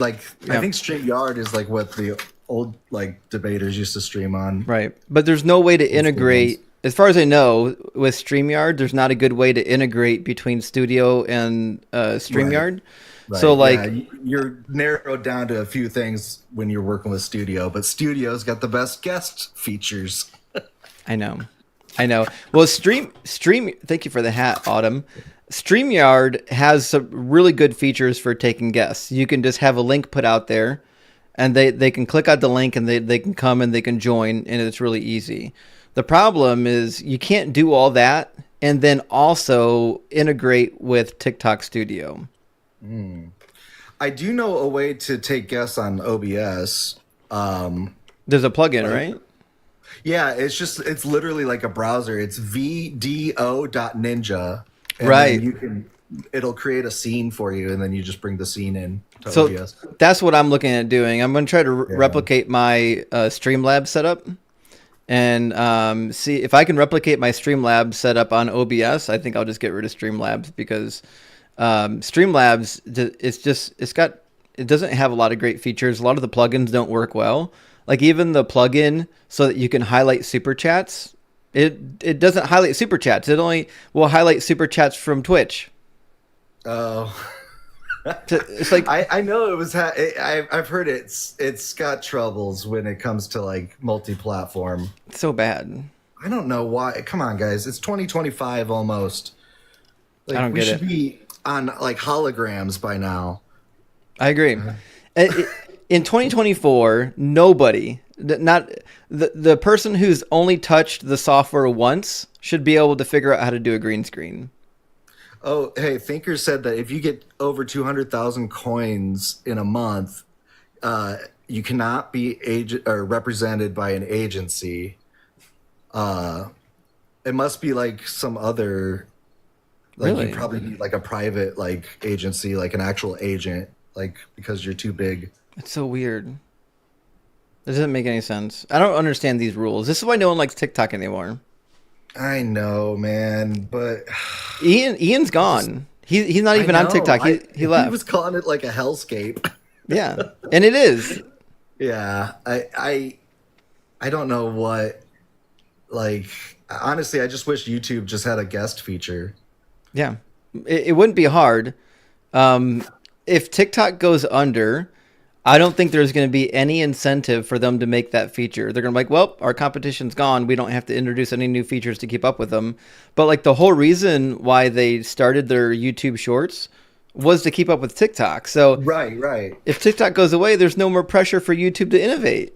Like, I think Streamyard is like what the old like debaters used to stream on. Right. But there's no way to Old school ones. integrate, as far as I know, with StreamYard, there's not a good way to integrate between Studio and Right. StreamYard. So Right. Yeah. like, You're narrowed down to a few things when you're working with Studio, but Studio's got the best guest features. I know. I know. Well, thank you for the hat, Autumn. StreamYard has some really good features for taking guests. You can just have a link put out there and they can click out the link and they can come and they can join and it's really easy. The problem is you can't do all that and then also integrate with TikTok Studio. I do know a way to take guests on OBS. There's a plugin, Like, right? yeah, it's literally like a browser. It's vdo.ninja, and then Right. it'll create a scene for you, and then you just bring the scene in to So OBS. that's what I'm looking at doing. I'm going to try to Yeah. replicate my Streamlabs setup and see if I can replicate my Streamlabs setup on OBS. I think I'll just get rid of Streamlabs because Streamlabs it doesn't have a lot of great features. A lot of the plugins don't work well. Like even the plugin so that you can highlight super chats, it doesn't highlight super chats. It only will highlight super chats from Twitch. Oh, It's like I know it was. I've heard it's got troubles when it comes to like multi-platform. so bad. I don't know why. Come on, guys. It's 2025 almost. I Like don't we get should it. be on like holograms by now. I agree. In 2024, nobody, not the person who's only touched the software once should be able to figure out how to do a green screen. Oh, hey, Thinker said that if you get over 200,000 coins in a month, you cannot be agent or represented by an agency. It must be like some other, like Really? you probably need like a private like agency, like an actual agent, like because you're too big. It's so weird. It doesn't make any sense. I don't understand these rules. This is why no one likes TikTok anymore. I know, man, but Ian's gone. He's not I even on know. TikTok. He He left. was calling it like a hellscape. Yeah, and it is. Yeah, I don't know what. Like, honestly, I just wish YouTube just had a guest feature. Yeah, it wouldn't be hard. If TikTok goes under, I don't think there's going to be any incentive for them to make that feature. They're going to be like, well, our competition's gone. We don't have to introduce any new features to keep up with them. But like the whole reason why they started their YouTube Shorts was to keep up with TikTok. So Right, right. if TikTok goes away, there's no more pressure for YouTube to innovate.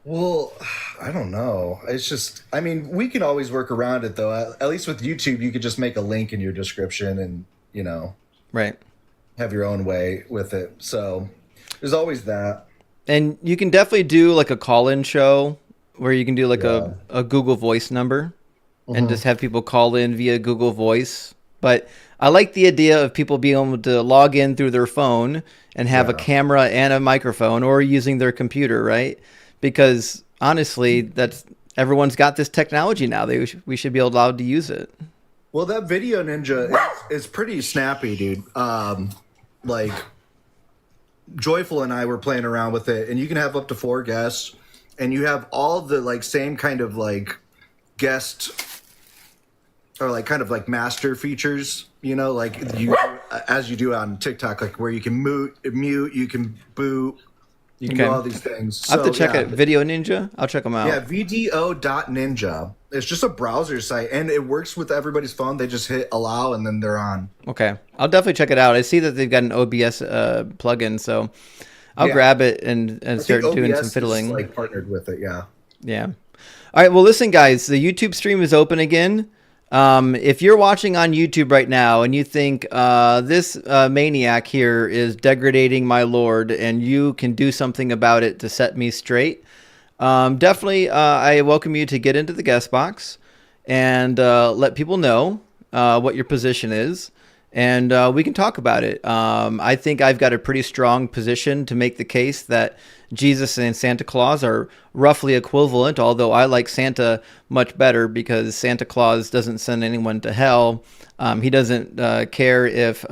Well, I don't know. It's just, I mean, we can always work around it though. At least with YouTube, you could just make a link in your description and, Right. have your own way with it. So there's always that. And you can definitely do like a call-in show where you can do like Yeah. a Google Voice number and just have people call in via Google Voice. But I like the idea of people being able to log in through their phone and have a Yeah. camera and a microphone or using their computer, right? Because honestly, everyone's got this technology now. We should be allowed to use it. Well, that Video Ninja is pretty snappy, dude. Like, Joyful and I were playing around with it, and you can have up to 4 guests, and you have all the like same kind of like guest or like kind of like master features, like you as you do on TikTok, like where you can mute, you can boot, you can do Okay. all these things. I have to So, check yeah, it. Video Ninja. I'll check them out. yeah, vdo.ninja. It's just a browser site, and it works with everybody's phone. They just hit allow, and then they're on. Okay. I'll definitely check it out. I see that they've got an OBS plugin, so I'll Yeah. grab it and I start think doing OBS some fiddling. is like partnered with it. Yeah. Yeah. All right. Well, listen, guys, the YouTube stream is open again. If you're watching on YouTube right now and you think this maniac here is degrading my lord and you can do something about it to set me straight, definitely I welcome you to get into the guest box and let people know what your position is. and we can talk about it. I think I've got a pretty strong position to make the case that Jesus and Santa Claus are roughly equivalent, although I like Santa much better because Santa Claus doesn't send anyone to hell. He doesn't care if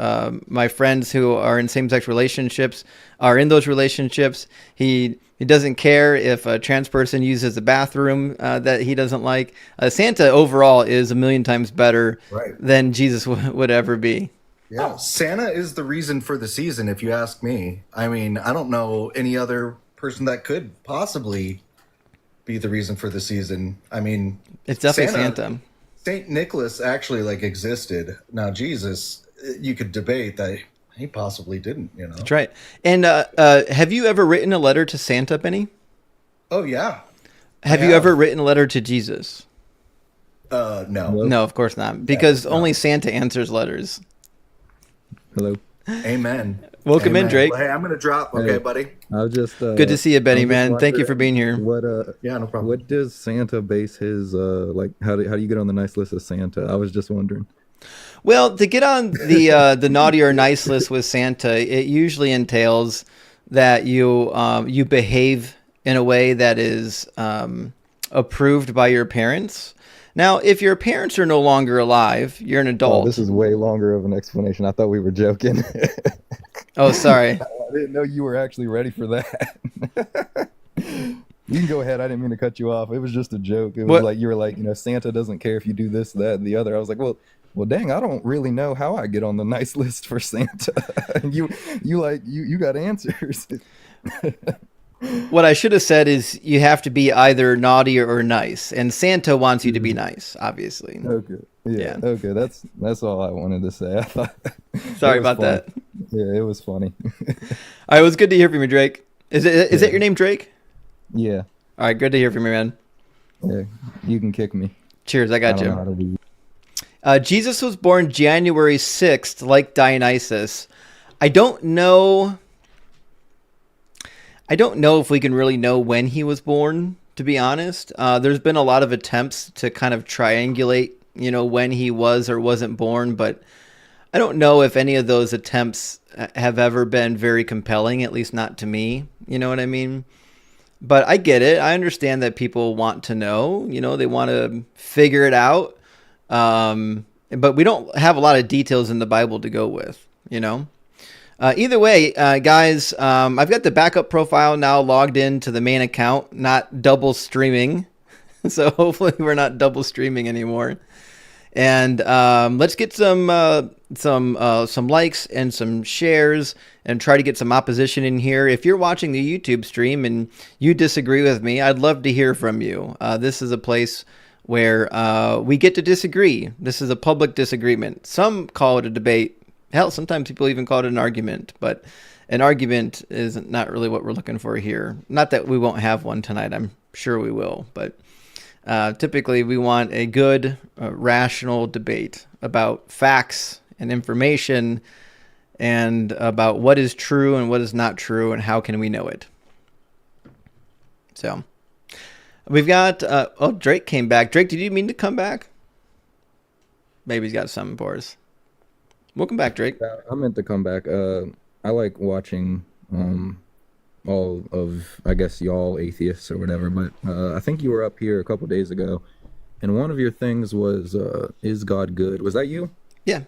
my friends who are in same-sex relationships are in those relationships. He doesn't care if a trans person uses a bathroom that he doesn't like. Santa overall is a million times better than Jesus would ever be. Yeah, Santa is the reason for the season, if you ask me. I mean, I don't know any other person that could possibly be the reason for the season. I mean, it's definitely Santa. Saint Nicholas actually like existed. Now Jesus, you could debate that he possibly didn't. You know, that's right. And have you ever written a letter to Santa, Benny? Oh yeah. Have you ever written a letter to Jesus? No. No, of course not. Because only Santa answers letters. Hello. Amen. Welcome in, Drake. Well, hey, I'm gonna drop. Okay, buddy. I was just good to see you, Benny, man. Thank you for being here. What yeah, no problem. What does Santa base his like? How do you get on the nice list of Santa? I was just wondering. Well, to get on the naughty or nice list with Santa, it usually entails that you behave in a way that is approved by your parents. Now, if your parents are no longer alive, you're an adult. Oh, this is way longer of an explanation. I thought we were joking. Oh, sorry. I didn't know you were actually ready for that. You can go ahead. I didn't mean to cut you off. It was just a joke. It was like you were like, Santa doesn't care if you do this, that, and the other. I was like, well, dang, I don't really know how I get on the nice list for Santa. you got answers. What I should have said is you have to be either naughty or nice, and Santa wants you to be nice, obviously. Okay. Yeah. Okay. That's all I wanted to say. I thought. Sorry about that. Yeah, it was funny. All right, it was good to hear from you, Drake. Is that your name, Drake? Yeah. All right, good to hear from you, man. Yeah, you can kick me. Cheers, I got you. Jesus was born January 6th, like Dionysus. I don't know if we can really know when he was born, to be honest. There's been a lot of attempts to kind of triangulate, when he was or wasn't born, but I don't know if any of those attempts have ever been very compelling, at least not to me. You know what I mean? But I get it. I understand that people want to know, they want to figure it out. But we don't have a lot of details in the Bible to go with, Either way, guys, I've got the backup profile now logged into the main account, not double streaming. So hopefully we're not double streaming anymore. And let's get some likes and some shares and try to get some opposition in here. If you're watching the YouTube stream and you disagree with me, I'd love to hear from you. This is a place where we get to disagree. This is a public disagreement. Some call it a debate. Hell, sometimes people even call it an argument, but an argument is not really what we're looking for here. Not that we won't have one tonight. I'm sure we will, but typically we want a good, rational debate about facts and information and about what is true and what is not true and how can we know it. So we've got, Drake came back. Drake, did you mean to come back? Maybe he's got something for us. Welcome back, Drake. I meant to come back. I like watching all of, I guess, y'all atheists or whatever, but I think you were up here a couple days ago, and one of your things was, is God good? Was that you? Yeah.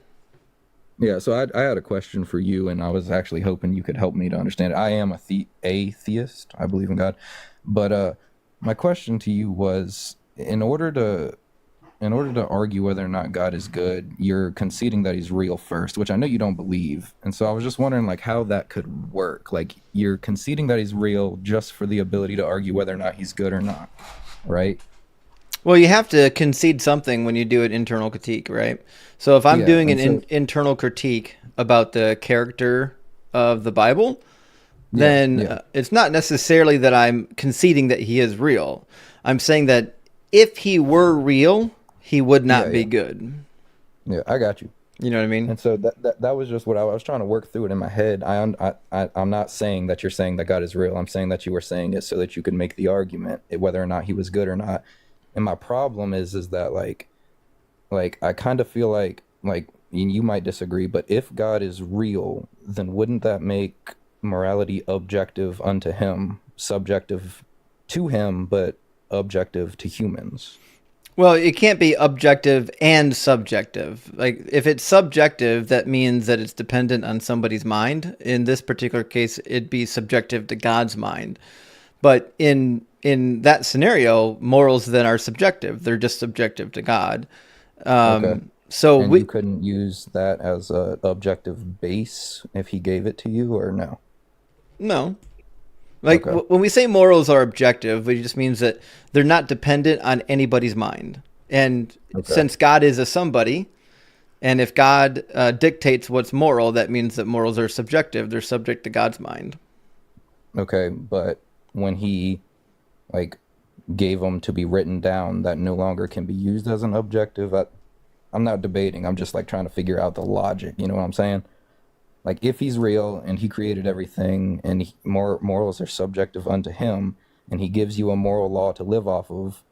Yeah, so I had a question for you, and I was actually hoping you could help me to understand it. I am a theist. I believe in God. But my question to you was, in order to argue whether or not God is good, you're conceding that he's real first, which I know you don't believe. And so I was just wondering, like, how that could work. Like, you're conceding that he's real just for the ability to argue whether or not he's good or not, right? Well, you have to concede something when you do an internal critique, right? So if I'm doing an internal critique about the character of the Bible, then it's not necessarily that I'm conceding that he is real. I'm saying that if he were real, he would not be good. Yeah, I got you. You know what I mean? And so that was just what I was trying to work through it in my head. I'm not saying that you're saying that God is real. I'm saying that you were saying it so that you could make the argument whether or not he was good or not. And my problem is that like I kind of feel like you might disagree, but if God is real, then wouldn't that make morality objective unto him, subjective to him, but objective to humans? Well, it can't be objective and subjective. Like if it's subjective, that means that it's dependent on somebody's mind. In this particular case, it'd be subjective to God's mind. But in that scenario, morals then are subjective. They're just subjective to God. Okay. So And you couldn't use that as a objective base if he gave it to you, or no? no. Like Okay. when we say morals are objective, it just means that they're not dependent on anybody's mind. And Okay. since God is a somebody, and if God dictates what's moral, that means that morals are subjective. They're subject to God's mind. Okay, but when he like gave them to be written down, that no longer can be used as an objective. I'm not debating. I'm just like trying to figure out the logic. You know what I'm saying? Like if he's real and he created everything and morals are subjective unto him and he gives you a moral law to live off of,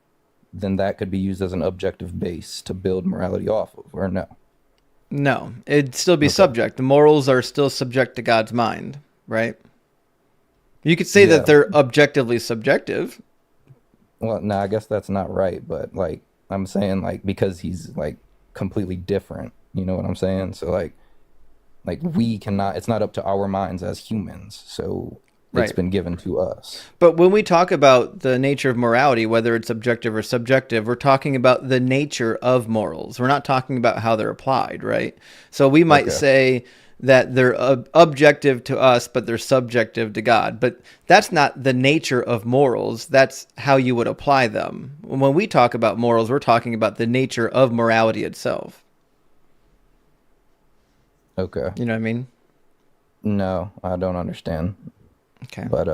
then that could be used as an objective base to build morality off of, or no? No, it'd still be Okay. subject. The morals are still subject to God's mind, right? You could say Yeah. that they're objectively subjective. Well, no, I guess that's not right, but like I'm saying, like because he's like completely different, you know what I'm saying? So like we cannot, it's not up to our minds as humans, so it's Right. been given to us. But when we talk about the nature of morality, whether it's objective or subjective, we're talking about the nature of morals. We're not talking about how they're applied, right? So we might Okay. say that they're objective to us, but they're subjective to God. But that's not the nature of morals. That's how you would apply them. When we talk about morals, we're talking about the nature of morality itself. Okay. You know what I mean? No, I don't understand. Okay. But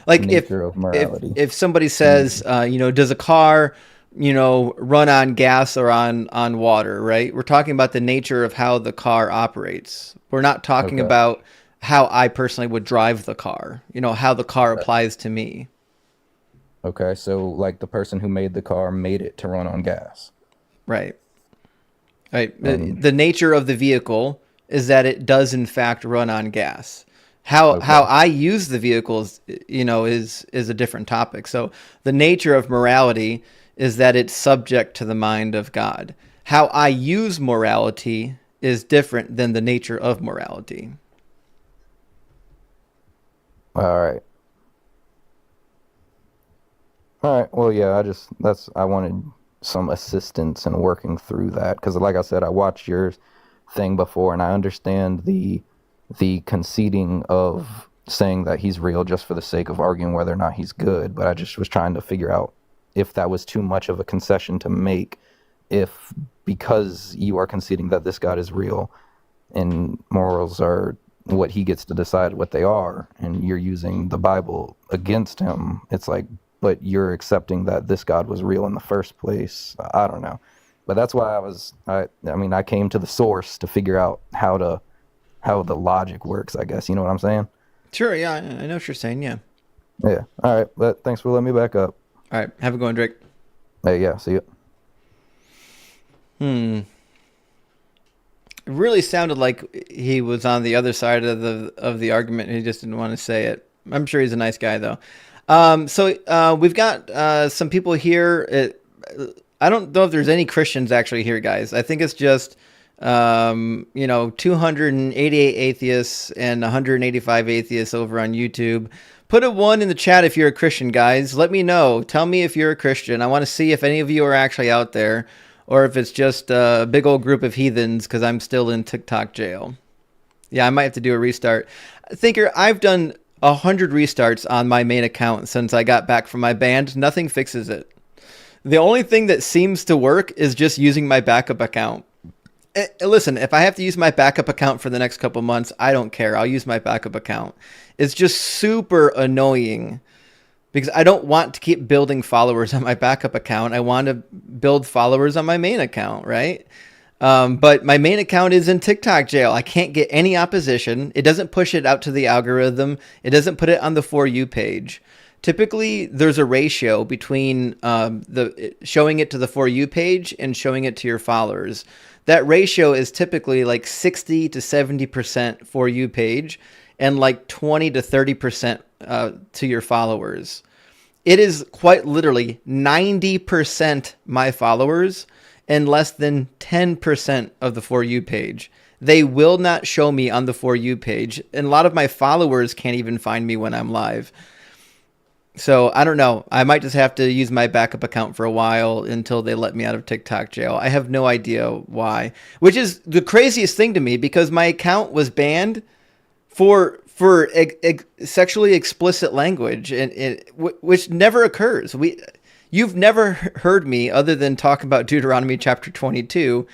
Like nature of if morality. if somebody says, does a car, run on gas or on water, right? We're talking about the nature of how the car operates. We're not talking Okay. about how I personally would drive the car, how the car applies to me. Okay, so like the person who made the car made it to run on gas. Right. Right. The nature of the vehicle is that it does in fact run on gas. How Okay. I use the vehicles, is a different topic. So the nature of morality is that it's subject to the mind of God. How I use morality is different than the nature of morality. All right. All right. Well, yeah, I wanted some assistance in working through that because, like I said, I watched your thing before and I understand the conceding of saying that he's real just for the sake of arguing whether or not he's good. But I just was trying to figure out if that was too much of a concession to make, if because you are conceding that this God is real and morals are what he gets to decide what they are, and you're using the Bible against him, it's like, but you're accepting that this God was real in the first place. I don't know. But that's why I came to the source to figure out how the logic works, I guess. You know what I'm saying? Sure, yeah, I know what you're saying, yeah. Yeah. All right. But thanks for letting me back up. All right, have a good one, Drake. Hey, yeah. See you. It really sounded like he was on the other side of the argument. He just didn't want to say it. I'm sure he's a nice guy, though. So we've got some people here. I don't know if there's any Christians actually here, guys. I think it's just 288 atheists and 185 atheists over on YouTube. Put a 1 in the chat if you're a Christian, guys. Let me know. Tell me if you're a Christian. I want to see if any of you are actually out there, or if it's just a big old group of heathens because I'm still in TikTok jail. Yeah, I might have to do a restart. Thinker, I've done 100 restarts on my main account since I got back from my band. Nothing fixes it. The only thing that seems to work is just using my backup account. Listen, if I have to use my backup account for the next couple months, I don't care. I'll use my backup account. It's just super annoying because I don't want to keep building followers on my backup account. I want to build followers on my main account, right? But my main account is in TikTok jail. I can't get any opposition. It doesn't push it out to the algorithm. It doesn't put it on the For You page. Typically, there's a ratio between the showing it to the For You page and showing it to your followers. that ratio is typically like 60 to 70% For You page and like 20 to 30% to your followers. It is quite literally 90% my followers and less than 10% of the For You page. They will not show me on the For You page. And a lot of my followers can't even find me when I'm live. So I don't know. I might just have to use my backup account for a while until they let me out of TikTok jail. I have no idea why, which is the craziest thing to me because my account was banned for sexually explicit language, and which never occurs. You've never heard me, other than talk about Deuteronomy chapter 22,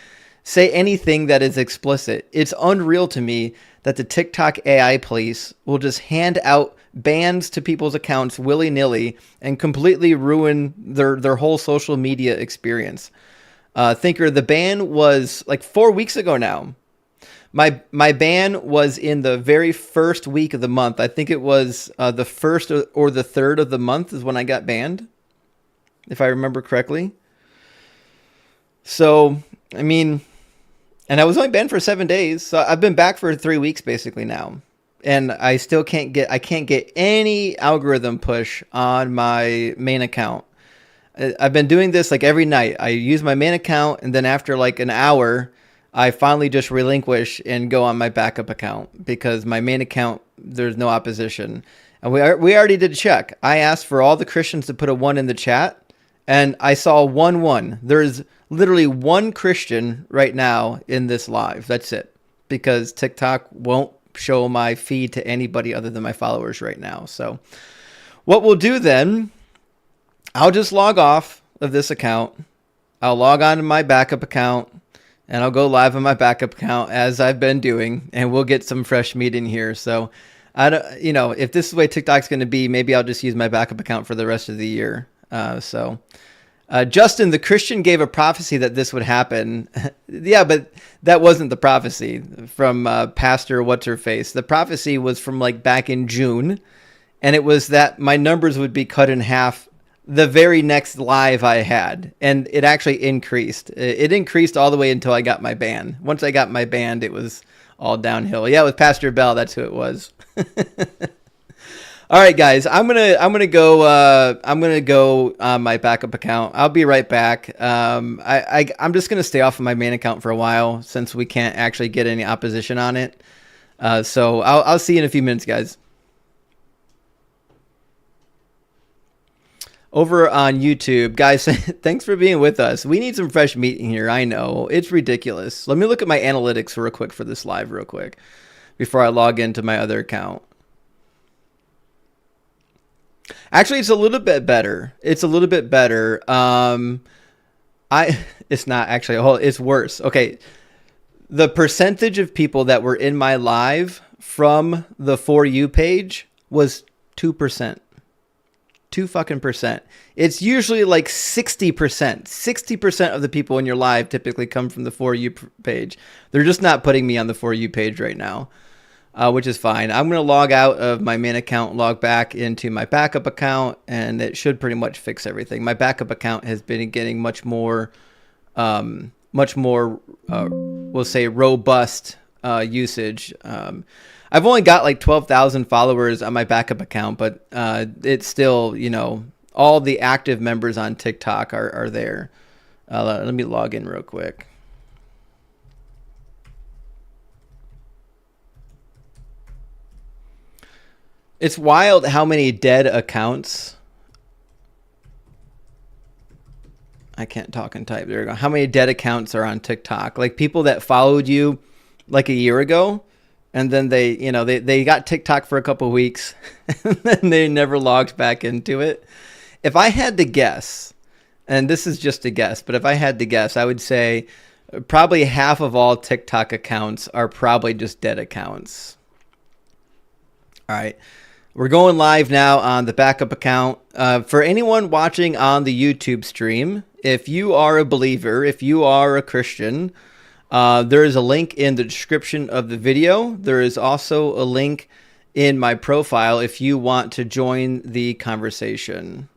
say anything that is explicit. It's unreal to me that the TikTok AI police will just hand out bans to people's accounts willy-nilly and completely ruin their whole social media experience. Thinker, the ban was like 4 weeks ago now. My ban was in the very first week of the month. I think it was the first or the third of the month is when I got banned, if I remember correctly. So, I mean, and I was only banned for 7 days. So I've been back for 3 weeks basically now. And I still can't get any algorithm push on my main account. I've been doing this like every night. I use my main account, and then after like an hour, I finally just relinquish and go on my backup account because my main account, there's no opposition. And we already did a check. I asked for all the Christians to put a 1 in the chat, and I saw 1. There's literally 1 Christian right now in this live. That's it, because TikTok won't show my feed to anybody other than my followers right now. So what we'll do then, I'll just log off of this account. I'll log on to my backup account, and I'll go live on my backup account as I've been doing, and we'll get some fresh meat in here. So I don't, if this is the way TikTok's going to be, maybe I'll just use my backup account for the rest of the year. Justin, the Christian gave a prophecy that this would happen. Yeah, but that wasn't the prophecy from Pastor What's-Her-Face. The prophecy was from like back in June, and it was that my numbers would be cut in half the very next live I had, and it actually increased. It increased all the way until I got my ban. Once I got my ban, it was all downhill. Yeah, with Pastor Bell, that's who it was. All right, guys, I'm gonna go on my backup account. I'll be right back. I'm just gonna stay off of my main account for a while since we can't actually get any opposition on it. So I'll see you in a few minutes, guys. Over on YouTube, guys, thanks for being with us. We need some fresh meat in here. I know it's ridiculous. Let me look at my analytics real quick for this live, real quick, before I log into my other account. Actually, it's a little bit better. It's a little bit better. It's not actually it's worse. Okay. The percentage of people that were in my live from the For You page was 2%. 2%. It's usually like 60%. 60% of the people in your live typically come from the For You page. They're just not putting me on the For You page right now. Which is fine. I'm going to log out of my main account, log back into my backup account, and it should pretty much fix everything. My backup account has been getting much more, we'll say, robust usage. I've only got like 12,000 followers on my backup account, but it's still, all the active members on TikTok are there. Let me log in real quick. It's wild how many dead accounts. I can't talk and type. There we go. How many dead accounts are on TikTok? Like people that followed you like a year ago, and then they got TikTok for a couple of weeks, and then they never logged back into it. If I had to guess, and this is just a guess, but if I had to guess, I would say probably half of all TikTok accounts are probably just dead accounts. All right. We're going live now on the backup account. For anyone watching on the YouTube stream, if you are a believer, if you are a Christian, there is a link in the description of the video. There is also a link in my profile if you want to join the conversation.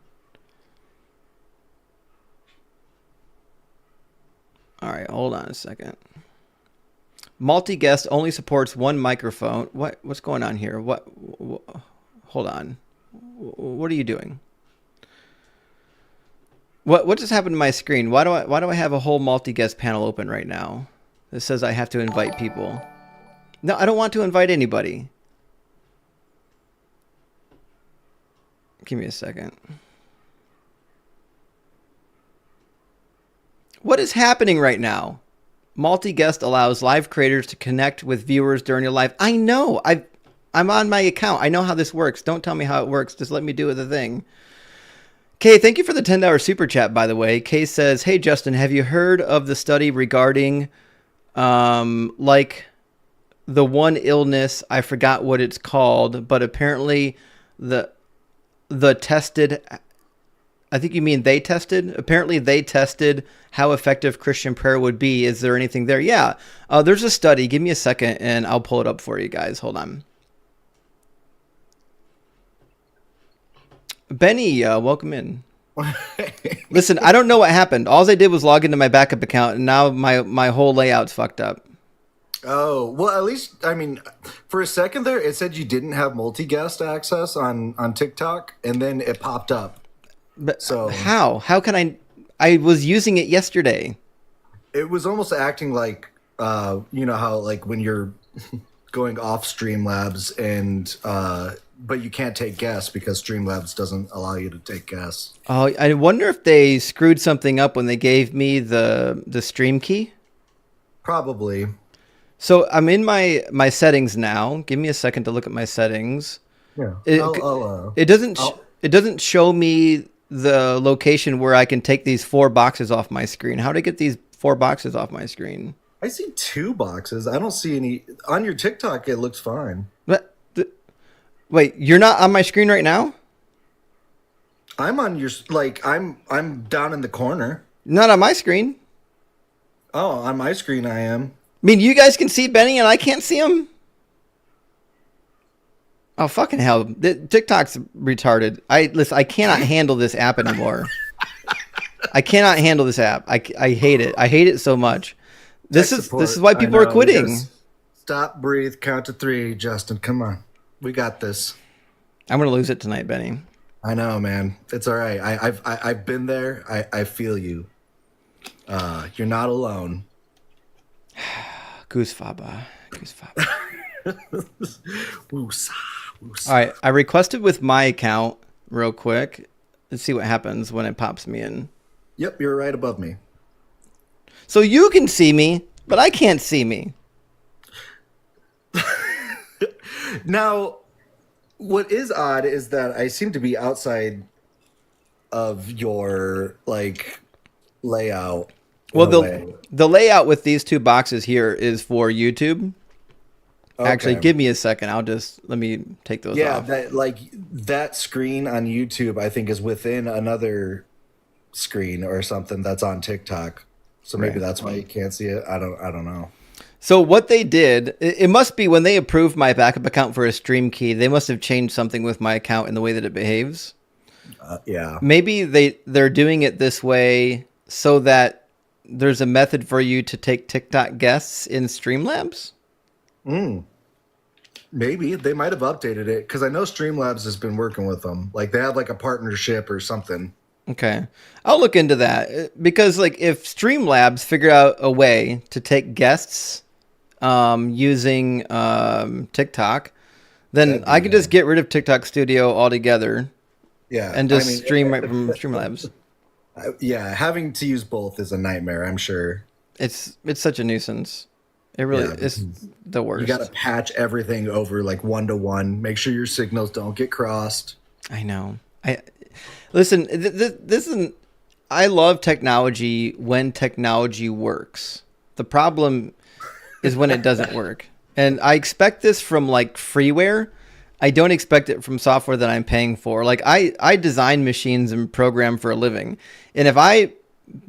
All right, hold on a second. Multi-guest only supports one microphone. What's going on here? What hold on. What are you doing? What just happened to my screen? Why do I have a whole multi-guest panel open right now? This says I have to invite people. No, I don't want to invite anybody. Give me a second. What is happening right now? Multi-guest allows live creators to connect with viewers during a live. I know. I'm on my account. I know how this works. Don't tell me how it works. Just let me do the thing. Kay, thank you for the $10 super chat, by the way. Kay says, hey, Justin, have you heard of the study regarding like the one illness? I forgot what it's called, but apparently the tested, I think you mean they tested. Apparently they tested how effective Christian prayer would be. Is there anything there? Yeah, there's a study. Give me a second and I'll pull it up for you guys. Hold on. Benny, welcome in. Listen, I don't know what happened. All I did was log into my backup account and now my whole layout's fucked up. Oh, well, at least, I mean, for a second there, it said you didn't have multi-guest access on TikTok, and then it popped up. But So how? How can I was using it yesterday. it was almost acting like, you know how, like, when you're going off Streamlabs and, but you can't take guests because Streamlabs doesn't allow you to take guests. Oh, I wonder if they screwed something up when they gave me the stream key. Probably. So I'm in my settings now. Give me a second to look at my settings. Yeah. It doesn't show me the location where I can take these 4 boxes off my screen. How do I get these 4 boxes off my screen? I see 2 boxes. I don't see any on your TikTok. It looks fine. Wait, you're not on my screen right now? I'm on your, like, I'm down in the corner. Not on my screen. Oh, on my screen I am. I mean, you guys can see Benny and I can't see him? Oh, fucking hell. TikTok's retarded. Listen, I cannot handle this app anymore. I cannot handle this app. I hate it. I hate it so much. This is why people are quitting. Stop, breathe, count to 3, Justin. Come on. We got this. I'm going to lose it tonight, Benny. I know, man. It's all right. I've been there. I feel you. You're not alone. Goose Faba. Woosa. All right, I requested with my account real quick. Let's see what happens when it pops me in. Yep, you're right above me. So you can see me, but I can't see me. Now, what is odd is that I seem to be outside of your, like, layout. Well, the layout with these 2 boxes here is for YouTube. Okay. Actually, give me a second. Let me take those off. Yeah, that screen on YouTube, I think, is within another screen or something that's on TikTok. So maybe that's why you can't see it. I don't know. So what they did, it must be when they approved my backup account for a stream key, they must have changed something with my account in the way that it behaves. Yeah. Maybe they're doing it this way so that there's a method for you to take TikTok guests in Streamlabs. Maybe they might have updated it because I know Streamlabs has been working with them. Like they have like a partnership or something. Okay, I'll look into that because like if Streamlabs figure out a way to take guests using TikTok, then I could just get rid of TikTok Studio altogether. Yeah, and just stream right from Streamlabs. Yeah, having to use both is a nightmare. I'm sure it's such a nuisance. It really is the worst. You got to patch everything over like 1-to-1. Make sure your signals don't get crossed. I know. Listen. This isn't. I love technology when technology works. The problem is when it doesn't work, and I expect this from like freeware. I don't expect it from software that I'm paying for. Like I design machines and program for a living, and if I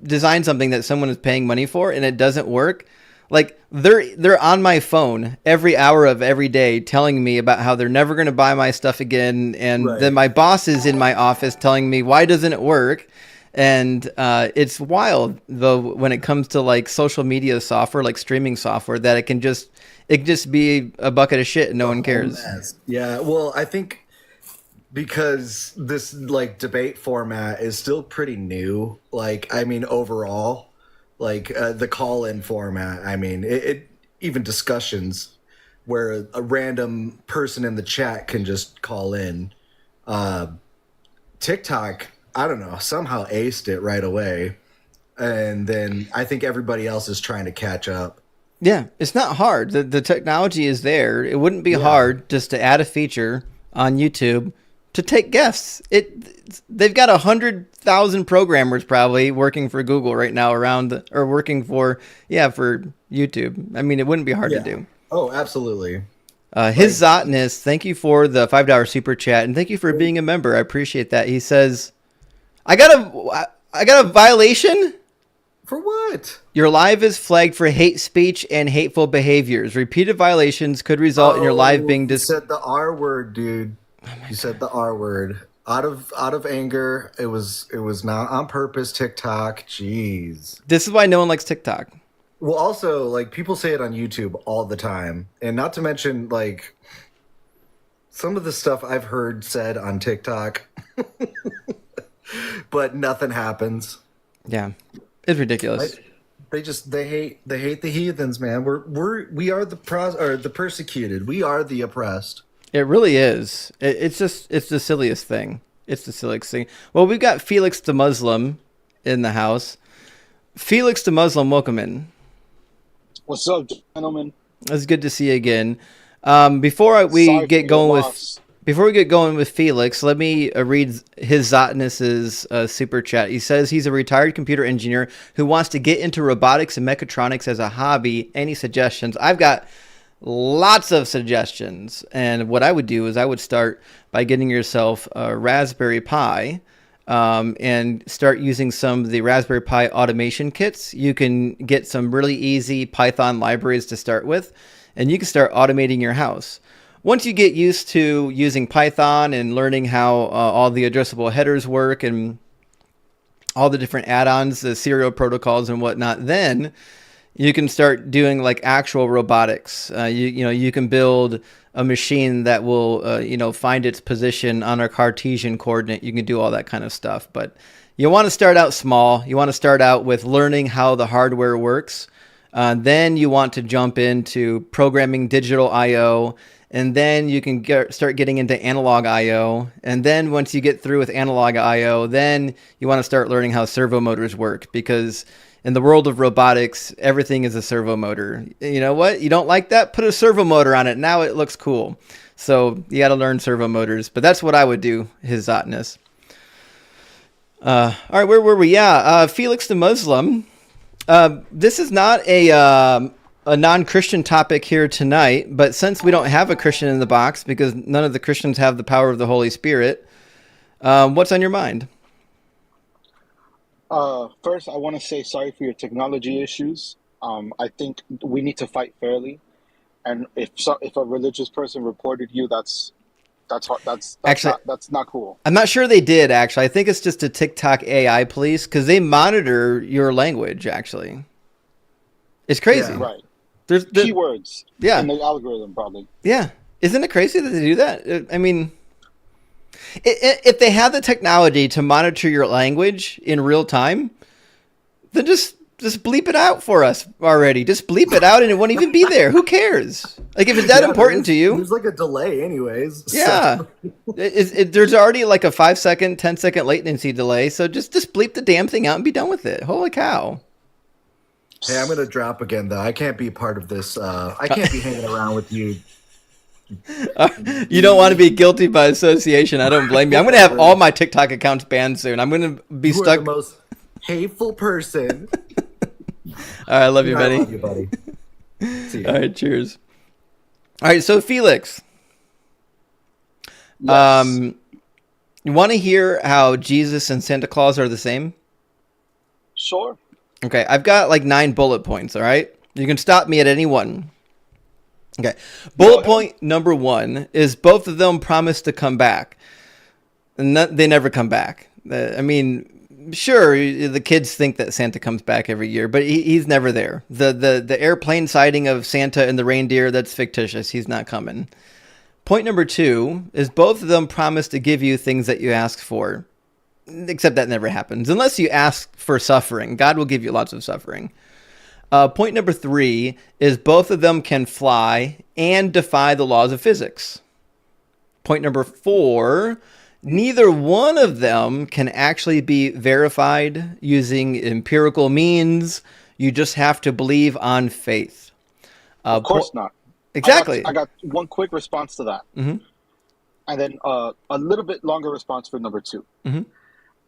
design something that someone is paying money for and it doesn't work. Like they're on my phone every hour of every day telling me about how they're never going to buy my stuff again. And then my boss is in my office telling me, why doesn't it work? And it's wild though when it comes to like social media software, like streaming software, that it can just be a bucket of shit and no one cares. Yeah, well, I think because this like debate format is still pretty new. Like, I mean, overall, like the call-in format. I mean, it even discussions where a random person in the chat can just call in. TikTok, I don't know, somehow aced it right away, and then I think everybody else is trying to catch up. Yeah, it's not hard. The technology is there. It wouldn't be hard just to add a feature on YouTube to take guests. They've got 100,000 programmers probably working for Google right now or working for YouTube. I mean, it wouldn't be hard to do. Oh, absolutely. His Zotness, thank you for the $5 super chat, and thank you for being a member. I appreciate that. He says, I got a violation. For what? Your live is flagged for hate speech and hateful behaviors. Repeated violations could result in your live being You said the R word, dude. You said the R word. Out of anger. It was not on purpose, TikTok. Jeez. This is why no one likes TikTok. Well, also, like, people say it on YouTube all the time. And not to mention, like, some of the stuff I've heard said on TikTok. But nothing happens. Yeah. It's ridiculous. They hate the heathens, man. We are the persecuted. We are the oppressed. It really is. It's the silliest thing. It's the silliest thing. Well, we've got Felix the Muslim in the house. Felix the Muslim, welcome in. What's up, gentlemen? It's good to see you again. Before we get going with Felix, let me read his Zotness's super chat. He says he's a retired computer engineer who wants to get into robotics and mechatronics as a hobby. Any suggestions? I've got lots of suggestions. And what I would do is I would start by getting yourself a Raspberry Pi and start using some of the Raspberry Pi automation kits. You can get some really easy Python libraries to start with, and you can start automating your house. Once you get used to using Python and learning how all the addressable headers work and all the different add-ons, the serial protocols and whatnot, then you can start doing like actual robotics. You can build a machine that will find its position on a Cartesian coordinate. You can do all that kind of stuff. But you want to start out small. You want to start out with learning how the hardware works. Then you want to jump into programming digital I/O. And then you can start getting into analog I/O. And then once you get through with analog I/O, then you want to start learning how servo motors work. Because in the world of robotics, everything is a servo motor. You know what? You don't like that? Put a servo motor on it. Now it looks cool. So you got to learn servo motors. But that's what I would do, his Zotness. All right, where were we? Yeah, Felix the Muslim. This is not a non-Christian topic here tonight, but since we don't have a Christian in the box because none of the Christians have the power of the Holy Spirit, what's on your mind? First, I want to say sorry for your technology issues. I think we need to fight fairly, and if a religious person reported you, that's not cool. I'm not sure they did actually. I think it's just a TikTok AI police because they monitor your language. Actually, it's crazy. Yeah. Right. There's keywords. Yeah. In the algorithm, probably. Yeah. Isn't it crazy that they do that? I mean, if they have the technology to monitor your language in real time, then just bleep it out for us already. Just bleep it out and it won't even be there. Who cares? Like, if it's that important to you. There's like a delay anyways. Yeah. There's already like a 5-second, 10-second latency delay. So just bleep the damn thing out and be done with it. Holy cow. Hey, I'm going to drop again, though. I can't be part of this. I can't be hanging around with you. You don't want to be guilty by association. I don't blame you. I'm going to have all my TikTok accounts banned soon. I'm going to be stuck. You are the most hateful person. All right, I love you, buddy. I love you, buddy. See ya. All right, cheers. All right, so Felix. Yes. You want to hear how Jesus and Santa Claus are the same? Sure. Okay, I've got like 9 bullet points, all right? You can stop me at any one. Okay. Bullet point number 1 is both of them promise to come back. And they never come back. I mean, Sure, the kids think that Santa comes back every year, but he's never there. The airplane sighting of Santa and the reindeer, that's fictitious. He's not coming. Point number 2 is both of them promise to give you things that you ask for, except that never happens. Unless you ask for suffering. God will give you lots of suffering. Point number 3 is both of them can fly and defy the laws of physics. Point number 4, neither one of them can actually be verified using empirical means. You just have to believe on faith. Of course not. Exactly. I got one quick response to that. Mm-hmm. And then a little bit longer response for number 2. Mm-hmm.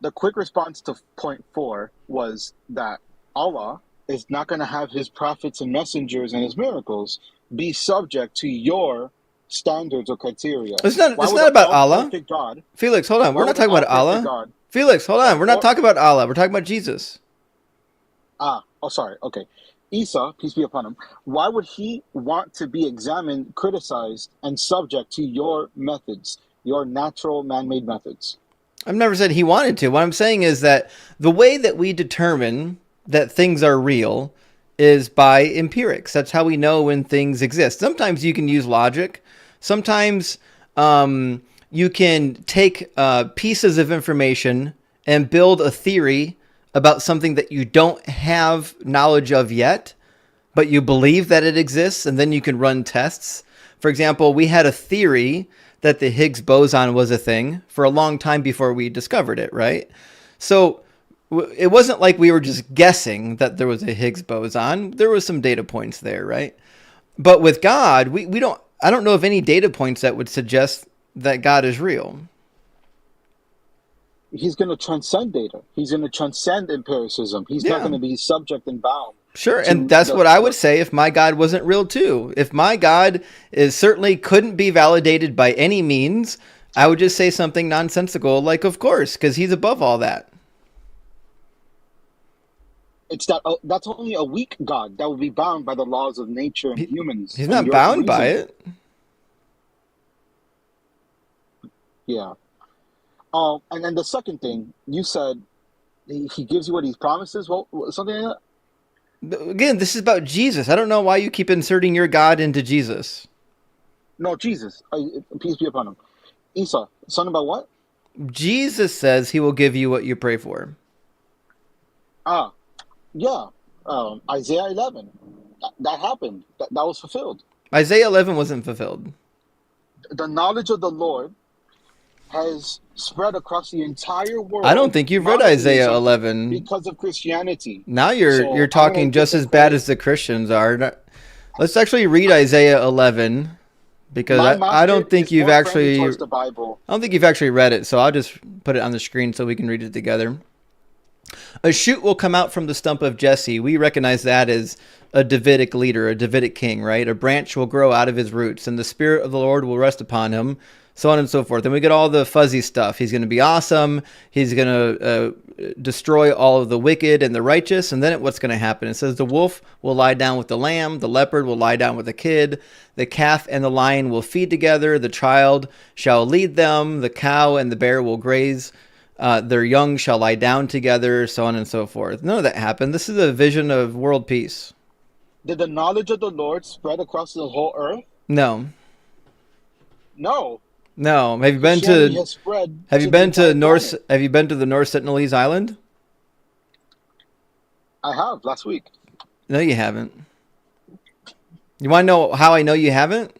The quick response to point 4 was that Allah is not going to have his prophets and messengers and his miracles be subject to your standards or criteria. It's not about Allah. God, Felix, hold on. We're not talking about Allah. God, Felix, hold on. We're not talking about Allah. We're talking about Jesus. Sorry. Okay. Isa, peace be upon him, why would he want to be examined, criticized, and subject to your methods, your natural man-made methods? I've never said he wanted to. What I'm saying is that the way that we determine that things are real is by empirics. That's how we know when things exist. Sometimes you can use logic. Sometimes you can take pieces of information and build a theory about something that you don't have knowledge of yet, but you believe that it exists, and then you can run tests. For example, we had a theory that the Higgs boson was a thing for a long time before we discovered it, right? So it wasn't like we were just guessing that there was a Higgs boson. There was some data points there, right? But with God, I don't know of any data points that would suggest that God is real. He's going to transcend data. He's going to transcend empiricism. He's not going to be subject and bound. Sure, and that's what I would say if my God wasn't real too. If my God certainly couldn't be validated by any means, I would just say something nonsensical like, of course, because he's above all that. That's only a weak God that will be bound by the laws of nature and humans. He's not bound by it. Yeah. And then the second thing, you said he gives you what he promises, something like that? Again, this is about Jesus. I don't know why you keep inserting your God into Jesus. No, Jesus. Peace be upon him. Isa, something about what? Jesus says he will give you what you pray for. Yeah. Isaiah 11. That happened. That was fulfilled. Isaiah 11 wasn't fulfilled. The knowledge of the Lord has spread across the entire world. I don't think you've read Isaiah 11 because of Christianity. Now you're talking just as bad as the Christians are. Let's actually read Isaiah 11 because I don't think you've actually the Bible. I don't think you've actually read it. So I'll just put it on the screen so we can read it together. A shoot will come out from the stump of Jesse. We recognize that as a Davidic leader, a Davidic king, right? A branch will grow out of his roots, and the Spirit of the Lord will rest upon him, so on and so forth. And we get all the fuzzy stuff. He's going to be awesome. He's going to destroy all of the wicked and the righteous. And then what's going to happen? It says the wolf will lie down with the lamb. The leopard will lie down with the kid. The calf and the lion will feed together. The child shall lead them. The cow and the bear will graze. Their young shall lie down together, so on and so forth. None of that happened. This is a vision of world peace. Did the knowledge of the Lord spread across the whole earth? No. No. No. Have you been to the North Sentinelese Island? I have last week. No, you haven't. You want to know how I know you haven't?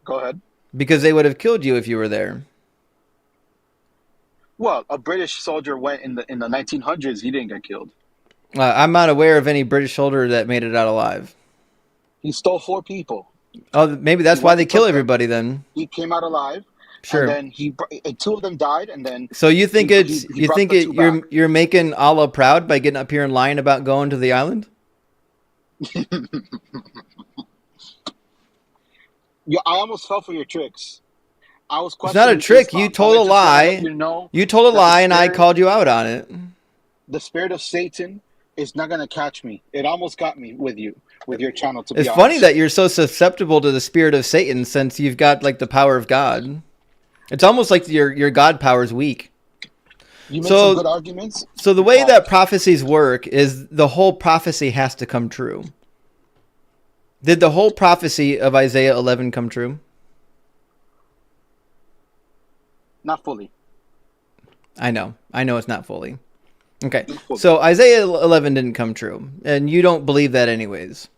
Go ahead. Because they would have killed you if you were there. Well, a British soldier went in the 1900s. He didn't get killed. I'm not aware of any British soldier that made it out alive. He stole 4 people. Oh, maybe that's why they kill everybody then. He came out alive. Sure. And then 2 of them died, and then. So you think you're making Allah proud by getting up here and lying about going to the island? Yeah, I almost fell for your tricks. I was questioning. It's not a trick. Islam. You told a lie. You told a lie, and I called you out on it. The spirit of Satan is not going to catch me. It almost got me with your channel. To be honest, it's funny that you're so susceptible to the spirit of Satan, since you've got like the power of God. It's almost like your God power is weak. You make some good arguments. So the way that prophecies work is the whole prophecy has to come true. Did the whole prophecy of Isaiah 11 come true? Not fully. I know it's not fully. Okay, so Isaiah 11 didn't come true, and you don't believe that anyways.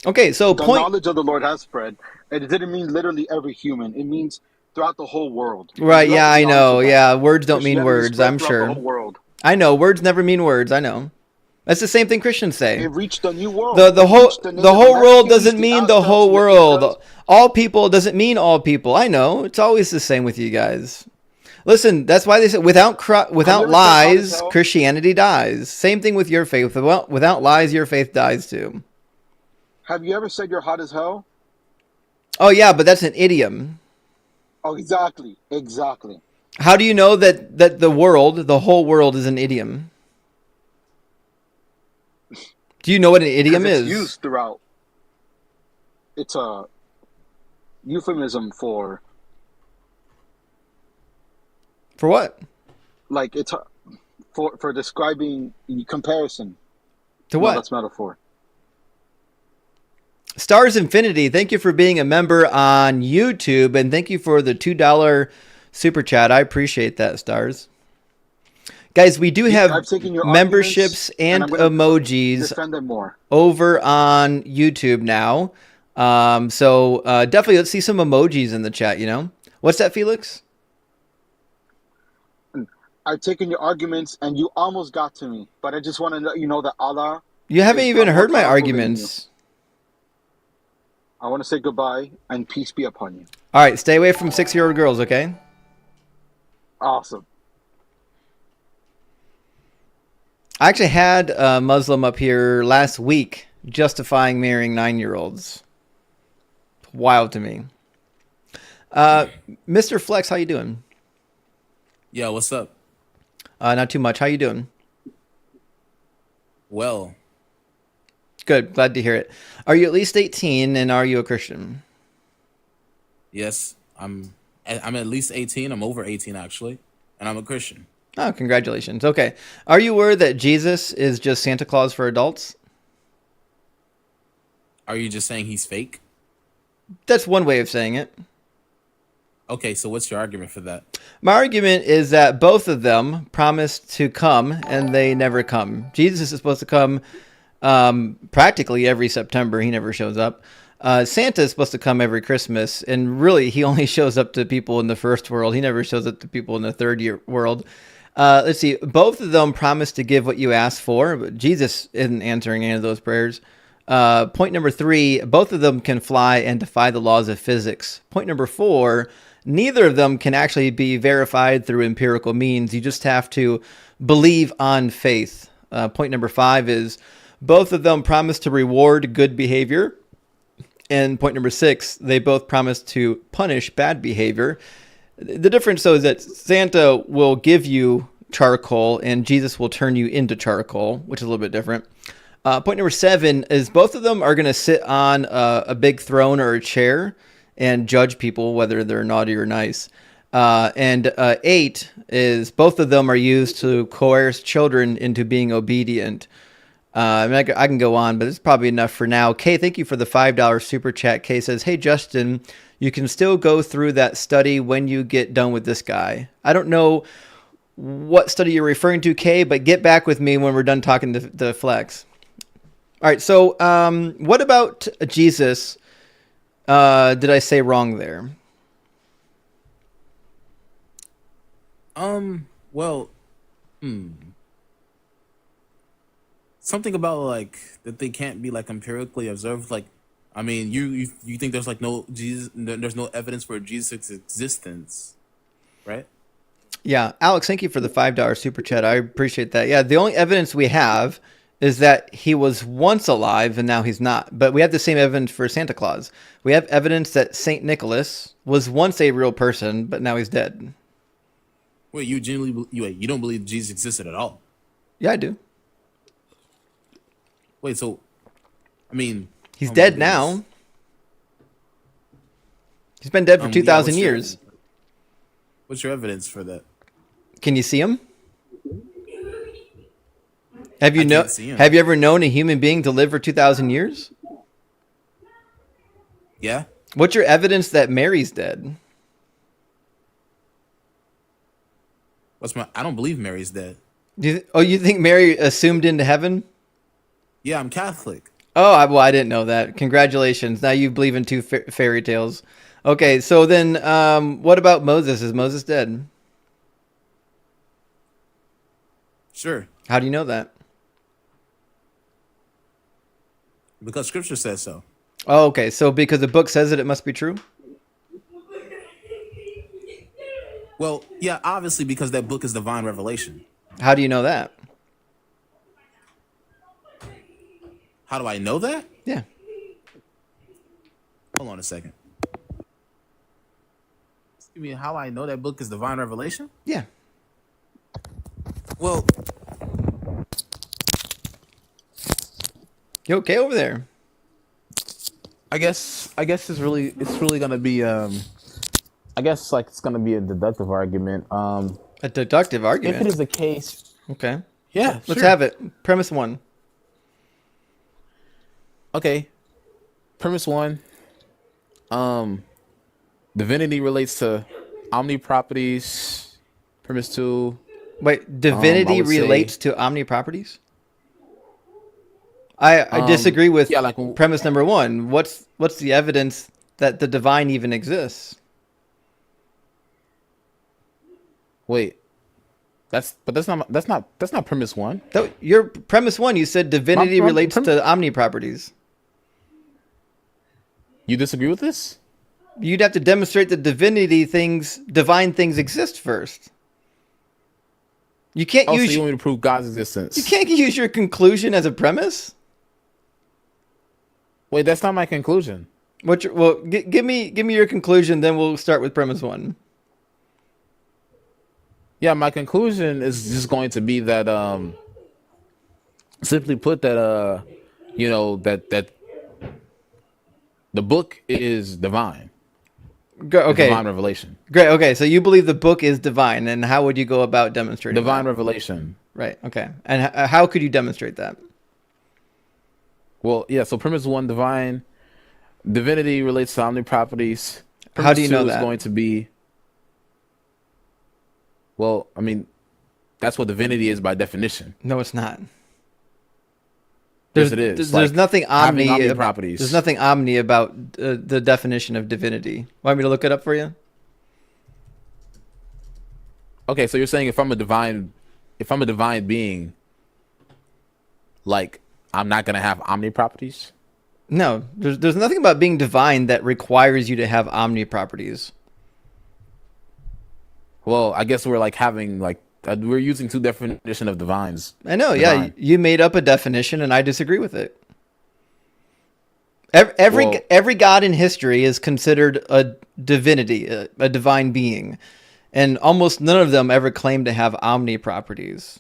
Okay, so the knowledge of the Lord has spread, and it didn't mean literally every human. It means throughout the whole world. Right, yeah, I know. Yeah, words don't mean words, I'm sure. The whole world. I know, words never mean words, I know. That's the same thing Christians say. It reached a new world. The whole world doesn't mean the whole world. All people doesn't mean all people. I know. It's always the same with you guys. Listen, that's why they say without lies, Christianity dies. Same thing with your faith. Without lies, your faith dies too. Have you ever said you're hot as hell? Oh yeah, but that's an idiom. Oh, exactly. Exactly. How do you know that the whole world is an idiom? Do you know what an idiom is? It's used throughout. It's a euphemism for... For what? Like, it's for describing comparison. To what? No, that's metaphor. Stars Infinity, thank you for being a member on YouTube, and thank you for the $2 super chat. I appreciate that, Stars. Guys, we do have memberships and emojis over on YouTube now. So definitely let's see some emojis in the chat, you know? What's that, Felix? I've taken your arguments and you almost got to me, but I just want to let you know that Allah... You haven't even heard my arguments. I want to say goodbye and peace be upon you. All right, stay away from 6-year-old girls, okay? Awesome. I actually had a Muslim up here last week justifying marrying 9-year-olds. Wild to me. Mr. Flex, how you doing? Yeah, what's up? Not too much. How you doing? Well. Good. Glad to hear it. Are you at least 18 and are you a Christian? Yes, I'm at least 18. I'm over 18 actually, and I'm a Christian. Oh, congratulations. Okay. Are you aware that Jesus is just Santa Claus for adults? Are you just saying he's fake? That's one way of saying it. Okay, so what's your argument for that? My argument is that both of them promised to come and they never come. Jesus is supposed to come practically every September. He never shows up. Santa is supposed to come every Christmas, and really he only shows up to people in the first world. He never shows up to people in the third world. Let's see. Both of them promised to give what you asked for, but Jesus isn't answering any of those prayers. Point number 3, both of them can fly and defy the laws of physics. Point number 4, neither of them can actually be verified through empirical means. You just have to believe on faith. Point number 5 is both of them promise to reward good behavior. And point number 6, they both promise to punish bad behavior. The difference, though, is that Santa will give you charcoal and Jesus will turn you into charcoal, which is a little bit different. Point number 7 is both of them are going to sit on a big throne or a chair and judge people, whether they're naughty or nice. And 8 is both of them are used to coerce children into being obedient. I mean, I can go on, but it's probably enough for now. Kay, thank you for the $5 super chat. Kay says, hey, Justin, you can still go through that study when you get done with this guy. I don't know what study you're referring to, Kay, but get back with me when we're done talking to Flex. All right, so what about Jesus? Did I say wrong there? Well, something about like that they can't be like empirically observed. Like, I mean, you think there's like no Jesus, there's no evidence for Jesus' existence, right? Yeah, Alex, thank you for the $5 super chat. I appreciate that. Yeah, the only evidence we have is that he was once alive and now he's not. But we have the same evidence for Santa Claus. We have evidence that Saint Nicholas was once a real person, but now he's dead. Wait, you don't believe Jesus existed at all? Yeah, I do. Wait, so, I mean... He's dead now. He's been dead for 2,000 years. What's your evidence for that? Can you see him? Have you I can't see him. Have you ever known a human being to live for 2,000 years? Yeah. What's your evidence that Mary's dead? I don't believe Mary's dead. You think Mary assumed into heaven? Yeah, I'm Catholic. Oh, I didn't know that. Congratulations. Now you believe in two fairy tales. Okay, so then what about Moses? Is Moses dead? Sure. How do you know that? Because scripture says so. Oh, okay. So because the book says it must be true? Well, yeah, obviously because that book is divine revelation. How do you know that? How do I know that? Yeah. Hold on a second. You mean how I know that book is divine revelation? Yeah. Well, You okay over there? I guess it's really gonna be I guess like it's gonna be a deductive argument. A deductive If argument. it is the case, Okay. yeah, Let's sure. have it. Premise 1. Okay. Premise 1. Divinity relates to omni properties. Premise 2. Wait, divinity would say- relates to omni properties? I disagree with yeah, like premise number 1. What's the evidence that the divine even exists? wait. That's not premise 1. Your premise 1, you said divinity My relates to omni properties. You disagree with this? You'd have to demonstrate that divine things exist first. You can't Also, use you want me to prove God's existence? you can't use your conclusion as a premise. Wait, that's not my conclusion. Give me your conclusion, then we'll start with premise 1. Yeah, my conclusion is just going to be that simply put that that the book is divine. It's Okay, divine revelation. great. Okay, so you believe the book is divine, and how would you go about demonstrating Divine that? revelation. Right. Okay, and how could you demonstrate that? Well, yeah. So premise 1, divinity relates to omni properties. How do you Premise know 2 that? is going to be. Well, I mean, that's what divinity is by definition. No, it's not. Yes, it is. There's nothing having omni properties. There's nothing omni about the definition of divinity. Want me to look it up for you? Okay, so you're saying if I'm a divine being, like I'm not gonna have omni properties? No, there's nothing about being divine that requires you to have omni properties. Well, I guess we're like having like we're using two definitions of divines. I know, yeah. Divine. You made up a definition, and I disagree with it. Every god in history is considered a divinity, a divine being, and almost none of them ever claim to have omni properties.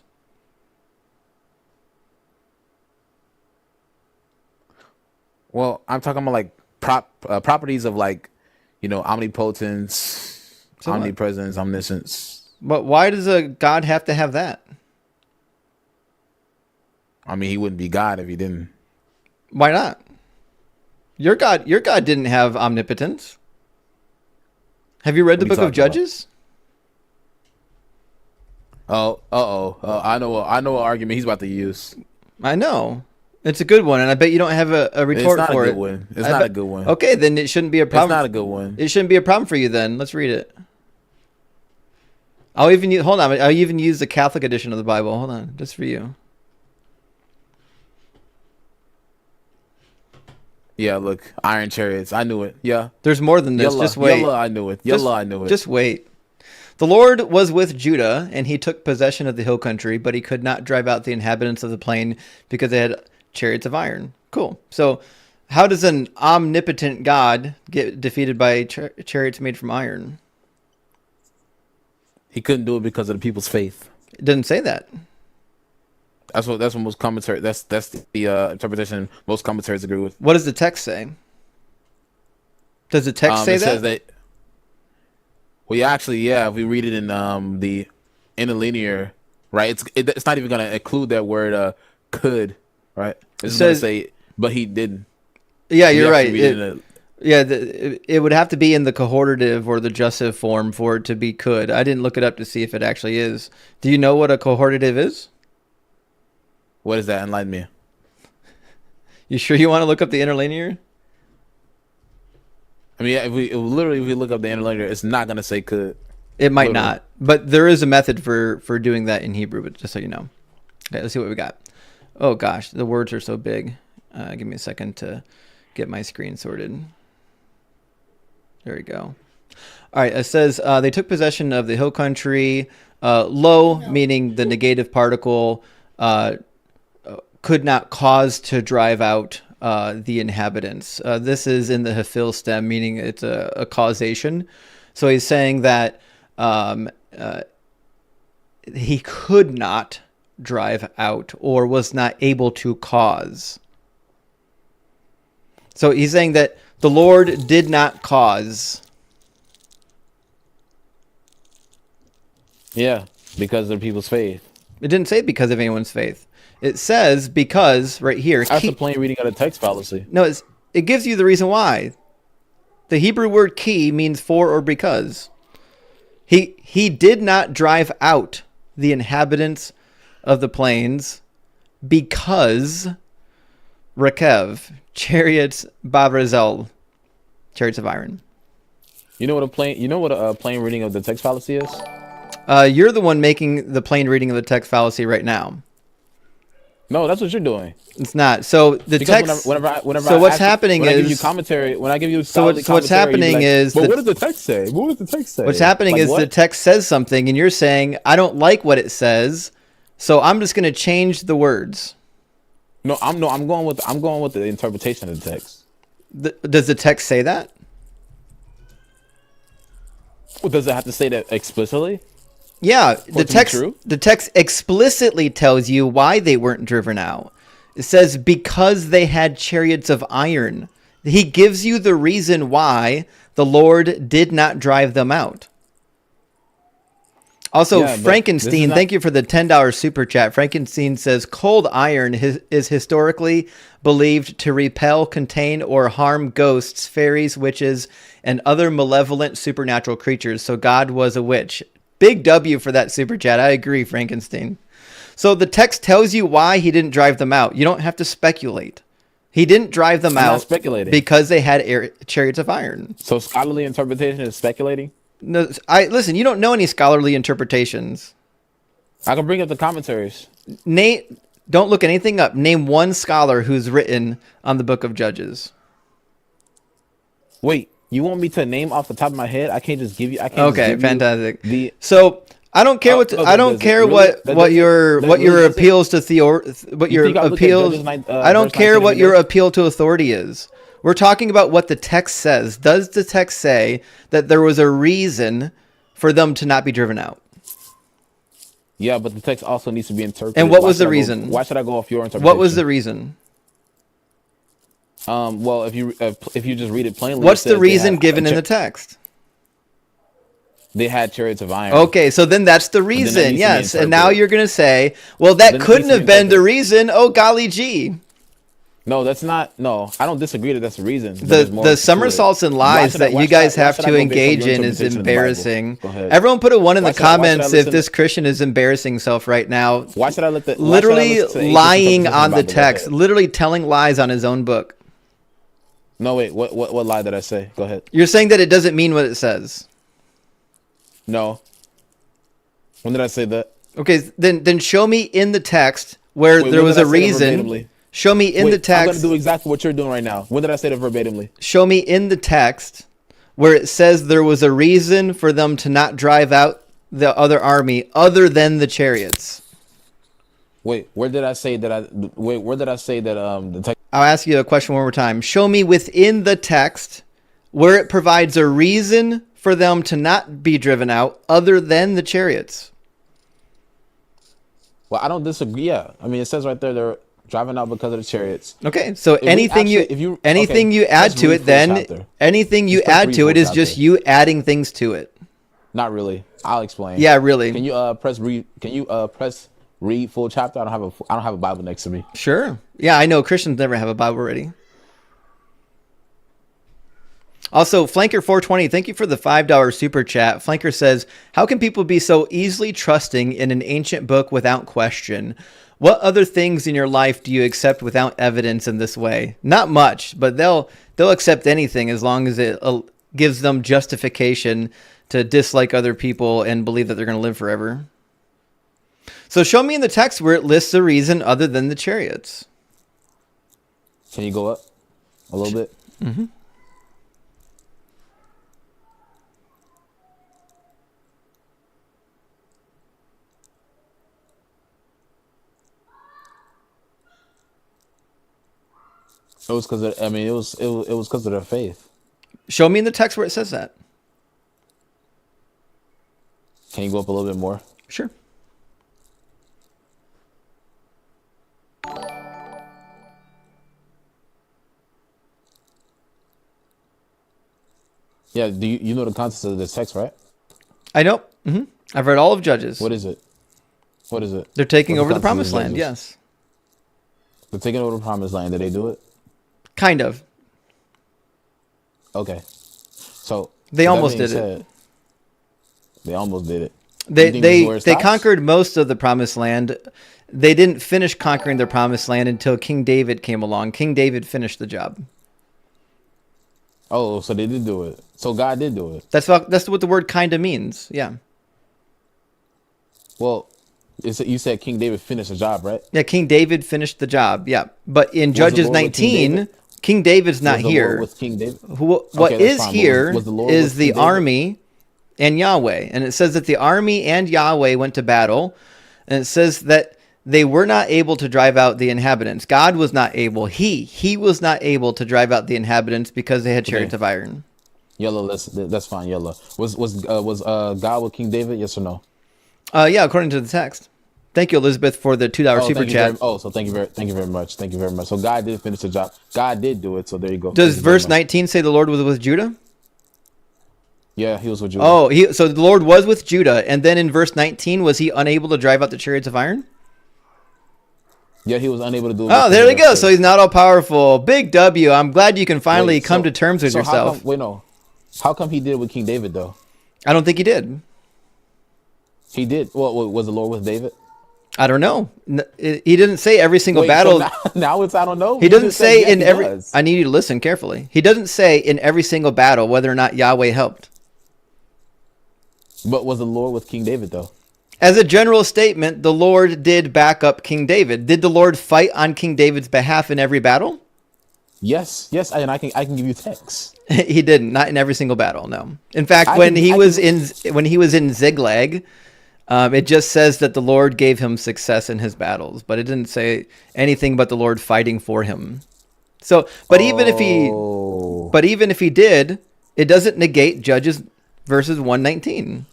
Well, I'm talking about like properties of like, omnipotence, So what? omnipresence, omniscience. But why does a god have to have that? I mean, he wouldn't be God if he didn't. Why not? Your god didn't have omnipotence. Have you read the What are book you of talking about? Judges? I know what argument he's about to use. I know. It's a good one, and I bet you don't have a It's retort not a for good it. one. It's I not bet- a good one. Okay, then it shouldn't be a It's problem. not a good one. It shouldn't be a problem for you then. Let's read it. I'll even use the Catholic edition of the Bible. Hold on, just for you. Yeah, look, Iron Chariots. I knew it. Yeah. There's more than this. Yalla, Just wait. Yalla, I knew it. Just- Yalla, I knew it. Just wait. The Lord was with Judah, and he took possession of the hill country, but he could not drive out the inhabitants of the plain because they had chariots of iron. Cool. So, how does an omnipotent God get defeated by chariots made from iron? He couldn't do it because of the people's faith. It doesn't say that. That's what most commentary. That's the interpretation most commentaries agree with. What does the text say? Does the text say it that? says that. Well, yeah, actually, yeah. If we read it in the interlinear, right? It's not even gonna include that word could, right? It's just gonna says- say, but he didn't. Yeah, We you're actually right. read it in It would have to be in the cohortative or the jussive form for it to be could. I didn't look it up to see if it actually is. Do you know what a cohortative is? what is that? Enlighten me. You sure you want to look up the interlinear? I mean, if we look up the interlinear, it's not gonna say could. It might Literally. not, but there is a method for doing that in Hebrew. But just so you know, okay, let's see what we got. Oh gosh, the words are so big. Give me a second to get my screen sorted. There we go. All right, it says they took possession of the hill country. Lo, meaning the negative particle, could not cause to drive out the inhabitants. This is in the Hafil stem, meaning it's a causation. So he's saying that he could not drive out or was not able to cause. So he's saying that the Lord did not cause. Yeah, because of people's faith. It didn't say because of anyone's faith. It says because right here. That's the plain reading of the text fallacy. No, it gives you the reason why. The Hebrew word ki means for or because. He did not drive out the inhabitants of the plains because Rekev, chariots, Babrazel, chariots of iron. You know what a plain reading of the text fallacy is? You're the one making the plain reading of the text fallacy right now. No, that's what you're doing. It's not. So the Because text. whenever So I what's ask- happening when I give is- you commentary. When I give you So what's commentary, happening you'd be is But the- what does the text say? What does the text say? What's happening Like, is what? the text says something, and you're saying, I don't like what it says, so I'm just going to change the words. I'm going with the interpretation of the text. Does the text say that? Well, does it have to say that explicitly? Yeah, it to be true? the text explicitly tells you why they weren't driven out. It says because they had chariots of iron. He gives you the reason why the Lord did not drive them out. Also, Yeah, but this Frankenstein, is not- thank you for the $10 super chat. Frankenstein says cold iron is historically believed to repel, contain, or harm ghosts, fairies, witches, and other malevolent supernatural creatures. So God was a witch. Big W for that super chat. I agree, Frankenstein. So the text tells you why he didn't drive them out. You don't have to speculate. He didn't drive them I'm not out speculating. because they had chariots of iron. So scholarly interpretation is speculating. No, listen. You don't know any scholarly interpretations. I can bring up the commentaries. Nate, don't look anything up. Name one scholar who's written on the Book of Judges. Wait, you want me to name off the top of my head? I can't just give you. I can't. just Okay, give you fantastic. The So I don't care what I don't does it care really- what that what doesn't- your that what your really doesn't- appeals to what your think I look at appeals. Judges I don't verse care 19 what and your verse- appeal to authority is. We're talking about what the text says. Does the text say that there was a reason for them to not be driven out? Yeah, but the text also needs to be interpreted. And what Why was the should I go- reason? Why should I go off your interpretation? What was the reason? Well, if you just read it plainly, What's it the says they reason had given a in the text? They had chariots of iron. Okay, so then that's the that reason. needs to be Yes, and now interpreted. you're going to say, well, that Then it couldn't needs to have be been the interpreted. reason. Oh, golly gee. No, that's not. No, I don't disagree that that's the reason. but there's more The to it. somersaults and Why lies should I- that why you should I- guys why have should I to go based on your engage in is interpretation of the Bible? embarrassing. Go ahead. Everyone put a 1 in Why the should I comments if listen- this Christian is embarrassing himself right now. Why should I let the Literally lying lying on the text, literally telling lies on his own book. No, wait. What lie did I say? Go ahead. You're saying that it doesn't mean what it says. No. When did I say that? Okay, then show me in the text where Wait, there when was did I a say that reason. verbatimly? Show me in Wait, the I'm text. going to do exactly what you're doing right now. When did I say that verbatimly? Show me in the text where it says there was a reason for them to not drive out the other army other than the chariots. Wait, where did I say that? Where did I say that? The text. I'll ask you a question one more time. Show me within the text where it provides a reason for them to not be driven out other than the chariots. Well, I don't disagree. Yeah, I mean, it says right there they're driving out because of the chariots. Okay, so we anything actually- you okay, anything you add let's to read it, full then chapter. anything you Let's put add three to it full is just chapter. you adding things to it. Not really. I'll explain. Yeah, really. Can you press read? Can you press read full chapter? I don't have a Bible next to me. Sure. Yeah, I know Christians never have a Bible ready. Also, Flanker420, thank you for the $5 super chat. Flanker says, how can people be so easily trusting in an ancient book without question? What other things in your life do you accept without evidence in this way? Not much, but they'll accept anything as long as it gives them justification to dislike other people and believe that they're going to live forever. So show me in the text where it lists a reason other than the chariots. Can you go up a little bit? Mm-hmm. It was because it was because of their faith. Show me in the text where it says that. Can you go up a little bit more? Sure. Yeah, do you know the context of this text, right? I know. Mm-hmm. I've read all of Judges. What is it? What is it? They're taking over the context of promised land, Judges? yes. They're taking over the promised land. Did they do it? Kind of. Okay. So They with that almost being did it. said, They almost did it. You think this is where They it stops? conquered most of the promised land. They didn't finish conquering the promised land until King David came along. King David finished the job. Oh, so they did do it. So God did do it. That's what the word kinda means. Yeah. Well, you said King David finished the job, right? Yeah, King David finished the job. Yeah. But in the Judges Lord with King 19, David? King David's not Was the Lord here. with King David? What Okay, that's is fine, but here was the Lord is with the King David? army and Yahweh. And it says that the army and Yahweh went to battle. And it says that they were not able to drive out the inhabitants. God was not able. He was not able to drive out the inhabitants because they had chariots of iron. Yellow, that's fine. Yellow. Was God with King David? Yes or no? Yeah, according to the text. Thank you, Elizabeth, for the $2 super thank you chat. so thank you very much. Thank you very much. So God did finish the job. God did do it. So there you go. Does Thank you very verse much. 19 say the Lord was with Judah? Yeah, he was with you. Oh, so the Lord was with Judah, and then in verse 19, was he unable to drive out the chariots of iron? Yeah, he was unable to do it. Oh, because there of we their go. faith. So he's not all powerful. Big W. I'm glad you can finally Wait, come so- to terms with so yourself. How come he did it with King David though? I don't think he did. He did. Well, was the Lord with David? I don't know. He didn't say every single Wait, battle. so now it's I don't know. He You doesn't just said, say yeah, in he every. does. I need you to listen carefully. He doesn't say in every single battle whether or not Yahweh helped. But was the Lord with King David though? As a general statement, the Lord did back up King David. Did the Lord fight on King David's behalf in every battle? Yes, and I can give you text. He didn't. Not in every single battle. No. In fact, I when can- he I was can- in Ziklag, it just says that the Lord gave him success in his battles, but it didn't say anything about the Lord fighting for him. So, but even if he did, it doesn't negate Judges verses 119.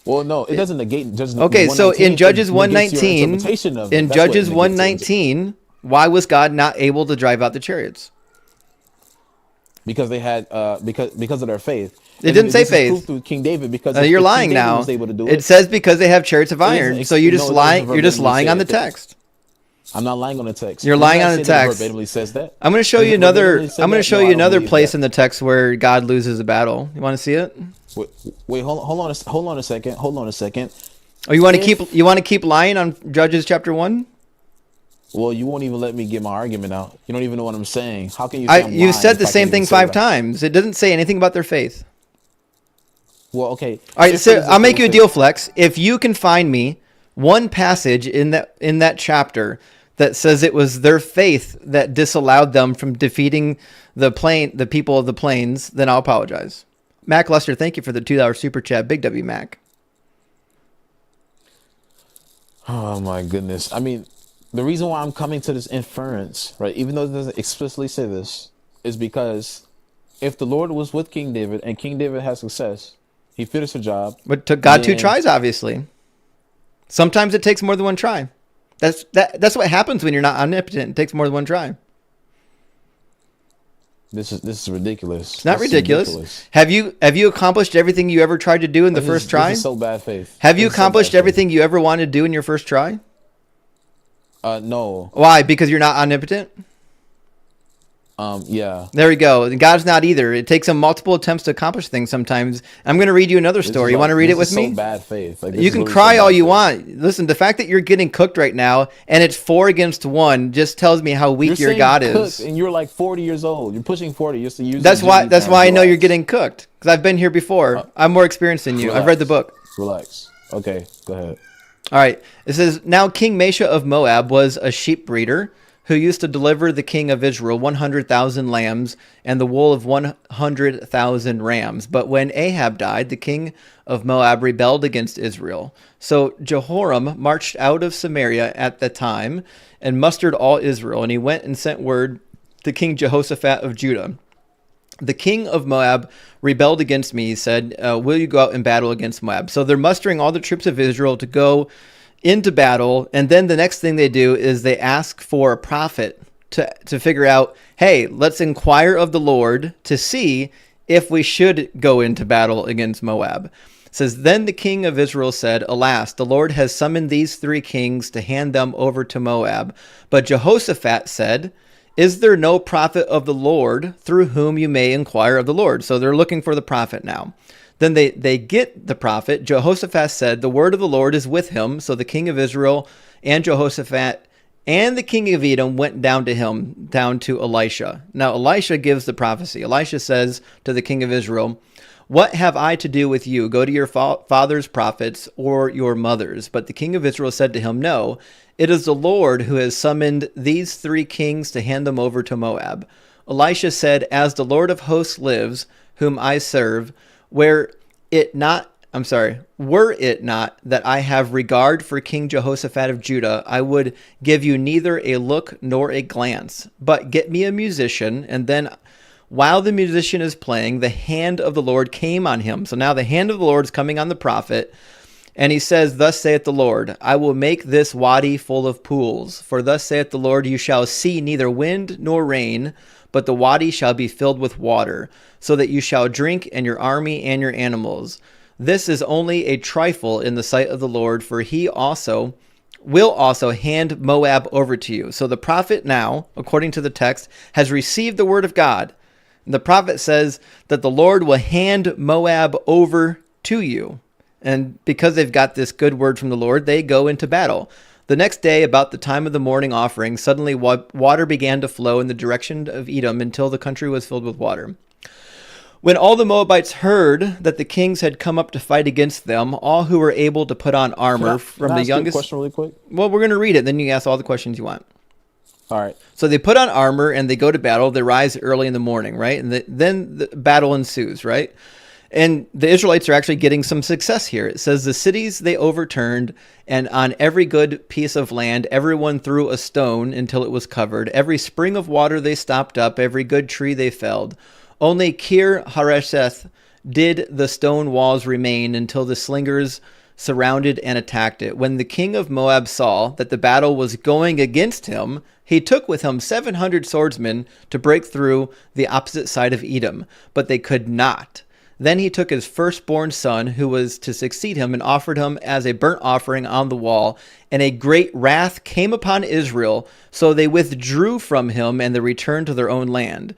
Well, no, it doesn't negate Judges. Okay, so 119, in Judges it negates your 119, interpretation of it. in That's what it Judges negates. 119, why was God not able to drive out the chariots? Because they had because of their faith. It didn't say this is faith. proof through King David because You're if lying King David now. was able to do It says because they have chariots of doesn't iron. ex- So you no, just it lying. doesn't You're just verbatimly lying say on the it. text. I'm not lying on the text. You're lying on the Does that say that it text. Verbatimly says that. I'm going to show Does you it another. verbatimly say I'm going to that? show No, I you don't another believe place that. in the text where God loses a battle. You want to see it? Wait, hold on a second. Hold on a second. Oh, you want to keep lying on Judges chapter 1? Well, you won't even let me get my argument out. You don't even know what I'm saying. How can you? Say I'm You lying said the if I same can't thing even say 5 that? times. It doesn't say anything about their faith. Well, okay. All right, If, so for I'll example, make you a it deal, says- Flex. If you can find me one passage in that chapter that says it was their faith that disallowed them from defeating the people of the plains, then I'll apologize. Mac Lester, thank you for the $2 super chat. Big W Mac. Oh my goodness. I mean, the reason why I'm coming to this inference, right, even though it doesn't explicitly say this, is because if the Lord was with King David and King David had success, he finished the job. But it took God 2 then- tries, obviously. Sometimes it takes more than one try. That's what happens when you're not omnipotent. It takes more than one try. This is ridiculous. It's not ridiculous. Have you accomplished everything you ever tried to do in the first try? This is so bad faith. Have you This is so accomplished bad faith. everything you ever wanted to do in your first try? No. Why? Because you're not omnipotent? Yeah. There we go. God's not either. It takes him multiple attempts to accomplish things sometimes. I'm going to read you another story. You want to read it with me? So bad faith. Like, this You is can really cry so all bad you faith. want. Listen, the fact that you're getting cooked right now and it's 4 against 1 just tells me how weak You're your saying God cooked, is. and you're like 40 years old. You're pushing 40. You're using That's why GD terms. I know you're Relax. getting cooked, because I've been here before. I'm more experienced than you. I've read the book. Relax. Okay, go ahead. All right. It says, now King Mesha of Moab was a sheep breeder who used to deliver the king of Israel 100,000 lambs and the wool of 100,000 rams. But when Ahab died, the king of Moab rebelled against Israel. So Jehoram marched out of Samaria at the time and mustered all Israel. And he went and sent word to King Jehoshaphat of Judah. The king of Moab rebelled against me, he said, will you go out and battle against Moab? So they're mustering all the troops of Israel to go into battle, and then the next thing they do is they ask for a prophet to figure out, hey, let's inquire of the Lord to see if we should go into battle against Moab. It says, then the king of Israel said, alas, the Lord has summoned these 3 kings to hand them over to Moab. But Jehoshaphat said, is there no prophet of the Lord through whom you may inquire of the Lord? So they're looking for the prophet now. Then they get the prophet. Jehoshaphat said, the word of the Lord is with him. So the king of Israel and Jehoshaphat and the king of Edom went down to him, down to Elisha. Now Elisha gives the prophecy. Elisha says to the king of Israel, what have I to do with you? Go to your father's prophets or your mother's. But the king of Israel said to him, no, it is the Lord who has summoned these 3 kings to hand them over to Moab. Elisha said, as the Lord of hosts lives, whom I serve, were it not that I have regard for King Jehoshaphat of Judah, I would give you neither a look nor a glance. But get me a musician, and then while the musician is playing, the hand of the Lord came on him. So now the hand of the Lord is coming on the prophet, and he says, thus saith the Lord, I will make this wadi full of pools. For thus saith the Lord, you shall see neither wind nor rain, but the wadi shall be filled with water, so that you shall drink, and your army and your animals. This is only a trifle in the sight of the Lord, for he also will also hand Moab over to you. So the prophet now, according to the text, has received the word of God. And the prophet says that the Lord will hand Moab over to you. And because they've got this good word from the Lord, they go into battle. The next day, about the time of the morning offering, suddenly water began to flow in the direction of Edom until the country was filled with water. When all the Moabites heard that the kings had come up to fight against them, all who were able to put on armor, from Can I the ask you a youngest... question really quick? Well, we're going to read it, then you can ask all the questions you want. All right. So they put on armor and they go to battle. They rise early in the morning, right? And then the battle ensues, right? And the Israelites are actually getting some success here. It says the cities they overturned, and on every good piece of land, everyone threw a stone until it was covered. Every spring of water they stopped up, every good tree they felled. Only Kir Hareseth did the stone walls remain until the slingers surrounded and attacked it. When the king of Moab saw that the battle was going against him, he took with him 700 swordsmen to break through the opposite side of Edom, but they could not. Then he took his firstborn son, who was to succeed him, and offered him as a burnt offering on the wall. And a great wrath came upon Israel, so they withdrew from him, and they returned to their own land.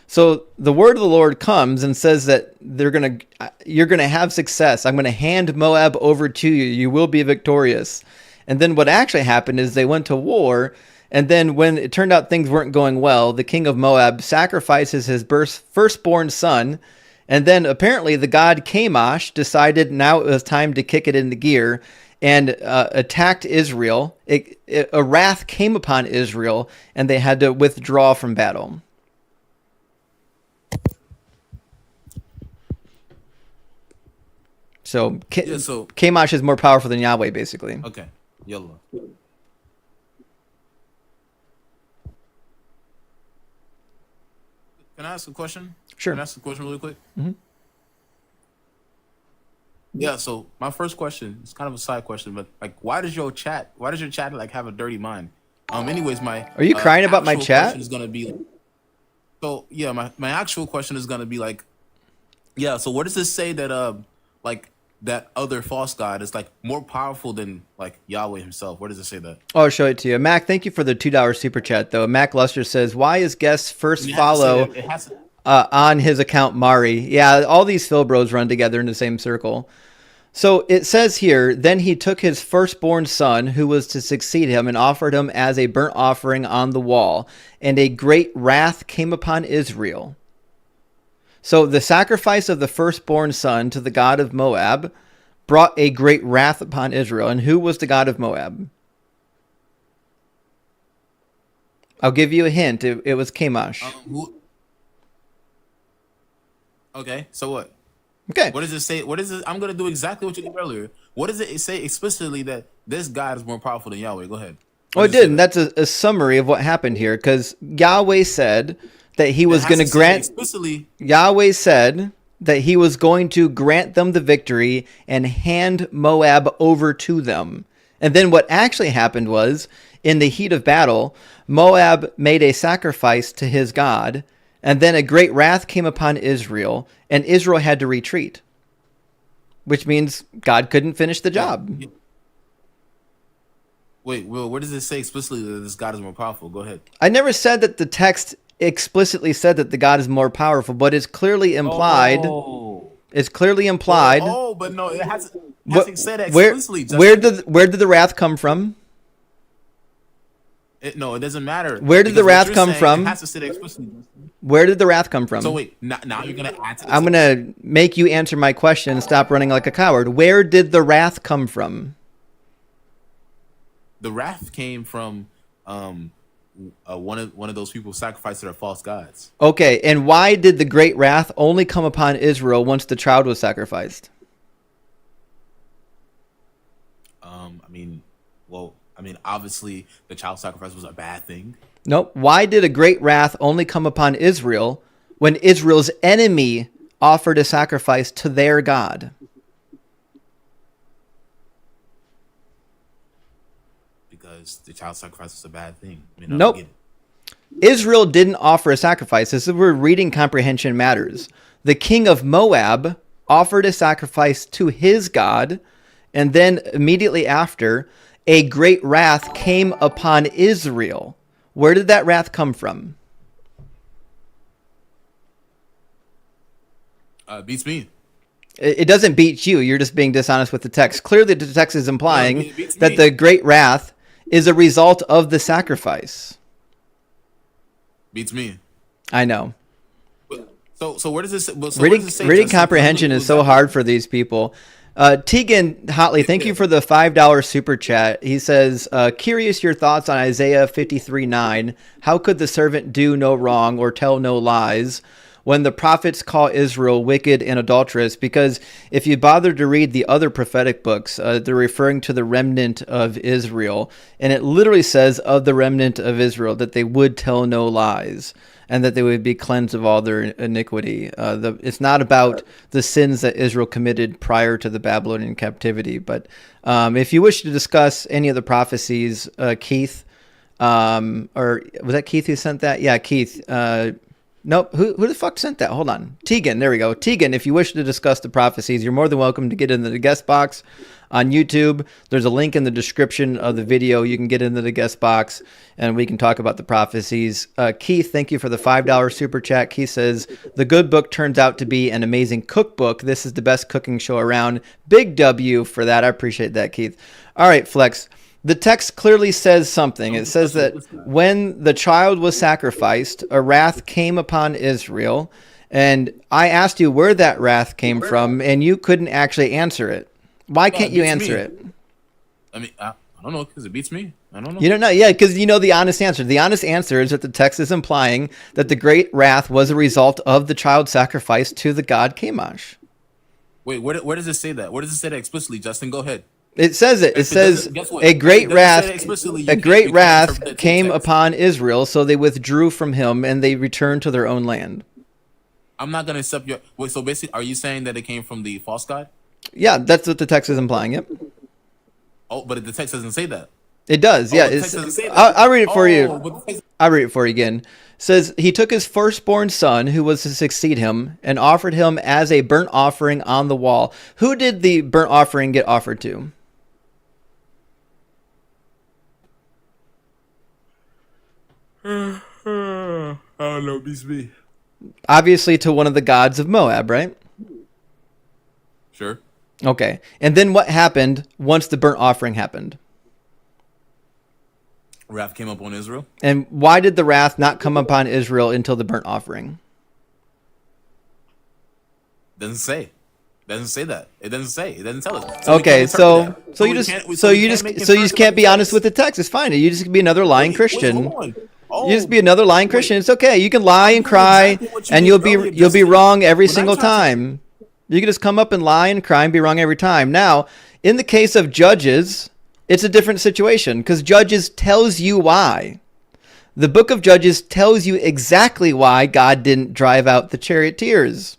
So the word of the Lord comes and says that you're gonna have success. I'm gonna hand Moab over to you. You will be victorious. And then what actually happened is they went to war. And then when it turned out things weren't going well, the king of Moab sacrifices his firstborn son. And then apparently the god Chemosh decided now it was time to kick it into gear and attacked Israel. A wrath came upon Israel, and they had to withdraw from battle. So, Chemosh is more powerful than Yahweh, basically. Okay. Yellow. Can I ask a question? Sure. Can I ask a question really quick? Mm-hmm. Yeah, so my first question is kind of a side question, but like, why does your chat like have a dirty mind? Anyways, my Are you crying about my actual chat? question is gonna be, So yeah, my actual question is gonna be like, yeah. So what does this say that like that other false god is like more powerful than like Yahweh himself? Where does it say that? Oh, I'll show it to you. Mac, thank you for the $2 super chat, though. Mac Luster says, why is guest first It has to say follow that- it has to- on his account Mari? Yeah, all these Phil bros run together in the same circle. So it says here, then he took his firstborn son, who was to succeed him, and offered him as a burnt offering on the wall. And a great wrath came upon Israel. So the sacrifice of the firstborn son to the god of Moab brought a great wrath upon Israel. And who was the god of Moab? I'll give you a hint. It was Chemosh. Okay, so what? Okay. What does it say? What is it? I'm gonna do exactly what you did earlier. What does it say explicitly that this God is more powerful than Yahweh? Go ahead. Oh, it did. And that's a summary of what happened here, because Yahweh said that he was going to grant. Explicitly. Yahweh said that he was going to grant them the victory and hand Moab over to them. And then what actually happened was, in the heat of battle, Moab made a sacrifice to his God, and then a great wrath came upon Israel, and Israel had to retreat, which means God couldn't finish the job. Wait, Will, where does it say explicitly that this God is more powerful? Go ahead. I never said that the text explicitly said that the God is more powerful, but it's clearly implied. Oh. It's clearly implied. Oh, but no, it hasn't said that Where, explicitly. where did the wrath come from? No, it doesn't matter. Where did the Because what wrath you're come saying, from? It has to say that explicitly. Where did the wrath come from? So wait, now you're gonna add to this. I'm gonna make you answer my question and stop running like a coward. Where did the wrath come from? The wrath came from one of those people sacrificed to their false gods. Okay, and why did the great wrath only come upon Israel once the child was sacrificed? Obviously the child sacrifice was a bad thing. Nope. Why did a great wrath only come upon Israel when Israel's enemy offered a sacrifice to their God? Because the child sacrifice was a bad thing. Nope. Israel didn't offer a sacrifice. This is where reading comprehension matters. The king of Moab offered a sacrifice to his God, and then immediately after, a great wrath came upon Israel. Where did that wrath come from? Beats me. It doesn't beat you. You're just being dishonest with the text. Clearly, the text is implying it beats that me. the great wrath is a result of the sacrifice. Beats me. I know. So where does this? So Reading comprehension is so hard for these people. Tegan Hotley, thank you for the $5 super chat. He says, curious your thoughts on Isaiah 53:9. How could the servant do no wrong or tell no lies when the prophets call Israel wicked and adulterous? Because if you bother to read the other prophetic books, they're referring to the remnant of Israel. And it literally says of the remnant of Israel that they would tell no lies, and that they would be cleansed of all their iniquity. It's not about the sins that Israel committed prior to the Babylonian captivity. But if you wish to discuss any of the prophecies, Keith, or was that Keith who sent that? Yeah, Keith. Nope. Who the fuck sent that? Hold on. Tegan. There we go. Tegan, if you wish to discuss the prophecies, you're more than welcome to get into the guest box on YouTube. There's a link in the description of the video. You can get into the guest box and we can talk about the prophecies. Keith, thank you for the $5 super chat. Keith says, the good book turns out to be an amazing cookbook. This is the best cooking show around. Big W for that. I appreciate that, Keith. All right, Flex. The text clearly says something. It says that when the child was sacrificed, a wrath came upon Israel. And I asked you where that wrath came from, and you couldn't actually answer it. Why can't you answer it? I don't know, because it beats me. I don't know. You don't know? Yeah, because you know the honest answer. The honest answer is that the text is implying that the great wrath was a result of the child sacrifice to the god Chemosh. Wait, where does it say that? Where does it say that explicitly? Justin, go ahead. It says it. It says a great wrath came upon Israel, so they withdrew from him and they returned to their own land. I'm not gonna accept your. Wait, so basically, are you saying that it came from the false god? Yeah, that's what the text is implying. Yep. Oh, but the text doesn't say that. It does. Yeah. The text doesn't say that. I'll read it for you. But the text I'll read it for you again. It says, he took his firstborn son, who was to succeed him, and offered him as a burnt offering on the wall. Who did the burnt offering get offered to? I don't know, beats me. Obviously to one of the gods of Moab, right? Sure. Okay. And then what happened once the burnt offering happened? Wrath came up on Israel. And why did the wrath not come upon Israel until the burnt offering? Doesn't say. Doesn't say that. It doesn't say. It doesn't tell us. So Okay, so you we just can't- so we you can't just make so you just inference can't be about honest text. with the text. It's fine. You just be another lying Christian. Wait, hold on. You just be another lying Christian. It's okay. You can lie and cry, exactly what you and did you'll be earlier, you'll be Justin. wrong every When I single tried to- time. You can just come up and lie and cry and be wrong every time. Now, in the case of Judges, it's a different situation because Judges tells you why. The book of Judges tells you exactly why God didn't drive out the charioteers.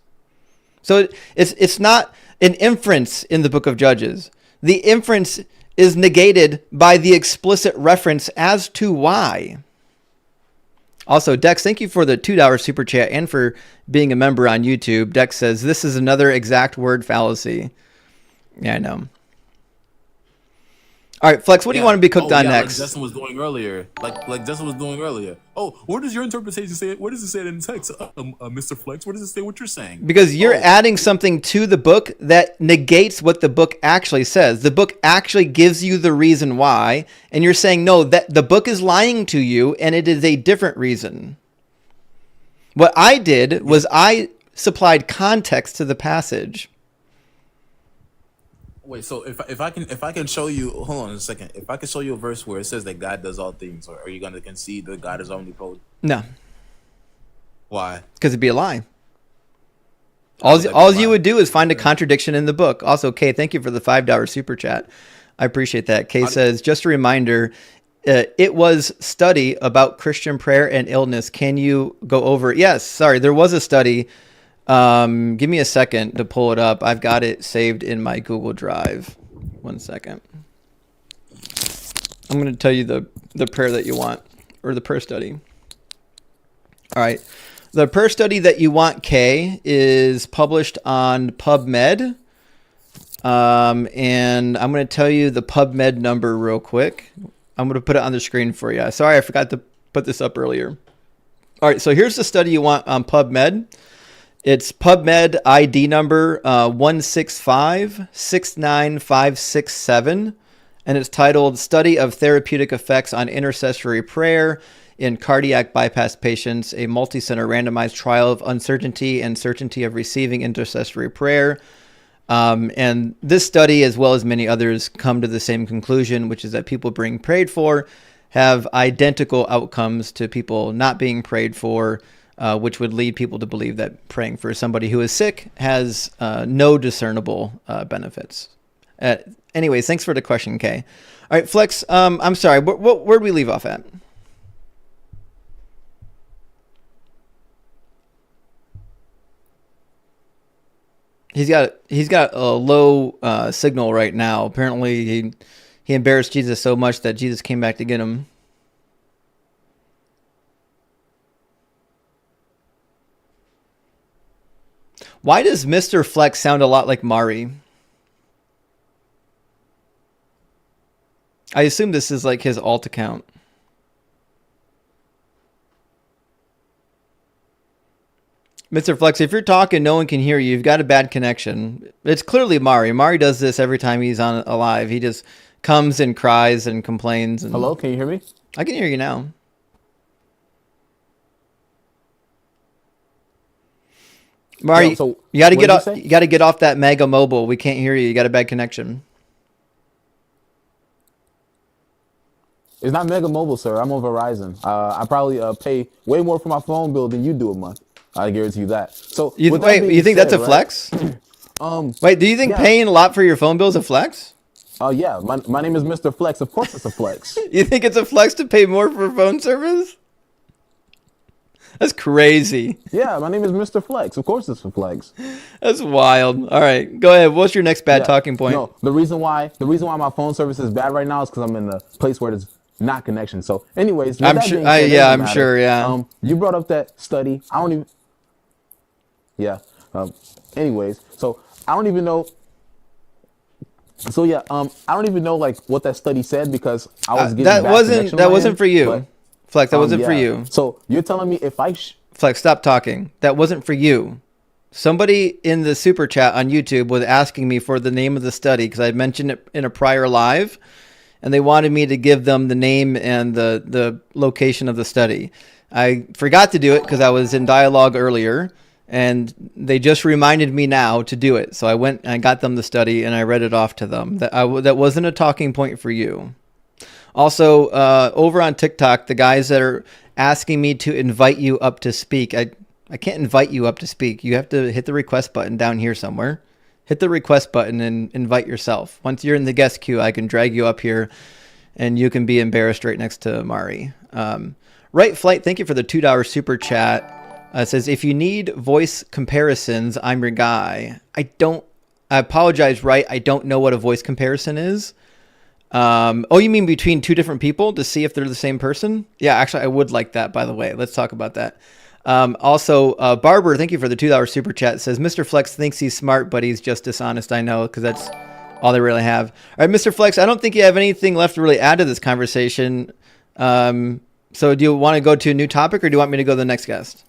So it's not an inference in the book of Judges. The inference is negated by the explicit reference as to why. Also, Dex, thank you for the $2 super chat and for being a member on YouTube. Dex says, this is another exact word fallacy. Yeah, I know. All right, Flex, what do you want to be cooked on next? Like Justin was doing earlier. Like Justin was doing earlier. Oh, where does your interpretation say it? Where does it say it in the text? Mr. Flex, where does it say what you're saying? Because you're adding something to the book that negates what the book actually says. The book actually gives you the reason why, and you're saying, no, that the book is lying to you, and it is a different reason. What I did was I supplied context to the passage. Wait, so if I can show you, hold on a second. If I can show you a verse where it says that God does all things, or are you going to concede that God is omnipotent? No, Why? because it'd be a lie. How would that be All a you lie? would do is find a contradiction in the book. Also, Kay, thank you for the $5 super chat. I appreciate that. Kay says, just a reminder, it was study about Christian prayer and illness. Can you go over it? Yes, sorry, there was a study. Give me a second to pull it up. I've got it saved in my Google Drive. 1 second. I'm going to tell you the prayer that you want, or the prayer study. All right. The prayer study that you want, Kay, is published on PubMed. And I'm going to tell you the PubMed number real quick. I'm going to put it on the screen for you. Sorry, I forgot to put this up earlier. All right, so here's the study you want on PubMed. It's PubMed ID number 165-69567, and it's titled Study of Therapeutic Effects on Intercessory Prayer in Cardiac Bypass Patients, a Multi-Center Randomized Trial of Uncertainty and Certainty of Receiving Intercessory Prayer. And this study, as well as many others, come to the same conclusion, which is that people being prayed for have identical outcomes to people not being prayed for, which would lead people to believe that praying for somebody who is sick has no discernible benefits. Anyways, thanks for the question, Kay. All right, Flex, I'm sorry, where'd we leave off at? He's got a low signal right now. Apparently, he embarrassed Jesus so much that Jesus came back to get him. Why does Mr. Flex sound a lot like Mari? I assume this is like his alt account. Mr. Flex, if you're talking, no one can hear you. You've got a bad connection. It's clearly Mari. Mari does this every time he's on alive. He just comes and cries and complains. And... Hello, can you hear me? I can hear you now. Mari, Yo, so you got to what get did you off. say? You got to get off that Mega Mobile. We can't hear you. You got a bad connection. It's not Mega Mobile, sir. I'm on Verizon. I probably pay way more for my phone bill than you do a month. I guarantee you that. So with that Wait, being you think said, that's a right, flex? Wait, do you think yeah. paying a lot for your phone bill is a flex? Oh yeah, my name is Mr. Flex. Of course, it's a flex. You think it's a flex to pay more for phone service? That's crazy. Yeah, my name is Mr. Flex. Of course, it's a flex. That's wild. All right, go ahead. What's your next bad Yeah. talking point? No, the reason why my phone service is bad right now is because I'm in a place where there's not connection. So, anyways, with I'm that sure. being said, it Yeah, doesn't I'm matter. sure. Yeah. You brought up that study. I don't even. Yeah. Anyways, so I don't even know. So yeah, I don't even know like what that study said because I was getting that bad wasn't connection that on my wasn't end, for you, but, Flex. That wasn't for yeah. you. So you're telling me if I Flex, stop talking. That wasn't for you. Somebody in the super chat on YouTube was asking me for the name of the study because I had mentioned it in a prior live, and they wanted me to give them the name and the location of the study. I forgot to do it because I was in dialogue earlier, and they just reminded me now to do it. So I went and I got them the study and I read it off to them. That wasn't a talking point for you. Also, over on TikTok, the guys that are asking me to invite you up to speak, I can't invite you up to speak. You have to hit the request button down here somewhere. Hit the request button and invite yourself. Once you're in the guest queue, I can drag you up here and you can be embarrassed right next to Mari. Right Flight, thank you for the $2 super chat. It says, if you need voice comparisons, I'm your guy. I apologize, Right? I don't know what a voice comparison is. Oh, you mean between two different people to see if they're the same person? Yeah, actually, I would like that, by the way. Let's talk about that. Also, Barber, thank you for the $2 super chat. It says, Mr. Flex thinks he's smart, but he's just dishonest. I know, because that's all they really have. All right, Mr. Flex, I don't think you have anything left to really add to this conversation. So do you want to go to a new topic, or do you want me to go to the next guest?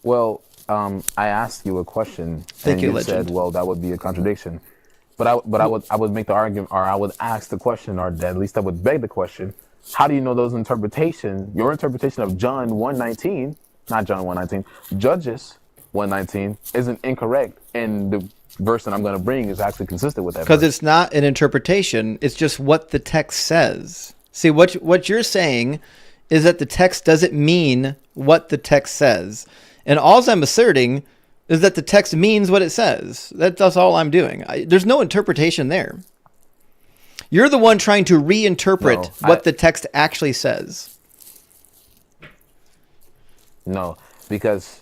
Well, I asked you a question, Thank and you, you Legend. said, "Well, that would be a contradiction." But I would make the argument, or I would ask the question, or at least I would beg the question: how do you know those interpretation, your interpretation of John 1:19, not John 1:19, Judges 1:19, isn't incorrect, and the verse that I'm going to bring is actually consistent with that? Because verse? it's not an interpretation. It's just what the text says. See, what you're saying is that the text doesn't mean what the text says. And all I'm asserting is that the text means what it says. That's all I'm doing. There's no interpretation there. You're the one trying to reinterpret what the text actually says. No, because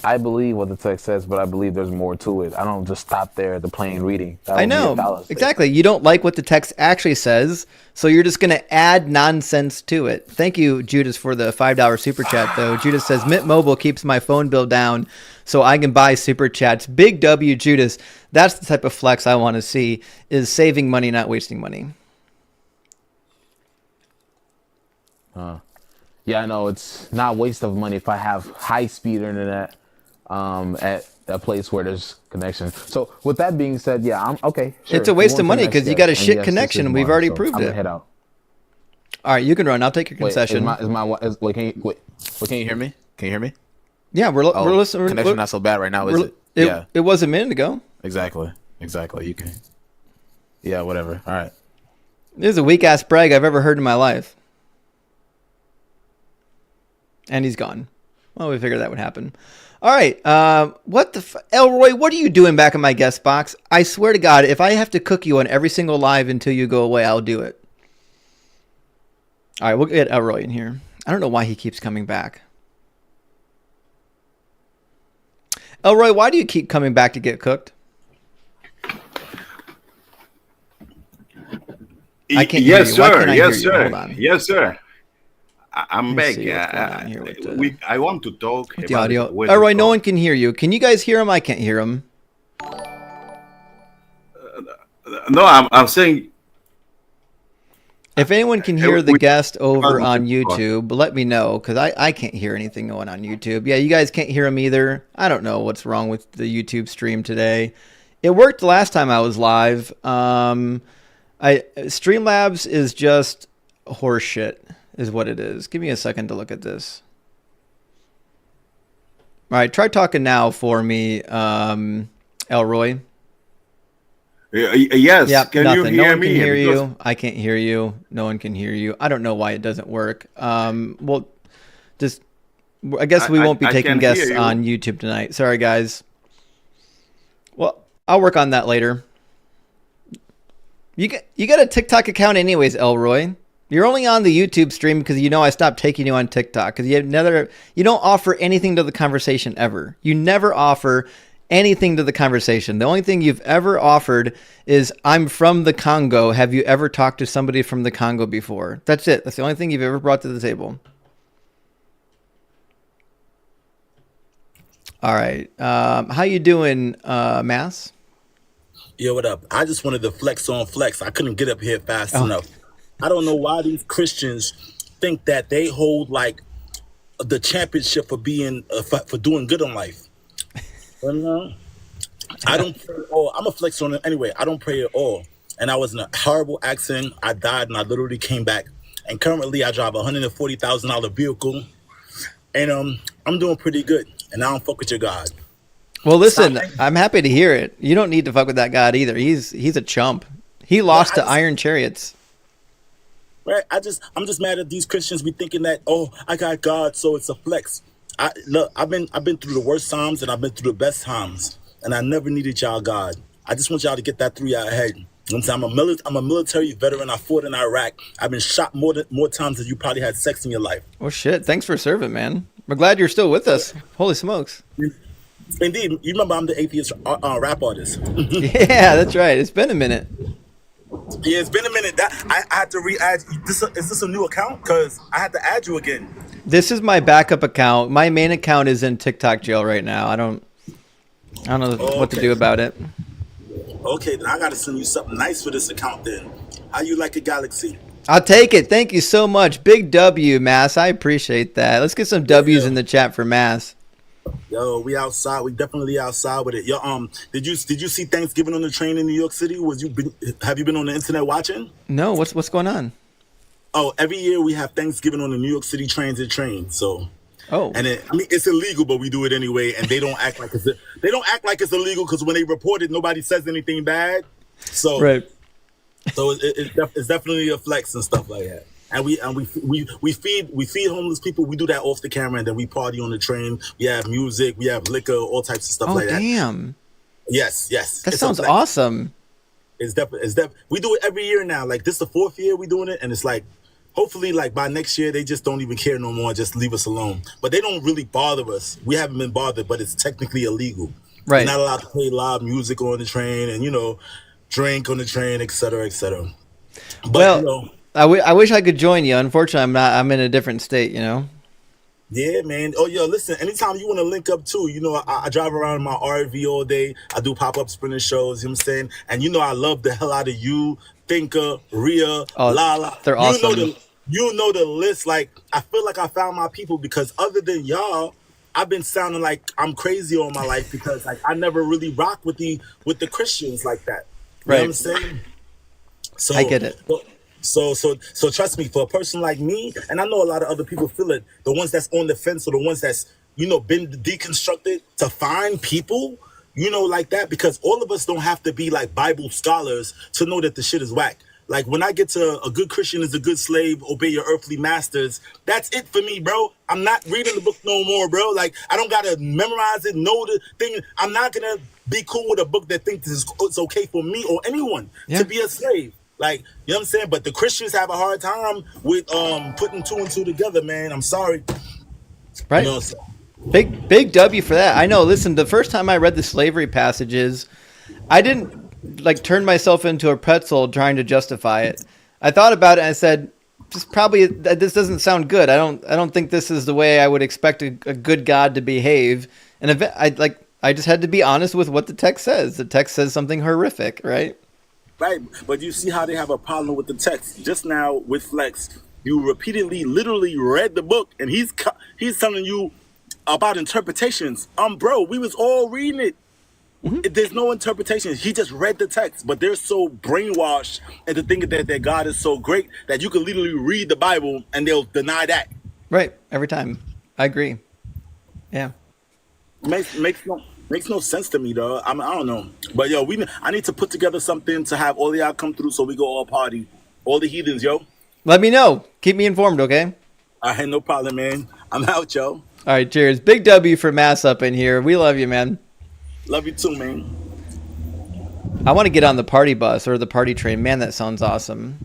I believe what the text says, but I believe there's more to it. I don't just stop there at the plain reading. That would I be a know. fallacy. Exactly. You don't like what the text actually says, so you're just going to add nonsense to it. Thank you, Judas, for the $5 super chat, though. Judas says, Mint Mobile keeps my phone bill down so I can buy super chats. Big W, Judas. That's the type of flex I want to see, is saving money, not wasting money. Yeah, I know it's not a waste of money if I have high-speed internet at a place where there's connection. So with that being said, yeah, I'm okay. Sure. It's a waste of money because you got a shit connection. We've already proved I'm it. gonna head out. All right, you can run. I'll take your concession. Wait, can you hear me? Can you hear me? Yeah, we're listening. Connection not so bad right now, is it? Yeah, it was a minute ago. exactly. You can. Yeah, whatever. All right. This is a weak ass brag I've ever heard in my life. And he's gone. Well, we figured that would happen. All right. What the Elroy, what are you doing back in my guest box? I swear to God, if I have to cook you on every single live until you go away, I'll do it. All right, we'll get Elroy in here. I don't know why he keeps coming back. Elroy, why do you keep coming back to get cooked? I can't hear you. Why can't I hear you? Hold on. Yes, sir. I'm Let me back. see what's going on here with the- I want to talk With the about audio. weather Elroy, no call. one can hear you. Can you guys hear him? I can't hear him. No, I'm saying If anyone can hear the guest over on we- YouTube, let me know, because I can't hear anything going on YouTube. Yeah, you guys can't hear him either. I don't know what's wrong with the YouTube stream today. It worked last time I was live. Streamlabs is just horseshit, is what it is. Give me a second to look at this. All right, try talking now for me, Elroy. yes. Yeah, Can nothing. you No hear one me? can hear Because- you. I can't hear you. No one can hear you. I don't know why it doesn't work. Well, just I guess we won't be I taking can guests hear you. on YouTube tonight. Sorry, guys. Well, I'll work on that later. You got a TikTok account anyways, Elroy. You're only on the YouTube stream because you know I stopped taking you on TikTok because you don't offer anything to the conversation ever. You never offer anything to the conversation. The only thing you've ever offered is, I'm from the Congo. Have you ever talked to somebody from the Congo before? That's it. That's the only thing you've ever brought to the table. All right. How you doing, Mass? Yo, what up? I just wanted to flex on flex. I couldn't get up here fast enough. I don't know why these Christians think that they hold like the championship for being for doing good in life. You know? I don't pray at all. I'm a flex on it anyway. I don't pray at all. And I was in a horrible accident. I died and I literally came back. And currently I drive a $140,000 vehicle. And I'm doing pretty good. And I don't fuck with your God. Well, listen, I'm happy to hear it. You don't need to fuck with that God either. He's a chump. He lost to Iron Chariots. Right? I'm just mad at these Christians be thinking that, oh, I got God, so it's a flex. I've been through the worst times and I've been through the best times, and I never needed y'all God. I just want y'all to get that through your head. You know what I'm saying? I'm a military veteran. I fought in Iraq. I've been shot more times than you probably had sex in your life. Oh shit! Thanks for serving, man. We're glad you're still with us. Holy smokes! Indeed, you remember I'm the atheist rap artist. Yeah, that's right. It's been a minute. Yeah, it's been a minute. That I had to re-add. Is this a new account? Because I had to add you again. This is my backup account. My main account is in TikTok jail right now. I don't know what to do about it. Okay, then I gotta send you something nice for this account then. How you like a Galaxy? I'll take it. Thank you so much. Big W, Mass. I appreciate that. Let's get some W's in the chat for Mass. Yo, we outside. We definitely outside with it. Yo, did you see Thanksgiving on the train in New York City? Have you been on the internet watching? No, what's going on? Oh, every year we have Thanksgiving on the New York City Transit train. So, and it's illegal, but we do it anyway. And they don't act like it's illegal because when they report it, nobody says anything bad. So, right. So it's definitely a flex and stuff like that. And we feed homeless people. We do that off the camera, and then we party on the train. We have music, we have liquor, all types of stuff like that. Oh damn! Yes. That sounds awesome. It's definitely we do it every year now. Like this is the 4th year we doing it, and it's like hopefully like by next year they just don't even care no more, just leave us alone. But they don't really bother us. We haven't been bothered, but it's technically illegal. Right. We're not allowed to play live music on the train, and drink on the train, etc., etc. But well, I wish I could join you. Unfortunately, I'm not. I'm in a different state. Yeah, man. Oh, yo, listen, anytime you want to link up too, I drive around in my RV all day. I do pop-up sprinter shows, you know what I'm saying? And I love the hell out of you, Thinker, Rhea, Lala. They're awesome. You know the list. Like, I feel like I found my people because other than y'all, I've been sounding like I'm crazy all my life because like I never really rock with the Christians like that. You know what I'm saying? So I get it. So trust me, for a person like me, and I know a lot of other people feel it, the ones that's on the fence or the ones that's, been deconstructed, to find people, like that, because all of us don't have to be like Bible scholars to know that the shit is whack. Like when I get to a good Christian is a good slave, obey your earthly masters, that's it for me, bro. I'm not reading the book no more, bro. Like I don't gotta memorize it, know the thing. I'm not gonna be cool with a book that thinks it's okay for me or anyone to be a slave. Like, you know what I'm saying? But the Christians have a hard time with putting 2 and 2 together, man. I'm sorry. Right. Big W for that. I know. Listen, the first time I read the slavery passages, I didn't like turn myself into a pretzel trying to justify it. I thought about it and I said, this doesn't sound good. I don't think this is the way I would expect a good God to behave. And I just had to be honest with what the text says. The text says something horrific, right? Right, but you see how they have a problem with the text. Just now with Flex, you repeatedly, literally read the book, and he's telling you about interpretations. Bro, we was all reading it. Mm-hmm. There's no interpretation. He just read the text, but they're so brainwashed into thinking that their God is so great that you can literally read the Bible and they'll deny that. Right, every time. I agree. Yeah. Makes no sense to me, though. I don't know. But, yo, I need to put together something to have all of y'all come through so we go all party. All the heathens, yo. Let me know. Keep me informed, okay? All right, no problem, man. I'm out, yo. All right, cheers. Big W for Mass up in here. We love you, man. Love you too, man. I want to get on the party bus or the party train. Man, that sounds awesome.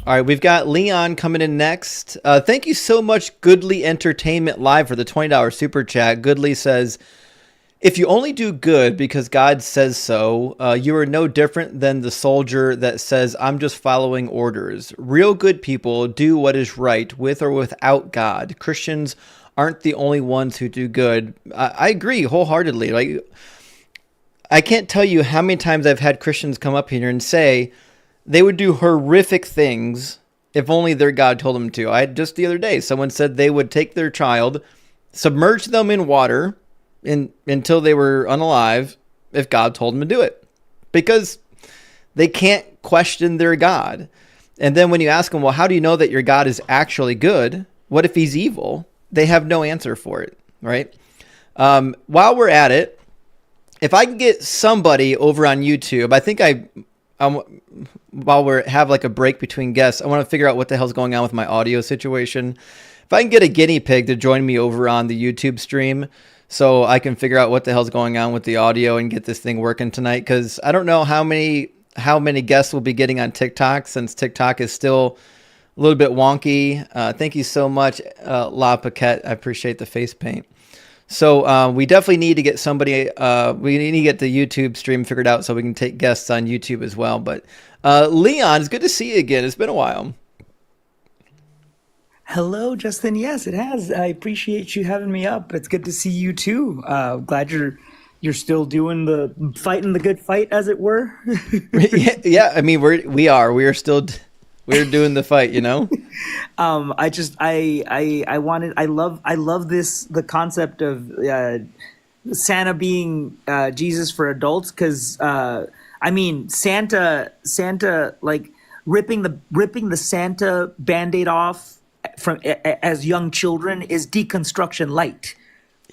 All All right, we've got Leon coming in next. Thank you so much, Goodly Entertainment Live, for the $20 super chat. Goodly says, if you only do good because God says so, you are no different than the soldier that says, I'm just following orders. Real good people do what is right with or without God. Christians aren't the only ones who do good. I agree wholeheartedly. Like, I can't tell you how many times I've had Christians come up here and say they would do horrific things if only their God told them to. Just the other day, someone said they would take their child, submerge them in water until they were unalive if God told them to do it, because they can't question their God. And then when you ask them, well, how do you know that your God is actually good? What if he's evil? They have no answer for it, right? While we're at it, if I can get somebody over on YouTube, I think while we have like a break between guests, I want to figure out what the hell's going on with my audio situation. If I can get a guinea pig to join me over on the YouTube stream, so I can figure out what the hell's going on with the audio and get this thing working tonight, because I don't know how many guests we'll be getting on TikTok, since TikTok is still a little bit wonky. Thank you so much, La Paquette. I appreciate the face paint. So we definitely need to get somebody. We need to get the YouTube stream figured out so we can take guests on YouTube as well. But Leon, it's good to see you again. It's been a while. Hello, Justin. Yes, it has. I appreciate you having me up. It's good to see you too. Glad you're still fighting the good fight, as it were. Yeah. I mean, we're still doing the fight, you know. I love the concept of Santa being Jesus for adults, because I mean Santa like ripping the Santa Band-Aid off from as young children is deconstruction light.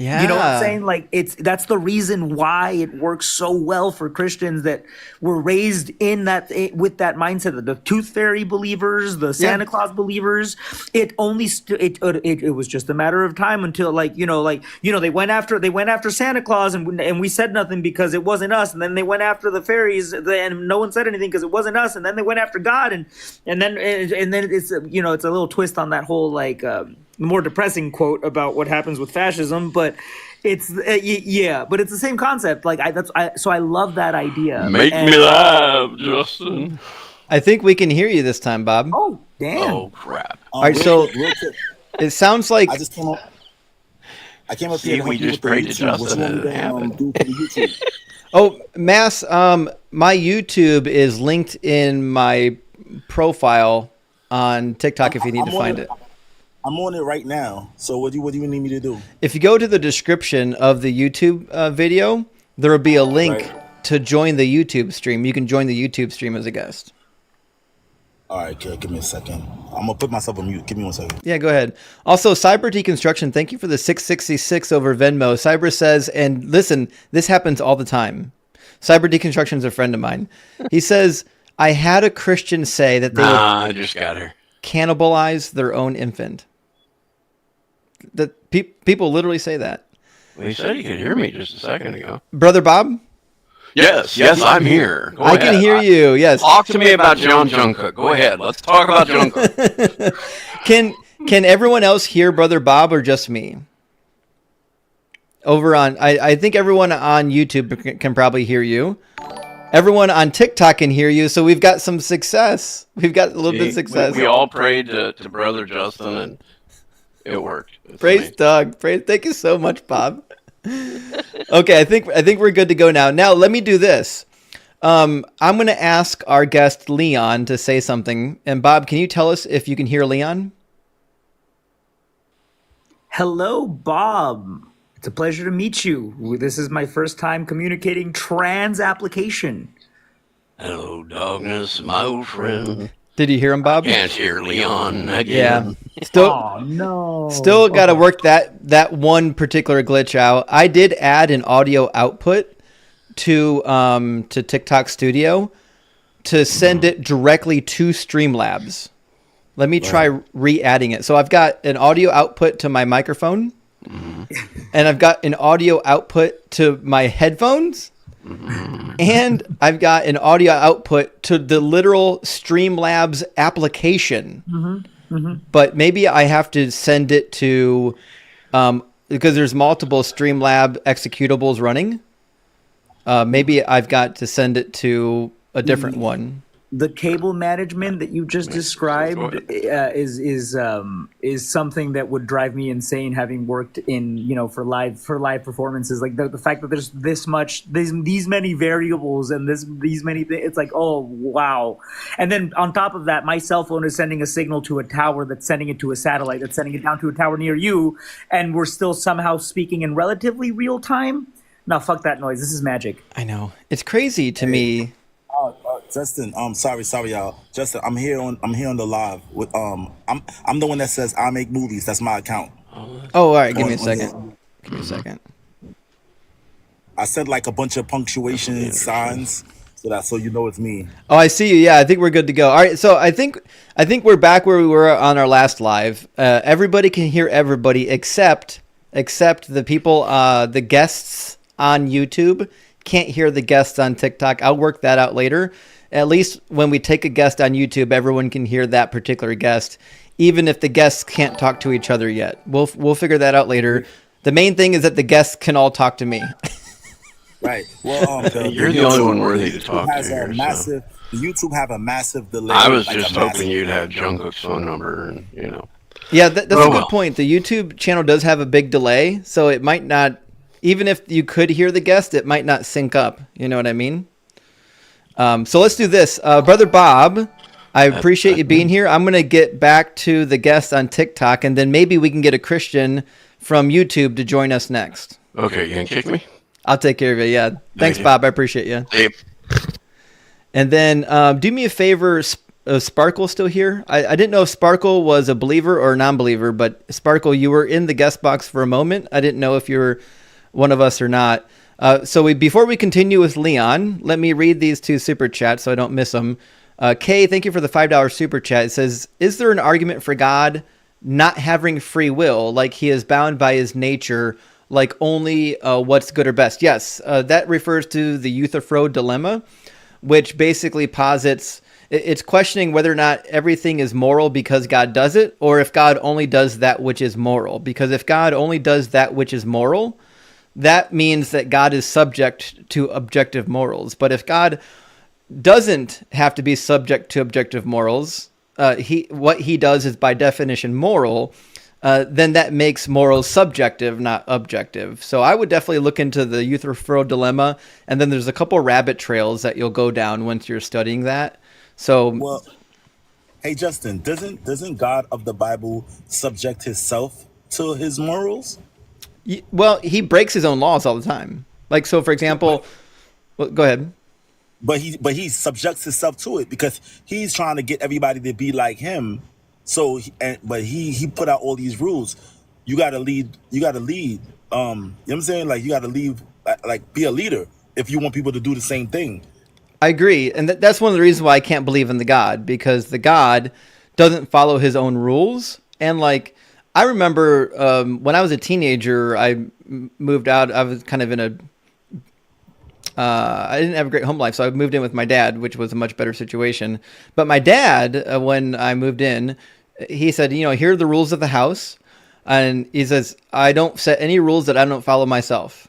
Yeah. You know what I'm saying? Like, that's the reason why it works so well for Christians that were raised with that mindset of the Tooth Fairy believers, the Santa Claus believers. It was just a matter of time until they went after Santa Claus and we said nothing because it wasn't us, and then they went after the fairies and no one said anything because it wasn't us, and then they went after God, and then it's it's a little twist on that whole more depressing quote about what happens with fascism, but it's but it's the same concept. Like so I love that idea. Make me laugh, Justin. I think we can hear you this time, Bob. Oh damn! Oh crap! All right, so real quick, it sounds like I came up See, here. we just prayed to Justin and it happened. Oh, Mass, my YouTube is linked in my profile on TikTok if you need to find it. I'm on it right now. So what do you need me to do? If you go to the description of the YouTube video, there will be a link to join the YouTube stream. You can join the YouTube stream as a guest. All right, okay, give me a second. I'm gonna put myself on mute. Give me 1 second. Yeah, go ahead. Also, Cyber Deconstruction, thank you for the 666 over Venmo. Cyber says, and listen, this happens all the time. Cyber Deconstruction is a friend of mine. He says, I had a Christian say that they would I just got her. cannibalize their own infant. That people literally say that. Well, you said you could hear me just a second ago. Brother Bob? Yes, I'm here. Go I ahead. can hear you, yes. Talk to me about John Jungkook. Go ahead. Let's talk about Jungkook. Can everyone else hear Brother Bob or just me? Over on, I think everyone on YouTube can probably hear you. Everyone on TikTok can hear you, so we've got some success. We've got a little bit of success. We all prayed to Brother Justin, and it worked. Praise Doug. Thank you so much, Bob. Okay, I think we're good to go now. Now let me do this. I'm going to ask our guest Leon to say something. And Bob, can you tell us if you can hear Leon? Hello, Bob. It's a pleasure to meet you. This is my first time communicating trans application. Hello, Darkness, my old friend. Did you hear him, Bob? Can't hear Leon again. Yeah. Still, Oh no. still got to work that one particular glitch out. I did add an audio output to TikTok Studio to send it directly to Streamlabs. Let me try re-adding it. So I've got an audio output to my microphone, and I've got an audio output to my headphones, and and I've got an audio output to the literal Streamlabs application. But maybe I have to send it to, because there's multiple Streamlab executables running. Maybe I've got to send it to a different one. The cable management that you just described is something that would drive me insane, having worked in for live performances. Like the fact that there's these many variables and these many things. It's like, oh wow. And then on top of that, my cell phone is sending a signal to a tower that's sending it to a satellite that's sending it down to a tower near you, and we're still somehow speaking in relatively real time. No, fuck that noise. This is magic. I know, it's crazy to me. Justin, sorry, y'all. Justin, I'm here on the live with I'm the one that says I make movies. That's my account. Oh, all right. Give me a second. I said like a bunch of punctuation signs so you know it's me. Oh, I see you. Yeah, I think we're good to go. All right, so I think we're back where we were on our last live. Everybody can hear everybody except the people, the guests on YouTube can't hear the guests on TikTok. I'll work that out later. At least when we take a guest on YouTube, everyone can hear that particular guest, even if the guests can't talk to each other yet. We'll figure that out later. The main thing is that the guests can all talk to me. Right. Well, you're the only one worthy to talk to here. The YouTube have a massive delay. I was just hoping you'd have Jungkook's phone number, and Yeah, that's a good point. The YouTube channel does have a big delay, so it might not. Even if you could hear the guest, it might not sync up. You know what I mean? So let's do this. Brother Bob, I appreciate you being here. I'm going to get back to the guest on TikTok, and then maybe we can get a Christian from YouTube to join us next. Okay, you can kick me? I'll take care of it, yeah. Thanks, Bob. I appreciate you. Hey. And then do me a favor, Sparkle still here? I didn't know if Sparkle was a believer or a non-believer, but Sparkle, you were in the guest box for a moment. I didn't know if you were one of us or not. Before we continue with Leon, let me read these two super chats so I don't miss them. Kay, thank you for the $5 super chat. It says, is there an argument for God not having free will, like he is bound by his nature, like only what's good or best? Yes, that refers to the Euthyphro dilemma, which basically posits it's questioning whether or not everything is moral because God does it, or if God only does that which is moral. Because if God only does that which is moral, that means that God is subject to objective morals. But if God doesn't have to be subject to objective morals, what he does is by definition moral, then that makes morals subjective, not objective. So I would definitely look into the Euthyphro dilemma, and then there's a couple rabbit trails that you'll go down once you're studying that. So, well, hey Justin, doesn't God of the Bible subject himself to his morals? Well, he breaks his own laws all the time. Like, so for example, well, go ahead. But he subjects himself to it because he's trying to get everybody to be like him. So, but he put out all these rules. You got to lead. You know what I'm saying? Like, you got to lead, like, be a leader if you want people to do the same thing. I agree. And that's one of the reasons why I can't believe in the God, because the God doesn't follow his own rules. And like, I remember when I was a teenager, I moved out. I was kind of in I didn't have a great home life, so I moved in with my dad, which was a much better situation. But my dad, when I moved in, he said, here are the rules of the house. And he says, I don't set any rules that I don't follow myself.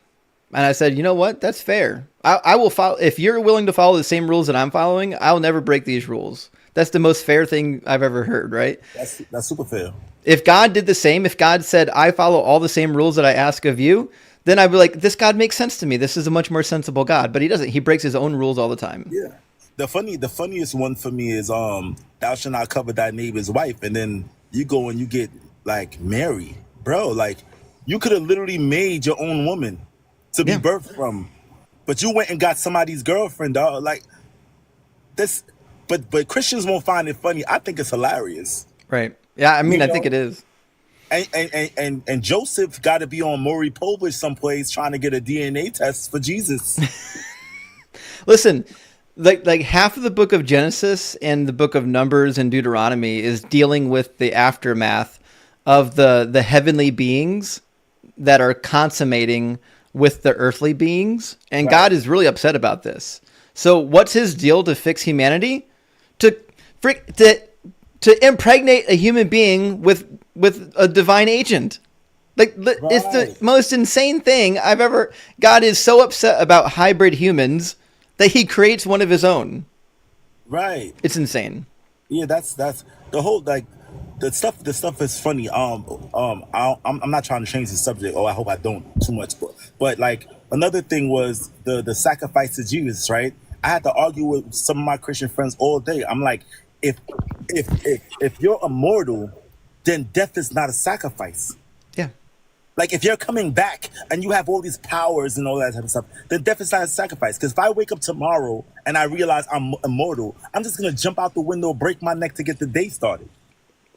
And I said, you know what? That's fair. I will follow. If you're willing to follow the same rules that I'm following, I'll never break these rules. That's the most fair thing I've ever heard, right? That's super fair. If God did the same, if God said, I follow all the same rules that I ask of you, then I'd be like, this God makes sense to me. This is a much more sensible God. But he doesn't. He breaks his own rules all the time. Yeah. The funniest one for me is thou shalt not covet thy neighbor's wife, and then you go and you get like Mary, bro. Like, you could have literally made your own woman to be birthed from, but you went and got somebody's girlfriend, dog. Like this, but Christians won't find it funny. I think it's hilarious. Right. Yeah. I mean, I think it is. And Joseph got to be on Maury Povich someplace trying to get a DNA test for Jesus. Listen, like half of the book of Genesis and the book of Numbers and Deuteronomy is dealing with the aftermath of the heavenly beings that are consummating with the earthly beings, and God is really upset about this. So what's his deal to fix humanity? To impregnate a human being with a divine agent. Like, it's the most insane thing I've ever. God is so upset about hybrid humans that he creates one of his own. Right. It's insane. Yeah, that's the whole, like, the stuff is funny. I'm not trying to change the subject. I hope I don't too much. But like, another thing was the sacrifice to Jesus, right? I had to argue with some of my Christian friends all day. I'm like, if you're immortal, then death is not a sacrifice. Yeah. Like, if you're coming back and you have all these powers and all that type of stuff, then death is not a sacrifice. Because if I wake up tomorrow and I realize I'm immortal, I'm just going to jump out the window, break my neck to get the day started.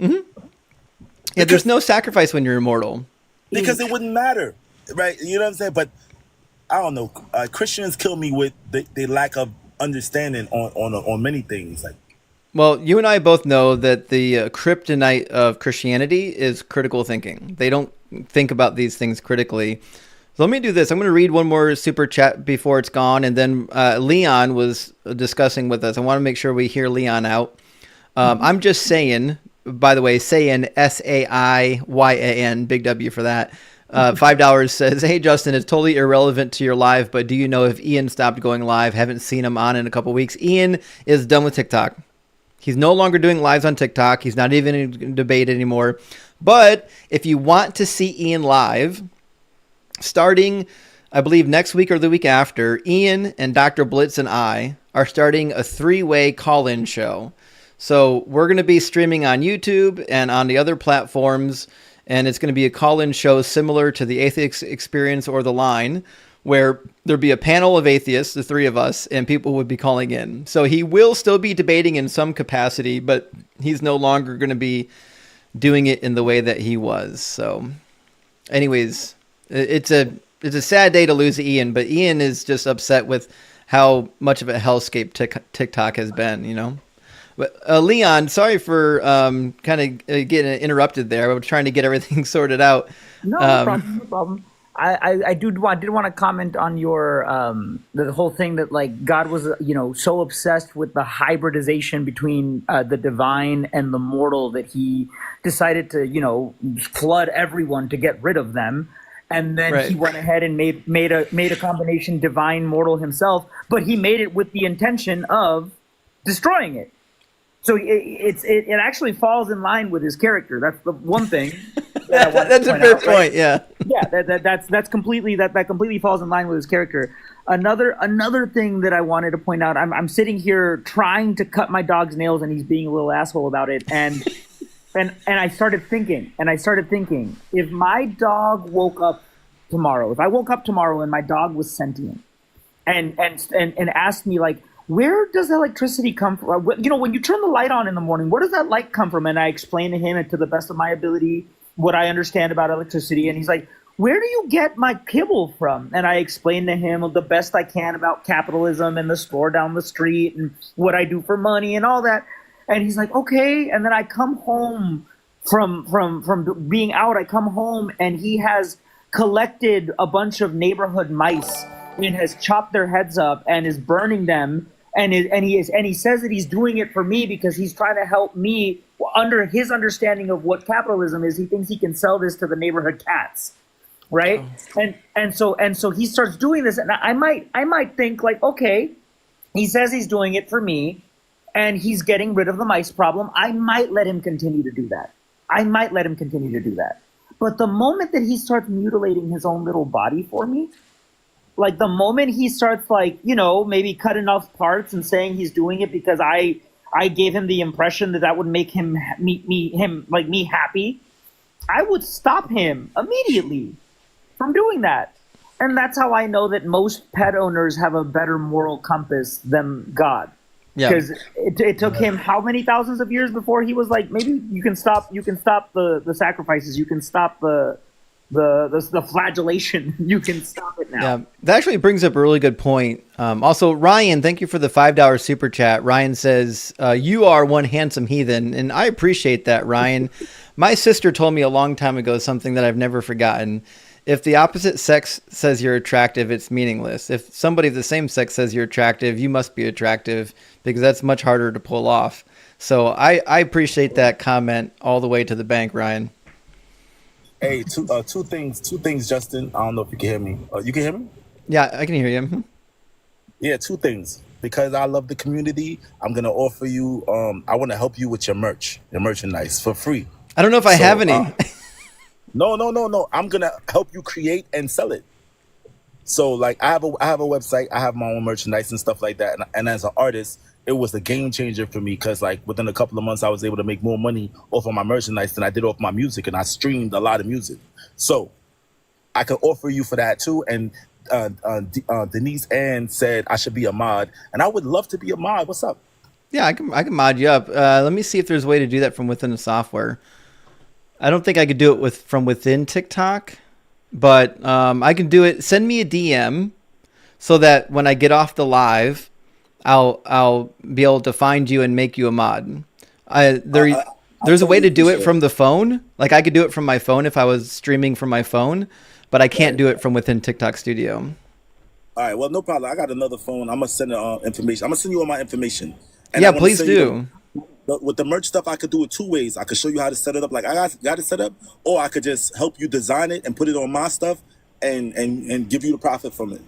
Mm-hmm. Yeah, there's no sacrifice when you're immortal. Because it wouldn't matter, right? You know what I'm saying? But I don't know. Christians kill me with the lack of understanding on many things. Like, well, you and I both know that the kryptonite of Christianity is critical thinking. They don't think about these things critically. So let me do this. I'm going to read one more super chat before it's gone. And then Leon was discussing with us. I want to make sure we hear Leon out. I'm just saying, by the way, Saiyan, Saiyan, big W for that. $5 says, hey, Justin, it's totally irrelevant to your live, but do you know if Ian stopped going live? Haven't seen him on in a couple weeks. Ian is done with TikTok. He's no longer doing lives on TikTok. He's not even in debate anymore. But if you want to see Ian live, starting, I believe, next week or the week after, Ian and Dr. Blitz and I are starting a 3-way call-in show. So we're going to be streaming on YouTube and on the other platforms, and it's going to be a call-in show similar to the Atheist Experience or The Line, where there'd be a panel of atheists, the three of us, and people would be calling in. So he will still be debating in some capacity, but he's no longer going to be doing it in the way that he was. So anyways, it's a sad day to lose Ian, but Ian is just upset with how much of a hellscape TikTok has been, you know? But Leon, sorry for kind of getting interrupted there. I was trying to get everything sorted out. No problem. No problem. I did want to comment on your the whole thing that, like, God was so obsessed with the hybridization between the divine and the mortal that he decided to flood everyone to get rid of them, and then he went ahead and made a combination divine mortal himself, but he made it with the intention of destroying it. So it actually falls in line with his character. That's the one thing. That's a fair point. Yeah. Yeah. That completely falls in line with his character. Another thing that I wanted to point out. I'm sitting here trying to cut my dog's nails, and he's being a little asshole about it. And I started thinking. If my dog woke up tomorrow, if I woke up tomorrow and my dog was sentient, and asked me, like, where does electricity come from? When you turn the light on in the morning, where does that light come from? And I explain to him, and to the best of my ability, what I understand about electricity. And he's like, where do you get my kibble from? And I explain to him the best I can about capitalism and the store down the street and what I do for money and all that. And he's like, okay. And then I come home from being out. I come home, and he has collected a bunch of neighborhood mice and has chopped their heads up and is burning them, and he says that he's doing it for me because he's trying to help me. Under his understanding of what capitalism is, he thinks he can sell this to the neighborhood cats, right? And so he starts doing this, and I might think, like, okay, he says he's doing it for me, and he's getting rid of the mice problem. I might let him continue to do that. But the moment that he starts mutilating his own little body for me, like the moment he starts, like, maybe cutting off parts and saying he's doing it because I gave him the impression that would make him me happy, I would stop him immediately from doing that. And that's how I know that most pet owners have a better moral compass than God. Yeah. Because it took him how many thousands of years before he was like, maybe you can stop the sacrifices, you can stop the flagellation, you can stop it now. Yeah, that actually brings up a really good point. Also, Ryan, thank you for the $5 super chat. Ryan says, you are one handsome heathen, and I appreciate that, Ryan. My sister told me a long time ago something that I've never forgotten, if the opposite sex says you're attractive, it's meaningless. If somebody of the same sex says you're attractive, you must be attractive, because that's much harder to pull off. So I appreciate that comment all the way to the bank, Ryan. Hey, two things, Justin. I don't know if you can hear me. You can hear me? Yeah, I can hear you. Yeah, two things. Because I love the community, I'm gonna offer you. I want to help you with your merchandise for free. I don't know if I have any. No. I'm gonna help you create and sell it. So like I have a website. I have my own merchandise and stuff like that. And as an artist, it was a game changer for me because like within a couple of months, I was able to make more money off of my merchandise than I did off my music, and I streamed a lot of music. So I could offer you for that too. And Denise Ann said I should be a mod, and I would love to be a mod. What's up? Yeah, I can mod you up. Let me see if there's a way to do that from within the software. I don't think I could do it from within TikTok, but I can do it. Send me a DM so that when I get off the live, I'll be able to find you and make you a mod. There's a way to do it from the phone. Like I could do it from my phone if I was streaming from my phone, but I can't do it from within TikTok Studio. All right, well, no problem. I got another phone. I'm gonna send information. I'm gonna send you all my information. Yeah, please do. With the merch stuff, I could do it two ways. I could show you how to set it up, like I got it set up, or I could just help you design it and put it on my stuff, and give you the profit from it.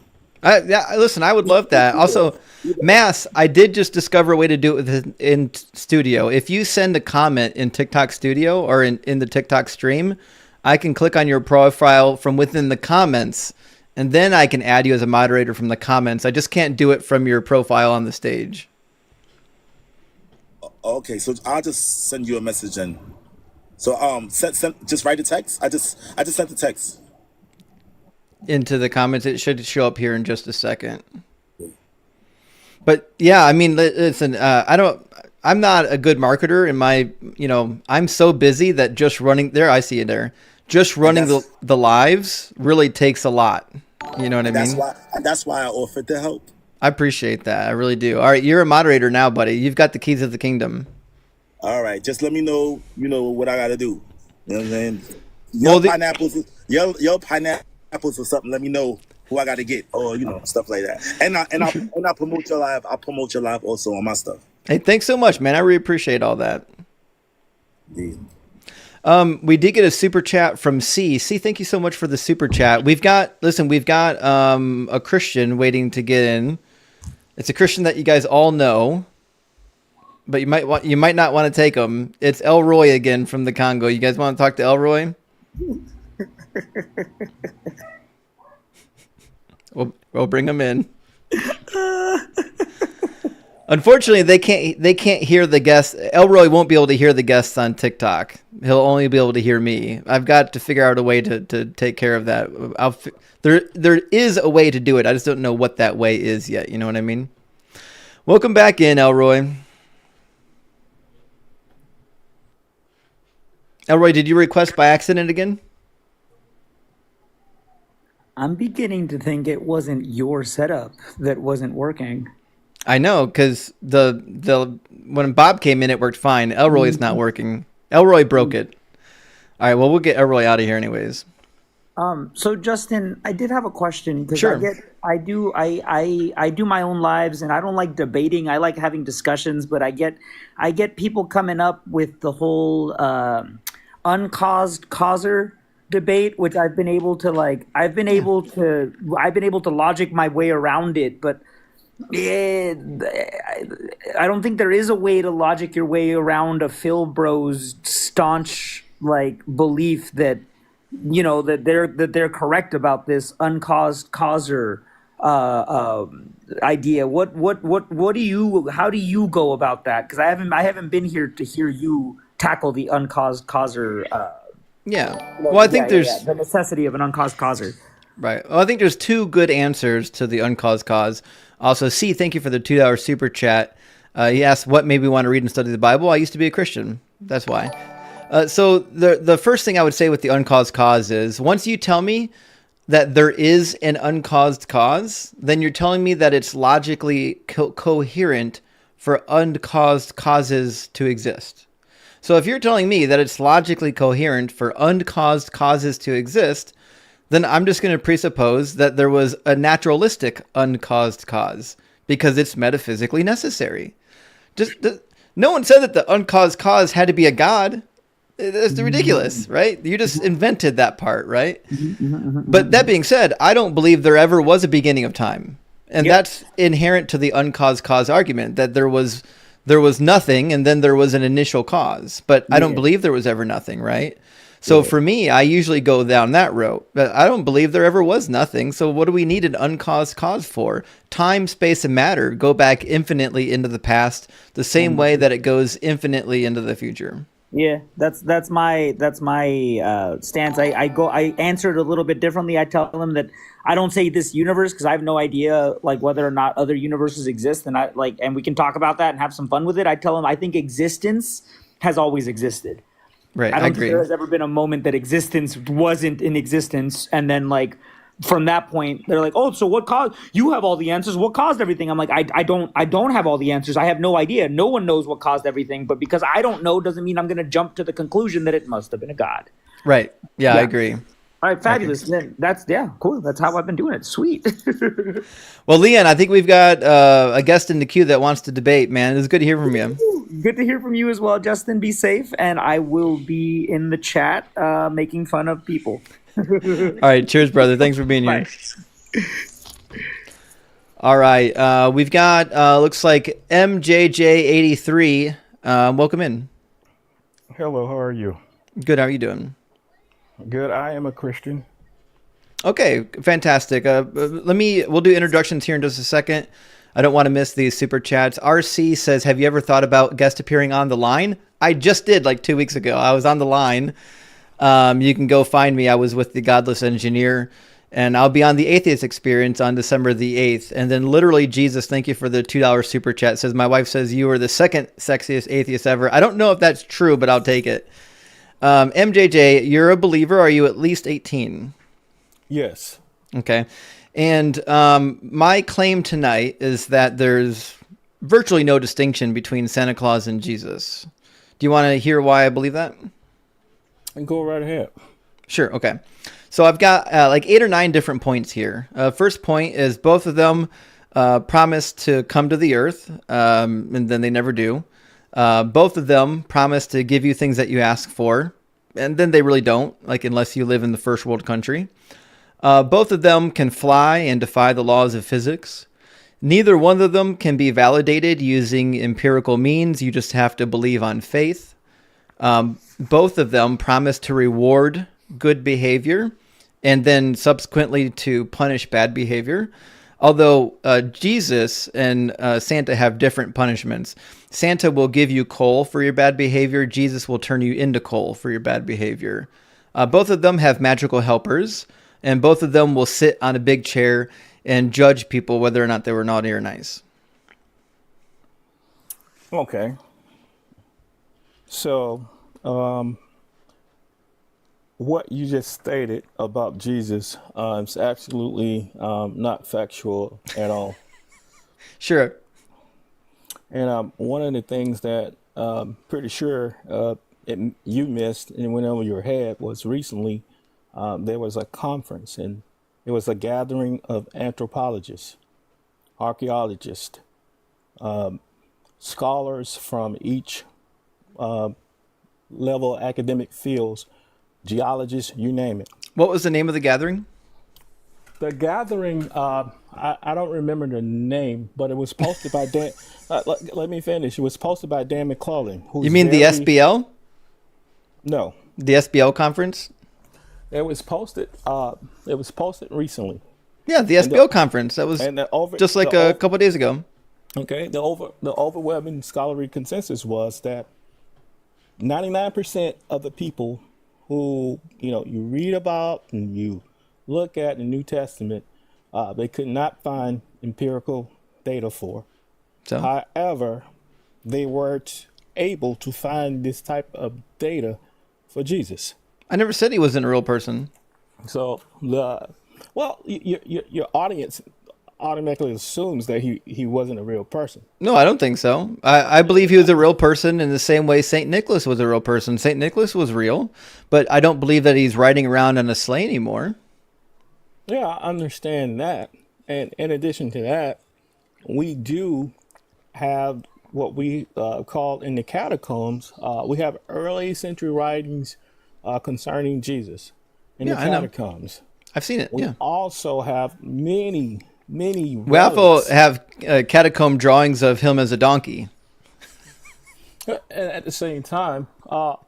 Listen, I would love that. Also, Mass, I did just discover a way to do it in Studio. If you send a comment in TikTok Studio or in the TikTok stream, I can click on your profile from within the comments, and then I can add you as a moderator from the comments. I just can't do it from your profile on the stage. Okay, so I'll just send you a message then. So just write a text. I just sent the text into the comments. It should show up here in just a second. But yeah, I mean, listen, I'm not a good marketer in my, I'm so busy that just running there. I see it there. Just running the lives really takes a lot. You know what I mean? That's why I offered to help. I appreciate that. I really do. All right. You're a moderator now, buddy. You've got the keys of the kingdom. All right. Just let me know, what I got to do. You know what I'm saying? Your pineapples or something. Let me know who I got to get or, stuff like that. And I'll promote your live. I'll promote your live also on my stuff. Hey, thanks so much, man. I really appreciate all that. Yeah. We did get a super chat from C. C, thank you so much for the super chat. We've got a Christian waiting to get in. It's a Christian that you guys all know, but you might not want to take him. It's Elroy again from the Congo. You guys want to talk to Elroy? We'll bring him in. Unfortunately, they can't hear the guests. Elroy won't be able to hear the guests on TikTok. He'll only be able to hear me. I've got to figure out a way to take care of that. There is a way to do it. I just don't know what that way is yet. You know what I mean? Welcome back in, Elroy. Elroy, did you request by accident again? I'm beginning to think it wasn't your setup that wasn't working. I know, because when Bob came in, it worked fine. Elroy is not working. Elroy broke it. All right, well, we'll get Elroy out of here anyways. So Justin, I did have a question because sure. I do my own lives, and I don't like debating. I like having discussions, but I get people coming up with the whole uncaused causer debate, which I've been able to logic my way around it, but I don't think there is a way to logic your way around a Phil Bros staunch belief that that they're correct about this uncaused causer idea. How do you go about that? Because I haven't been here to hear you tackle the uncaused causer. Yeah. Well, I think there's the necessity of an uncaused causer. Right. Well, I think there's two good answers to the uncaused cause. Also, C, thank you for the $2 super chat. He asked what made me want to read and study the Bible. I used to be a Christian. That's why. So the first thing I would say with the uncaused cause is once you tell me that there is an uncaused cause, then you're telling me that it's logically coherent for uncaused causes to exist. So if you're telling me that it's logically coherent for uncaused causes to exist, then I'm just going to presuppose that there was a naturalistic uncaused cause because it's metaphysically necessary. No one said that the uncaused cause had to be a god. That's ridiculous, right? You just invented that part, right? But that being said, I don't believe there ever was a beginning of time. And that's inherent to the uncaused cause argument, that there was nothing and then there was an initial cause. But I don't believe there was ever nothing, right? So for me, I usually go down that route. But I don't believe there ever was nothing. So what do we need an uncaused cause for? Time, space, and matter go back infinitely into the past the same way that it goes infinitely into the future. Yeah, that's my stance. I answer it a little bit differently. I tell them that I don't say this universe because I have no idea like whether or not other universes exist, and we can talk about that and have some fun with it. I tell them I think existence has always existed. Right, I don't agree. think there has ever been a moment that existence wasn't in existence, and then like from that point they're like, oh, so what caused? You have all the answers. What caused everything? I'm like, I don't have all the answers. I have no idea. No one knows what caused everything. But because I don't know doesn't mean I'm going to jump to the conclusion that it must have been a god. Right. Yeah, I agree. All right, fabulous. Then that's cool. That's how I've been doing it. Sweet. Well, Leon, I think we've got a guest in the queue that wants to debate, man. It's good to hear from you. Good to hear from you as well, Justin. Be safe, and I will be in the chat making fun of people. All right, cheers, brother. Thanks for being here. All right, we've got looks like MJJ83. Welcome in. Hello, how are you? Good. How are you doing? Good. I am a Christian. Okay, fantastic. We'll do introductions here in just a second. I don't want to miss these super chats. RC says, have you ever thought about guest appearing on the line? I just did like 2 weeks ago. I was on the line. You can go find me. I was with the Godless Engineer, and I'll be on the Atheist Experience on December the 8th. And then literally, Jesus, thank you for the $2 super chat, says, my wife says you are the second sexiest atheist ever. I don't know if that's true, but I'll take it. MJJ, you're a believer. Are you at least 18? Yes. Okay. And my claim tonight is that there's virtually no distinction between Santa Claus and Jesus. Do you want to hear why I believe that? And go right ahead. Sure. Okay. So I've got like 8 or 9 different points here. First point is both of them promise to come to the earth, and then they never do. Both of them promise to give you things that you ask for, and then they really don't, like unless you live in the first world country. Both of them can fly and defy the laws of physics. Neither one of them can be validated using empirical means. You just have to believe on faith. Both of them promise to reward good behavior and then subsequently to punish bad behavior. Although Jesus and Santa have different punishments. Santa will give you coal for your bad behavior. Jesus will turn you into coal for your bad behavior. Both of them have magical helpers, and both of them will sit on a big chair and judge people whether or not they were naughty or nice. Okay. So, what you just stated about Jesus is absolutely not factual at all. Sure. And one of the things that pretty sure you missed and went over your head was recently there was a conference, and it was a gathering of anthropologists, archaeologists, scholars from each level academic fields, geologists, you name it. What was the name of the gathering? The gathering, I don't remember the name, but it was posted by Dan. Let me finish. It was posted by Dan McClellan. You mean the SBL? No. The SBL conference? It was posted. It was posted recently. Yeah, the SBL conference. That was just like a couple of days ago. Okay. The overwhelming scholarly consensus was that 99% of the people who you read about and you look at the New Testament, they could not find empirical data for. So, however, they weren't able to find this type of data for Jesus. I never said he wasn't a real person. So your audience automatically assumes that he wasn't a real person. No, I don't think so. I believe he was a real person in the same way St. Nicholas was a real person. St. Nicholas was real, but I don't believe that he's riding around on a sleigh anymore. Yeah, I understand that. And in addition to that, we do have what we call in the catacombs, we have early century writings concerning Jesus in the Yeah, I know. catacombs. I've seen it. We Yeah. also have many We also have catacomb drawings of him as a donkey. And at the same time,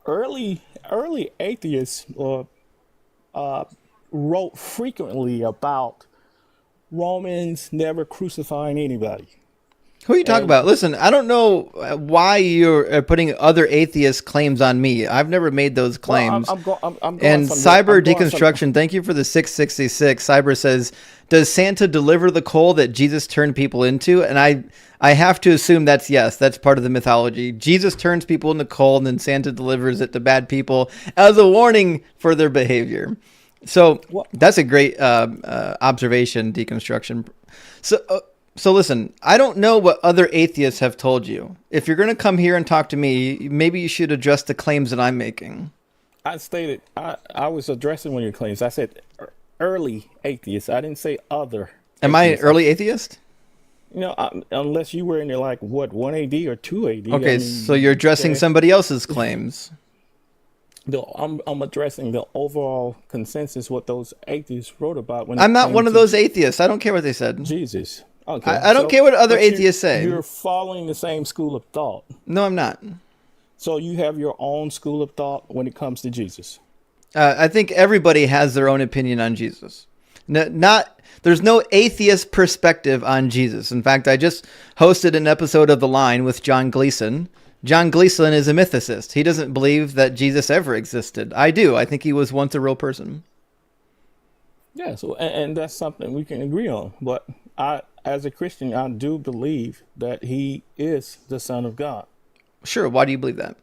early atheists wrote frequently about Romans never crucifying anybody. Who are you talking about? Listen, I don't know why you're putting other atheist claims on me. I've never made those claims. I'm going And from Cyber I'm going from- Deconstruction, thank you for the 666. Cyber says, does Santa deliver the coal that Jesus turned people into? And I have to assume that's yes. That's part of the mythology. Jesus turns people into coal, and then Santa delivers it to bad people as a warning for their behavior. So that's a great observation, Deconstruction. So listen, I don't know what other atheists have told you. If you're going to come here and talk to me, maybe you should address the claims that I'm making. I stated I was addressing one of your claims. I said early atheists. I didn't say other. Am I an atheists. early atheist? You know, unless you were in there like what 1 AD or 2 AD. Okay, I mean, so you're addressing okay. somebody else's claims. I'm addressing the overall consensus what those atheists wrote about. When I'm it not came one of to those atheists. I don't care what they said. Jesus. Okay. I don't care what other but atheists say. You're following the same school of thought. No, I'm not. So you have your own school of thought when it comes to Jesus. I think everybody has their own opinion on Jesus. There's no atheist perspective on Jesus. In fact, I just hosted an episode of The Line with John Gleason. John Gleason is a mythicist. He doesn't believe that Jesus ever existed. I do. I think he was once a real person. Yeah, so and that's something we can agree on. But as a Christian, I do believe that he is the Son of God. Sure. Why do you believe that?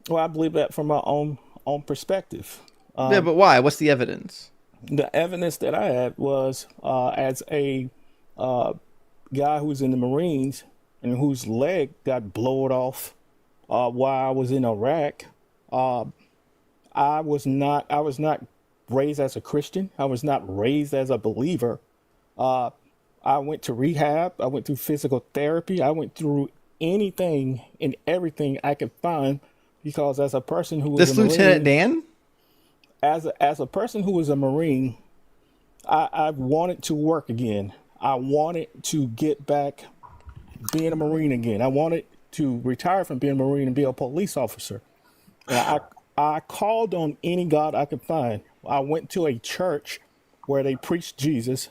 Well, I believe that from my own perspective. Yeah, but why? What's the evidence? The evidence that I had was as a guy who's in the Marines and whose leg got blowed off while I was in Iraq. I was not raised as a Christian. I was not raised as a believer. I went to rehab. I went through physical therapy. I went through anything and everything I could find because as a person who was This a Lieutenant Marine, Dan? as a person who was a Marine, I wanted to work again. I wanted to get back being a Marine again. I wanted to retire from being a Marine and be a police officer. And I called on any God I could find. I went to a church where they preached Jesus,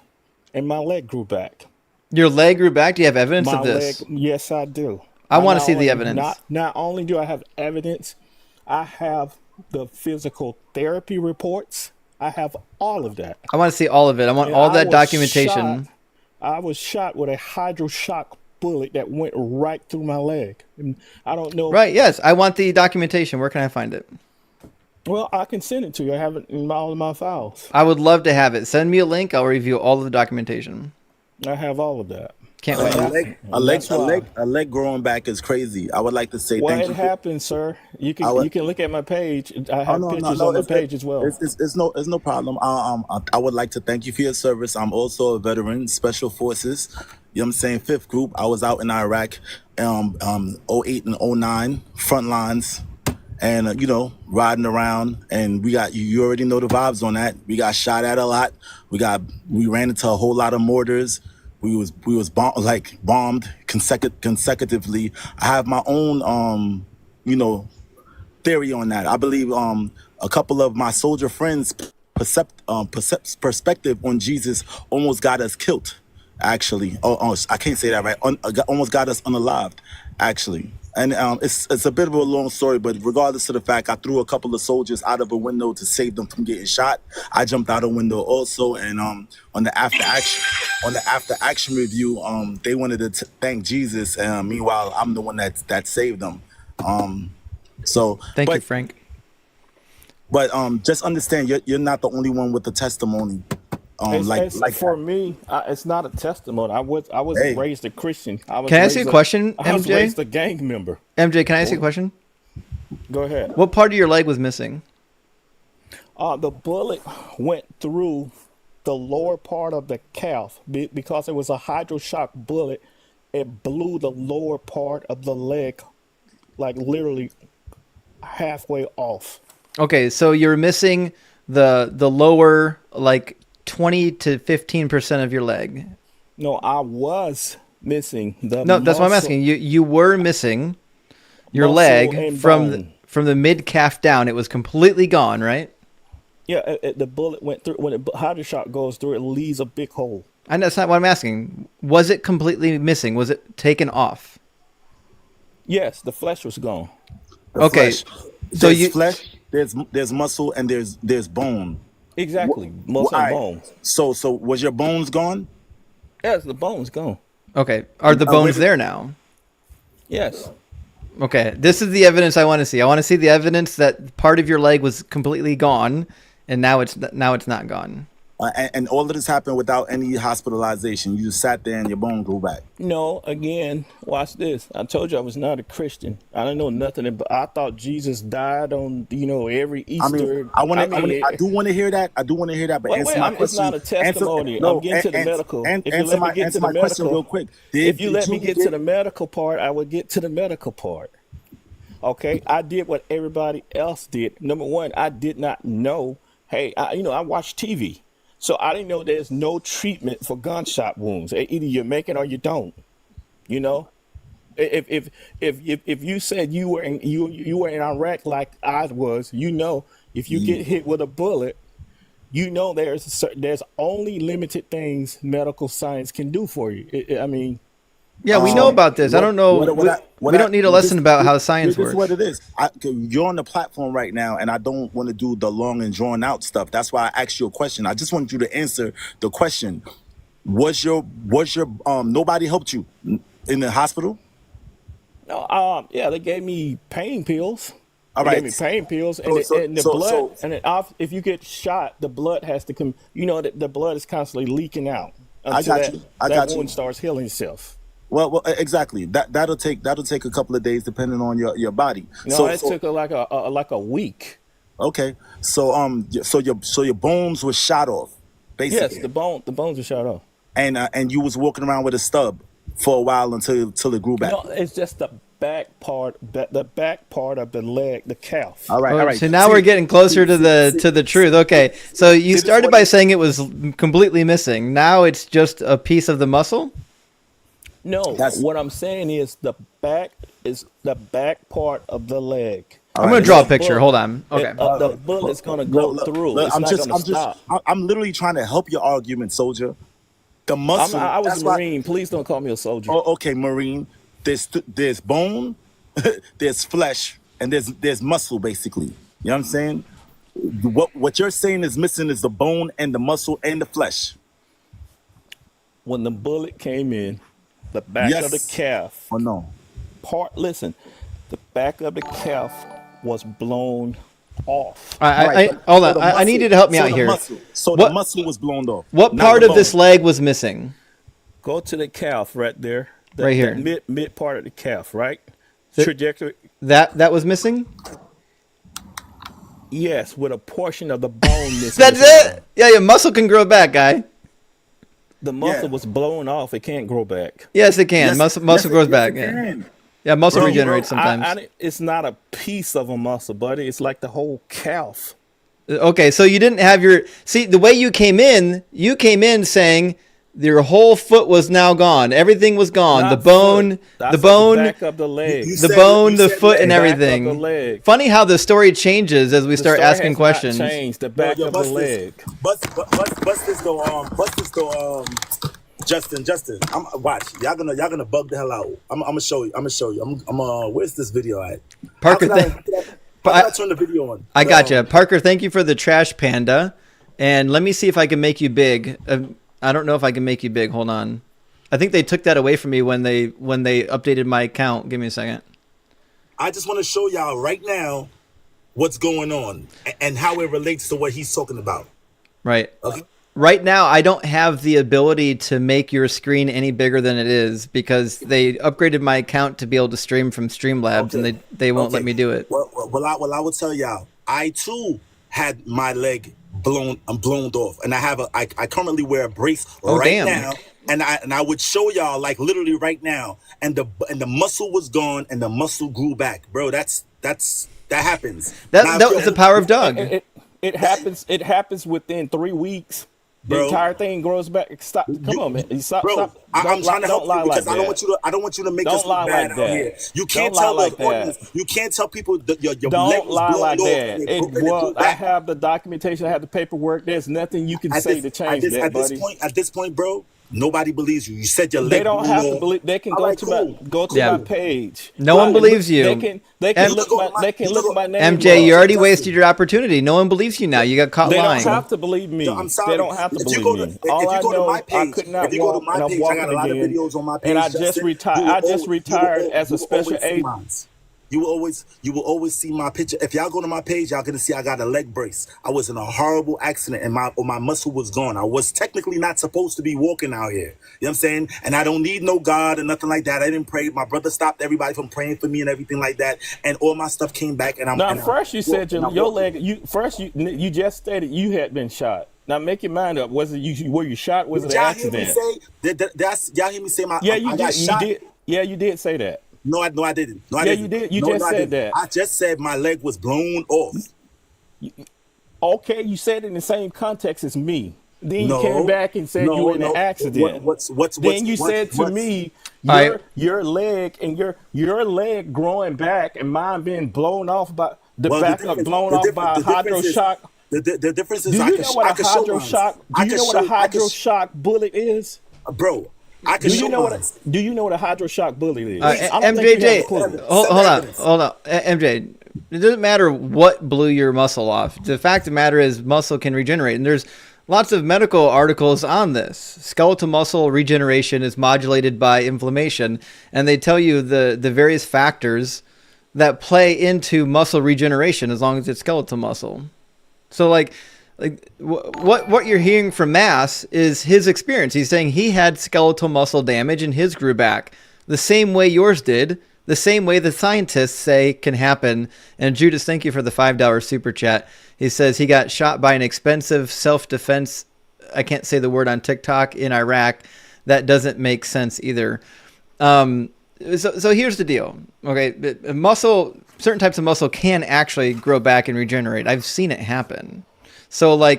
and my leg grew back. Your leg grew back? Do you have evidence My of this? leg, yes, I do. I want to not see the only- evidence. Not only do I have evidence, I have the physical therapy reports. I have all of that. I want to see all of it. I want And all I that was documentation. shot- I was shot with a hydroshock bullet that went right through my leg. And I don't know. Right, yes. I want the documentation. Where can I find it? Well, I can send it to you. I have it in all of my files. I would love to have it. Send me a link. I'll review all of the documentation. I have all of that. Can't wait. A leg growing back is crazy. I would like to say Well, thank it you. happens, sir. You can look at my page. I have pictures on the page as well. It's no problem. I would like to thank you for your service. I'm also a veteran, Special Forces. You know what I'm saying? 5th Group. I was out in Iraq, 08 and 09, front lines, and riding around. And we got you already know the vibes on that. We got shot at a lot. We ran into a whole lot of mortars. We was bombed consecutively. I have my own theory on that. I believe a couple of my soldier friends perspective on Jesus almost got us killed. Actually, I can't say that right. Almost got us unalived. Actually, and it's a bit of a long story, but regardless of the fact, I threw a couple of soldiers out of a window to save them from getting shot. I jumped out a window also, and on the after action review, they wanted to thank Jesus, and meanwhile, I'm the one that saved them. Thank you, Frank. But just understand, you're not the only one with the testimony. For me, it's not a testimony. I wasn't raised a Christian. Can I ask you a question, MJ? I was raised a gang member. MJ, can I ask you a question? Go ahead. What part of your leg was missing? The bullet went through the lower part of the calf because it was a hydroshock bullet. It blew the lower part of the leg, like literally halfway off. Okay, so you're missing the lower like 20 to 15% of your leg. No, I was missing the. No, that's what I'm muscle- asking. You were missing your muscle leg and from bone. from the mid calf down. It was completely gone, right? Yeah, the bullet went through. When the hydroshock goes through, it leaves a big hole. And that's not what I'm asking. Was it completely missing? Was it taken off? Yes, the flesh was gone. The Okay, flesh. so There's you- flesh, there's muscle, and there's bone. Exactly, muscle All and right. bone. So was your bones gone? Yes, the bone's gone. Okay, are the bones there now? Yes. Okay, this is the evidence I want to see. I want to see the evidence that part of your leg was completely gone, and now it's not gone. And all of this happened without any hospitalization. You just sat there and your bone grew back. No, again, watch this. I told you I was not a Christian. I don't know nothing, but I thought Jesus died on, every Easter. I do want to hear that. I do want to hear that. But Wait, answer my it's question. not a testimony. I'm getting to the medical. If you Answer let me get to my the question medical, real quick. if you let me get to the medical part, I would get to the medical part. Okay, I did what everybody else did. Number one, I did not know. Hey, I watch TV, so I didn't know there's no treatment for gunshot wounds. Either you make it or you don't. If you said you were in Iraq like I was, if you get hit with a bullet, there's only limited things medical science can do for you. Yeah, we know about this. I don't know. We don't need a lesson about how science This works. is what it is. You're on the platform right now, and I don't want to do the long and drawn out stuff. That's why I asked you a question. I just wanted you to answer the question. Was your nobody helped you in the hospital? No, they gave me pain pills. All They right. gave me pain pills, and the blood. If you get shot, the blood has to come. The blood is constantly leaking out until that wound starts healing itself. Well, exactly. That'll take a couple of days depending on your body. No, it took like a week. Okay. So your bones were shot off, basically. Yes, the bones were shot off. And you was walking around with a stub for a while until it grew back. No, it's just the back part of the leg, the calf. All right. So now we're getting closer to the truth. Okay, so you started by saying it was completely missing. Now it's just a piece of the muscle. No, what I'm saying is the back part of the leg. I'm going to draw a picture. Hold on. Okay. The bullet's going to go through. It's not going to stop. I'm literally trying to help your argument, soldier. The muscle. I was a Marine. Please don't call me a soldier. Oh, okay, Marine. There's bone, there's flesh, and there's muscle, basically. You know what I'm saying? What you're saying is missing is the bone and the muscle and the flesh. When the bullet came in, the back of the calf. Oh no. Listen, the back of the calf was blown off. Hold on. I need you to help me out here. The muscle was blown off. What part of this leg was missing? Go to the calf right there. Right here. That mid part of the calf, right? The- Trajectory. That was missing? Yes, with a portion of the bone missing. That's it? Yeah, your muscle can grow back, guy. The muscle was blown off. It can't grow back. Yes, it can. Muscle grows back. It Yeah. can. Yeah, muscle regenerates sometimes. It's not a piece of a muscle, buddy. It's like the whole calf. Okay, so you didn't have the way you came in saying your whole foot was now gone. Everything was gone. Not the bone, foot. the That's bone, the back of the leg. the foot, and back of everything. the leg. Funny how the story changes as we start story asking has not questions. changed. The back of the leg. Bust this though. Justin, watch. Y'all gonna bug the hell out. I'm gonna show you. Where's this video at? Parker, How can I turn the video on? I got you, Parker. Thank you for the trash panda, and let me see if I can make you big. I don't know if I can make you big. Hold on. I think they took that away from me when they updated my account. Give me a second. I just want to show y'all right now what's going on and how it relates to what he's talking about. Right. Okay. Right now, I don't have the ability to make your screen any bigger than it is because they upgraded my account to be able to stream from Streamlabs, and they won't let me do it. Well, I will tell y'all. I too had my leg I'm blown off, and I currently wear a brace Oh, right damn. now, and I would show y'all like literally right now, and the muscle was gone and the muscle grew back, bro. That happens. Now, That was the power of Doug. It happens within 3 weeks. The Bro. entire thing grows back. Stop. Come on, man. Stop. Bro, Stop. I'm trying to help you lie because like I don't that. want you to make Don't us lie look bad like out that. here. You can't Don't tell lie the like that. audience. You can't tell people that your leg Don't was lie blown like off that. and it grew I back. have the documentation. I have the paperwork. There's nothing you can say to change that, buddy. At this point, bro, nobody believes you. You said your leg. They don't blew have to off. believe. They can All go right, to cool. my page. No one believes you. They can look my name. MJ, you up. already wasted your opportunity. No one believes you now. You got caught They lying. don't have to believe me. I'm sorry. They don't have to If you believe go me. to- All if you I go to know, my I page- could not if you go to walk, my and I'm page, I walking got a lot of again. videos on my And I page, just Justin. retired. You will I just always- retired you will as a always special see agent. mine. You will always see my picture. If y'all go to my page, y'all gonna see I got a leg brace. I was in a horrible accident and my muscle was gone. I was technically not supposed to be walking out here. You know what I'm saying? And I don't need no God or nothing like that. I didn't pray. My brother stopped everybody from praying for me and everything like that. And all my stuff came back. And Now, first you said your leg. You just stated you had been shot. Now make your mind up. Was it you? Were you shot? Was it an accident? Y'all hear me say my? Yeah, I got shot. You did. Yeah, you did say that. No, I didn't. No, I Yeah, didn't. you did. You No, just I said didn't. that. I just said my leg was blown off. Okay, you said it in the same context as me. Then No, you came back and said you were in an accident. Then you said to me, your leg and your leg growing back and mine being blown off by blown off by a hydro shock. The difference is Do I you can know what a hydro shock? Do you know what a hydro shock bullet is? Bro, I can Do show you know mine. Do you know what a hydro shock bullet is? I don't think you MJJ, have a clue. hold on. MJ, it doesn't matter what blew your muscle off. The fact of the matter is muscle can regenerate. And there's lots of medical articles on this. Skeletal muscle regeneration is modulated by inflammation. And they tell you the various factors that play into muscle regeneration as long as it's skeletal muscle. So what you're hearing from Mass is his experience. He's saying he had skeletal muscle damage and his grew back the same way yours did, the same way the scientists say can happen. And Judas, thank you for the $5 super chat. He says he got shot by an expensive self-defense, I can't say the word on TikTok, in Iraq. That doesn't make sense either. So here's the deal. Okay, certain types of muscle can actually grow back and regenerate. I've seen it happen. So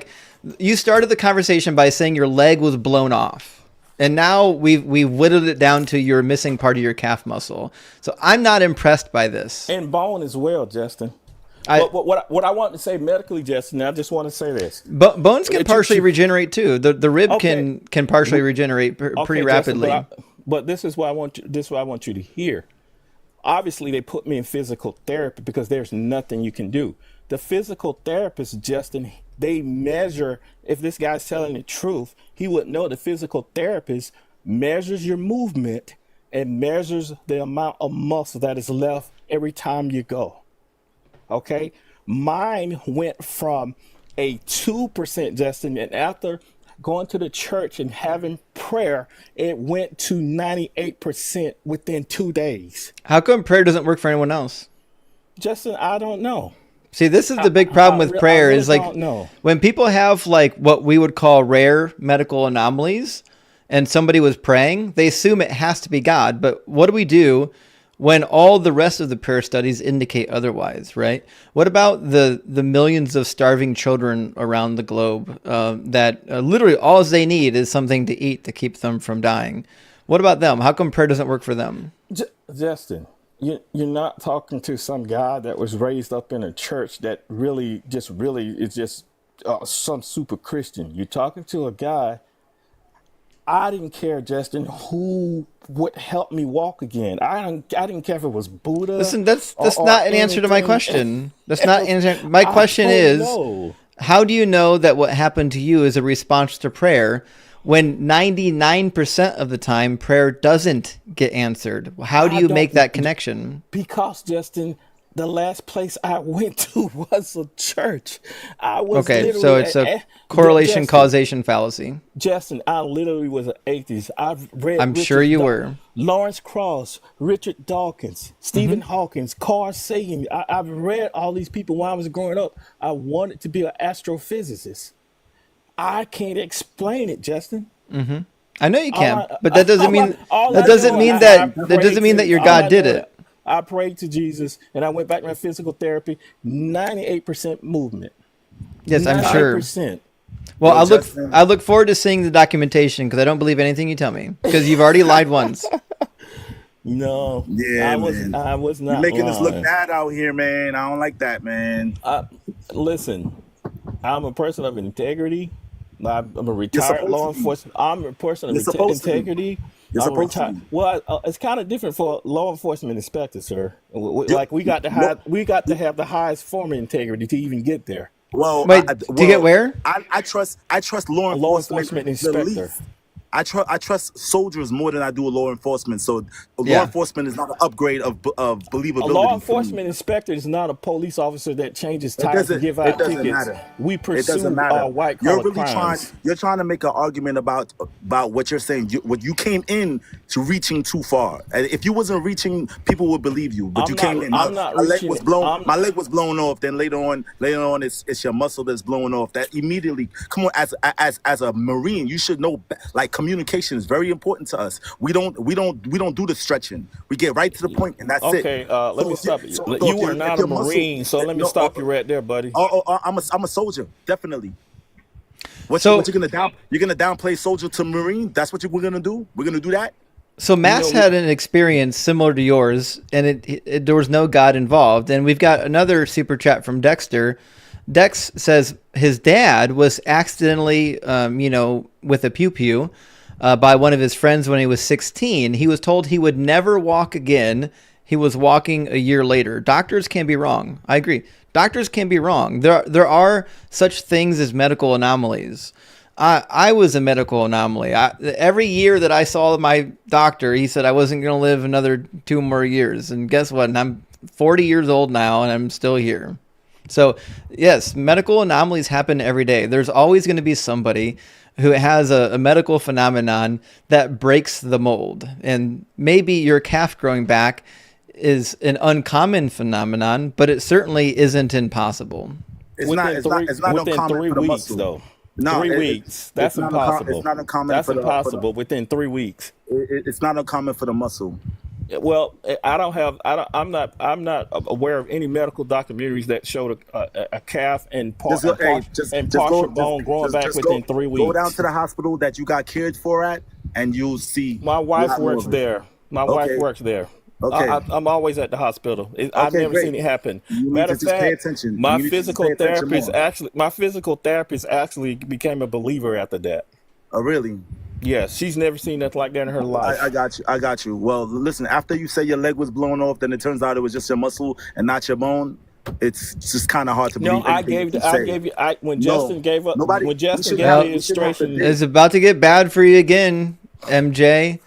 you started the conversation by saying your leg was blown off. And now we've whittled it down to you're missing part of your calf muscle. So I'm not impressed by this. And bone as well, Justin. What I want to say medically, Justin, I just want to say this. Bones can partially regenerate too. The rib can partially regenerate pretty rapidly. Justin, but this is what I want you to hear. Obviously, they put me in physical therapy because there's nothing you can do. The physical therapist, Justin, they measure, if this guy's telling the truth, he would know the physical therapist measures your movement and measures the amount of muscle that is left every time you go. Okay? Mine went from a 2%, Justin, and after going to the church and having prayer, it went to 98% within 2 days. How come prayer doesn't work for anyone else? Justin, I don't know. See, this is the big problem with prayer is when people have what we would call rare medical anomalies and somebody was praying, they assume it has to be God. But what do we do when all the rest of the prayer studies indicate otherwise, right? What about the millions of starving children around the globe that literally all they need is something to eat to keep them from dying? What about them? How come prayer doesn't work for them? Justin, you're not talking to some guy that was raised up in a church that really is just some super Christian. You're talking to a guy. I didn't care, Justin, who would help me walk again. I didn't care if it was Buddha. Listen, that's not an answer to my question. That's not an answer. My question is, how do you know that what happened to you is a response to prayer when 99% of the time prayer doesn't get answered? How do you make that connection? Because, Justin, the last place I went to was a church. I was so it's a correlation causation fallacy. Justin, I literally was an atheist. I've read. I'm sure you were. Lawrence Krauss, Richard Dawkins, Stephen Hawkins, Carl Sagan. I've read all these people when I was growing up. I wanted to be an astrophysicist. I can't explain it, Justin. I know you can, All but that doesn't mean all that I doesn't know, mean I that prayed doesn't mean to- that your all God I did know, it. I prayed to Jesus, and I went back to my physical therapy. 98% movement. Yes, I'm sure. 98%. Well, Yo, Justin. I look forward to seeing the documentation because I don't believe anything you tell me because you've already lied once. No, Yeah, man. I was You're not making us look lying. bad out here, man. I don't like that, man. Listen, I'm a person of integrity. I'm a You're retired supposed law to be. enforcement. I'm a person of You're supposed to be. integrity. You're I'm a supposed to retired. be. Well, it's kind of different for law enforcement inspector, sir. You- Like we got to no, have the highest form of integrity to even get there. well, Wait, to get where? I trust law A law enforcement enforcement the inspector. least. I trust soldiers more than I do law enforcement. So law Yeah. enforcement is not an upgrade of believability. A law for me. enforcement inspector is not a police officer that changes It tires and doesn't. give It out doesn't tickets. matter. We It pursue doesn't matter. white You're collar really crimes. you're trying to make an argument about what you're saying. What you came in to reaching too far. And if you wasn't reaching, people would believe you. But I'm you not- came in. I'm not my leg reaching was it. blown. My leg was blown off. Then later on, it's your muscle that's blowing off. That immediately. Come on, as a Marine, you should know. Like communication is very important to us. We don't do the stretching. We get right to the point, and that's it. Okay, let me stop you. So You if are not if a your muscle- Marine, so let me no, stop you right there, buddy. I'm a soldier, definitely. What So- you're gonna downplay soldier to Marine? That's what we're gonna do? We're gonna do that? So Mass had an experience similar to yours, and there was no God involved. And we've got another super chat from Dexter. Dex says his dad was accidentally, with a pew-pew by one of his friends when he was 16. He was told he would never walk again. He was walking a year later. Doctors can be wrong. I agree. Doctors can be wrong. There are such things as medical anomalies. I was a medical anomaly. Every year that I saw my doctor, he said I wasn't going to live another 2 more years. And guess what? And I'm 40 years old now, and I'm still here. So, yes, medical anomalies happen every day. There's always going to be somebody who has a medical phenomenon that breaks the mold. And maybe your calf growing back is an uncommon phenomenon, but it certainly isn't impossible. It's not within uncommon 3 for the weeks, muscle. though. No, 3 it- weeks. That's it's not impossible. it's not uncommon That's for the- impossible within 3 weeks. It's not uncommon for the muscle. Well, I'm not aware of any medical documentaries that showed a calf and partial bone growing back within 3 weeks. Go down to the hospital that you got cared for at, and you'll see. My wife lot more works of it. there. My Okay. wife works there. Okay. I'm always at the hospital. I've Okay, never great. seen it happen. You need Matter to of just pay fact, attention. You my need to just physical pay attention therapist actually became a believer after that. Oh, really? Yeah, she's never seen nothing like that in her life. I got you. Well, listen, after you say your leg was blown off, then it turns out it was just your muscle and not your bone. It's just kind of hard to believe. No, I anything gave you I say. gave you when No, Justin gave up nobody- when Justin we should gave have- the we should have illustration. to It's about to get bad for you again, MJ.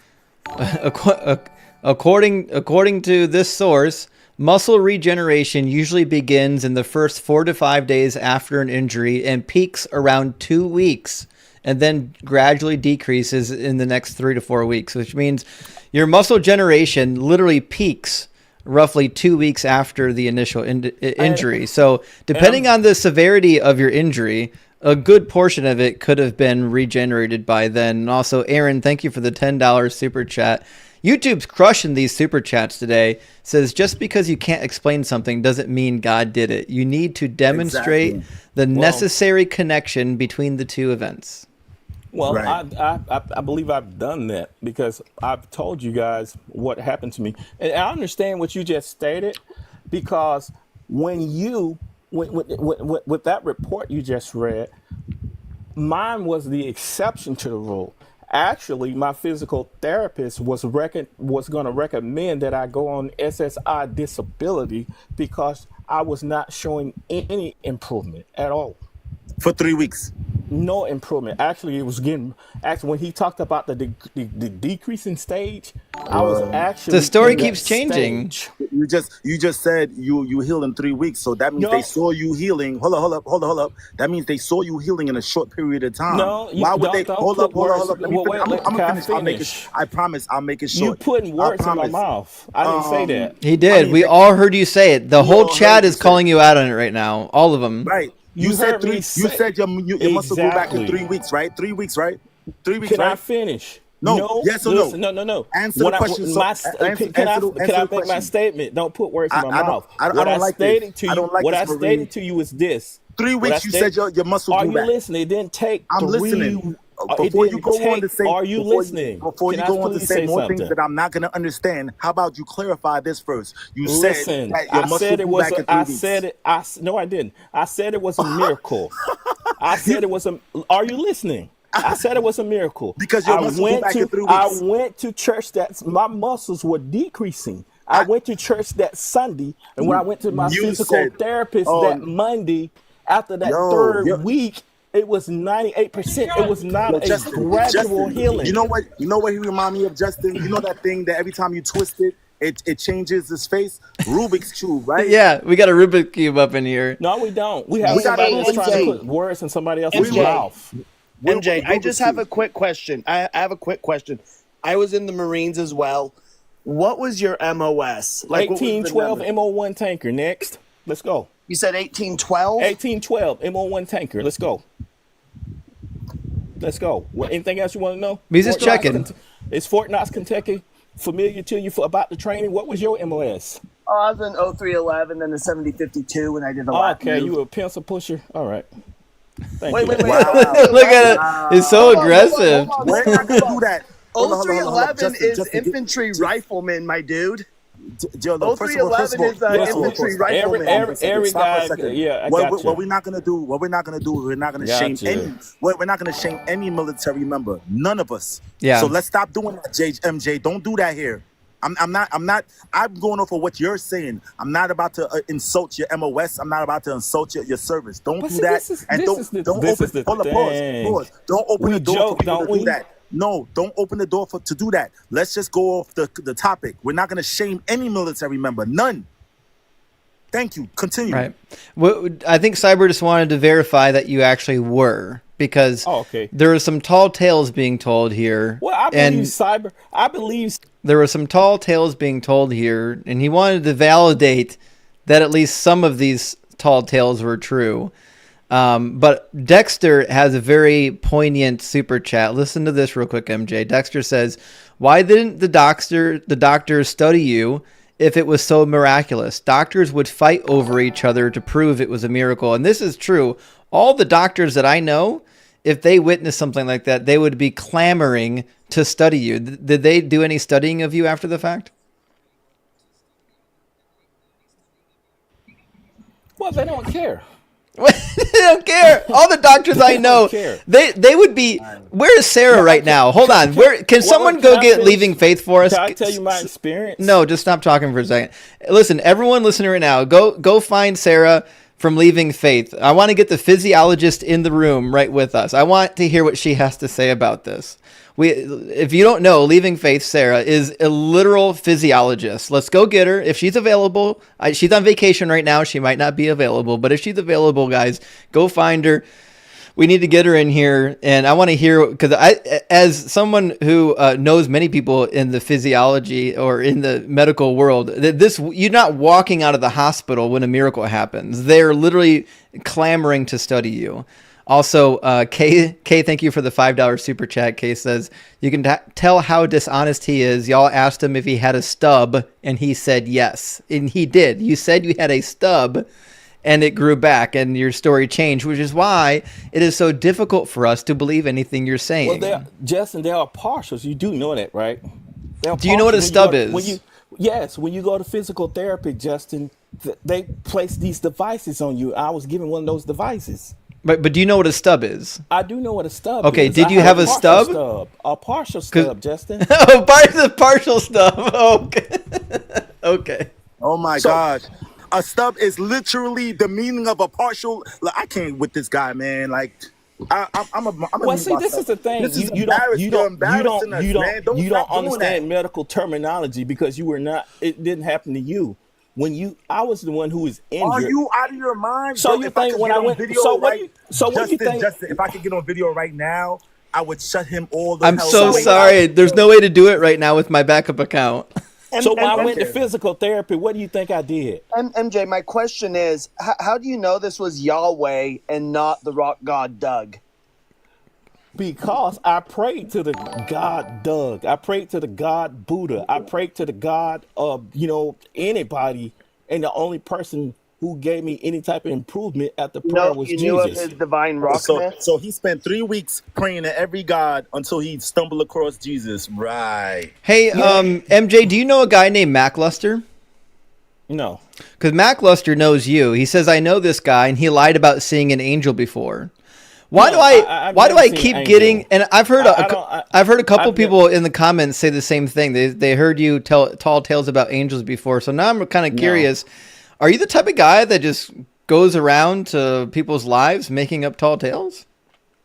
According to this source, muscle regeneration usually begins in the first 4 to 5 days after an injury and peaks around 2 weeks, and then gradually decreases in the next 3 to 4 weeks, which means your muscle generation literally peaks roughly 2 weeks after the initial injury. So depending on the severity of your injury, a good portion of it could have been regenerated by then. And also, Aaron, thank you for the $10 super chat. YouTube's crushing these super chats today. Says just because you can't explain something doesn't mean God did it. You need to demonstrate the necessary connection between the two events. Well, Right. I believe I've done that because I've told you guys what happened to me, and I understand what you just stated because when you with that report you just read, mine was the exception to the rule. Actually, my physical therapist was going to recommend that I go on SSI disability because I was not showing any improvement at all. For 3 weeks. No improvement. Actually, it was getting. Actually, when he talked about the decreasing stage, I was actually. The story in that keeps changing. stage. You just said you heal in 3 weeks, so that means No. they saw you healing. Hold up. That means they saw you healing in a short period of time. No, you Why would they? don't Hold put up. Let me words- finish. wait, I'm can I gonna finish. I'll make it. finish? I promise. I'll make it You short. putting words in my promise. mouth. I didn't say that. He did. I mean, we all heard you say it. The whole all chat heard is you say calling you out on it right now. All of them. Right. You said heard me You say said your muscle grew back in exactly. 3 weeks, right? 3 weeks, right? 3 weeks, Can I right? finish? No. Yes or listen, no? no. Answer the question. So, Can I make my statement? Don't put words in my mouth. I don't like this. I don't like what this, I Marie. stated to you is this. 3 weeks, you said your muscle Are grew you back. listening? It didn't take I'm listening. Before you go on to say, are you listening? Before you Can I go on to please say more something? things that I'm not going to understand, how about you clarify this first? You Listen, said that your I muscle said it grew was. back in 3 I weeks. said it. No, I didn't. I said it was a miracle. I said it was a. Are you listening? I said it was a miracle Because your muscle grew back in 3 I weeks. went to church that my muscles were decreasing. I went to church that Sunday, and when I went to my You physical said- therapist oh, that Monday, after that yo, third week, it was 98%. It was not a gradual healing. You know what? You know what he remind me of, Justin? You know that thing that every time you twist it, it changes his face? Rubik's Cube, right? Yeah, we got a Rubik's Cube up in here. No, we don't. We have We got somebody a that's trying to MJ. put words in somebody else's MJ. mouth. MJ, I just have a Rubik's quick question. I have a quick question. I was in the Marines as well. What was your MOS? Like, what was the 1812 number? MO1 tanker. Next. Let's go. You said 1812? 1812 MO1 tanker. Let's go. Let's go. Anything else you want to know? He's just Fort Knox, checking. Is Fort Knox, Kentucky familiar to you about the training? What was your MOS? Oh, I was in 0311, then the 7052 when I did the lap Okay, move. you a pencil pusher? All right. Thank Wait, you. wait, wait. Look at it. It's so aggressive. We're not going to do that. Hold on, 0311 is Justin, infantry rifleman, my dude. Joe, look, first of all, 0311 is infantry rifleman. Every Stop for guy, a second. yeah, I What, got what you. we're not gonna do, we're not gonna Got shame you. any. We're not gonna shame any military member. None of us. Yeah. So let's stop doing that, MJ. Don't do that here. I'm not. I'm going off of what you're saying. I'm not about to insult your MOS. I'm not about to insult your service. Don't But do see, that. this is- And this don't is the- don't this open. is the Hold on, thing. pause. Don't open We the door joke, for people don't to we? do that. No, don't open the door to do that. Let's just go off the topic. We're not gonna shame any military member. None. Thank you. Continue. Right. Well, I think Cyber just wanted to verify that you actually were, because okay. there are some tall tales being told here. Well, I believe there were some tall tales being told here, and he wanted to validate that at least some of these tall tales were true. But Dexter has a very poignant super chat. Listen to this real quick, MJ. Dexter says, "Why didn't the doctors study you if it was so miraculous? Doctors would fight over each other to prove it was a miracle." And this is true. All the doctors that I know, if they witnessed something like that, they would be clamoring to study you. Did they do any studying of you after the fact? well, they don't care. They don't care. All the doctors I know, care. they would be. Where is Sarah right now? Hold on. Where can someone go get Leaving Faith for us? Can I tell you my experience? No, just stop talking for a second. Listen, everyone listening right now, go find Sarah from Leaving Faith. I want to get the physiologist in the room right with us. I want to hear what she has to say about this. If you don't know, Leaving Faith, Sarah is a literal physiologist. Let's go get her. If she's available, she's on vacation right now. She might not be available, but if she's available, guys, go find her. We need to get her in here, and I want to hear, because as someone who knows many people in the physiology or in the medical world, you're not walking out of the hospital when a miracle happens. They're literally clamoring to study you. Also, Kay, thank you for the $5 super chat. Kay says, you can tell how dishonest he is. Y'all asked him if he had a stub, and he said yes. And he did. You said you had a stub, and it grew back, and your story changed, which is why it is so difficult for us to believe anything you're saying. Well, Justin, they are partials. You do know that, right? Do you know what a stub is? Yes, when you go to physical therapy, Justin, they place these devices on you. I was given one of those devices. But do you know what a stub is? I do know what a stub Okay, is. did you have a stub? A partial stub, Justin. Oh, the partial stub. Okay. Okay. Oh my gosh. A stub is literally the meaning of a partial. Like, I can't with this guy, man. Like, I'm a. Well, see, this is the thing. You don't understand medical terminology because you were not. It didn't happen to you. I was the one who was injured. Are you out of your mind? So you think when I went? What do you think? Justin, if I could get on video right now, I would shut him all the I'm hell so up. sorry. There's no way to do it right now with my backup account. And, So when I and went to physical therapy, what do you think I did? MJ, my question is, how do you know this was Yahweh and not the rock god Doug? Because I prayed to the God Doug. I prayed to the God Buddha. I prayed to the God of, anybody. And the only person who gave me any type of improvement at the prayer was You knew of Jesus. his divine rock myth? So he spent 3 weeks praying to every god until he stumbled across Jesus. Right. Hey, MJ, do you know a guy named Mackluster? No. Because Mackluster knows you. He says, I know this guy, and he lied about seeing an angel before. Why do I've why do never I seen keep angel. getting? And I've heard I've heard a couple I've people in the comments say the same thing. They heard you tell tall tales about angels before. So now I'm kind of curious. Are you the type of guy that just goes around to people's lives making up tall tales?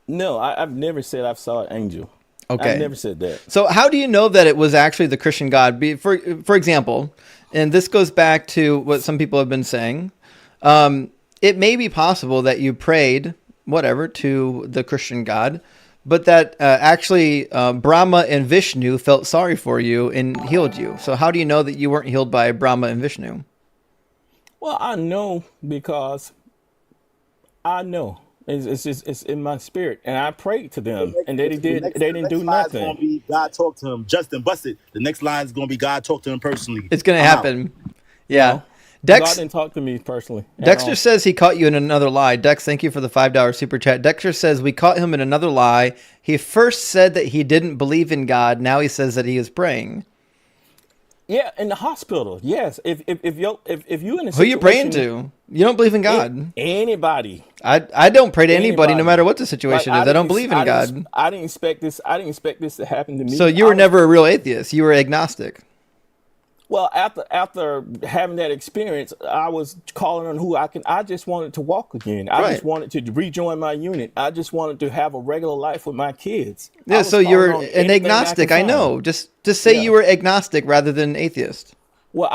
No, I've never said I've saw an angel. Okay. I've never said that. So how do you know that it was actually the Christian God? For example, and this goes back to what some people have been saying. It may be possible that you prayed whatever to the Christian God, but that actually Brahma and Vishnu felt sorry for you and healed you. So how do you know that you weren't healed by Brahma and Vishnu? Well, I know because I know it's in my spirit, and I prayed to them, and they didn't do nothing. Gonna be God talk to him. Justin, bust it. The next line is gonna be God talk to him personally. It's going to happen. Yeah. No, Dex God didn't talk to me personally. at Dexter all. says he caught you in another lie. Dex, thank you for the $5 super chat. Dexter says we caught him in another lie. He first said that he didn't believe in God. Now he says that he is praying. Yeah, in the hospital. Yes, if you in a Who you praying situation- to? You don't believe in God. Anybody. I don't pray to anybody, no matter what the situation is. I don't didn't- believe in didn't- God. I didn't expect this. I didn't expect this to happen to me. So you were never a real atheist. You were agnostic. Well, after having that experience, I was calling on who I can. I just wanted to walk again. I just wanted to rejoin my unit. I just wanted to have a regular life with my kids. I Yeah, was so you're calling on an anything agnostic. I can know. find. Just say Yeah. you were agnostic rather than atheist. Well,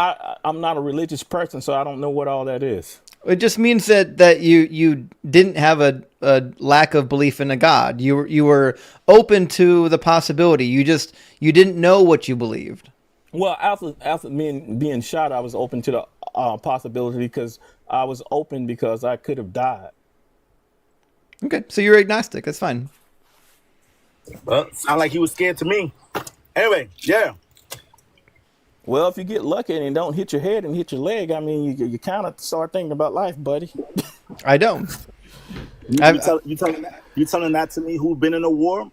I'm not a religious person, so I don't know what all that is. It just means that you didn't have a lack of belief in a God. You were open to the possibility. You didn't know what you believed. Well, after being shot, I was open to the possibility because I was open because I could have died. Okay, so you're agnostic. That's fine. Well, sound like he was scared to me. Anyway, yeah. Well, if you get lucky and it don't hit your head and hit your leg, I mean, you kind of start thinking about life, buddy. I don't. You telling that to me who've been in a war?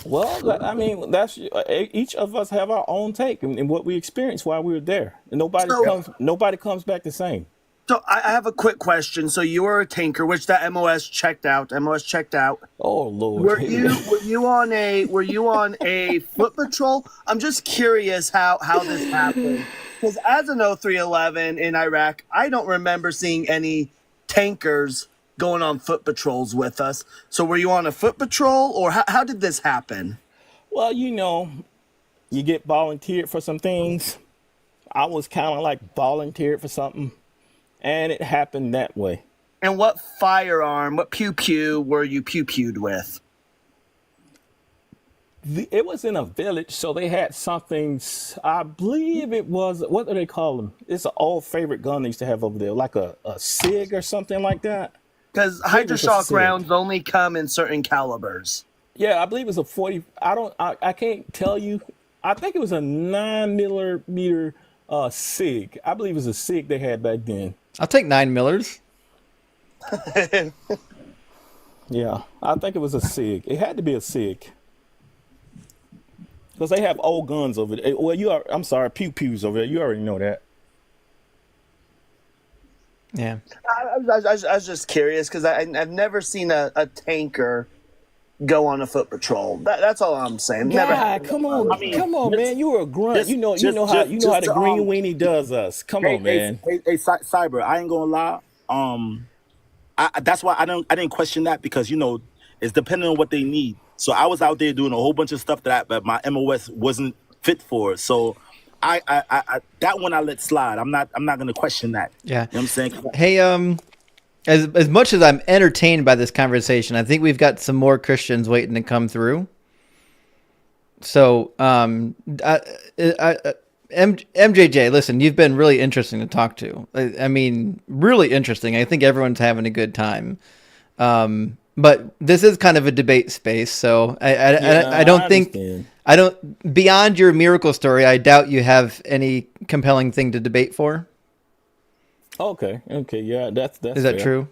Well, I mean, that's each of us have our own take and what we experienced while we were there, and nobody comes back the same. So I have a quick question. So you were a tinker, which that MOS checked out. Oh Lord. Were you on a foot patrol? I'm just curious how this happened. Because as an 0311 in Iraq, I don't remember seeing any tankers going on foot patrols with us. So were you on a foot patrol, or how did this happen? Well, you get volunteered for some things. I was kind of like volunteered for something, and it happened that way. And what firearm, what pew-pew were you pew-pewed with? It was in a village, so they had something. I believe it was, what do they call them? It's an old favorite gun they used to have over there, like a SIG or something like that. Because hydroshock rounds only come in certain calibers. Yeah, I believe it's a 40. I can't tell you. I think it was a 9mm SIG. I believe it was a SIG they had back then. I'll take 9 millers. Yeah, I think it was a SIG. It had to be a SIG. Because they have old guns over there. Well, I'm sorry, pew-pews over there. You already know that. Yeah. I was just curious because I've never seen a tanker go on a foot patrol. That's all I'm saying. Yeah, come on, man. You were a grunt. You know how the green weenie does us. Come on, man. Hey, Cyber, I ain't gonna lie. That's why I didn't question that, because it's depending on what they need. So I was out there doing a whole bunch of stuff that my MOS wasn't fit for. So I that one I let slide. I'm not gonna question that. Yeah. You know what I'm saying? Hey, as much as I'm entertained by this conversation, I think we've got some more Christians waiting to come through. So, MJJ, listen, you've been really interesting to talk to. I mean, really interesting. I think everyone's having a good time. But this is kind of a debate space, so I don't think beyond your miracle story, I doubt you have any compelling thing to debate for. Okay, yeah, that's is that fair. True?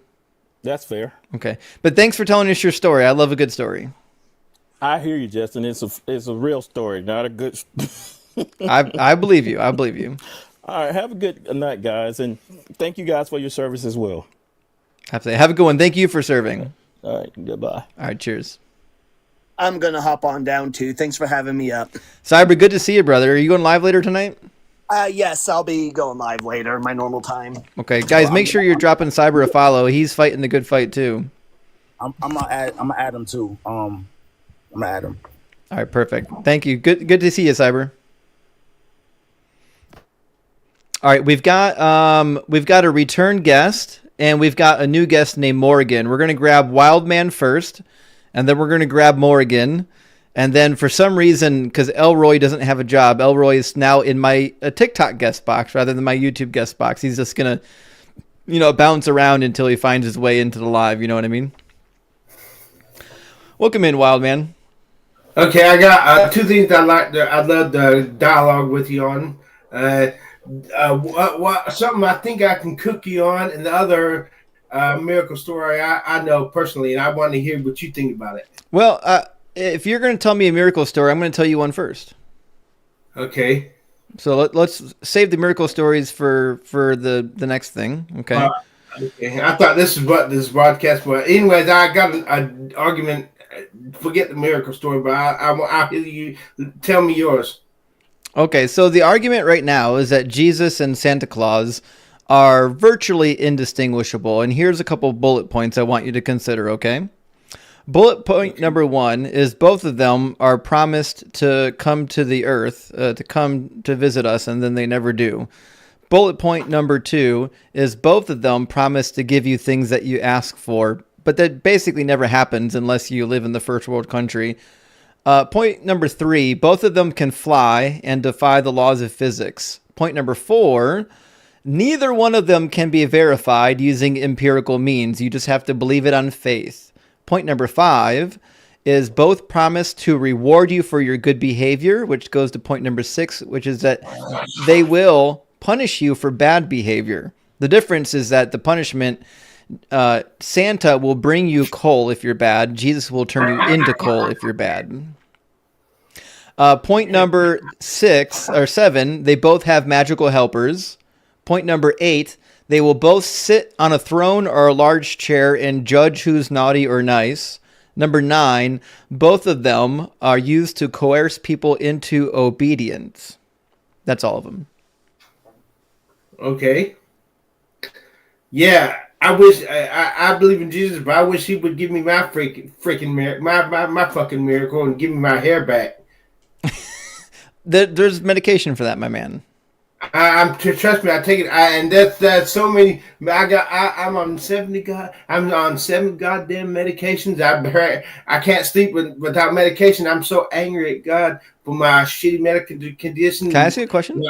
That's fair. Okay, but thanks for telling us your story. I love a good story. I hear you, Justin. It's a real story, not a good. I believe you. I believe you. All right, have a good night, guys, and thank you guys for your service as well. Absolutely. Have a good one. Thank you for serving. All right, goodbye. All right, cheers. I'm gonna hop on down too. Thanks for having me up. Cyber, good to see you, brother. Are you going live later tonight? Yes, I'll be going live later, my normal time. Okay, guys, make sure you're dropping Cyber a follow. He's fighting the good fight too. I'm gonna add him too. I'm gonna add him. All right, perfect. Thank you. Good to see you, Cyber. All right, we've got a return guest, and we've got a new guest named Morrigan. We're gonna grab Wildman first, and then we're gonna grab Morrigan. And then for some reason, because Elroy doesn't have a job, Elroy is now in my TikTok guest box rather than my YouTube guest box. He's just going to, bounce around until he finds his way into the live. You know what I mean? Welcome in, Wildman. Okay, I got two things I'd love to dialogue with you on. Something I think I can cook you on, and the other miracle story I know personally, and I want to hear what you think about it. Well, if you're going to tell me a miracle story, I'm going to tell you one first. Okay. So let's save the miracle stories for the next thing. Okay. Okay. I thought this is what this broadcast was. Anyways, I got an argument. Forget the miracle story, but I'll hear you tell me yours. Okay. So the argument right now is that Jesus and Santa Claus are virtually indistinguishable. And here's a couple bullet points I want you to consider. Okay. Bullet point number 1 is both of them are promised to come to the earth, to come to visit us, and then they never do. Bullet point number 2 is both of them promise to give you things that you ask for, but that basically never happens unless you live in the first world country. Point number 3, both of them can fly and defy the laws of physics. Point number 4, neither one of them can be verified using empirical means. You just have to believe it on faith. Point number 5 is both promise to reward you for your good behavior, which goes to point number 6, which is that they will punish you for bad behavior. The difference is that the punishment, Santa will bring you coal if you're bad. Jesus will turn you into coal if you're bad. Point number 6 or 7, they both have magical helpers. Point number 8, they will both sit on a throne or a large chair and judge who's naughty or nice. Number 9, both of them are used to coerce people into obedience. That's all of them. Okay. Yeah, I wish I believe in Jesus, but I wish he would give me my freaking miracle, my fucking miracle, and give me my hair back. There's medication for that, my man. Trust me, I take it. And that's so many. I'm on 70. I'm on 7 goddamn medications. I can't sleep without medication. I'm so angry at God for my shitty medical condition. Can I ask you a question?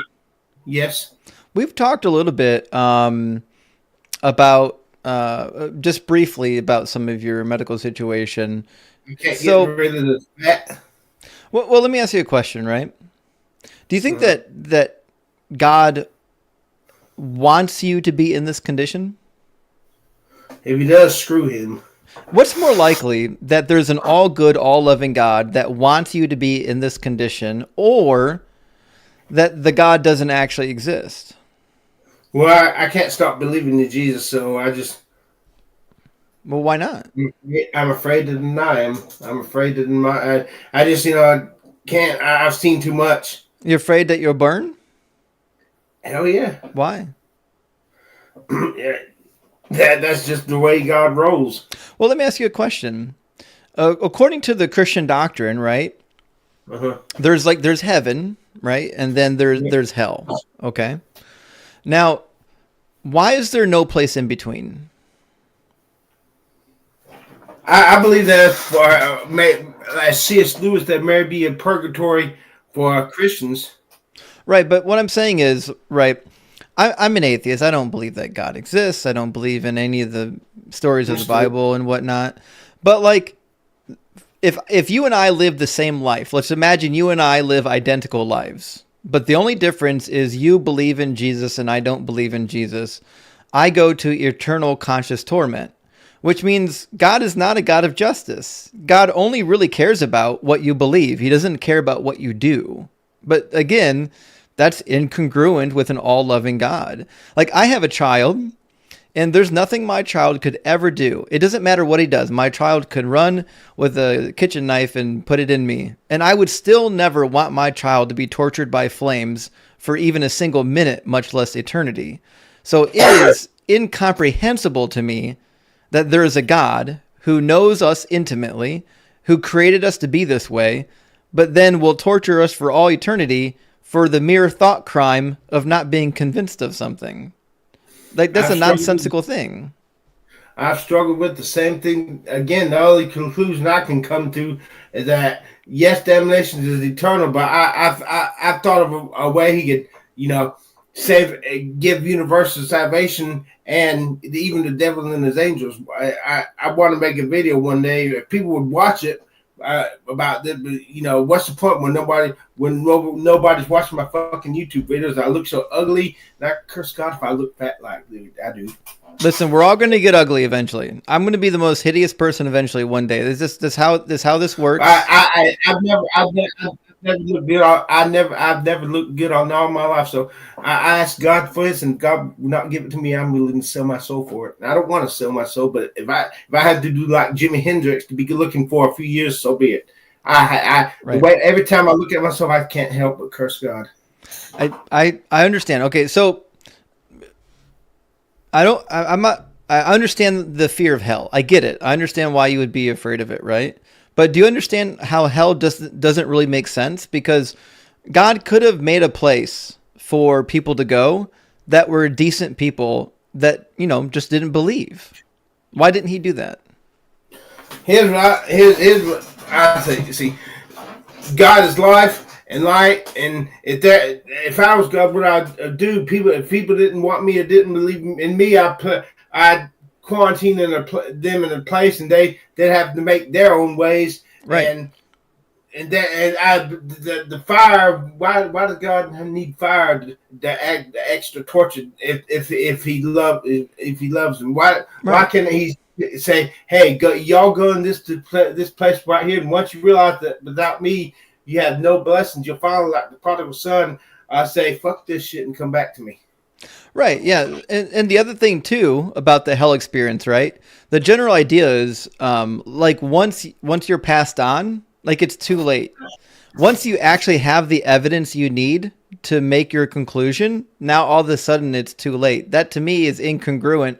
Yes. We've talked a little bit about just briefly about some of your medical situation. You can't get rid of the fat. Well, let me ask you a question, right? Do you think that God wants you to be in this condition? If he does, screw him. What's more likely, that there's an all-good, all-loving God that wants you to be in this condition, or that the God doesn't actually exist? Well, I can't stop believing in Jesus, so I just... Well, why not? I'm afraid to deny him. I'm afraid to deny... I just, can't... I've seen too much. You're afraid that you'll burn? Hell yeah. Why? Yeah, that's just the way God rolls. Well, let me ask you a question. According to the Christian doctrine, right? Uh-huh. There's heaven, right? And then there's hell. Okay. Now, why is there no place in between? I believe that for as C.S. Lewis, that may be a purgatory for Christians. Right, but what I'm saying is, right, I'm an atheist. I don't believe that God exists. I don't believe in any of the stories of the Bible and whatnot. But like, if you and I live the same life, let's imagine you and I live identical lives, but the only difference is you believe in Jesus and I don't believe in Jesus. I go to eternal conscious torment, which means God is not a God of justice. God only really cares about what you believe. He doesn't care about what you do. But again, that's incongruent with an all-loving God. Like, I have a child, and there's nothing my child could ever do. It doesn't matter what he does. My child could run with a kitchen knife and put it in me, and I would still never want my child to be tortured by flames for even a single minute, much less eternity. So it is incomprehensible to me that there is a God who knows us intimately, who created us to be this way, but then will torture us for all eternity for the mere thought crime of not being convinced of something. Like, that's a nonsensical thing. I've struggled with the same thing. Again, the only conclusion I can come to is that yes, damnation is eternal, but I've thought of a way he could, give universal salvation and even the devil and his angels. I want to make a video one day. If people would watch it, about this, what's the point when nobody's watching my fucking YouTube videos? I look so ugly. And I curse God if I look fat like dude. I do. Listen, we're all going to get ugly eventually. I'm going to be the most hideous person eventually one day. This how this works. I've never looked good. I've never looked good on all my life. So I asked God for this, and God will not give it to me. I'm willing to sell my soul for it. And I don't want to sell my soul, but if I had to do like Jimi Hendrix to be looking for a few years, so be it. The way every time I look at myself, I can't help but curse God. I understand. Okay, so I understand the fear of hell. I get it. I understand why you would be afraid of it, right? But do you understand how hell doesn't really make sense? Because God could have made a place for people to go that were decent people that, just didn't believe. Why didn't he do that? Here's what I say. See, God is life and light, and if I was God, what I'd do, if people didn't want me or didn't believe in me, I'd quarantine them in a place, and they'd have to make their own ways. Right. The fire. Why does God need fire? The extra torture if he loves them. Why can't he say, hey, y'all go in this place right here, and once you realize that without me you have no blessings, you'll finally, like the prodigal son, say fuck this shit and come back to me. Right, yeah. And the other thing, too, about the hell experience, right? The general idea is, once you're passed on, it's too late. Once you actually have the evidence you need to make your conclusion, now all of a sudden it's too late. That, to me, is incongruent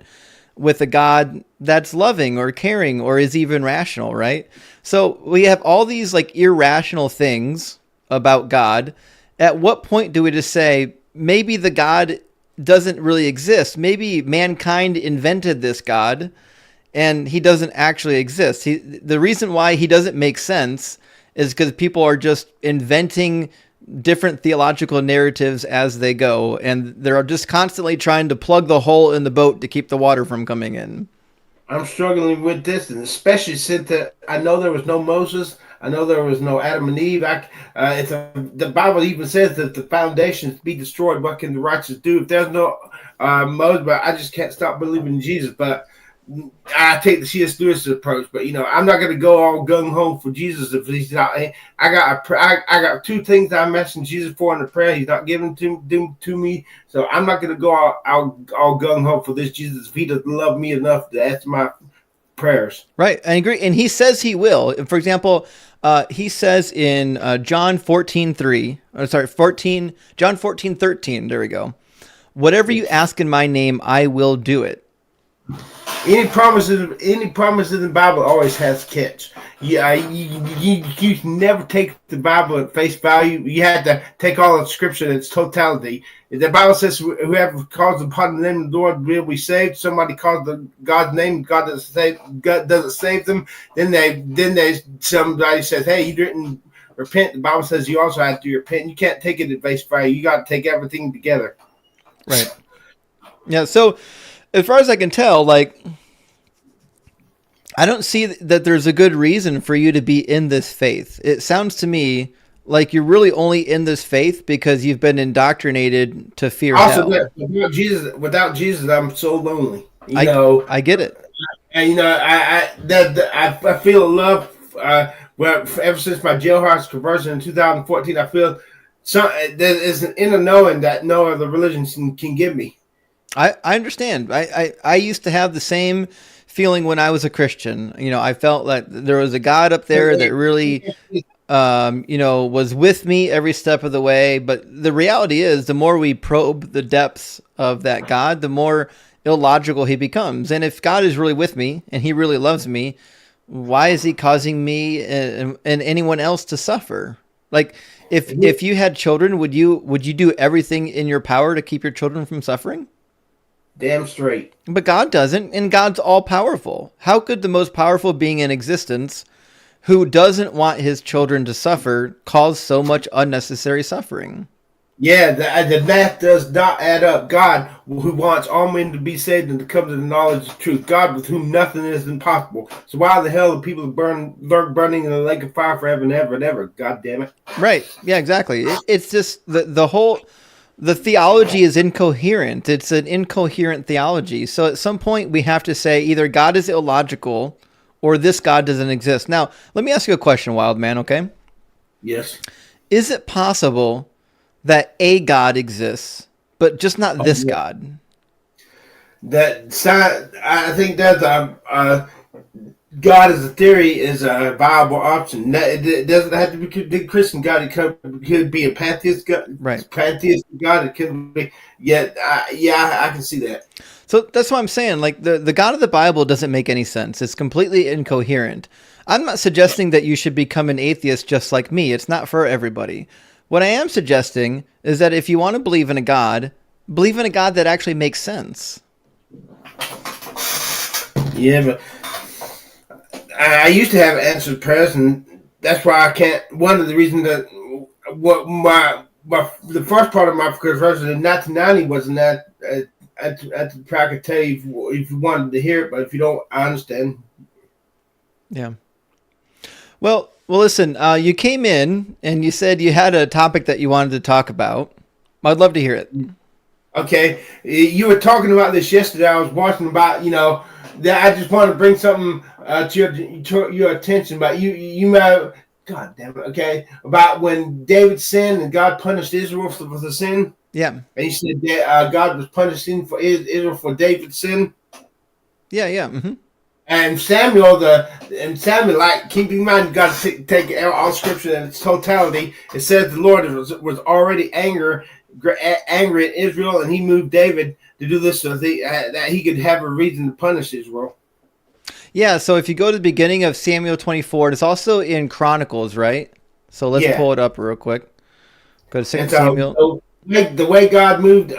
with a God that's loving or caring or is even rational, right? So we have all these, irrational things about God. At what point do we just say, maybe the God doesn't really exist? Maybe mankind invented this God and he doesn't actually exist. The reason why he doesn't make sense is because people are just inventing different theological narratives as they go, and they're just constantly trying to plug the hole in the boat to keep the water from coming in. I'm struggling with this, and especially since I know there was no Moses, I know there was no Adam and Eve. The Bible even says that the foundations be destroyed. What can the righteous do? If there's no Moses, but I just can't stop believing in Jesus. But I take the C.S. Lewis approach. But I'm not going to go all gung ho for Jesus if he's not. I got two things I mentioned Jesus for in the prayer. He's not giving to me, so I'm not going to go all gung ho for this Jesus if he doesn't love me enough to answer my prayers. Right, I agree, and he says he will. For example, he says in John 14:13. There we go. Whatever you ask in my name, I will do it. Any promises in the Bible always has catch. Yeah, you can never take the Bible at face value. You have to take all of Scripture in its totality. The Bible says, "Whoever calls upon the name of the Lord will be saved." Somebody calls God's name, God doesn't save them. Then somebody says, "Hey, you didn't repent." The Bible says you also have to repent. You can't take it at face value. You got to take everything together. Right. Yeah. So, as far as I can tell, like, I don't see that there's a good reason for you to be in this faith. It sounds to me like you're really only in this faith because you've been indoctrinated to fear Also, hell. without Jesus, I'm so lonely. I get it. And I feel love. Well, ever since my jailhouse conversion in 2014, I feel there is an inner knowing that no other religion can give me. I understand. I used to have the same feeling when I was a Christian. I felt like there was a God up there that really, was with me every step of the way. But the reality is, the more we probe the depths of that God, the more illogical he becomes. And if God is really with me and he really loves me, why is he causing me and anyone else to suffer? Like, if you had children, would you do everything in your power to keep your children from suffering? Damn straight. But God doesn't, and God's all powerful. How could the most powerful being in existence, who doesn't want his children to suffer, cause so much unnecessary suffering? Yeah, the math does not add up. God, who wants all men to be saved and to come to the knowledge of truth. God, with whom nothing is impossible. So why the hell do people burning in the lake of fire forever and ever and ever? God damn it. Right. Yeah, exactly. It's just the theology is incoherent. It's an incoherent theology. So at some point we have to say either God is illogical or this God doesn't exist. Now, let me ask you a question, Wild Man, okay? Yes. Is it possible that a God exists, but just not this God? I think that God as a theory is a viable option. It doesn't have to be a Christian God. It could be a pantheist God. Right. Pantheist God. It could be. I can see that. So that's what I'm saying. Like, the God of the Bible doesn't make any sense. It's completely incoherent. I'm not suggesting that you should become an atheist just like me. It's not for everybody. What I am suggesting is that if you want to believe in a God that actually makes sense. Yeah, but I used to have answered prayers, and that's why I can't. One of the reasons that the first part of my conversion in 1990 wasn't that. I could tell you if you wanted to hear it, but if you don't, I understand. Yeah. Well, listen. You came in and you said you had a topic that you wanted to talk about. I'd love to hear it. Okay, you were talking about this yesterday. I was watching about that. I just want to bring something to your attention. But you might, God damn it. Okay, about when David sinned and God punished Israel for the sin. Yeah. And you said that God was punishing for Israel for David's sin. Yeah. Mm-hmm. And Samuel, like, keep in mind, you got to take all Scripture in its totality. It says the Lord was already angry at Israel, and he moved David to do this so that he could have a reason to punish Israel. Yeah, so if you go to the beginning of Samuel 24, it's also in Chronicles, right? So let's pull it up real quick. Go to 2 Samuel. So, the way God moved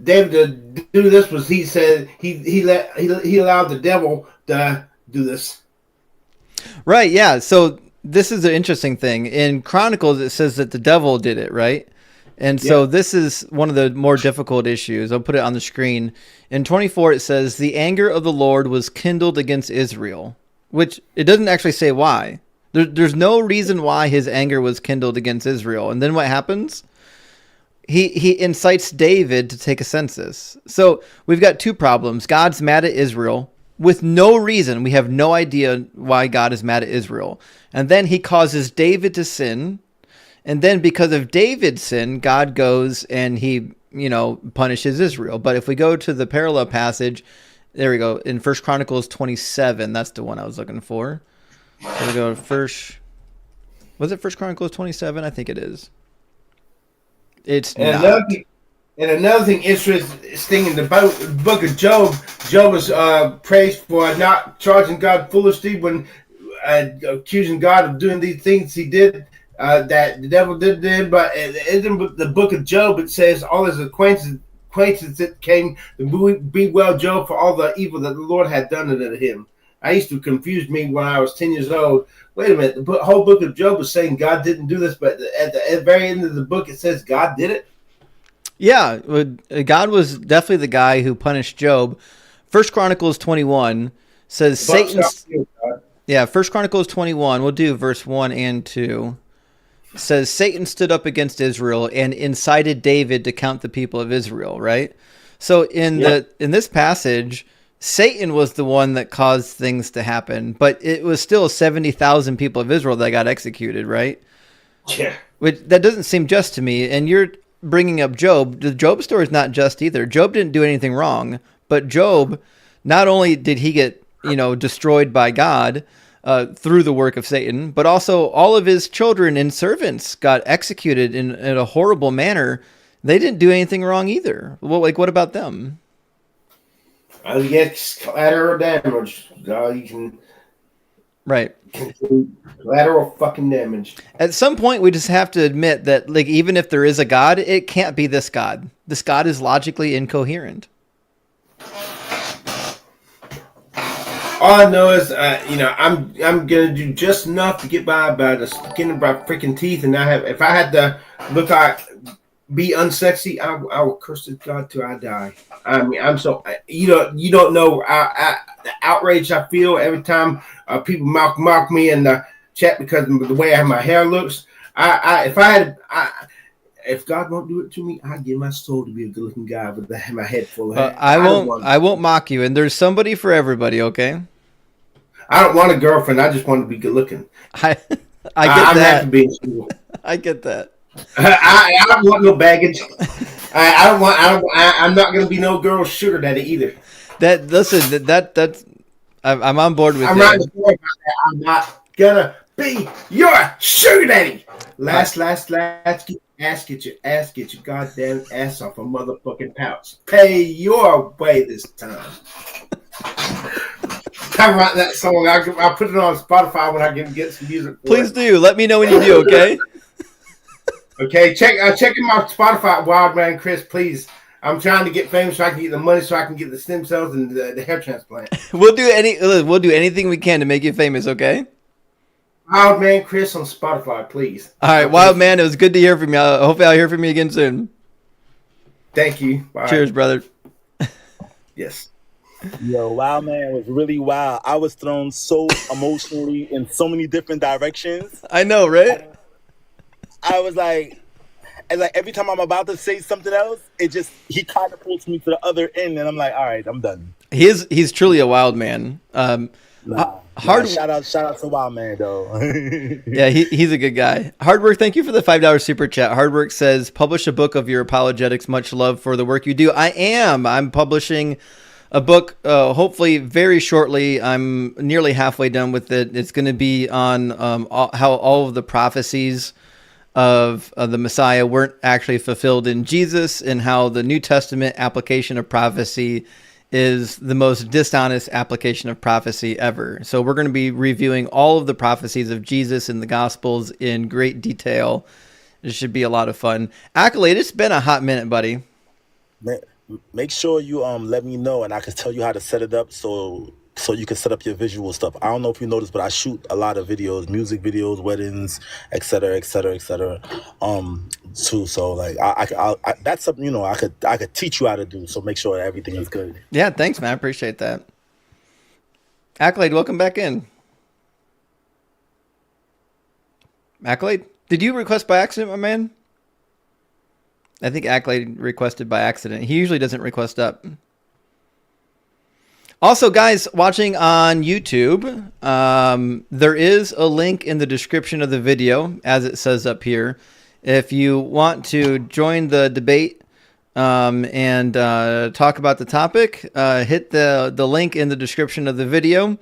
David to do this was he said he allowed the devil to do this. Right, yeah. So this is an interesting thing. In Chronicles, it says that the devil did it, right? And so this is one of the more difficult issues. I'll put it on the screen. In 24, it says, the anger of the Lord was kindled against Israel, which it doesn't actually say why. There's no reason why his anger was kindled against Israel. And then what happens? He incites David to take a census. So we've got two problems. God's mad at Israel with no reason. We have no idea why God is mad at Israel. And then he causes David to sin. And then because of David's sin, God goes and he, punishes Israel. But if we go to the parallel passage, there we go. In 1 Chronicles 27, that's the one I was looking for. So we go to was it 1 Chronicles 27? I think it is. It's not. And another thing interesting in the book of Job, Job was praised for not charging God foolishly when accusing God of doing these things he did that the devil did. But in the book of Job, it says all his acquaintances that came to bewail Job for all the evil that the Lord had done unto him. I used to confuse me when I was 10 years old. Wait a minute, the whole book of Job was saying God didn't do this, but at the very end of the book, it says God did it. Yeah, God was definitely the guy who punished Job. First Chronicles 21 says Satan's... Yeah, First Chronicles 21, we'll do verse 1 and 2. Says Satan stood up against Israel and incited David to count the people of Israel, right? So in this passage, Satan was the one that caused things to happen, but it was still 70,000 people of Israel that got executed, right? Yeah. That doesn't seem just to me. And you're bringing up Job. The Job story is not just either. Job didn't do anything wrong, but Job, not only did he get, destroyed by God through the work of Satan, but also all of his children and servants got executed in a horrible manner. They didn't do anything wrong either. Well, what about them? You get collateral damage. You can... Right. Collateral fucking damage. At some point, we just have to admit that, even if there is a God, it can't be this God. This God is logically incoherent. All I know is, I'm gonna do just enough to get by the skin of my freaking teeth, and if I had to look like be unsexy, I will curse this God till I die. I mean, I'm so you don't know the outrage I feel every time people mock me in the chat because of the way my hair looks. If God won't do it to me, I give my soul to be a good-looking guy with my head full of hair. I won't mock you, and there's somebody for everybody. Okay. I don't want a girlfriend. I just want to be good-looking. I get that. I get that. I don't want no baggage. I'm not gonna be no girl's sugar daddy either. I'm on board with I'm you. I'm not gonna be your sugar daddy. Last, get your goddamn ass off a motherfucking pouch. Pay your way this time. I write that song. I'll put it on Spotify when I can get some music. Please do. Let me know when you do. Okay. Okay, check in my Spotify, Wild Man Chris, please. I'm trying to get famous so I can get the money so I can get the stem cells and the hair transplant. We'll do anything we can to make you famous, okay? Wild Man Chris on Spotify, please. All right, Wild Man, it was good to hear from you. Hopefully I'll hear from you again soon. Thank you. Bye. Cheers, brother. Yes. Yo, Wild Man was really wild. I was thrown so emotionally in so many different directions. I know, right? I was like every time I'm about to say something else, he kind of pulls me to the other end, and I'm like, all right, I'm done. He's truly a wild man. Shout out to Wild Man though. Yeah, he's a good guy. Hard Work, thank you for the $5 super chat. Hard Work says, publish a book of your apologetics. Much love for the work you do. I'm publishing a book, hopefully very shortly. I'm nearly halfway done with it. It's going to be on how all of the prophecies of the Messiah weren't actually fulfilled in Jesus, and how the New Testament application of prophecy is the most dishonest application of prophecy ever. So we're going to be reviewing all of the prophecies of Jesus in the Gospels in great detail. It should be a lot of fun. Accolade, it's been a hot minute, buddy. Make sure you let me know, and I can tell you how to set it up so you can set up your visual stuff. I don't know if you noticed, but I shoot a lot of videos, music videos, weddings, etc., too. So like, I that's something I could teach you how to do. So make sure everything is good. Yeah, thanks, man. I appreciate that. Accolade, welcome back in. Accolade, did you request by accident, my man? I think Accolade requested by accident. He usually doesn't request up. Also, guys, watching on YouTube, there is a link in the description of the video, as it says up here. If you want to join the debate and talk about the topic, hit the link in the description of the video,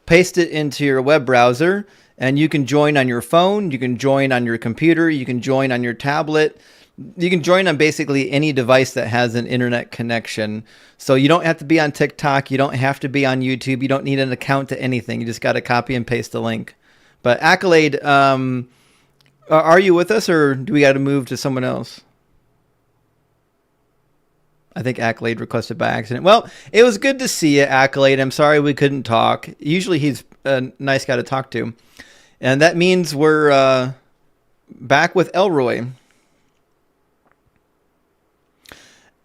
paste it into your web browser, And you can join on your phone, you can join on your computer, you can join on your tablet. You can join on basically any device that has an internet connection. So you don't have to be on TikTok. You don't have to be on YouTube. You don't need an account to anything. You just got to copy and paste the link. But Accolade, are you with us, or do we got to move to someone else? I think Accolade requested by accident. Well, it was good to see you, Accolade. I'm sorry we couldn't talk. Usually he's a nice guy to talk to. And that means we're back with Elroy.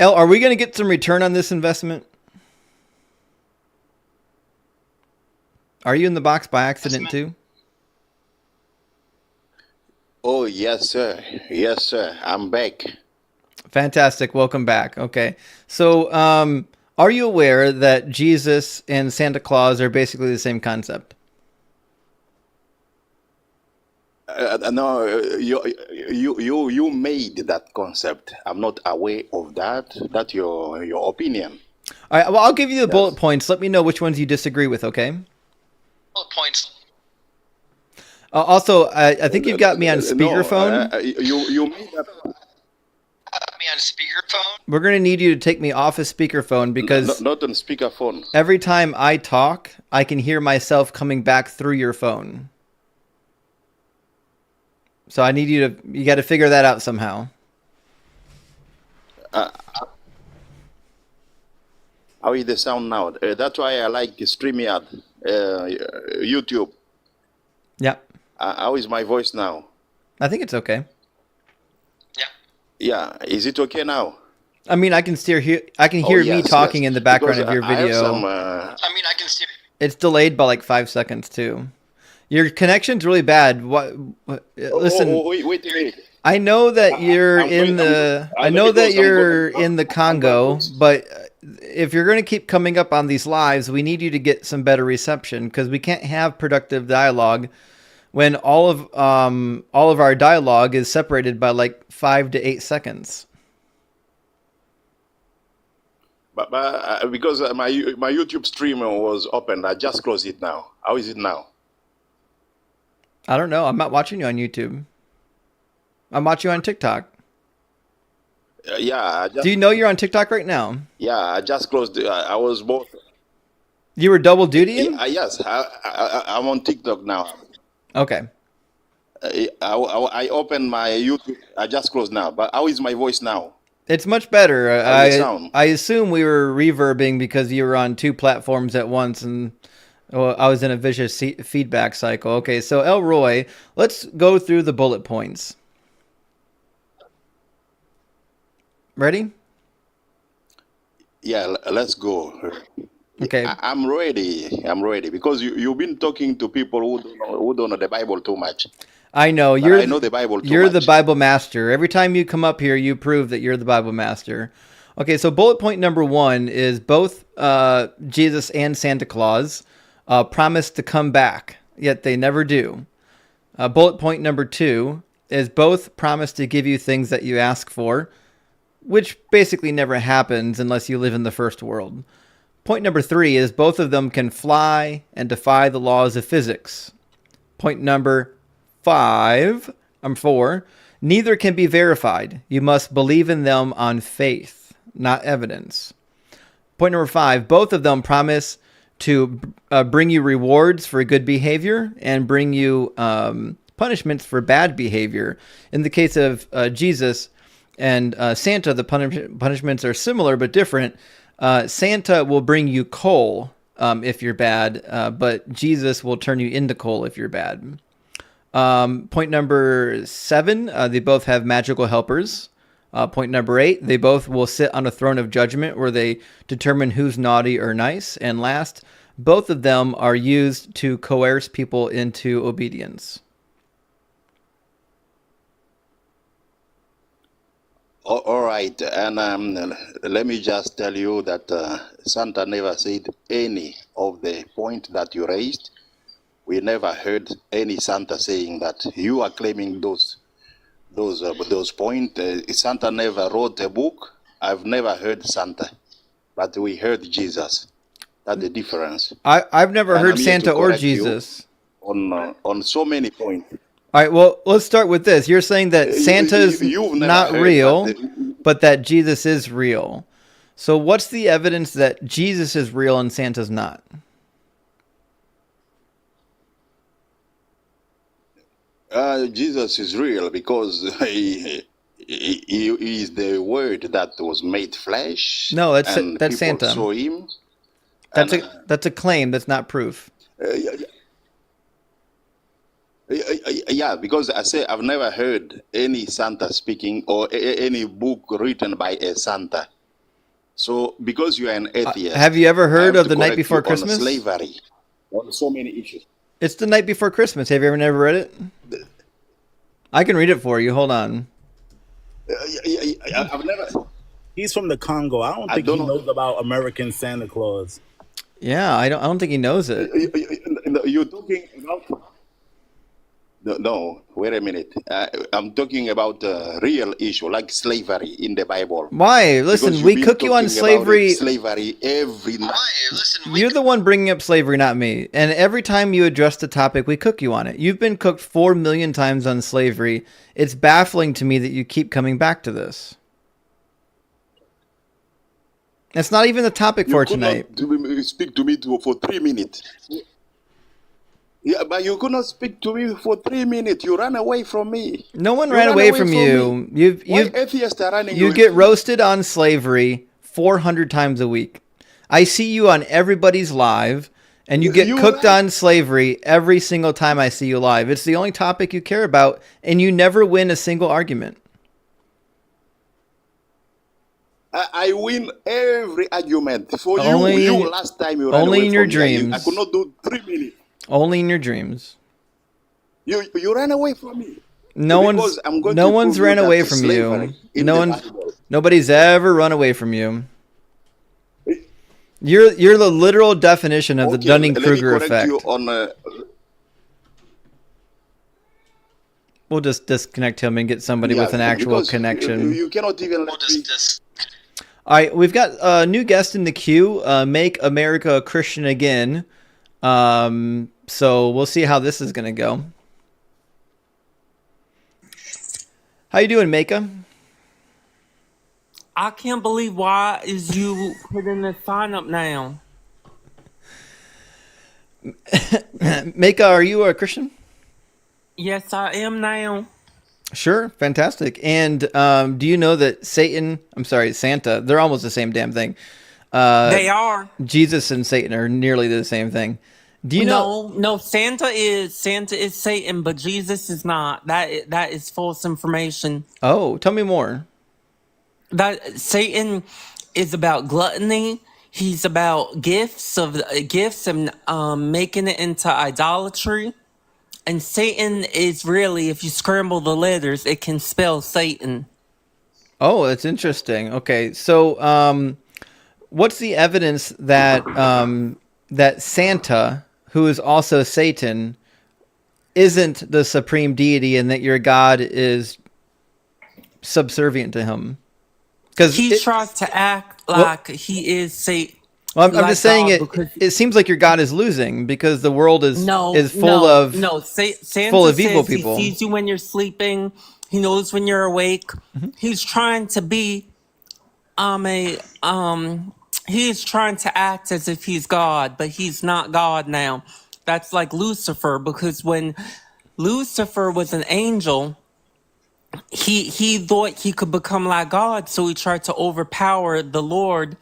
El, are we going to get some return on this investment? Are you in the box by accident too? Oh, yes, sir. Yes, sir. I'm back. Fantastic. Welcome back. Okay. So, are you aware that Jesus and Santa Claus are basically the same concept? No, you made that concept. I'm not aware of that. That's your opinion. All right. Well, I'll give you the bullet points. Let me know which ones you disagree with, okay? Bullet points. Also, I think you've got me on speakerphone. You made that. Me on speakerphone? We're going to need you to take me off of speakerphone because Not on speakerphone. every time I talk, I can hear myself coming back through your phone. So I need you got to figure that out somehow. How is the sound now? That's why I like Streamyard, YouTube. Yeah. How is my voice now? I think it's okay. Yeah, is it okay now? I mean, I can hear me yes, talking yes. in the background Because of your I have video. some, I can see. It's delayed by like 5 seconds too. Your connection's really bad. Listen, wait. I know that you're in the Congo, but if you're going to keep coming up on these lives, we need you to get some better reception because we can't have productive dialogue when all of our dialogue is separated by like 5 to 8 seconds. But because my YouTube stream was open, I just closed it now. How is it now? I don't know. I'm not watching you on YouTube. I'm watching you on TikTok. Yeah. Do you know you're on TikTok right now? Yeah, I just closed. I was both. You were double dutying? Yes, I'm on TikTok now. Okay. I opened my YouTube. I just closed now. But how is my voice now? It's much better. How does it sound? I assume we were reverbing because you were on 2 platforms at once, and I was in a vicious feedback cycle. Okay, so Elroy, let's go through the bullet points. Ready? Yeah, let's go. Okay. I'm ready. I'm ready because you've been talking to people who don't know the Bible too much. I know But you're. I know the Bible too You're much. the Bible master. Every time you come up here, you prove that you're the Bible master. Okay, so bullet point number 1 is both Jesus and Santa Claus promise to come back, yet they never do. Bullet point number 2 is both promise to give you things that you ask for, which basically never happens unless you live in the first world. Point number 3 is both of them can fly and defy the laws of physics. Point number 4, neither can be verified. You must believe in them on faith, not evidence. Point number 5, both of them promise to bring you rewards for good behavior and bring you punishments for bad behavior. In the case of Jesus and Santa, the punishments are similar but different. Santa will bring you coal if you're bad, but Jesus will turn you into coal if you're bad. Point number 7, they both have magical helpers. Point number 8, they both will sit on a throne of judgment where they determine who's naughty or nice. And last, both of them are used to coerce people into obedience. All right, and let me just tell you that Santa never said any of the point that you raised. We never heard any Santa saying that. You are claiming those points. Santa never wrote a book. I've never heard Santa, but we heard Jesus. That's the difference. I've never And heard I'm here to Santa or correct you Jesus. on so many points. All right, well, let's start with this. You're saying that Santa's You've never not heard real, that but that Jesus is real. So what's the evidence that Jesus is real and Santa's not? Jesus is real because he is the Word that was made flesh. No, that's and people Santa. saw him. That's a claim. That's not proof. Yeah, because I say I've never heard any Santa speaking or any book written by a Santa. So because you are an atheist, have you ever heard of The Night Before Christmas? Slavery, on so many issues. It's The Night Before Christmas. Have you ever never read it? I can read it for you. Hold on. I've never. He's from the Congo. I don't think he knows about American Santa Claus. Yeah, I don't think he knows it. You're talking about. No, wait a minute. I'm talking about a real issue like slavery in the Bible. Why? Listen, we cook you on slavery. Slavery every night. You're the one bringing up slavery, not me. And every time you address the topic, we cook you on it. You've been cooked 4 million times on slavery. It's baffling to me that you keep coming back to this. It's not even the topic for tonight. Speak to me for 3 minutes. Yeah, but you could not speak to me for 3 minutes. You ran away from me. No one ran away from you. You get roasted on slavery 400 times a week. I see you on everybody's live, and you get cooked on slavery every single time I see you live. It's the only topic you care about, and you never win a single argument. I win every argument for Only you. Last time you ran only away in your from me. dreams. I could not do 3 minutes. Only in your dreams. You ran away from me. No Because one's ran away from you. Nobody's ever run away from you. You're the literal definition of the Dunning-Kruger effect. We'll just disconnect him and get somebody with an actual connection. You cannot even let me. All right, we've got a new guest in the queue. Make America Christian Again. So we'll see how this is going to go. How you doing, Maka? I can't believe why is you putting the sign up now. Maka, are you a Christian? Yes, I am now. Sure, fantastic. And do you know that Santa, they're almost the same damn thing. They are. Jesus and Satan are nearly the same thing. Do you know? No, Santa is Satan, but Jesus is not. That is false information. Oh, tell me more. That Satan is about gluttony. He's about gifts and making it into idolatry. And Satan is really, if you scramble the letters, it can spell Satan. Oh, that's interesting. Okay, so what's the evidence that that Santa, who is also Satan, isn't the supreme deity and that your God is subservient to him? Because he tries to act like he is Satan. Well, I'm just saying it seems like your God is losing because the world is full of evil people. He sees you when you're sleeping. He knows when you're awake. Mm-hmm. He's trying to be he's trying to act as if he's God, but he's not God now. That's like Lucifer, because when Lucifer was an angel, he thought he could become like God, so he tried to overpower the Lord,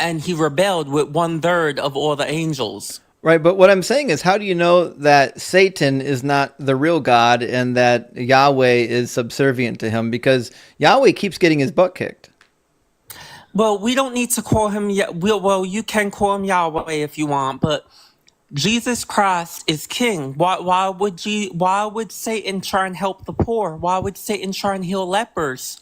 and he rebelled with 1/3 of all the angels. Right, but what I'm saying is, how do you know that Satan is not the real God and that Yahweh is subservient to him? Because Yahweh keeps getting his butt kicked. Well, we don't need to call him. Well, you can call him Yahweh if you want, but Jesus Christ is King. Why would Satan try and help the poor? Why would Satan try and heal lepers?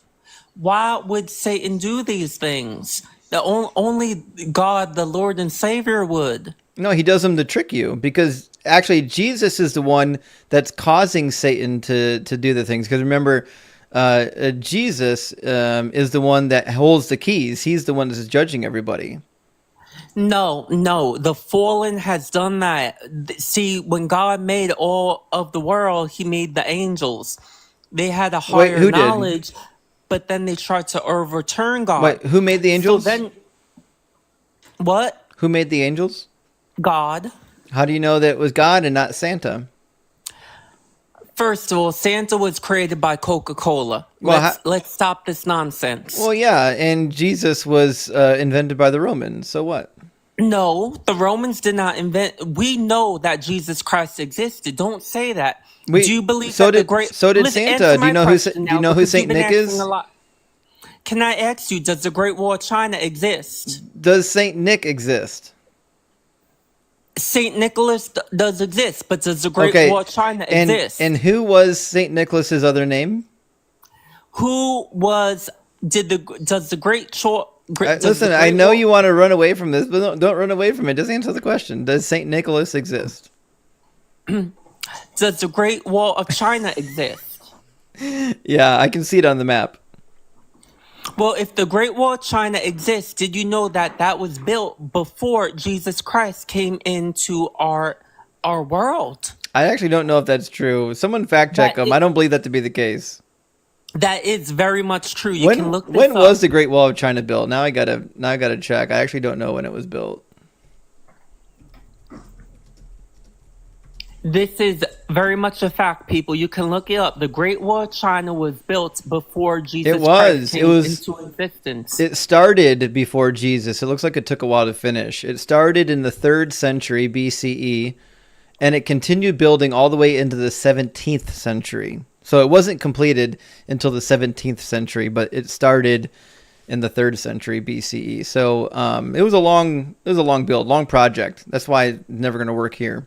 Why would Satan do these things? Only God, the Lord and Savior, would. No, he does them to trick you, because actually Jesus is the one that's causing Satan to do the things. Because remember, Jesus is the one that holds the keys. He's the one that's judging everybody. No. The fallen has done that. See, when God made all of the world, he made the angels. They had a Wait, higher who did? knowledge, but then they tried to overturn God. Wait, who made the So angels? then, what? Who made the angels? God. How do you know that it was God and not Santa? First of all, Santa was created by Coca-Cola. Well, Let's stop this nonsense. Well, yeah, and Jesus was invented by the Romans. So what? No, the Romans did not invent. We know that Jesus Christ existed. Don't say that. Do you believe so that did the great? so did Listen, Santa? answer Do you my know question do you now, know who because Saint you've been Nick asking is? a lot. Can I ask you? Does the Great Wall of China exist? Does Saint Nick exist? Saint Nicholas does exist, but does the Great Wall of China exist? And who was Saint Nicholas's other name? Who was? Does the Great Listen, I know you want to run away from this, but don't run away from it. Just answer the question. Does Saint Nicholas exist? Does the Great Wall of China exist? Yeah, I can see it on the map. Well, if the Great Wall of China exists, did you know that that was built before Jesus Christ came into our world? I actually don't know if that's true. Someone fact check them. I don't believe that to be the case. That is very much true. You can look this when up. was the Great Wall of China built? Now I gotta check. I actually don't know when it was built. This is very much a fact, people. You can look it up. The Great Wall of China was built before Jesus Christ came into existence. It started before Jesus. It looks like it took a while to finish. It started in the 3rd century BCE, and it continued building all the way into the 17th century. So it wasn't completed until the 17th century, but it started in the 3rd century BCE. So it was a long build, long project. That's why it's never going to work here.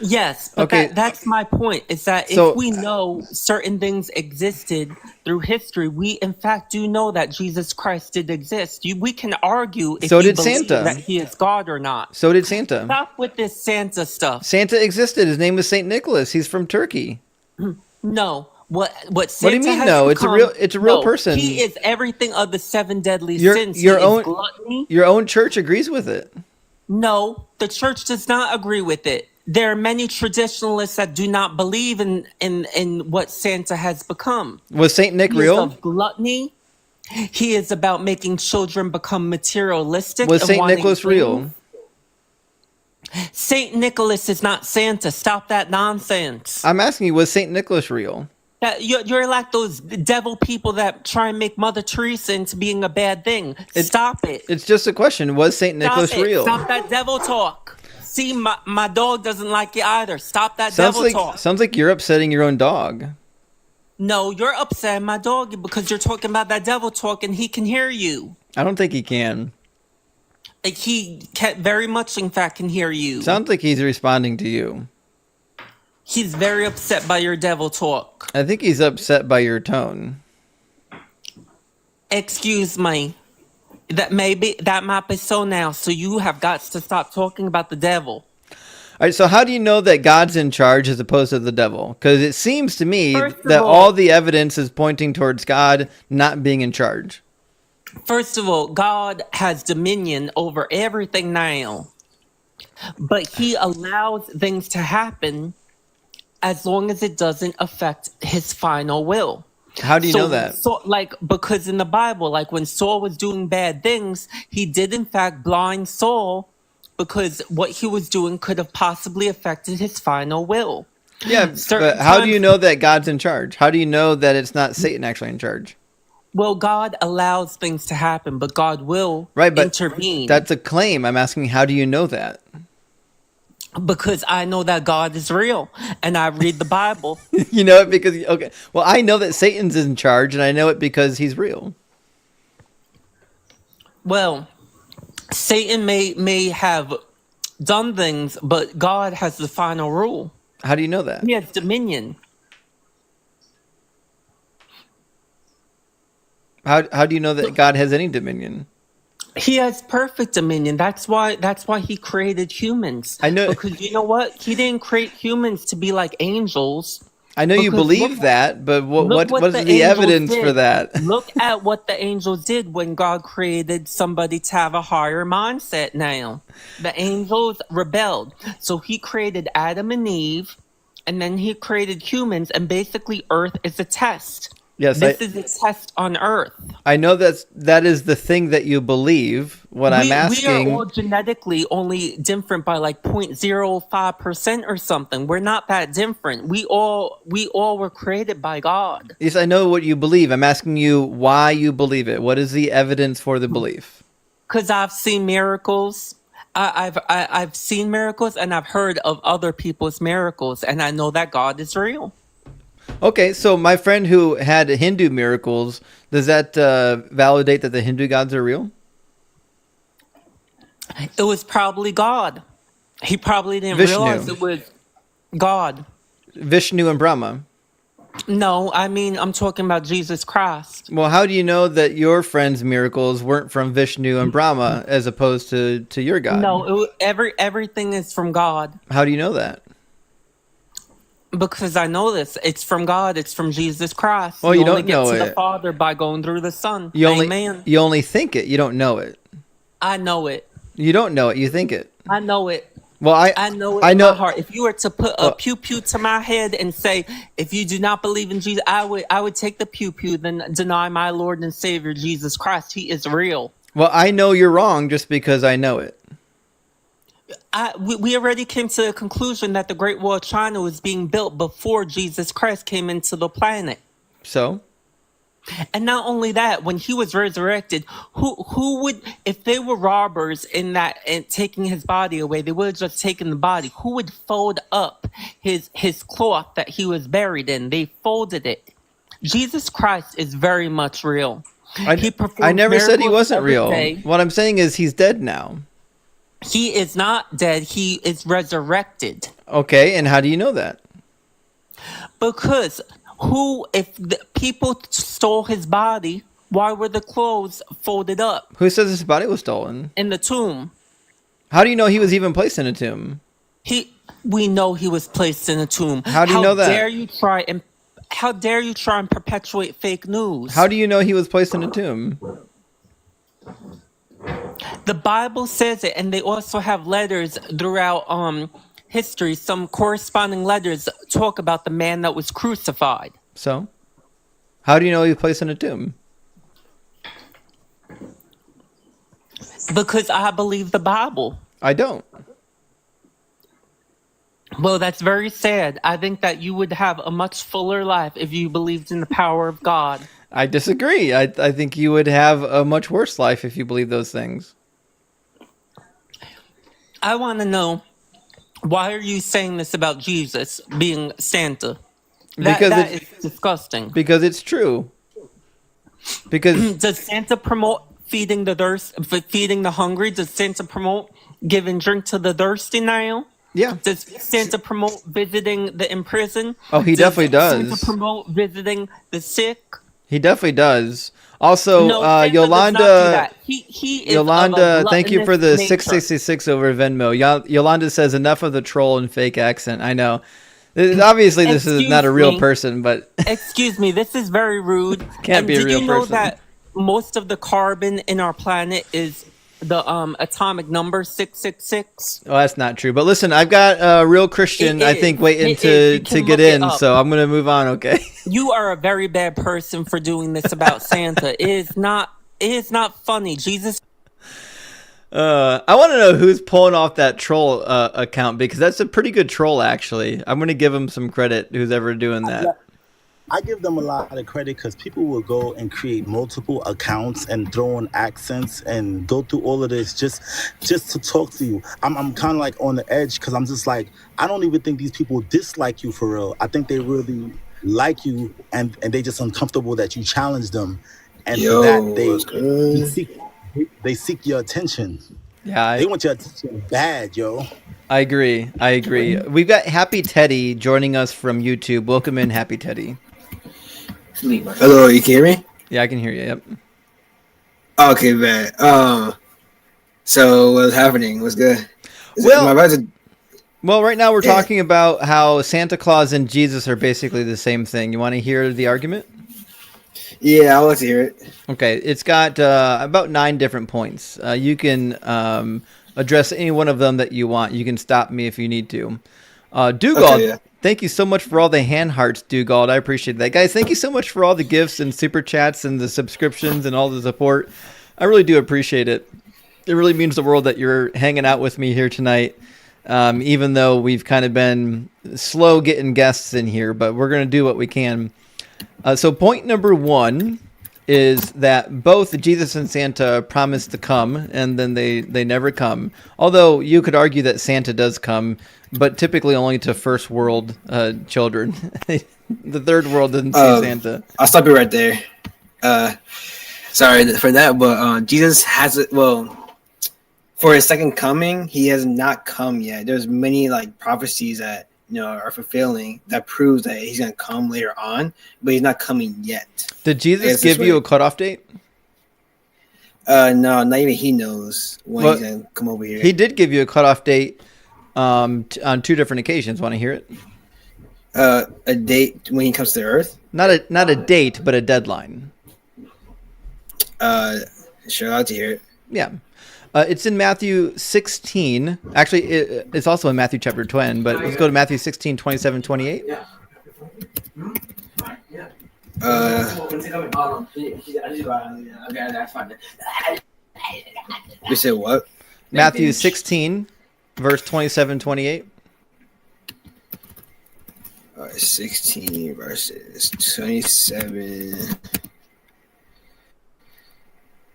Yes, but Okay. that's my point, is that if we know certain things existed through history, we in fact do know that Jesus Christ did exist. We can argue if So you did believe Santa. that he is God or not. So did Santa. Stop with this Santa stuff. Santa existed. His name was Saint Nicholas. He's from Turkey. No. What Santa What do you mean has no? become- It's a real No, person. He is everything of the 7 deadly Your sins. your He own is gluttony. your own church agrees with it. No, the church does not agree with it. There are many traditionalists that do not believe in what Santa has become. Was Saint Nick He real? is of gluttony. He is about making children become materialistic. Was and Saint wanting Nicholas real? things. Saint Nicholas is not Santa. Stop that nonsense. I'm asking you, was Saint Nicholas real? You're like those devil people that try and make Mother Teresa into being a bad thing. Stop it. It's just a question. Was Saint Nicholas Stop it. real? Stop that devil talk. See, my dog doesn't like it either. Stop that devil talk. Sounds like you're upsetting your own dog. No, you're upsetting my dog because you're talking about that devil talk and he can hear you. I don't think he can. Like he very much, in fact, can hear you. Sounds like he's responding to you. He's very upset by your devil talk. I think he's upset by your tone. Excuse me. That might be so now. So you have got to stop talking about the devil. All right, so how do you know that God's in charge as opposed to the devil? Because it seems to me that all the evidence is pointing towards God not being in charge. First of all, God has dominion over everything now. But he allows things to happen as long as it doesn't affect his final will. How do you know that? So, because in the Bible, like when Saul was doing bad things, he did in fact blind Saul because what he was doing could have possibly affected his final will. Yeah, but how do you know that God's in charge? How do you know that it's not Satan actually in charge? Well, God allows things to happen, but God will intervene. That's a claim. I'm asking, how do you know that? Because I know that God is real, and I read the Bible. You know it because, okay. Well, I know that Satan's in charge, and I know it because he's real. Well, Satan may have done things, but God has the final rule. How do you know that? He has dominion. How do you know that God has any dominion? He has perfect dominion. That's why he created humans. I know, because you know what? He didn't create humans to be like angels. I know you Because believe that, but look what what's the the angels evidence for did. that? Look at what the angels did when God created somebody to have a higher mindset now. The angels rebelled. So he created Adam and Eve, and then he created humans, and basically Earth is a test. Yes, This is a test on Earth. I know that is the thing that you believe. What I'm We are asking, all genetically only different by like 0.05% or something. We're not that different. We all were created by God. yes, I know what you believe. I'm asking you why you believe it. What is the evidence for the belief? Because I've seen miracles. I've seen miracles, and I've heard of other people's miracles, and I know that God is real. Okay, so my friend who had Hindu miracles, does that validate that the Hindu gods are real? It was probably God. He probably didn't Vishnu. realize it was God. Vishnu and Brahma. No, I mean, I'm talking about Jesus Christ. Well, how do you know that your friend's miracles weren't from Vishnu and Brahma as opposed to your God? No, everything is from God. How do you know that? Because I know this. It's from God. It's from Jesus Christ. Well, you only don't get know to the it. Father by going through the Son. You Amen. only think it. You don't know it. I know it. You don't know it. You think it. I know it. Well, I know it in my heart. If you were to put a pew pew to my head and say, if you do not believe in Jesus, I would take the pew pew, then deny my Lord and Savior Jesus Christ. He is real. Well, I know you're wrong just because I know it. We already came to the conclusion that the Great Wall of China was being built before Jesus Christ came into the planet. So? And not only that, when he was resurrected, who would, if they were robbers in that and taking his body away, they would have just taken the body. Who would fold up his cloth that he was buried in? They folded it. Jesus Christ is very much real. I never said he wasn't real. Day. What I'm saying is he's dead now. He is not dead. He is resurrected. Okay, and how do you know that? Because if the people stole his body, why were the clothes folded up? Who says his body was stolen? In the tomb. How do you know he was even placed in a tomb? We know he was placed in a tomb. How do you know that? How dare you try and perpetuate fake news? How do you know he was placed in a tomb? The Bible says it, and they also have letters throughout history. Some corresponding letters talk about the man that was crucified. So, how do you know he was placed in a tomb? Because I believe the Bible. I don't. Well, that's very sad. I think that you would have a much fuller life if you believed in the power of God. I disagree. I think you would have a much worse life if you believe those things. I want to know, why are you saying this about Jesus being Santa? That is disgusting. Because it's true. Because does Santa promote feeding the hungry? Does Santa promote giving drink to the thirsty now? Yeah. Does Santa promote visiting the imprisoned? Oh, he definitely does. Santa promote visiting the sick? He definitely does. Also, No, Santa does Yolanda, not do that. He is Yolanda, thank you for the gluttonous nature. 666 over Venmo. Yolanda says enough of the troll and fake accent. I know. Obviously, this is not a real person, but excuse me, this is very rude. Can't be a real Did you know person. that most of the carbon in our planet is the atomic number 666? Oh, that's not true. But listen, I've got a real Christian, I think, waiting to get in, so I'm going to move on, okay? You are a very bad person for doing this about Santa. It is not funny. Jesus. I want to know who's pulling off that troll account, because that's a pretty good troll, actually. I'm going to give him some credit, who's ever doing that. I give them a lot of credit because people will go and create multiple accounts and throw in accents and go through all of this just to talk to you. I'm kind of like on the edge because I'm just like, I don't even think these people dislike you for real. I think they really like you and they just uncomfortable that you challenge them, and for that they seek your attention. Yeah, they want your attention bad, yo. I agree. We've got Happy Teddy joining us from YouTube. Welcome in, Happy Teddy. Hello, you can hear me? Yeah, I can hear you. Yep. Okay, man. So what's happening? What's good? Well, Well, right now we're talking about how Santa Claus and Jesus are basically the same thing. You want to hear the argument? Yeah, I'll let you hear it. Okay, it's got about 9 different points. You can address any one of them that you want. You can stop me if you need to. Dugald, Okay, yeah. thank you so much for all the hand hearts, Dugald. I appreciate that. Guys, thank you so much for all the gifts and super chats and the subscriptions and all the support. I really do appreciate it. It really means the world that you're hanging out with me here tonight, even though we've kind of been slow getting guests in here, but we're going to do what we can. So point number 1 is that both Jesus and Santa promise to come, and then they never come. Although you could argue that Santa does come, but typically only to first world children. The third world doesn't see Santa. I'll stop you right there. Sorry for that, but Jesus has it. Well, for his second coming, he has not come yet. There's many like prophecies that are fulfilling that proves that he's gonna come later on, but he's not coming yet. Did Jesus give you a cutoff date? No, not even he knows when he's gonna come over here. He did give you a cutoff date on 2 different occasions. Want to hear it? A date when he comes to Earth? Not a date, but a deadline. Sure, I'll have to hear it. Yeah. It's in Matthew 16. Actually, it's also in Matthew chapter 10, but let's go to Matthew 16, 27, 28. You said what? Matthew 16, verse 27, 28. 16 verses 27,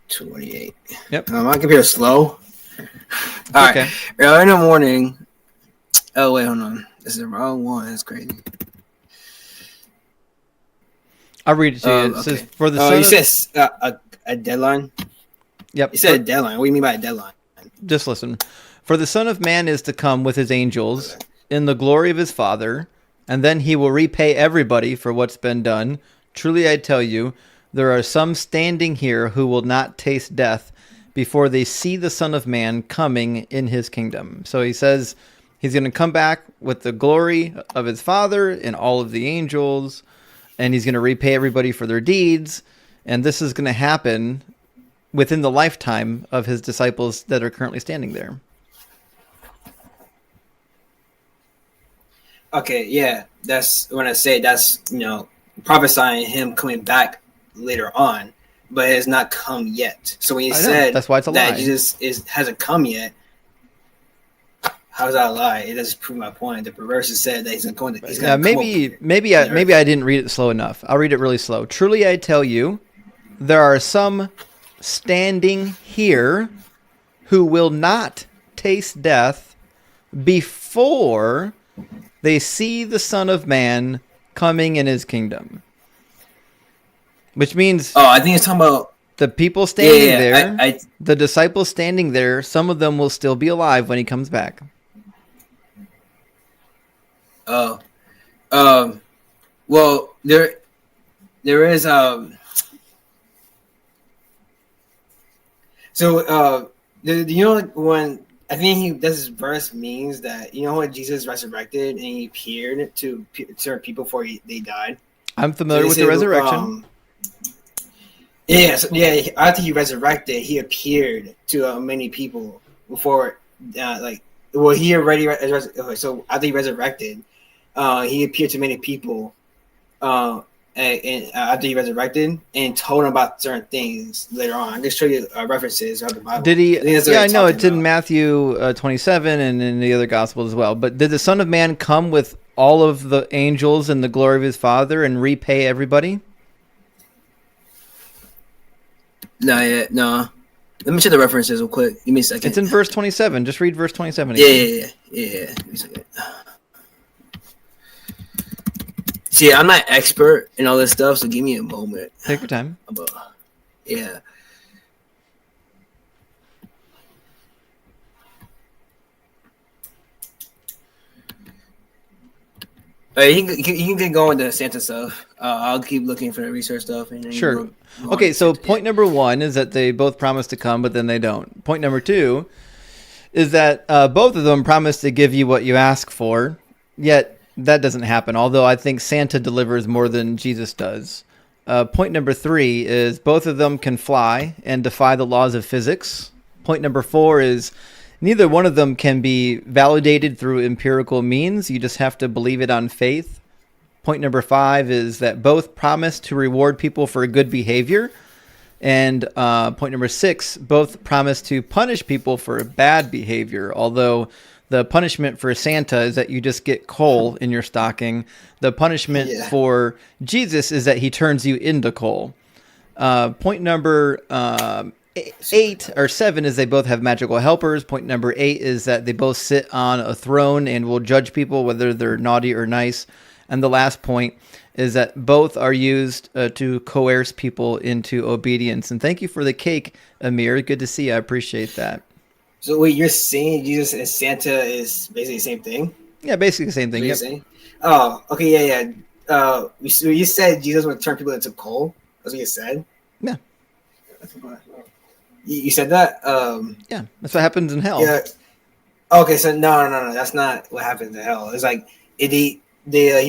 28. Yep. My computer's slow. All right. Early in the morning. Oh, wait, hold on. This is the wrong one. That's crazy. I'll read it to you. It says, for the son you said a deadline? Yep. You said a deadline. What do you mean by a deadline? Just listen. For the Son of Man is to come with his angels in the glory of his Father, and then he will repay everybody for what's been done. Truly I tell you, there are some standing here who will not taste death before they see the Son of Man coming in his kingdom. So he says he's going to come back with the glory of his Father and all of the angels, and he's going to repay everybody for their deeds. And this is going to happen within the lifetime of his disciples that are currently standing there. Okay, yeah. That's when I say that's, prophesying him coming back later on, but it has not come yet. So when he said that's why it's a that lie. Jesus hasn't come yet, how's that a lie? It doesn't prove my point. The verse said that he's going to. He's going to maybe I didn't read it slow enough. I'll read it really slow. Truly I tell you, there are some standing here who will not taste death before they see the Son of Man coming in his kingdom. Which means... Oh, I think it's talking about... The people standing there, I the disciples standing there, some of them will still be alive when he comes back. Oh. Well, there is... So, like when... I think this verse means that, when Jesus resurrected and he appeared to certain people before they died? I'm familiar with the resurrection. After he resurrected, he appeared to many people before, he already so after he resurrected, he appeared to many people, and after he resurrected, and told them about certain things later on. I can show you references of the Bible. Did he? Yeah, I know it's in Matthew 27 and in the other Gospels as well. But did the Son of Man come with all of the angels and the glory of his Father and repay everybody? Not yet, no. Let me check the references real quick. Give me a second. It's in verse 27. Just read verse 27 again. Yeah. Give me a second. See, I'm not expert in all this stuff, so give me a moment. Take your time. Yeah. You can get going to Santa stuff. I'll keep looking for the research stuff. And Sure. Okay, so point number 1 is that they both promise to come, but then they don't. Point number 2 is that both of them promise to give you what you ask for, yet that doesn't happen, although I think Santa delivers more than Jesus does. Point number 3 is both of them can fly and defy the laws of physics. Point number 4 is neither one of them can be validated through empirical means. You just have to believe it on faith. Point number 5 is that both promise to reward people for good behavior. And point number 6, both promise to punish people for bad behavior, although the punishment for Santa is that you just get coal in your stocking. The punishment for Jesus is that he turns you into coal. Point number 8 or 7 is they both have magical helpers. Point number 8 is that they both sit on a throne and will judge people whether they're naughty or nice. And the last point is that both are used to coerce people into obedience. And thank you for the cake, Amir. Good to see you. I appreciate that. So wait, you're saying Jesus and Santa is basically the same thing? Yeah, basically the same thing. Yep. Oh, okay, yeah. You said Jesus would turn people into coal. That's what you said? Yeah. You said that? Yeah, that's what happens in hell. Yeah. Okay, so no, that's not what happens in hell. It's like he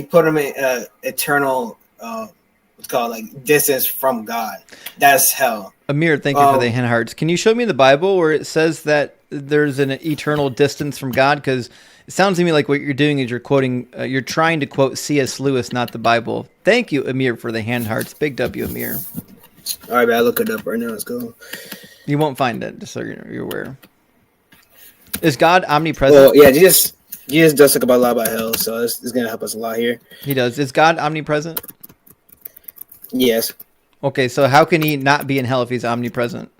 put them in eternal what's called like distance from God. That's hell. Amir, thank you for the hand hearts. Can you show me in the Bible where it says that there's an eternal distance from God? Because it sounds to me like what you're doing is you're trying to quote C.S. Lewis, not the Bible. Thank you, Amir, for the hand hearts. Big W, Amir. All right, man, I'll look it up right now. Let's go. You won't find it, just so you're aware. Is God omnipresent? Well, yeah, Jesus does talk about a lot about hell, so it's going to help us a lot here. He does. Is God omnipresent? Yes. Okay, so how can he not be in hell if he's omnipresent?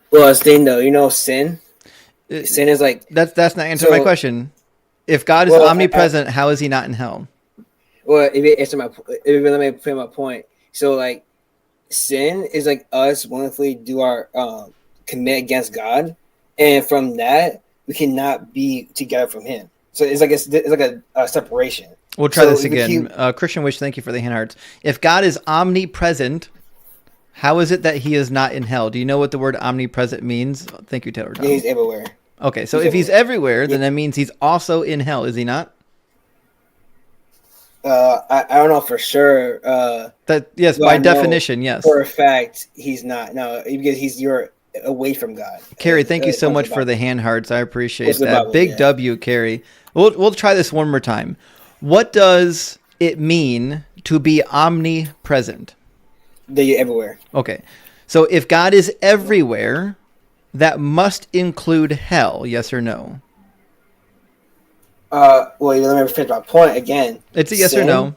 Well, it's thing though, sin. Sin is like that's not answering my question. If God is omnipresent, how is he not in hell? Well, let me play my point. So like, sin is like us willfully do our commit against God, and from that we cannot be together from Him. So it's like a separation. We'll try this again. Christian Wish, thank you for the hand hearts. If God is omnipresent, how is it that he is not in hell? Do you know what the word omnipresent means? Thank you, Taylor. Yeah, he's everywhere. Okay, so if he's everywhere, then that means he's also in hell, is he not? I don't know for sure. Yes, by definition, yes. For a fact, he's not. No, because you're away from God. Carrie, thank you so much for the hand hearts. I appreciate that. Big W, Carrie. We'll try this one more time. What does it mean to be omnipresent? That you're everywhere. Okay. So if God is everywhere, that must include hell, yes or no? Well, let me finish my point again. It's a yes or no.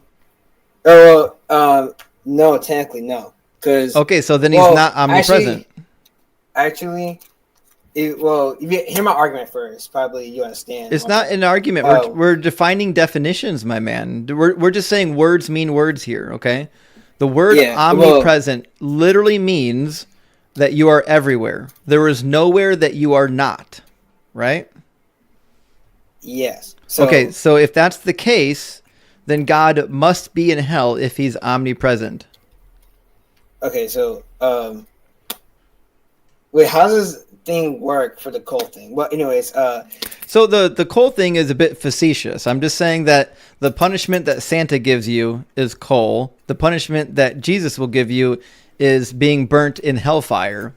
No, technically no. Okay, so then he's not omnipresent. Actually, if you hear my argument first, probably you understand. It's not an argument. We're defining definitions, my man. We're just saying words mean words here, okay? The word omnipresent literally means that you are everywhere. There is nowhere that you are not, right? Yes. Okay, so if that's the case, then God must be in hell if he's omnipresent. Okay, so wait, how does this thing work for the coal thing? Well, anyways, so the coal thing is a bit facetious. I'm just saying that the punishment that Santa gives you is coal. The punishment that Jesus will give you is being burnt in hellfire.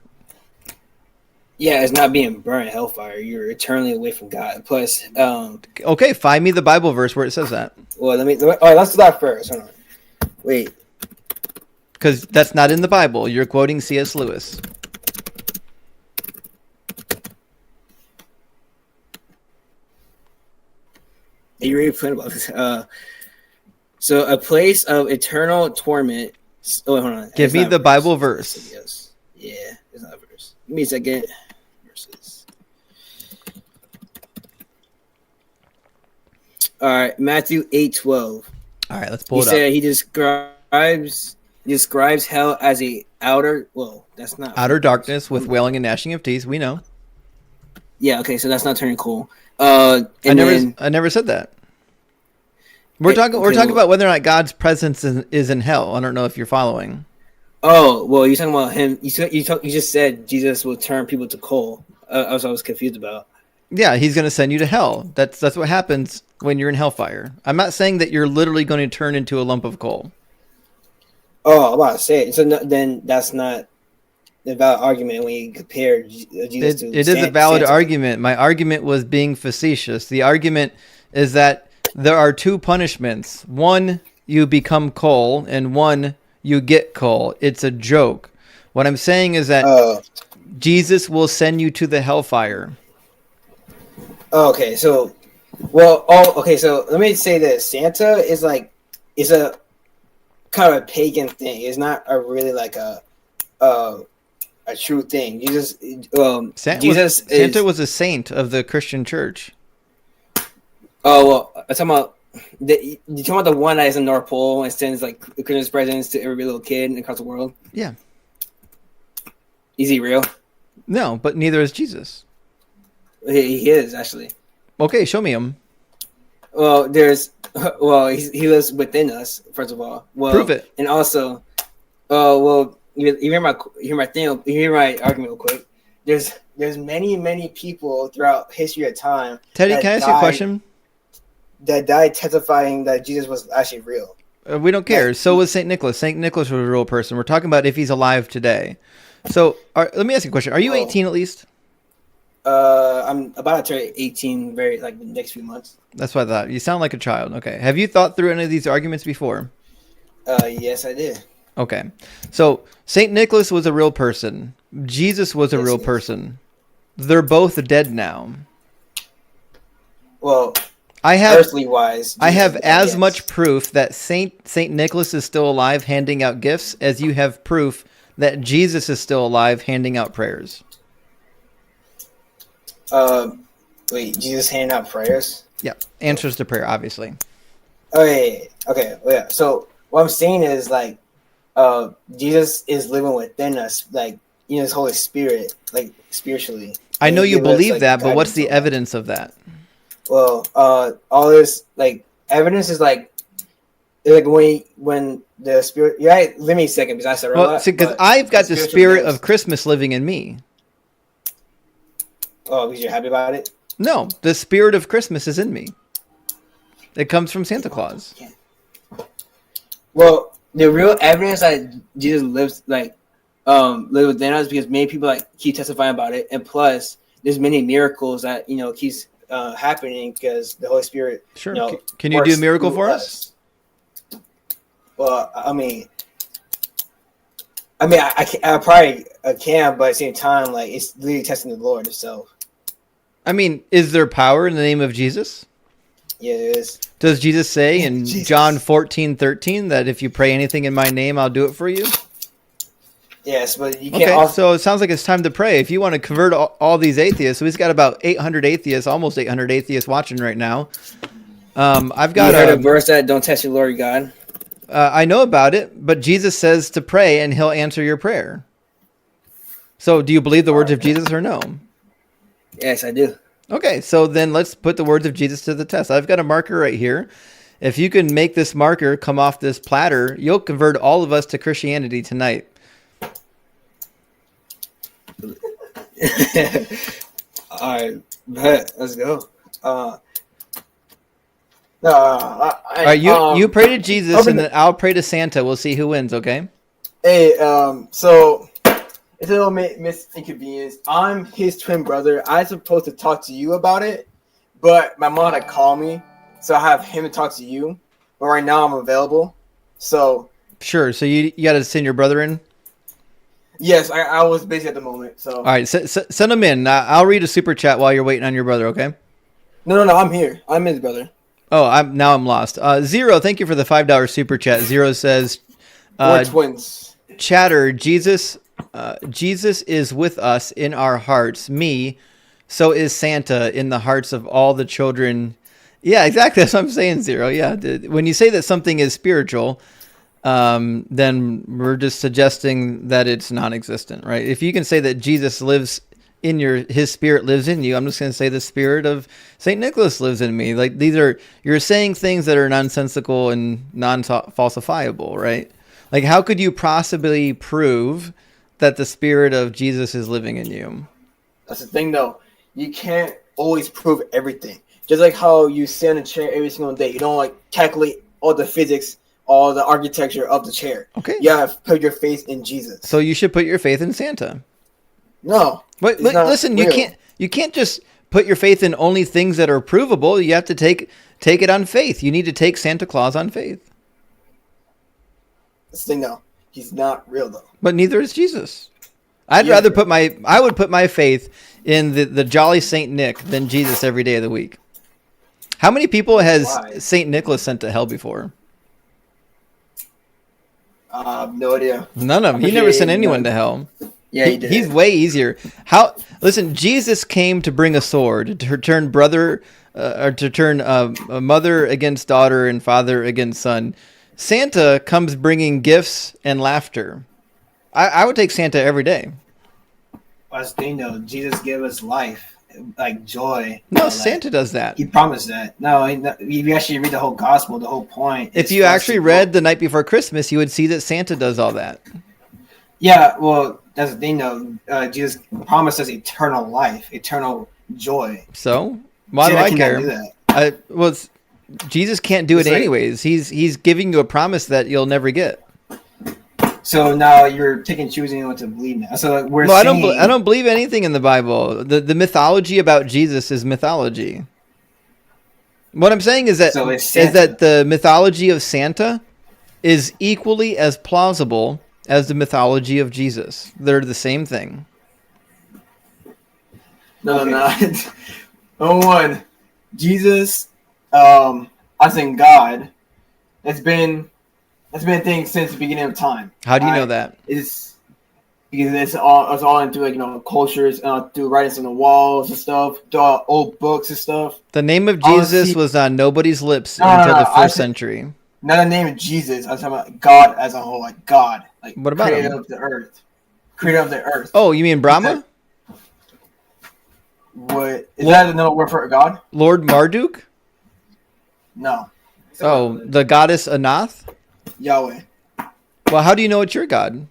Yeah, it's not being burnt in hellfire. You're eternally away from God. Plus, okay, find me the Bible verse where it says that. Well, all right, let's do that first. Hold on. Wait. Because that's not in the Bible. You're quoting C.S. Lewis. Are you ready to point about this? So a place of eternal torment. Oh, hold on. Give me the Bible verse. Yes. Yeah, it's not a verse. Give me a second. Verses. All right, Matthew 8:12. All right, let's pull it up. He said he describes hell as a outer. Well, that's not outer darkness with wailing and gnashing of teeth. We know. Yeah. Okay, so that's not turning cool. I never said that. We're talking about whether or not God's presence is in hell. I don't know if you're following. Oh well, you're talking about him. You just said Jesus will turn people to coal. I was confused about. Yeah, he's going to send you to hell. That's what happens when you're in hellfire. I'm not saying that you're literally going to turn into a lump of coal. Oh, I'm about to say it. So then that's not a valid argument when you compare Jesus to It is a valid Santa. argument. My argument was being facetious. The argument is that there are two punishments. One, you become coal, and one, you get coal. It's a joke. What I'm saying is that Jesus will send you to the hellfire. Okay, so so let me say this. Santa is a kind of a pagan thing. It's not a really like a true thing. Santa was a saint of the Christian church. Oh well, I'm talking about you talking about the one that is in North Pole and sends like Christmas presents to every little kid across the world. Yeah. Is he real? No, but neither is Jesus. He is actually. Okay, show me him. Well, he lives within us. First of all, Prove it. And also, you hear my argument real quick. There's many people throughout history of time. Teddy, can I ask you a question? That died testifying that Jesus was actually real. We don't care. So was St. Nicholas. St. Nicholas was a real person. We're talking about if he's alive today. So let me ask you a question. Are you 18 at least? I'm about to turn 18 the next few months. That's what I thought. You sound like a child. Okay. Have you thought through any of these arguments before? Yes, I did. Okay. So St. Nicholas was a real person. Jesus was a real person. They're both dead now. Well, I have earthly wise. I have as much proof that Saint Nicholas is still alive handing out gifts as you have proof that Jesus is still alive handing out prayers. Wait, Jesus handing out prayers? Yeah, answers to prayer, obviously. Okay. So what I'm saying is Jesus is living within us, his Holy Spirit, spiritually. I know you believe that, but what's the evidence of that? Well, all this evidence is when the Spirit. Yeah, let me a second because I said because I've got the Spirit of Christmas living in me. Oh, because you're happy about it? No, the Spirit of Christmas is in me. It comes from Santa Claus. Well, the real evidence that Jesus lives within us because many people keep testifying about it, and plus there's many miracles that keeps happening because the Holy Spirit. Sure. Can you do a miracle for us? Well, I probably can, but at the same time, it's literally testing the Lord Himself. I mean, is there power in the name of Jesus? Yeah, there is. Does Jesus say in John 14:13 that if you pray anything in my name, I'll do it for you? Yes, but you can't. Okay, so it sounds like it's time to pray. If you want to convert all these atheists, so we've got about 800 atheists, almost 800 atheists watching right now. I've got you heard a verse that don't test your Lord God. I know about it, but Jesus says to pray and He'll answer your prayer. So, do you believe the words of Jesus or no? Yes, I do. Okay, so then let's put the words of Jesus to the test. I've got a marker right here. If you can make this marker come off this platter, you'll convert all of us to Christianity tonight. All right, let's go. All right, you pray to Jesus, and then I'll pray to Santa. We'll see who wins. Okay. Hey, so it's a little misinconvenience. I'm his twin brother. I'm supposed to talk to you about it, but my mom had called me, so I have him to talk to you. But right now I'm available, so sure. So you got to send your brother in. Yes, I was busy at the moment. So all right, send him in. I'll read a super chat while you're waiting on your brother. Okay. No, I'm here. I'm his brother. Oh, I'm lost. Zero, thank you for the $5 super chat. Zero says, we're twins. Chatter, Jesus is with us in our hearts. Me, so is Santa in the hearts of all the children. Yeah, exactly. That's what I'm saying, Zero. Yeah. When you say that something is spiritual, then we're just suggesting that it's non-existent, right? If you can say that Jesus lives in his spirit lives in you, I'm just going to say the spirit of St. Nicholas lives in me. You're saying things that are nonsensical and non-falsifiable, right? Like, how could you possibly prove that the spirit of Jesus is living in you? That's the thing, though. You can't always prove everything. Just like how you sit in a chair every single day, you don't like calculate all the physics, all the architecture of the chair. Okay. You have to put your faith in Jesus. So you should put your faith in Santa. No. But listen, real. you can't just put your faith in only things that are provable. You have to take it on faith. You need to take Santa Claus on faith. That's the thing, though. He's not real, though. But neither is Jesus. I would put my faith in the jolly Saint Nick than Jesus every day of the week. How many people has Saint Nicholas sent to hell before? No idea. None of them. He never sent anyone to hell. Yeah, he did. He's way easier. Listen, Jesus came to bring a sword, to turn a mother against daughter and father against son. Santa comes bringing gifts and laughter. I would take Santa every day. That's the thing, though. Jesus gave us life, like joy. No, Santa does that. He promised that. No, if you actually read the whole gospel, the whole point. If you actually read The Night Before Christmas, you would see that Santa does all that. Yeah, well, that's the thing, though. Jesus promised us eternal life, eternal joy. So why do I care? Do that. Jesus can't do it anyways. He's giving you a promise that you'll never get. So now you're choosing what to believe now. So I don't believe anything in the Bible. The mythology about Jesus is mythology. What I'm saying is that the mythology of Santa is equally as plausible as the mythology of Jesus. They're the same thing. No, they're not. Number one, Jesus, I think God, it's been a thing since the beginning of time. How do you know that? It's because it's all into cultures, through writings on the walls and stuff, through old books and stuff. The name of Jesus was on nobody's lips until the first century. Not the name of Jesus. I was talking about God as a whole, like God, like what about creator him? of the earth, creator of the earth. Oh, you mean Brahma? What is that another word for God? Lord Marduk? No. Oh, the goddess Anath? Yahweh. Well, how do you know it's your God?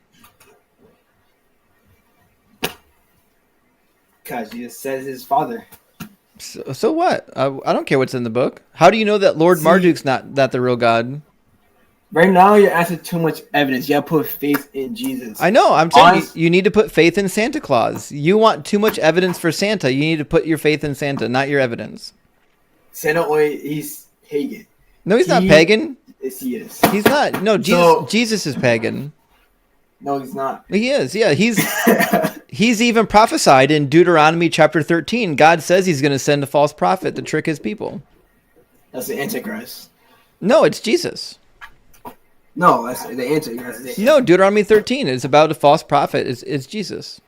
Because Jesus says his father. So what? I don't care what's in the book. How do you know that Lord Marduk's not the real God? Right now, you're asking too much evidence. You have to put faith in Jesus. I know. I'm saying you need to put faith in Santa Claus. You want too much evidence for Santa. You need to put your faith in Santa, not your evidence. Santa, he's pagan. No, he's not pagan. Yes, he is. He's not. No, Jesus is pagan. No, he's not. He is. Yeah, he's even prophesied in Deuteronomy chapter 13. God says he's going to send a false prophet to trick his people. That's the Antichrist. No, it's Jesus. No, that's the Antichrist. No, Deuteronomy 13 is about a false prophet. It's Jesus.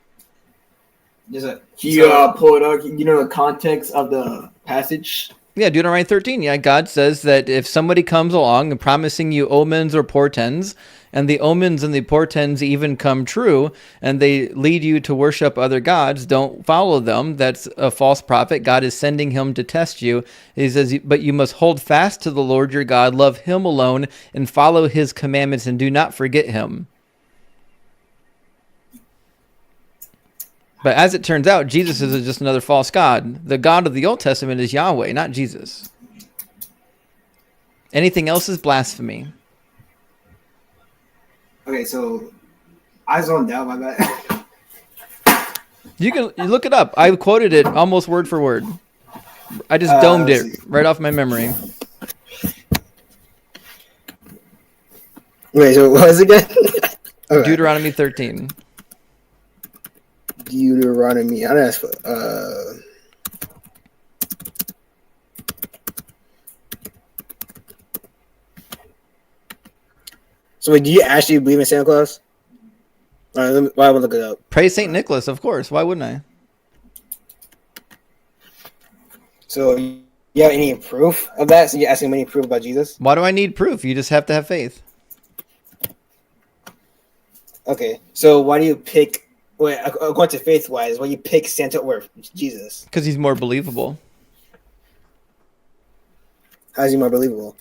Can you pull it up? You know the context of the passage? Yeah, Deuteronomy 13. Yeah, God says that if somebody comes along and promising you omens or portends, and the omens and the portends even come true, and they lead you to worship other gods, don't follow them. That's a false prophet. God is sending him to test you. He says, but you must hold fast to the Lord your God, love him alone, and follow his commandments, and do not forget him. But as it turns out, Jesus is just another false god. The God of the Old Testament is Yahweh, not Jesus. Anything else is blasphemy. Okay, so I zoned out, my bad. You look it up. I quoted it almost word for word. I just domed it right off my memory. Wait, so what was it again? Okay. Deuteronomy 13. Deuteronomy. I don't ask for. So, wait, do you actually believe in Santa Claus? All right, why would I look it up? Praise Saint Nicholas, of course. Why wouldn't I? So, you have any proof of that? So, you're asking me any proof about Jesus? Why do I need proof? You just have to have faith. Okay, so why do you pick? Wait, according to faith-wise, why do you pick Santa or Jesus? Because he's more believable. How is he more believable?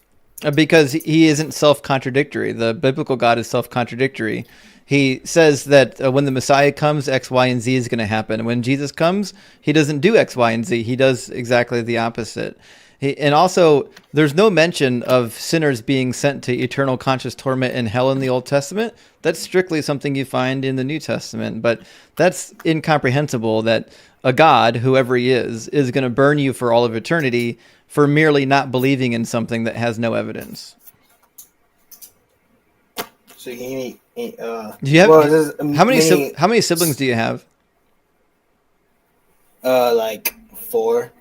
Because he isn't self-contradictory. The biblical God is self-contradictory. He says that when the Messiah comes, X, Y, and Z is going to happen. When Jesus comes, he doesn't do X, Y, and Z. He does exactly the opposite. And also, there's no mention of sinners being sent to eternal conscious torment in hell in the Old Testament. That's strictly something you find in the New Testament. But that's incomprehensible that a God, whoever he is going to burn you for all of eternity for merely not believing in something that has no evidence. So he Do you have how many siblings do you have? Like 4.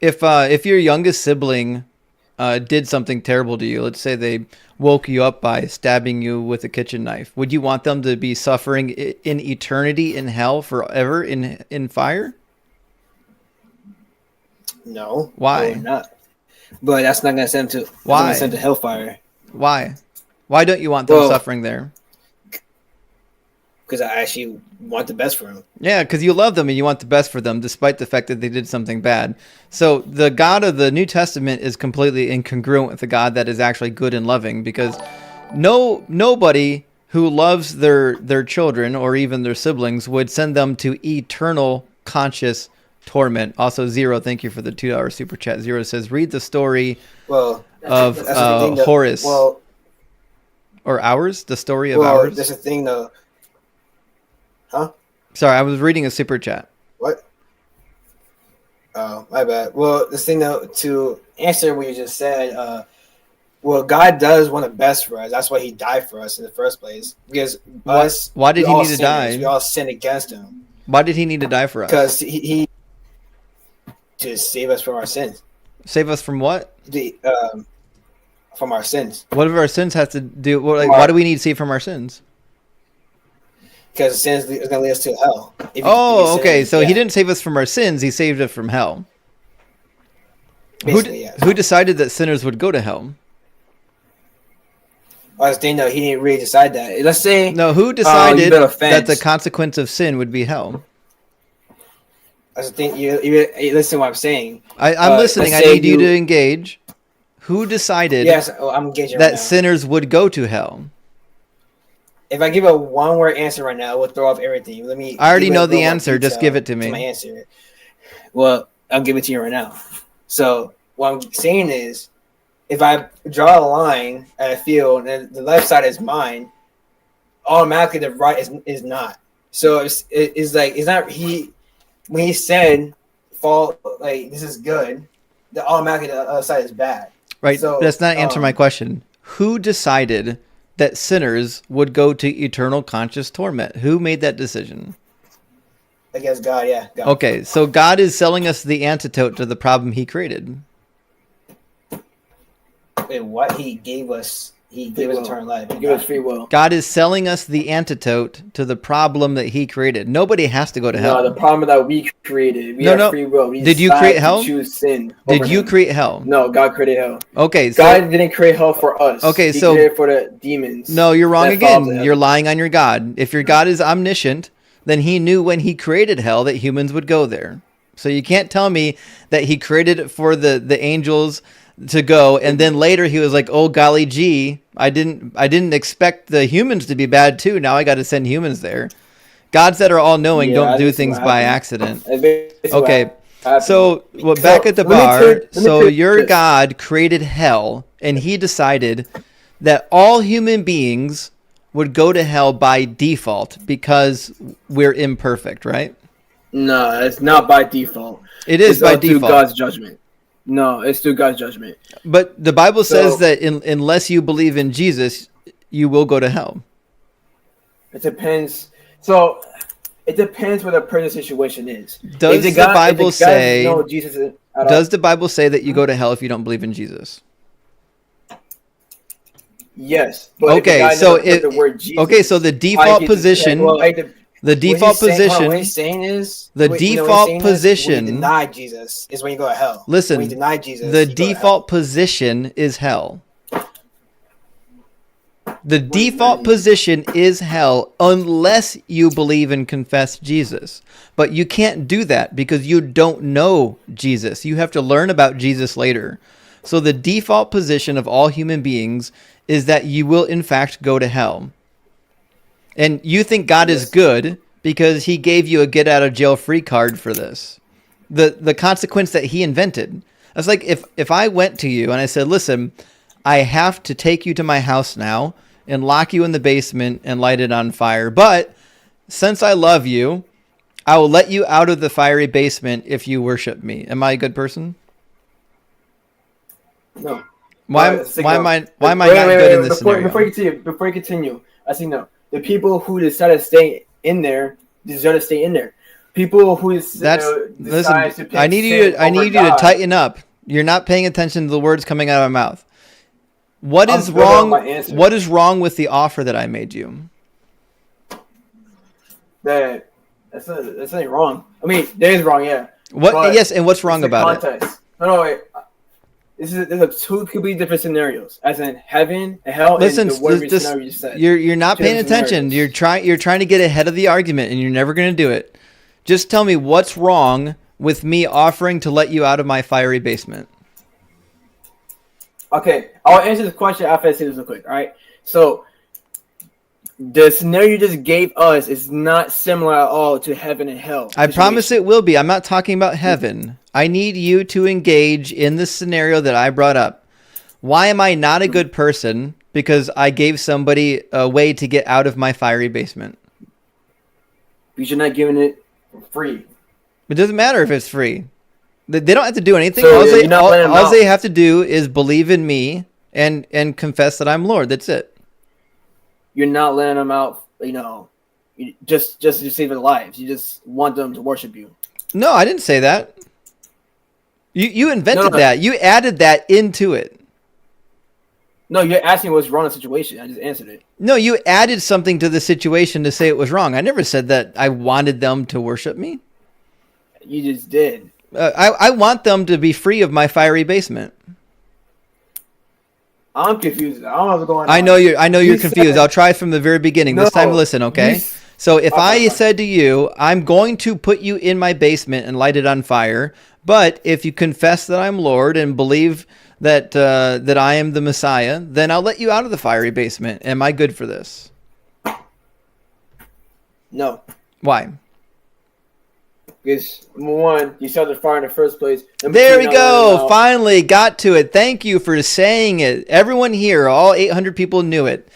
If your youngest sibling did something terrible to you, let's say they woke you up by stabbing you with a kitchen knife, would you want them to be suffering in eternity in hell forever in fire? No. Why? Not. But that's not going to send them to. Why? Send to hellfire. Why? Why don't you want them suffering there? Because I actually want the best for them. Yeah, because you love them and you want the best for them, despite the fact that they did something bad. So the God of the New Testament is completely incongruent with the God that is actually good and loving, because nobody who loves their children or even their siblings would send them to eternal conscious torment. Also, Zero, thank you for the $2 super chat. Zero says, read the story of Horus. Or ours? The story of ours? There's a thing though. Huh? Sorry, I was reading a super chat. What? Oh, my bad. Well, this thing though, to answer what you just said, God does want the best for us. That's why he died for us in the first place. Because why did he need to die? We all sin against him. Why did he need to die for us? Because he to save us from our sins. Save us from what? From our sins. What do our sins have to do? Why do we need to save from our sins? Because sins is going to lead us to hell. Okay. So he didn't save us from our sins. He saved us from hell. Who decided that sinners would go to hell? I was thinking, no, he didn't really decide that. Let's say... No, who decided that the consequence of sin would be hell? I was thinking, you listen to what I'm saying. I'm listening. I need you to engage. Who decided I'm engaging that right now. sinners would go to hell? If I give a one-word answer right now, it will throw off everything. I already know the answer. Just give it to me. My answer. Well, I'll give it to you right now. So what I'm saying is, if I draw a line at a field and the left side is mine, automatically the right is not. So it's like it's not when he said fall like this is good, the automatically the other side is bad. Right. So that's not answering my question. Who decided that sinners would go to eternal conscious torment? Who made that decision? I guess God, yeah. God. Okay, so God is selling us the antidote to the problem he created. Wait, what? He gave us eternal life. He gave us free will. God is selling us the antidote to the problem that he created. Nobody has to go to hell. No, the problem that we created. We have free will. We Did you create hell? Choose sin. Did you create hell? No, God created hell. Okay, so God didn't create hell for us. Okay, he so created it for the demons. No, you're wrong again. You're lying on your God. If your God is omniscient, then he knew when he created hell that humans would go there. So you can't tell me that he created it for the angels to go, and then later he was like, oh golly gee, I didn't expect the humans to be bad too. Now I got to send humans there. Gods that are all knowing don't do things by accident. Okay, so back at the bar. So your God created hell, and he decided that all human beings would go to hell by default because we're imperfect, right? No, it's not by default. It is by default. Through God's judgment. No, it's through God's judgment. But the Bible says that unless you believe in Jesus, you will go to hell. It depends. So it depends what the present situation is. Does the Bible say that you go to hell if you don't believe in Jesus? Yes. But okay, so the default position. The default position. What he's saying is the default position. When you deny Jesus is when you go to hell. Listen, when you deny Jesus, the default position is hell. The default position is hell unless you believe and confess Jesus. But you can't do that because you don't know Jesus. You have to learn about Jesus later. So the default position of all human beings is that you will in fact go to hell. And you think God is good because he gave you a get out of jail free card for this. The consequence that he invented. That's like if I went to you and I said, listen, I have to take you to my house now and lock you in the basement and light it on fire. But since I love you, I will let you out of the fiery basement if you worship me. Am I a good person? No. Why am I not good in this scenario? Before you continue, I see no. The people who decide to stay in there deserve to stay in there. People who decide to pick I need you to tighten up. You're not paying attention to the words coming out of my mouth. What is wrong? What is wrong with the offer that I made you? That's not wrong. I mean, there is wrong, yeah. What? Yes, and what's wrong about it? No, wait. There's two completely different scenarios, as in heaven and hell. Listen, and the word scenario you said. You're not Two paying different attention. scenarios. You're trying to get ahead of the argument, and you're never going to do it. Just tell me what's wrong with me offering to let you out of my fiery basement. Okay, I'll answer this question after I say this real quick. All right, so the scenario you just gave us is not similar at all to heaven and hell. I promise it will be. I'm not talking about heaven. I need you to engage in the scenario that I brought up. Why am I not a good person? Because I gave somebody a way to get out of my fiery basement. Because you're not giving it for free. It doesn't matter if it's free. They don't have to do anything. So all they have to do is believe in me and confess that I'm Lord. That's it. You're not letting them out, just to save their lives. You just want them to worship you. No, I didn't say that. You invented that. You added that into it. No, you're asking what's wrong in the situation. I just answered it. No, you added something to the situation to say it was wrong. I never said that I wanted them to worship me. You just did. I want them to be free of my fiery basement. I'm confused. I don't know what's going on. I know you're confused. I'll try from the very beginning. This time, listen, okay? So if I said to you, I'm going to put you in my basement and light it on fire, but if you confess that I'm Lord and believe that that I am the Messiah, then I'll let you out of the fiery basement. Am I good for this? No. Why? Because, number one, you started the fire in the first place. There we go. Finally got to it. Thank you for saying it. Everyone here, all 800 people knew it.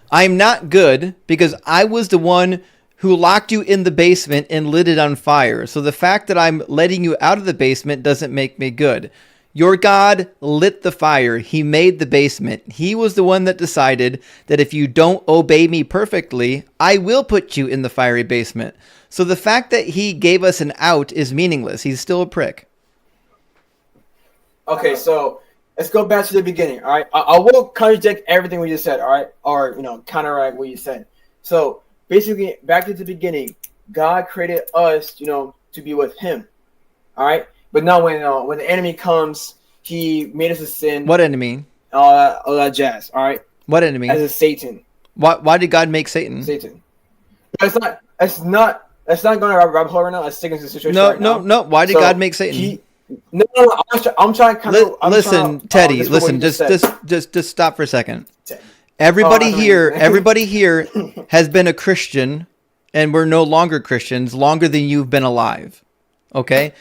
I'm not good because I was the one who locked you in the basement and lit it on fire. So the fact that I'm letting you out of the basement doesn't make me good. Your God lit the fire. He made the basement. He was the one that decided that if you don't obey me perfectly, I will put you in the fiery basement. So the fact that he gave us an out is meaningless. He's still a prick. Okay, so let's go back to the beginning, all right? I will contradict everything we just said, all right? Or, counteract what you said. So basically, back to the beginning, God created us, to be with him, all right? But now when the enemy comes, he made us a sin. What enemy? All that jazz, all right? What enemy? As a Satan. Why did God make Satan? Satan. It's not going to rabbit hole right now. Let's stick into the situation No. Why did God make Satan? I'm trying to listen, Teddy. Listen, just stop for a second. Everybody here has been a Christian, and we're no longer Christians longer than you've been alive. Okay,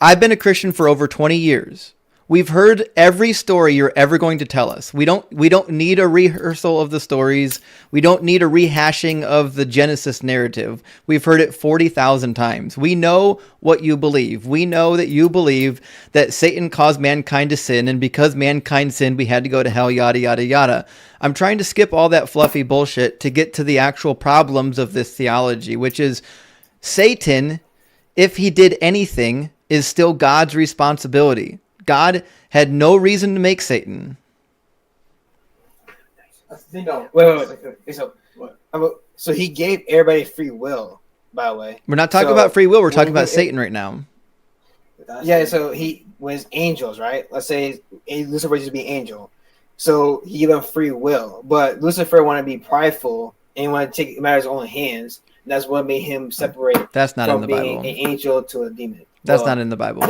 I've been a Christian for over 20 years. We've heard every story you're ever going to tell us. We don't need a rehearsal of the stories. We don't need a rehashing of the Genesis narrative. We've heard it 40,000 times. We know what you believe. We know that you believe that Satan caused mankind to sin, and because mankind sinned, we had to go to hell, yada, yada, yada. I'm trying to skip all that fluffy bullshit to get to the actual problems of this theology, which is Satan, if he did anything, is still God's responsibility. God had no reason to make Satan. Wait. So he gave everybody free will, by the way. We're not talking about free will. We're talking about Satan right now. Yeah, so he was angels, right? Let's say Lucifer used to be an angel. So he gave them free will. But Lucifer wanted to be prideful and wanted to take matters in his own hands. That's what made him separate That's not from in the being Bible. an angel to a demon. That's not in the Bible.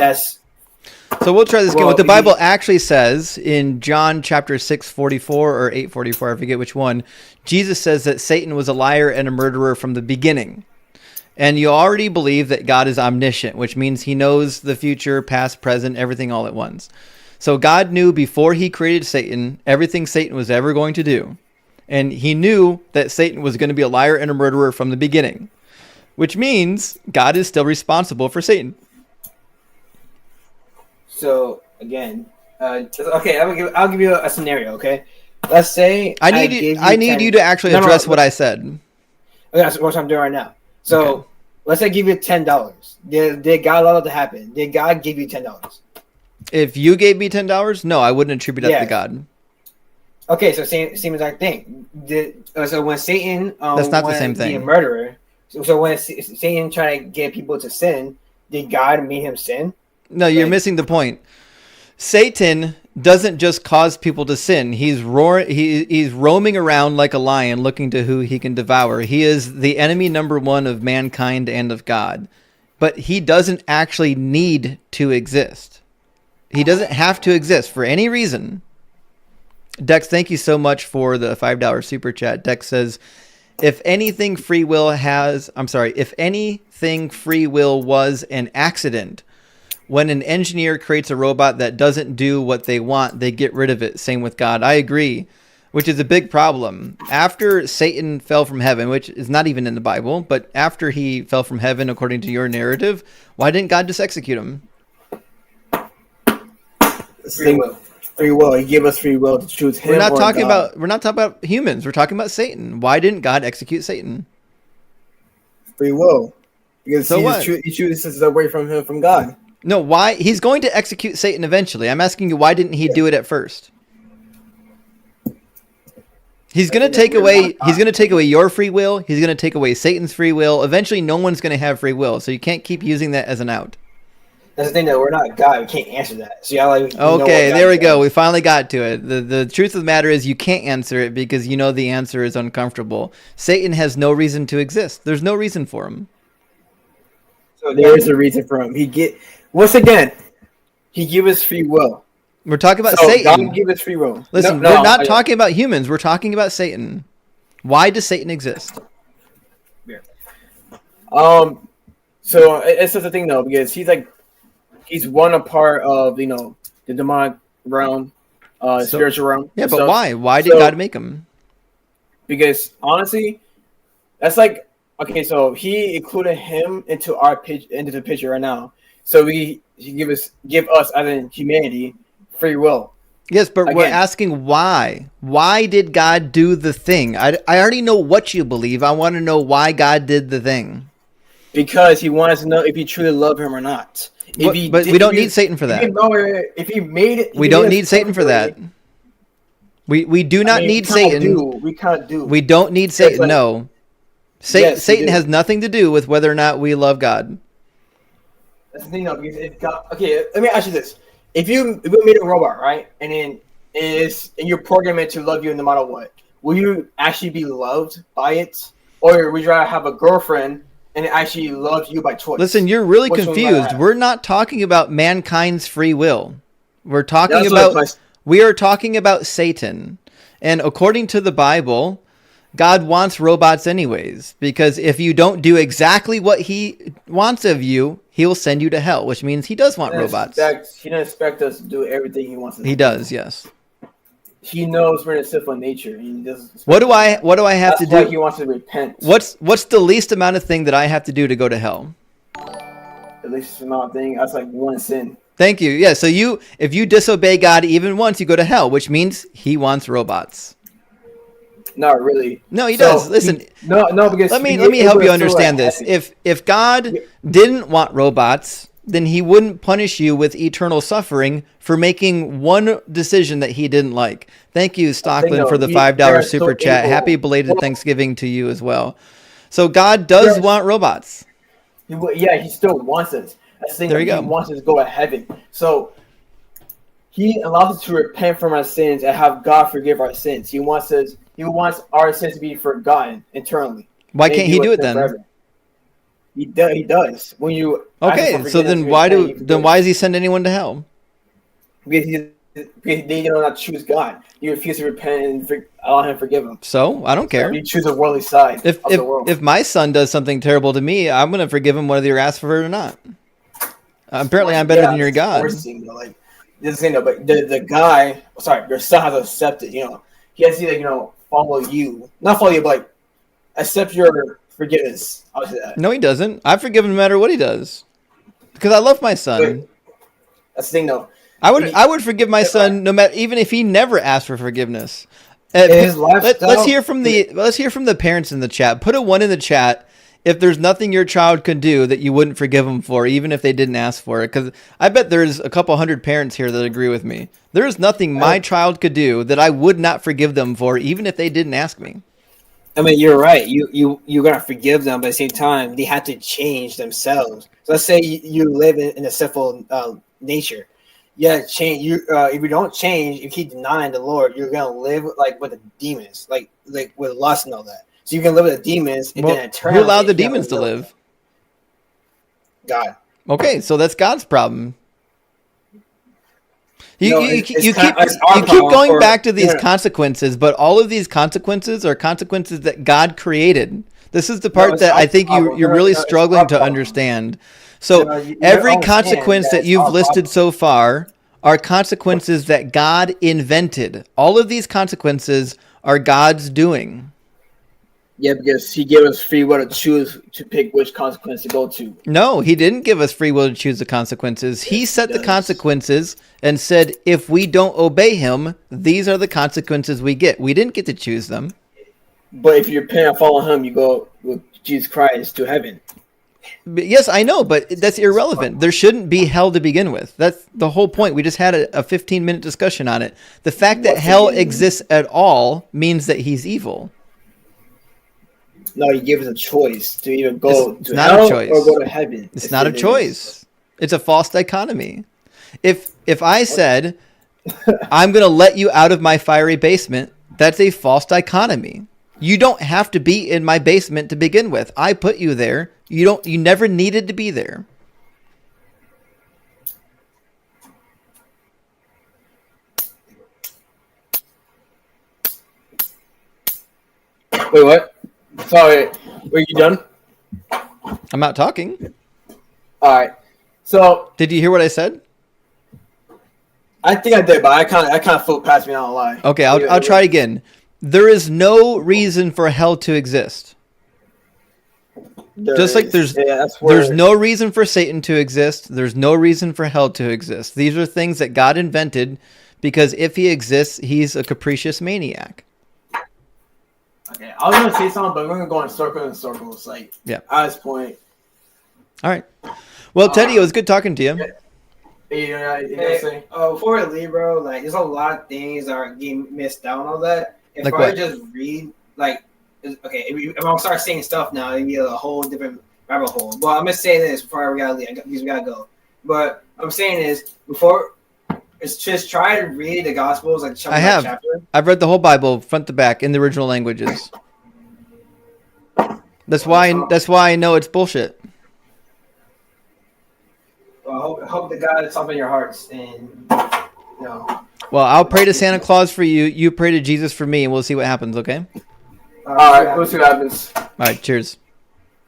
So we'll try this again. Well, What the Bible actually says in John chapter 6:44 or 8:44, I forget which one, Jesus says that Satan was a liar and a murderer from the beginning. And you already believe that God is omniscient, which means he knows the future, past, present, everything all at once. So God knew before he created Satan, everything Satan was ever going to do. And he knew that Satan was going to be a liar and a murderer from the beginning, which means God is still responsible for Satan. So again, okay, I'll give you a scenario. Okay, let's say I need you to actually address what I said. Okay, that's what I'm doing right now. So let's say I give you $10. Did God allow that to happen? Did God give you $10? If you gave me $10, no, I wouldn't attribute that to God. Okay, so same exact thing. So when Satan, that's not the same thing. Be a murderer. So when Satan tried to get people to sin, did God make him sin? No, you're missing the point. Satan doesn't just cause people to sin. He's roaming around like a lion looking to who he can devour. He is the enemy number one of mankind and of God. But he doesn't actually need to exist. He doesn't have to exist for any reason. Dex, thank you so much for the $5 super chat. Dex says, if anything free will was an accident, when an engineer creates a robot that doesn't do what they want, they get rid of it. Same with God. I agree, which is a big problem. After Satan fell from heaven, which is not even in the Bible, but after he fell from heaven, according to your narrative, why didn't God just execute him? Free will. Free will. He gave us free will to choose him. We're not talking about humans. We're talking about Satan. Why didn't God execute Satan? Free will. Because so what? He chooses away from God. No, why? He's going to execute Satan eventually. I'm asking you, why didn't he do it at first? He's going to take away your free will. He's going to take away Satan's free will. Eventually, no one's going to have free will. So you can't keep using that as an out. That's the thing, though. We're not God. We can't answer that. So okay, there we go. We finally got to it. The truth of the matter is you can't answer it because you know the answer is uncomfortable. Satan has no reason to exist. There's no reason for him. So there is a reason for him. Once again, he gave us free will. We're talking about Satan. God give us free will. Listen, we're not talking about humans. We're talking about Satan. Why does Satan exist? Yeah. So it's just a thing though, because he's one part of the demonic realm, spiritual realm. Yeah, but why? Why did God make him? Because honestly, that's like okay. So he included him into the picture right now. So he give us as in humanity free will. Yes, but we're asking why. Why did God do the thing? I already know what you believe. I want to know why God did the thing. Because he wants to know if you truly love him or not. But we don't need Satan for that. If he made it, we don't need Satan for that. We do not need Satan. We can't do. We don't need Satan. No, Satan has nothing to do with whether or not we love God. That's the thing, though. Because if God, okay, let me ask you this: if you made a robot, right, and then you're programmed to love you no matter what, will you actually be loved by it, or would you rather have a girlfriend and actually love you by choice? Listen, you're really confused. We're not talking about mankind's free will. We are talking about Satan. And according to the Bible, God wants robots anyways, because if you don't do exactly what he wants of you, he will send you to hell, which means he does want robots. He doesn't expect us to do everything he wants us to do. He does, yes. He knows we're in a sinful nature. He doesn't. What do I have to do? That's why he wants to repent. What's the least amount of thing that I have to do to go to hell? The least amount of thing, that's like one sin. Thank you. Yeah, so if you disobey God even once, you go to hell, which means he wants robots. Not really. No, he does. Listen. No, because let me help you understand this. If God didn't want robots, then he wouldn't punish you with eternal suffering for making one decision that he didn't like. Thank you, Stockland, for the $5 super chat. Happy belated Thanksgiving to you as well. So God does want robots. He still wants us. That's the thing. There you go. He wants us to go to heaven. So he allows us to repent from our sins and have God forgive our sins. He wants our sins to be forgotten eternally. Why can't he do it then? Forever. He does. When you ask him Okay, for so forgiveness, then you why repent, do you forgive. then why does he send anyone to hell? Because they do not choose God. You refuse to repent and allow Him to forgive them. So I don't care. You choose the worldly side If of the world. if my son does something terrible to me, I'm gonna forgive him whether you're asked for it or not. Apparently, I'm better than your it's God. forcing, though, like this thing, though. But the guy, sorry, your son has to accept it. He has to, follow you, not follow you, but like accept your forgiveness. I'll say that. No, he doesn't. I forgive him no matter what he does, because I love my son. But that's the thing, though. I would forgive my son no matter, even if he never asked for forgiveness. His lifestyle- Let's hear from the parents in the chat. Put a 1 in the chat if there's nothing your child could do that you wouldn't forgive them for, even if they didn't ask for it. Because I bet there's a couple hundred parents here that agree with me. There is nothing my child could do that I would not forgive them for, even if they didn't ask me. I mean, you're right. You're gonna forgive them, but at the same time, they have to change themselves. So let's say you live in a sinful nature. Yeah, change. If you don't change, you keep denying the Lord, you're gonna live like with the demons, like with lust and all that. So you can live with the demons, and then eternally. Who allowed the demons to live? God. Okay, so that's God's problem. You keep problem going for- back to these consequences, but all of these consequences are consequences that God created. This is the part it's that our I think problem. you're really No, it's struggling our to problem. understand. So No, you every don't understand consequence that that it's you've our listed so far are consequences that God invented. All of these consequences are God's doing. Yeah, because He gave us free will to choose to pick which consequence to go to. No, he didn't give us free will to choose the consequences. He set the consequences and said, if we don't obey him, these are the consequences we get. We didn't get to choose them. But if you repent and follow Him, you go with Jesus Christ to heaven. But yes, I know, but that's irrelevant. There shouldn't be hell to begin with. That's the whole point. We just had a 15-minute discussion on it. The fact that hell exists at all means that he's evil. No, He gave us a choice to either go It's to not hell a choice. or go to heaven. It's not a choice. It's a false dichotomy. If I said, I'm going to let you out of my fiery basement, that's a false dichotomy. You don't have to be in my basement to begin with. I put you there. You never needed to be there. Wait, what? Sorry, were you done? I'm not talking. All right. So did you hear what I said? I think I did, but I kind of flew past me. I don't lie. Okay, I'll try again. There is no reason for hell to exist. Just like there's no reason for Satan to exist, there's no reason for hell to exist. These are things that God invented because if he exists, he's a capricious maniac. Okay, I was gonna say something, but we're gonna go in circles and circles. Like, yeah, at this point. All right. Well, Teddy, it was good talking to you. Before I leave, bro, like there's a lot of things that are getting missed out on all that. If Like I what? just read, okay, if I'm start saying stuff now, it'd be a whole different rabbit hole. But I'm gonna say this before we gotta leave, because we gotta go. But what I'm saying is it's just try to read the Gospels like chapter I by have. chapter. I've read the whole Bible front to back in the original languages. That's why I know it's bullshit. Well, I hope that God soften your hearts and Well, I'll pray to Santa Claus for you. You pray to Jesus for me, and we'll see what happens. Okay. All right, we'll see what happens. All right. Cheers.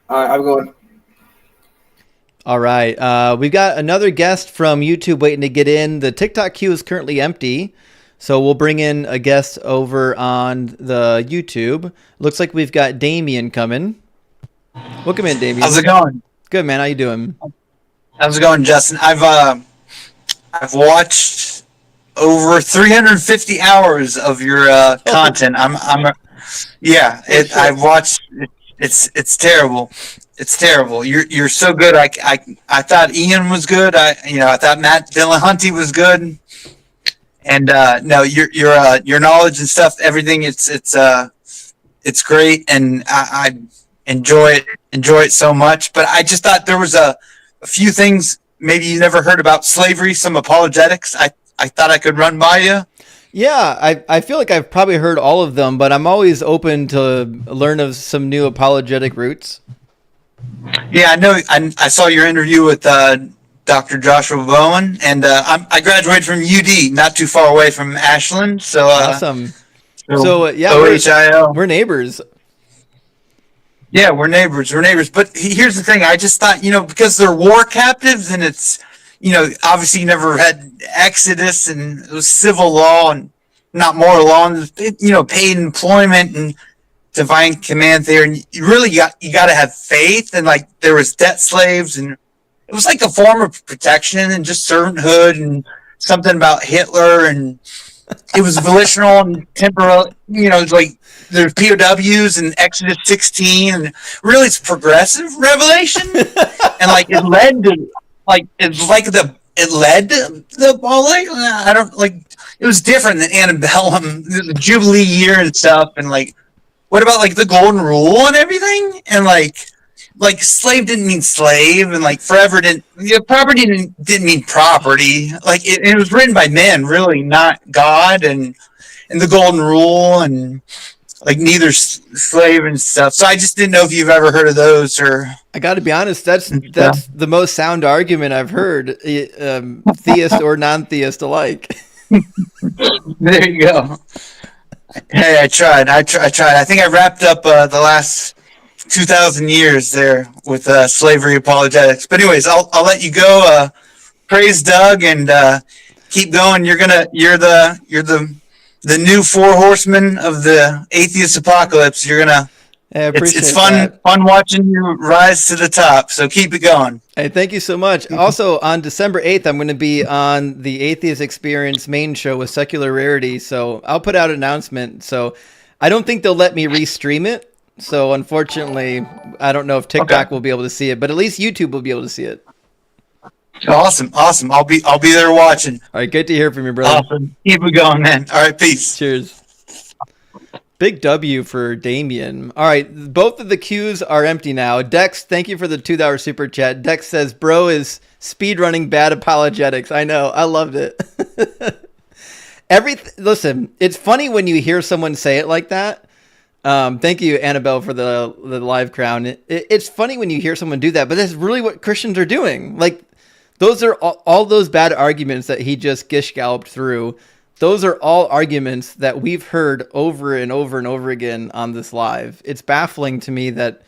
All right, I'm going. All right. We've got another guest from YouTube waiting to get in. The TikTok queue is currently empty, so we'll bring in a guest over on the YouTube. Looks like we've got Damien coming. Welcome in, Damien. How's it going? Good, man. How you doing? How's it going, Justin? I've watched over 350 hours of your content. I've watched. It's terrible. It's terrible. You're so good. I thought Ian was good. I thought Matt Dillahunty was good. And no, your knowledge and stuff, everything. It's great, and I enjoy it so much. But I just thought there was a few things maybe you never heard about slavery, some apologetics. I thought I could run by you. Yeah, I feel like I've probably heard all of them, but I'm always open to learn of some new apologetic routes. Yeah, I know. I saw your interview with Dr. Joshua Bowen, and I graduated from UD, not too far away from Ashland. So Awesome. So yeah, OHIL. we're neighbors. Yeah, we're neighbors. We're neighbors. But here's the thing. I just thought, because they're war captives, and it's, obviously you never had Exodus, and it was civil law and not moral law, and paid employment and divine command there. And you really got to have faith, and like there was debt slaves, and it was like a form of protection and just servanthood, and something about Hitler, and it was volitional and temporal. Like there's POWs and Exodus 16, and really it's progressive revelation, and like it led to the I don't like it was different than Antebellum, the Jubilee year and stuff, and like what about like the Golden Rule and everything, and like slave didn't mean slave, and like forever property didn't mean property. Like it was written by men, really, not God, and the Golden Rule, and like neither slave and stuff. So I just didn't know if you've ever heard of those, or I got to be honest, that's the most sound argument I've heard, theist or non-theist alike. There you go. Hey, I tried. I think I wrapped up the last 2,000 years there with slavery apologetics. But anyways, I'll let you go. Praise Doug, and keep going. You're the new four horsemen of the atheist apocalypse. You're gonna. Hey, I appreciate it's fun watching you rise to the top. So keep it going. Hey, thank you so much. Also, on December 8th, I'm going to be on the Atheist Experience main show with Secular Rarity. So I'll put out an announcement. So I don't think they'll let me restream it. So unfortunately, I don't know if TikTok will be able to see it, but at least YouTube will be able to see it. Awesome. I'll be there watching. All right, good to hear from you, brother. Awesome. Keep it going, man. All right, peace. Cheers. Big W for Damien. All right, both of the queues are empty now. Dex, thank you for the $2 super chat. Dex says, bro is speedrunning bad apologetics. I know. I loved it. Listen, it's funny when you hear someone say it like that. Thank you, Annabelle, for the live crown. It's funny when you hear someone do that, but that's really what Christians are doing. Like, those are all those bad arguments that he just gish-galloped through. Those are all arguments that we've heard over and over and over again on this live. It's baffling to me that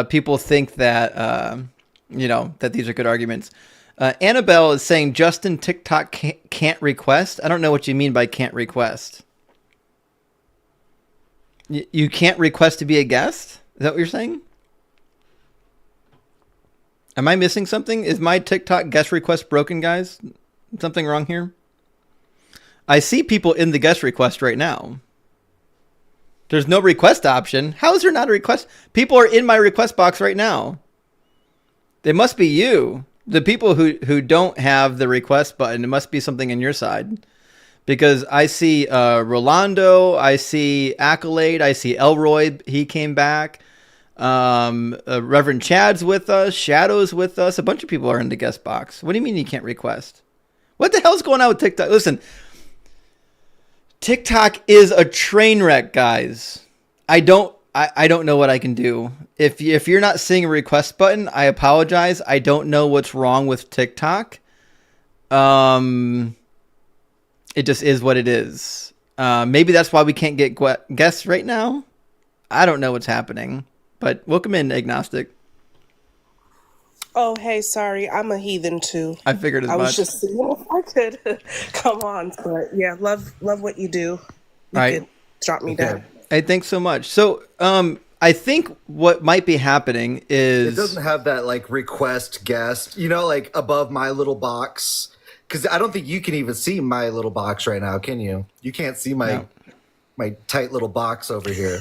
people think that, that these are good arguments. Annabelle is saying Justin TikTok can't request. I don't know what you mean by can't request. You can't request to be a guest? Is that what you're saying? Am I missing something? Is my TikTok guest request broken, guys? Something wrong here? I see people in the guest request right now. There's no request option. How is there not a request? People are in my request box right now. It must be you. The people who don't have the request button, it must be something on your side. Because I see Rolando, I see Accolade, I see Elroy, he came back. Reverend Chad's with us, Shadow's with us. A bunch of people are in the guest box. What do you mean you can't request? What the hell's going on with TikTok? Listen, TikTok is a train wreck, guys. I don't know what I can do. If you're not seeing a request button, I apologize. I don't know what's wrong with TikTok. It just is what it is. Maybe that's why we can't get guests right now. I don't know what's happening. But welcome in, Agnostic. Oh, hey, sorry. I'm a heathen too. I figured as much. I was just seeing if I could come on. But yeah, love what you do. You right. could drop me down. Hey, thanks so much. So, I think what might be happening is it doesn't have that like request guest, like above my little box. Because I don't think you can even see my little box right now, can you? You can't see my tight little box over here.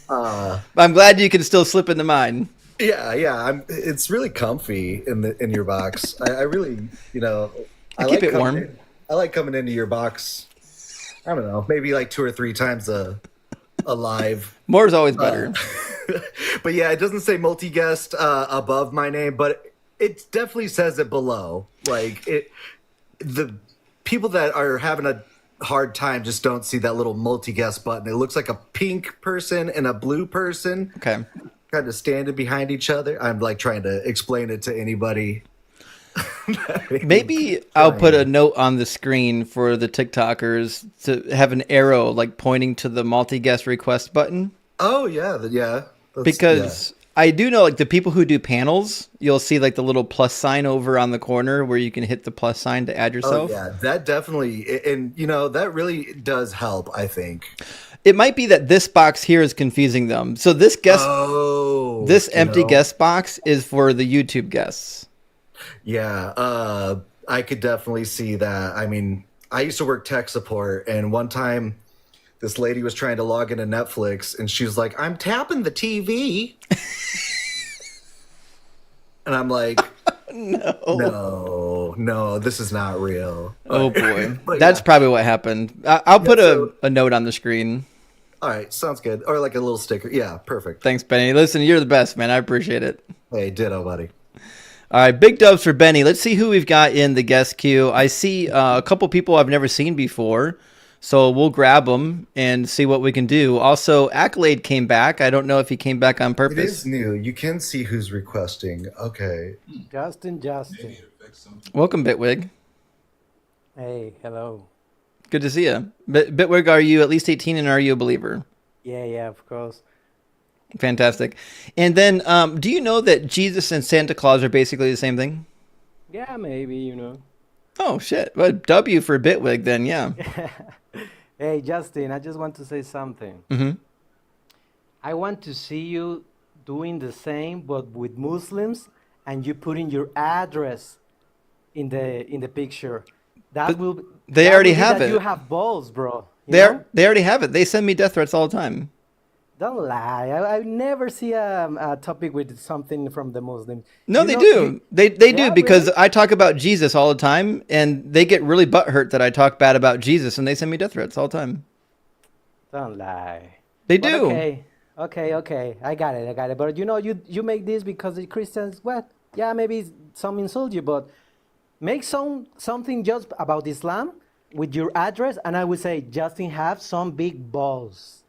I'm glad you can still slip into mine. Yeah. It's really comfy in your box. I really, I keep it warm. I like coming into your box. I don't know, maybe like 2 or 3 times a live. More is always better. But yeah, it doesn't say multi-guest above my name, but it definitely says it below. Like the people that are having a hard time just don't see that little multi-guest button. It looks like a pink person and a blue person. Okay. kind of standing behind each other. I'm like trying to explain it to anybody. Maybe I'll put a note on the screen for the TikTokers to have an arrow like pointing to the multi-guest request button. Oh yeah, yeah. Because I do know like the people who do panels, you'll see like the little plus sign over on the corner where you can hit the plus sign to add yourself. Oh yeah, that definitely, and you know that really does help. I think it might be that this box here is confusing them. So this this empty guest box is for the YouTube guests. Yeah, I could definitely see that. I mean, I used to work tech support, and one time this lady was trying to log into Netflix, and she was like, "I'm tapping the TV," and I'm like, "No, this is not real." Oh boy, But that's yeah. probably what happened. I'll put a note on the screen. All right, sounds good. Or like a little sticker. Yeah, perfect. Thanks, Benny. Listen, you're the best, man. I appreciate it. Hey, ditto, buddy. All right, big dubs for Benny. Let's see who we've got in the guest queue. I see a couple people I've never seen before, so we'll grab them and see what we can do. Also, Accolade came back. I don't know if he came back on It purpose. is new. You can see who's requesting. Okay. Justin. Welcome, Bitwig. Hey, hello. Good to see you. Bitwig, are you at least 18 and are you a believer? Yeah, of course. Fantastic. And then, do you know that Jesus and Santa Claus are basically the same thing? Yeah, maybe, you know. Oh, shit. Well, W for Bitwig then, yeah. Hey, Justin, I just want to say something. Mm-hmm. I want to see you doing the same, but with Muslims, and you putting your address in the picture. That will. They that already will be have that it. You have balls, bro. You know? They already have it. They send me death threats all the time. Don't lie. I never see a topic with something from the Muslims. No, You they know, do. They do Yeah, because really? I talk about Jesus all the time, and they get really butthurt that I talk bad about Jesus, and they send me death threats all the time. Don't lie. They But do. Okay. I got it. But you know, you make this because the Christians. What? Yeah, maybe some insult you, but make something just about Islam with your address, and I would say Justin have some big balls.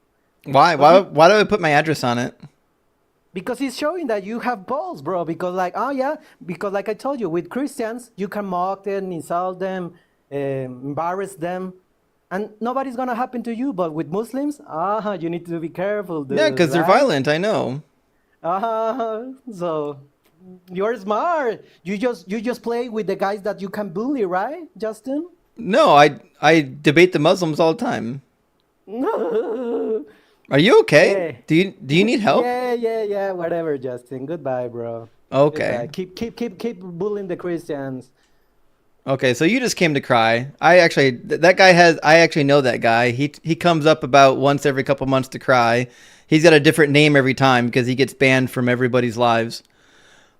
Why? Why do I put my address on it? Because it's showing that you have balls, bro. Because like I told you, with Christians, you can mock them, insult them, embarrass them, and nobody's gonna happen to you. But with Muslims, you need to be careful, dude. Yeah, because they're right? violent. I know. So you're smart. You just play with the guys that you can bully, right, Justin? No, I debate the Muslims all the time. Are you okay? Hey. Do you need help? Yeah. Whatever, Justin. Goodbye, bro. Okay. Goodbye. Keep bullying the Christians. Okay, so you just came to cry. I actually know that guy. He comes up about once every couple months to cry. He's got a different name every time because he gets banned from everybody's lives.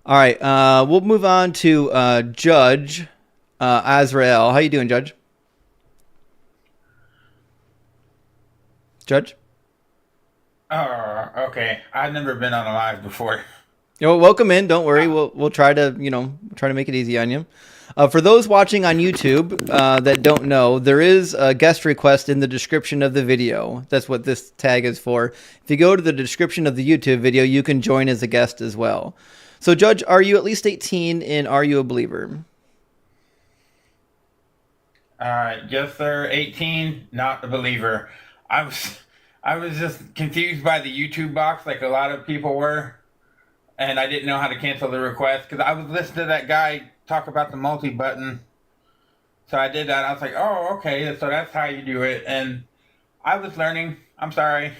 All right, we'll move on to Judge Azrael. How you doing, Judge? Judge? Oh, okay. I've never been on a live before. Welcome in. Don't worry. We'll try to make it easy on you. For those watching on YouTube that don't know, there is a guest request in the description of the video. That's what this tag is for. If you go to the description of the YouTube video, you can join as a guest as well. So, Judge, are you at least 18 and are you a believer? Yes, sir. 18, not a believer. I was just confused by the YouTube box, like a lot of people were, and I didn't know how to cancel the request because I was listening to that guy talk about the multi button. So I did that. I was like, oh, okay, so that's how you do it. And I was learning. I'm sorry.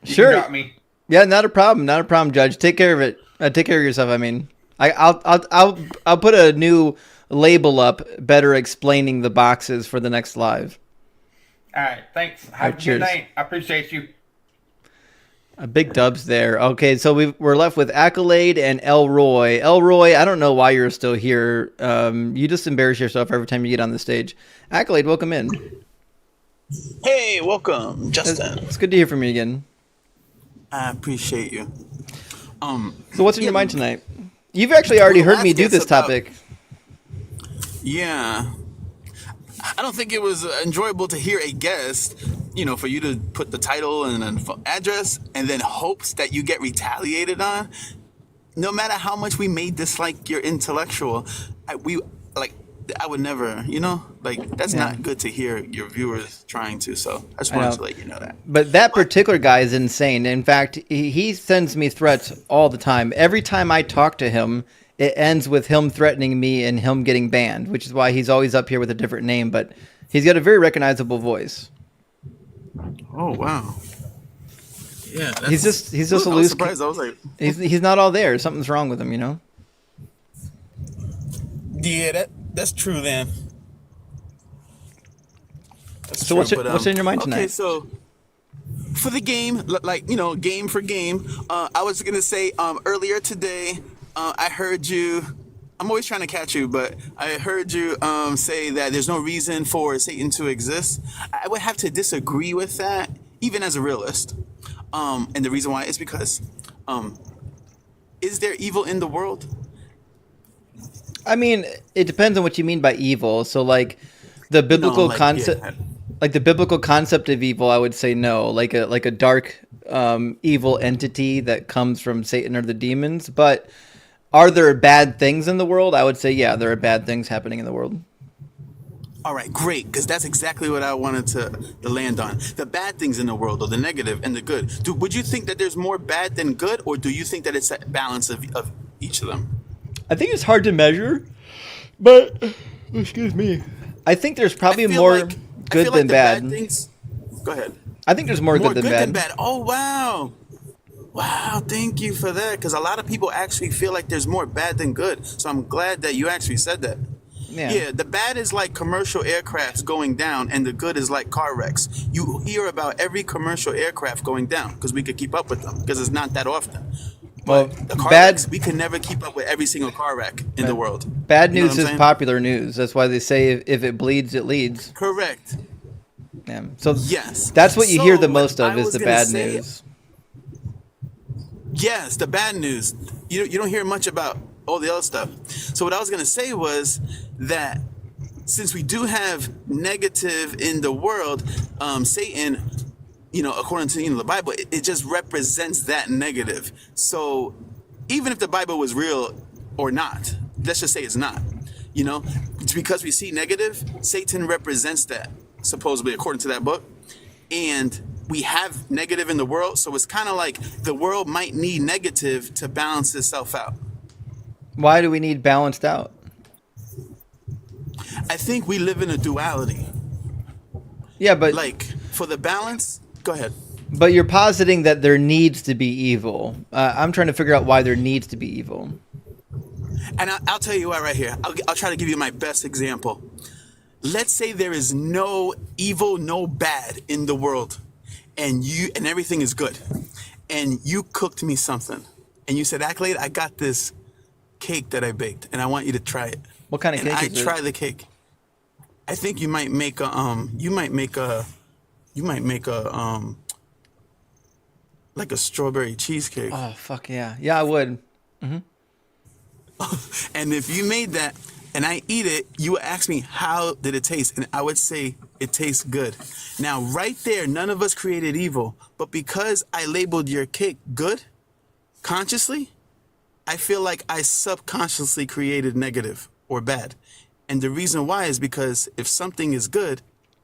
Sure. You got me. Yeah, not a problem, Judge. Take care of it. Take care of yourself. I mean, I'll put a new label up, better explaining the boxes for the next live. All right, thanks. Have a cheers. good night. I appreciate you. Big dubs there. Okay, so we're left with Accolade and Elroy. Elroy, I don't know why you're still here. You just embarrass yourself every time you get on the stage. Accolade, welcome in. Hey, welcome, Justin. It's good to hear from you again. I appreciate you. So what's in your mind tonight? You've actually already heard me do this topic. Yeah. I don't think it was enjoyable to hear a guest for you to put the title and an address and then hopes that you get retaliated on, no matter how much we may dislike your intellectual, I would never, that's not good to hear your viewers trying to. So I just wanted to let you know that. But that particular guy is insane. In fact, he sends me threats all the time. Every time I talk to him, it ends with him threatening me and him getting banned, which is why he's always up here with a different name. But he's got a very recognizable voice. Oh, wow. Yeah, he's just a I was loose. surprised. I was like, he's not all there. Something's wrong with him, Yeah, that's true, then. So what's in your mind tonight? Okay, so for the game, game for game, I was gonna say earlier today, I heard you. I'm always trying to catch you, but I heard you say that there's no reason for Satan to exist. I would have to disagree with that, even as a realist. And the reason why is because, is there evil in the world? I mean, it depends on what you mean by evil. So, like the biblical concept, like the biblical concept of evil, I would say no. Like a dark, evil entity that comes from Satan or the demons. But are there bad things in the world? I would say, yeah, there are bad things happening in the world. All right, great, because that's exactly what I wanted to land on. The bad things in the world, or the negative and the good. Would you think that there's more bad than good, or do you think that it's a balance of each of them? I think it's hard to measure, but excuse me. I think there's probably more good than bad. Go ahead. I think there's more good than bad. Oh, wow. Wow, thank you for that, because a lot of people actually feel like there's more bad than good. So I'm glad that you actually said that. Yeah, the bad is like commercial aircrafts going down, and the good is like car wrecks. You hear about every commercial aircraft going down because we could keep up with them because it's not that often. Well, the car wrecks, we can never keep up with every single car wreck in the world. Bad news is popular news. That's why they say if it bleeds, it leads. Correct. Yeah. So yes, that's what you hear the most of is the bad news. Yes, the bad news. You don't hear much about all the other stuff. So what I was going to say was that since we do have negative in the world, Satan, according to the Bible, it just represents that negative. So even if the Bible was real or not, let's just say it's not, it's because we see negative, Satan represents that, supposedly, according to that book. And we have negative in the world, so it's kind of like the world might need negative to balance itself out. Why do we need balanced out? I think we live in a duality. Yeah, but like for the balance, go ahead. But you're positing that there needs to be evil. I'm trying to figure out why there needs to be evil. And I'll tell you what right here. I'll try to give you my best example. Let's say there is no evil, no bad in the world, and everything is good, and you cooked me something, and you said, "Accolade, I got this cake that I baked, and I want you to try it." What kind of cake is it? I try the cake. I think you might make like a strawberry cheesecake. Oh fuck yeah, yeah I would. Mm-hmm. And if you made that and I eat it, you would ask me how did it taste, and I would say it tastes good. Now right there, none of us created evil, but because I labeled your cake good, consciously, I feel like I subconsciously created negative or bad. And the reason why is because if something is good,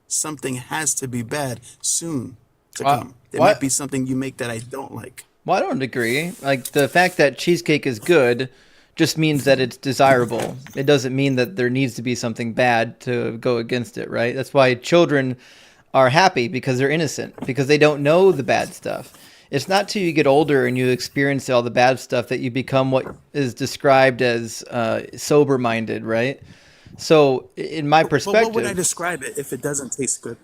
something has to be bad soon to come. There might be something you make that I don't like. Well, I don't agree. Like the fact that cheesecake is good just means that it's desirable. It doesn't mean that there needs to be something bad to go against it, right? That's why children are happy, because they're innocent, because they don't know the bad stuff. It's not till you get older and you experience all the bad stuff that you become what is described as sober-minded, right? So in my perspective... But what would I describe it if it doesn't taste good?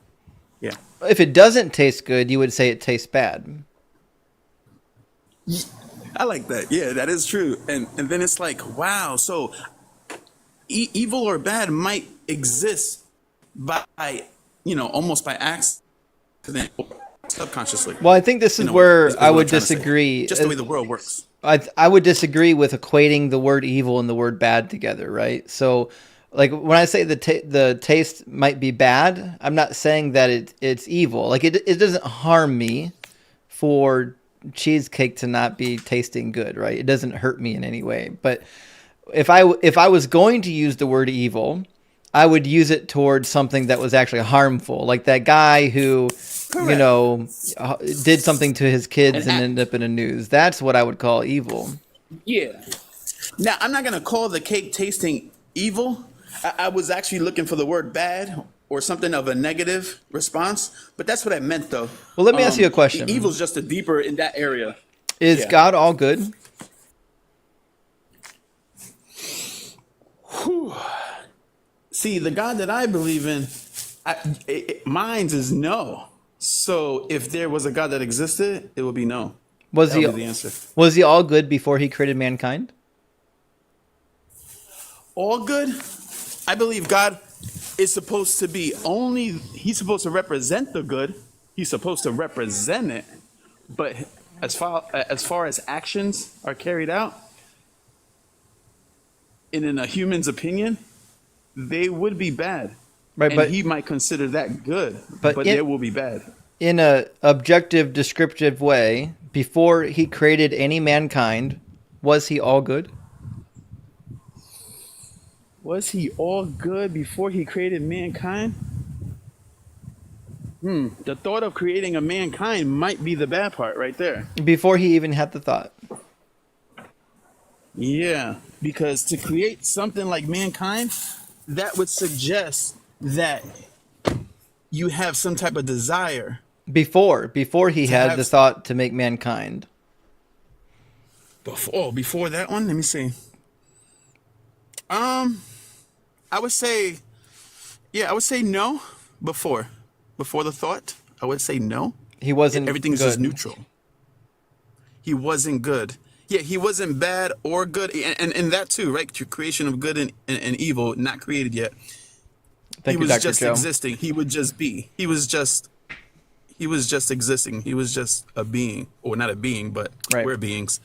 Yeah. If it doesn't taste good, you would say it tastes bad. I like that. Yeah, that is true. And then it's like, wow, so evil or bad might exist by, almost by accident, subconsciously. Well, I think this is where I would disagree. Just the way the world works. I would disagree with equating the word evil and the word bad together, right? So like when I say the taste might be bad, I'm not saying that it's evil. Like it doesn't harm me for cheesecake to not be tasting good, right? It doesn't hurt me in any way. But if I was going to use the word evil, I would use it towards something that was actually harmful, like that guy who, you know, did something to his kids and ended up in the news. That's what I would call evil. Yeah. Now, I'm not going to call the cake tasting evil. I was actually looking for the word bad or something of a negative response, but that's what I meant, though. Well, let me ask you a question. Evil's just a deeper in that area. Is God all good? Whew. See, the God that I believe in, mine's is no. So if there was a God that existed, it would be no. Was That he would be the answer? Was he all good before he created mankind? All good? I believe God is supposed to be he's supposed to represent the good. He's supposed to represent it. But as far as actions are carried out, and in a human's opinion, they would be bad. Right, and but he might consider that good, but but in- they will be bad. In a objective, descriptive way, before he created any mankind, was he all good? Was he all good before he created mankind? The thought of creating a mankind might be the bad part right there. Before he even had the thought. Yeah, because to create something like mankind, that would suggest that you have some type of desire. Before he had have the thought to make mankind. Before that one, let me see. I would say no. Before the thought, I would say no. He wasn't Everything's good. just neutral. He wasn't good. Yeah, he wasn't bad or good, and that too, right? Creation of good and evil, not created yet. Thank He you, was Dr. just Joe. existing. He would just be. He was just existing. He was just a being, or not a being, but Right. we're beings.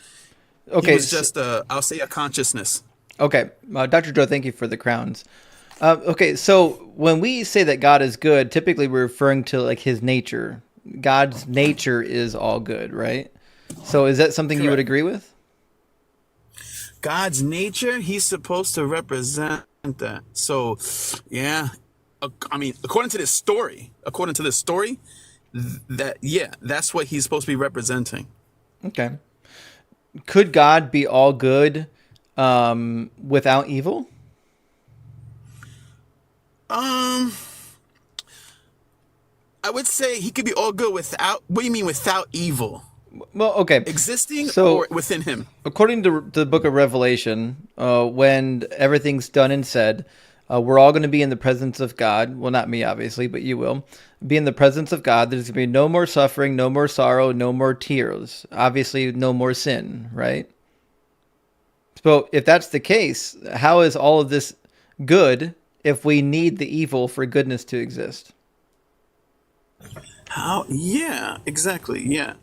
Okay, He was just I'll say a consciousness. Okay, Dr. Joe, thank you for the crowns. Okay, so when we say that God is good, typically we're referring to like his nature. God's nature is all good, right? So is that something you would agree with? God's nature, he's supposed to represent that. So, yeah, I mean, according to this story, that's what he's supposed to be representing. Okay. Could God be all good without evil? I would say he could be all good without. What do you mean without evil? Well, okay. Existing So, or within him? According to the book of Revelation, when everything's done and said, we're all going to be in the presence of God. Well, not me, obviously, but you will. Be in the presence of God. There's going to be no more suffering, no more sorrow, no more tears. Obviously, no more sin, right? So if that's the case, how is all of this good if we need the evil for goodness to exist? How? Yeah, exactly. Yeah.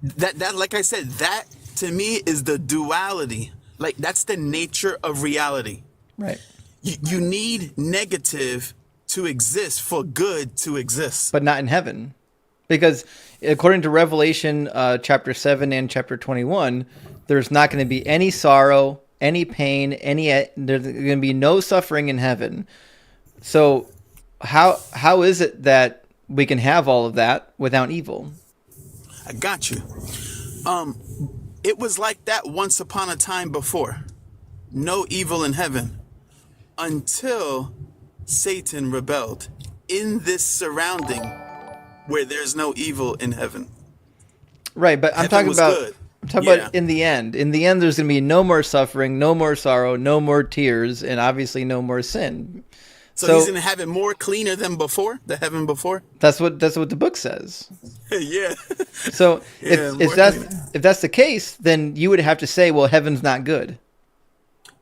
That like I said, that to me is the duality. Like that's the nature of reality. Right. You need negative to exist for good to exist. But not in heaven. Because according to Revelation chapter 7 and chapter 21, there's not going to be any sorrow, any pain, there's going to be no suffering in heaven. So how is it that we can have all of that without evil? I got you. It was like that once upon a time before. No evil in heaven until Satan rebelled in this surrounding where there's no evil in heaven. Right, but I'm Heaven talking was about good. about in the end. In the end, there's going to be no more suffering, no more sorrow, no more tears, and obviously no more sin. So he's going to have it more cleaner than before, the heaven before? That's what the book says. Yeah. So Yeah, more if that's the case, then you would have to say, well, heaven's not good.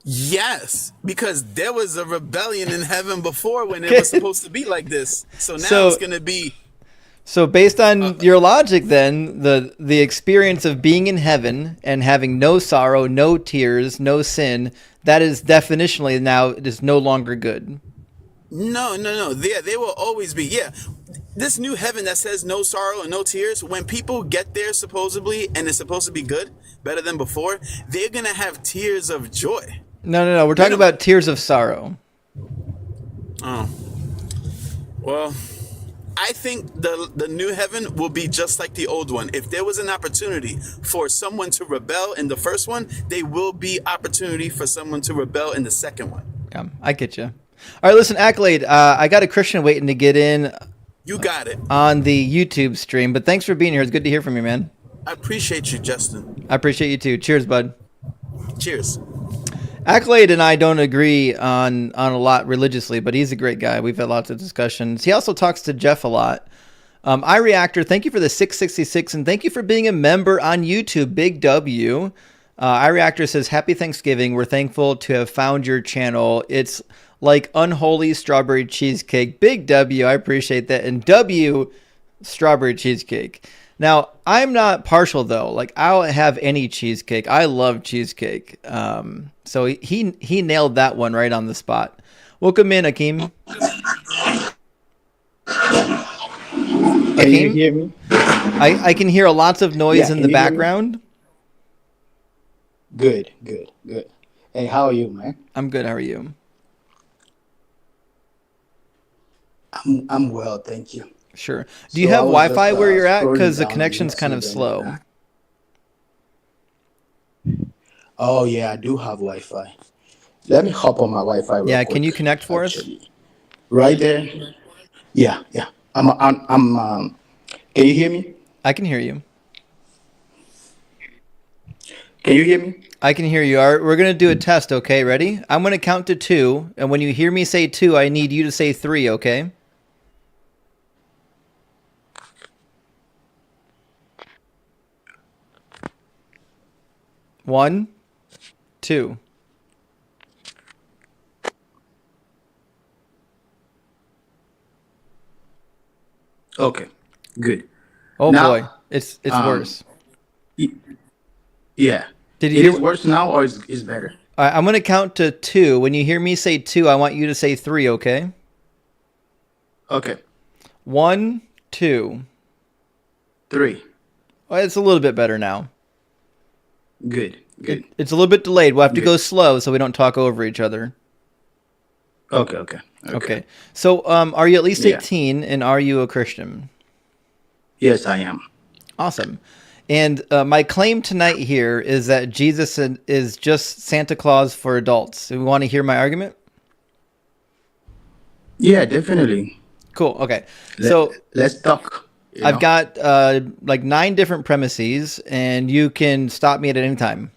Yes, because there was a rebellion in heaven before when it was supposed to be like this. So now it's going to be So based on your logic, then the experience of being in heaven and having no sorrow, no tears, no sin, that is definitionally now it is no longer good. No. They will always be. Yeah. This new heaven that says no sorrow and no tears, when people get there supposedly and it's supposed to be good, better than before, they're going to have tears of joy. No. We're talking about tears of sorrow. Oh. Well, I think the new heaven will be just like the old one. If there was an opportunity for someone to rebel in the first one, there will be opportunity for someone to rebel in the second one. Yeah, I get you. All right, listen, Accolade, I got a Christian waiting to get in. You got it. On the YouTube stream, but thanks for being here. It's good to hear from you, man. I appreciate you, Justin. I appreciate you too. Cheers, bud. Cheers. Accolade and I don't agree on a lot religiously, but he's a great guy. We've had lots of discussions. He also talks to Jeff a lot. iReactor, thank you for the 666, and thank you for being a member on YouTube. Big W. iReactor says, Happy Thanksgiving. We're thankful to have found your channel. It's like unholy strawberry cheesecake. Big W, I appreciate that. And W, strawberry cheesecake. Now, I'm not partial though. Like, I'll have any cheesecake. I love cheesecake. So he nailed that one right on the spot. Welcome in, Akeem. Can you hear me? I can hear lots of noise in the background. Good. Hey, how are you, man? I'm good. How are you? I'm well, thank you. Sure. Do you have Wi-Fi where you're at? Because the connection's kind of slow. Oh yeah, I do have Wi-Fi. Let me hop on my Wi-Fi. Real quick, can you connect for us? Right there. Yeah. I'm. Can you hear me? I can hear you. Can you hear me? I can hear you. All right, we're gonna do a test. Okay, ready? I'm gonna count to 2, and when you hear me say 2, I need you to say 3. Okay? 1, 2. Okay, good. Oh now, boy, it's worse. Yeah. Did it is worse now, or is better? All right, I'm gonna count to 2. When you hear me say 2, I want you to say 3. Okay? Okay. 1, 2, 3. Well, it's a little bit better now. Good. It's a little bit delayed. We'll have to go slow so we don't talk over each other. Okay. So, are you at least 18, and are you a Christian? Yes, I am. Awesome. And my claim tonight here is that Jesus is just Santa Claus for adults. Do you want to hear my argument? Yeah, definitely. Cool. Okay. Let's talk. I've got like 9 different premises, and you can stop me at any time.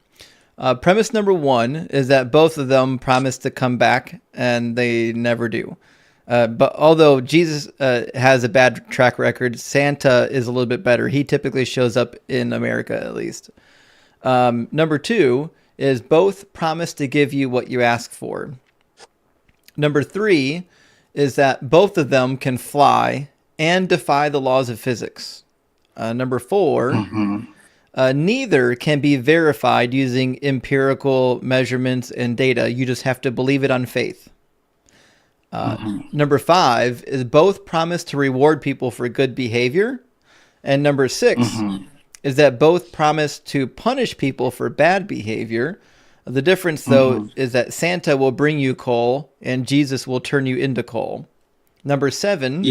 Premise number 1 is that both of them promise to come back, and they never do. But although Jesus has a bad track record, Santa is a little bit better. He typically shows up in America, at least. Number 2 is both promise to give you what you ask for. Number 3 is that both of them can fly and defy the laws of physics. Number 4, neither can be verified using empirical measurements and data. You just have to believe it on faith. Number 5 is both promise to reward people for good behavior. And number 6 is that both promise to punish people for bad behavior. The difference, though, is that Santa will bring you coal and Jesus will turn you into coal. Number 7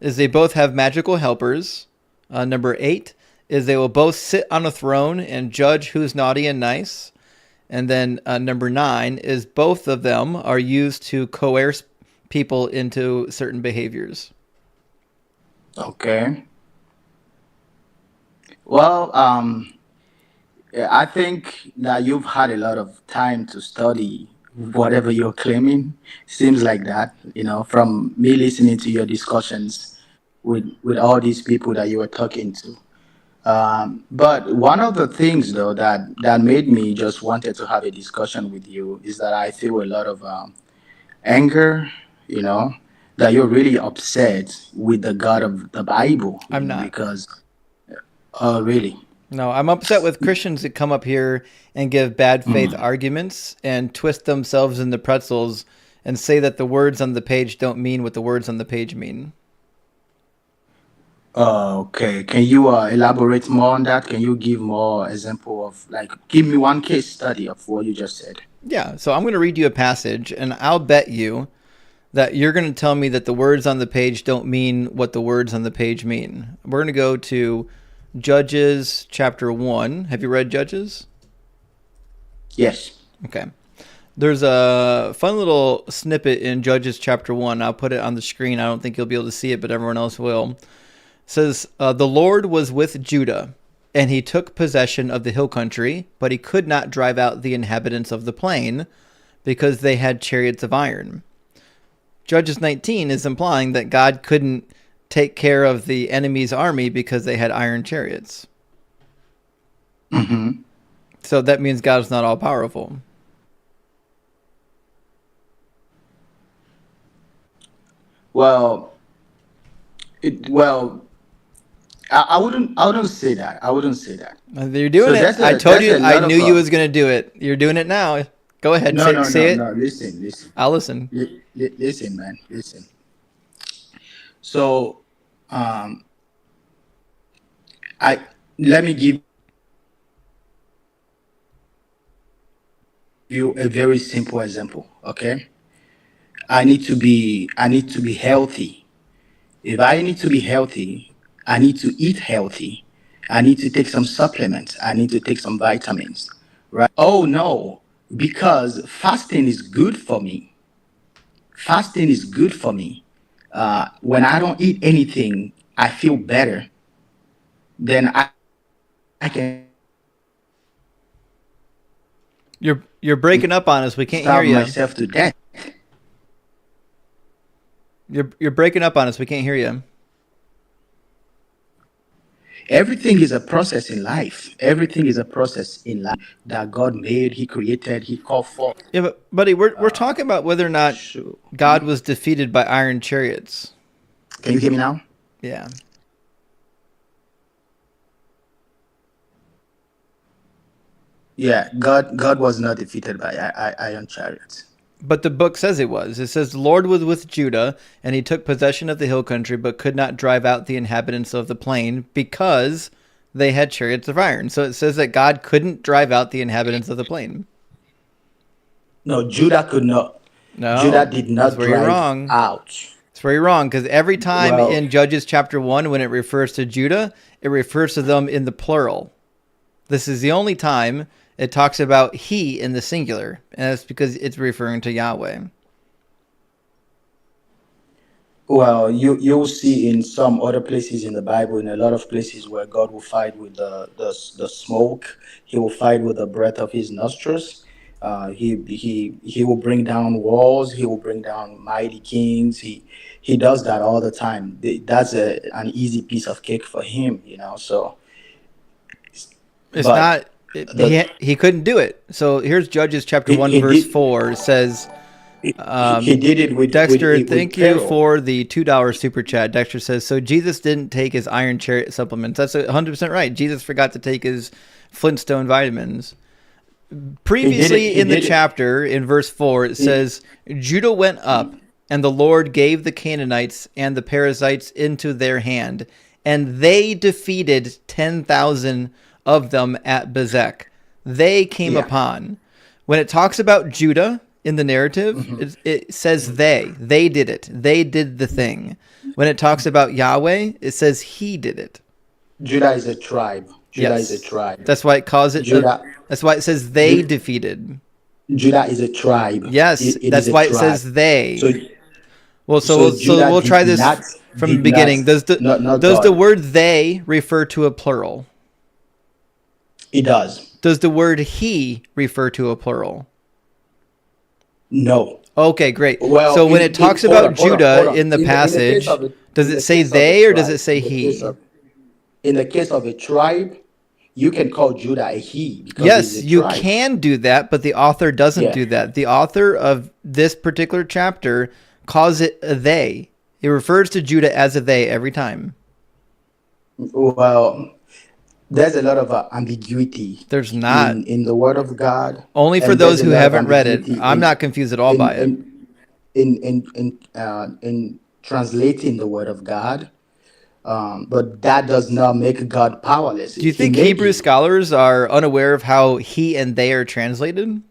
is they both have magical helpers. Number 8 is they will both sit on a throne and judge who's naughty and nice. And then number 9 is both of them are used to coerce people into certain behaviors. Okay. Well, I think that you've had a lot of time to study whatever you're claiming. Seems like that, from me listening to your discussions with all these people that you were talking to. But one of the things, though, that made me just wanted to have a discussion with you is that I feel a lot of anger, that you're really upset with the God of the Bible. I'm not. Because, really? No, I'm upset with Christians that come up here and give bad faith arguments and twist themselves in the pretzels and say that the words on the page don't mean what the words on the page mean. Okay. Can you elaborate more on that? Can you give more example of, like, give me one case study of what you just said? Yeah, so I'm going to read you a passage, and I'll bet you that you're going to tell me that the words on the page don't mean what the words on the page mean. We're going to go to Judges chapter 1. Have you read Judges? Yes. Okay. There's a fun little snippet in Judges chapter 1. I'll put it on the screen. I don't think you'll be able to see it, but everyone else will. It says, the Lord was with Judah, and he took possession of the hill country, but he could not drive out the inhabitants of the plain because they had chariots of iron. Judges 19 is implying that God couldn't take care of the enemy's army because they had iron chariots. Mm-hmm. So that means God's not all powerful. Well, I wouldn't say that. I wouldn't say that. You're doing it. I told you. I knew you was going to do it. You're doing it now. Go ahead. Say it. No. Listen. I'll listen. Listen, man. Listen. So, let me give you a very simple example. Okay. I need to be healthy. If I need to be healthy, I need to eat healthy. I need to take some supplements. I need to take some vitamins. Right? Oh no, because fasting is good for me. Fasting is good for me. When I don't eat anything, I feel better. Then I can. You're breaking up on us. We can't hear starve you. myself to death. You're breaking up on us. We can't hear you. Everything is a process in life. Everything is a process in life that God made, He created, He called for. Yeah, but buddy, we're talking about whether or not God was defeated by iron chariots. Can you hear me now? Yeah. Yeah, God was not defeated by iron chariots. But the book says it was. It says the Lord was with Judah, and he took possession of the hill country, but could not drive out the inhabitants of the plain because they had chariots of iron. So it says that God couldn't drive out the inhabitants of the plain. No, Judah could not. No, Judah did not that's where you're drive wrong. out. That's where you're wrong, because every time Well- in Judges chapter 1, when it refers to Judah, it refers to them in the plural. This is the only time it talks about he in the singular, and that's because it's referring to Yahweh. Well, you'll see in some other places in the Bible, in a lot of places where God will fight with the smoke, He will fight with the breath of His nostrils. He will bring down walls. He will bring down mighty kings. He does that all the time. That's an easy piece of cake for Him, So It's but not. He couldn't do it. So here's Judges chapter 1, he verse did- 4. It says, he did it with Dexter, with thank you Pharaoh. for the $2 super chat. Dexter says, so Jesus didn't take his iron chariot supplements. That's 100% right. Jesus forgot to take his Flintstone vitamins. Previously in the chapter, in verse 4, it says, Judah went up, and the Lord gave the Canaanites and the Perizzites into their hand, and they defeated 10,000 of them at Bezek. They came upon. When it talks about Judah in the narrative, it says they did it. They did the thing. When it talks about Yahweh, it says he did it. Judah is a tribe. Judah Yes. is a tribe. That's why it calls it. Judah- That's why it says they defeated. Judah is a tribe. Yes, It that's is a why it tribe. says they. So, Well, so Judah we'll try did this not- from the did beginning. not- not Does the God. word they refer to a plural? It does. Does the word he refer to a plural? No. Okay, great. Well, So when in- it talks hold about on, hold on, Judah hold on. in the In the passage, case of it- does in it the say case of they a or does tribe, it say in the he? case of- In the case of a tribe, you can call Judah a he. Because Yes, he's a you tribe. can do that, but the author doesn't Yeah. do that. The author of this particular chapter calls it a they. It refers to Judah as a they every time. Well, there's a lot of ambiguity. There's not. In the Word of God. Only for and those there's a who lot of haven't read it. ambiguity I'm not confused at all by it. In translating the Word of God. But that does not make God powerless. Do you think Hebrew scholars are unaware of how he and they are translated?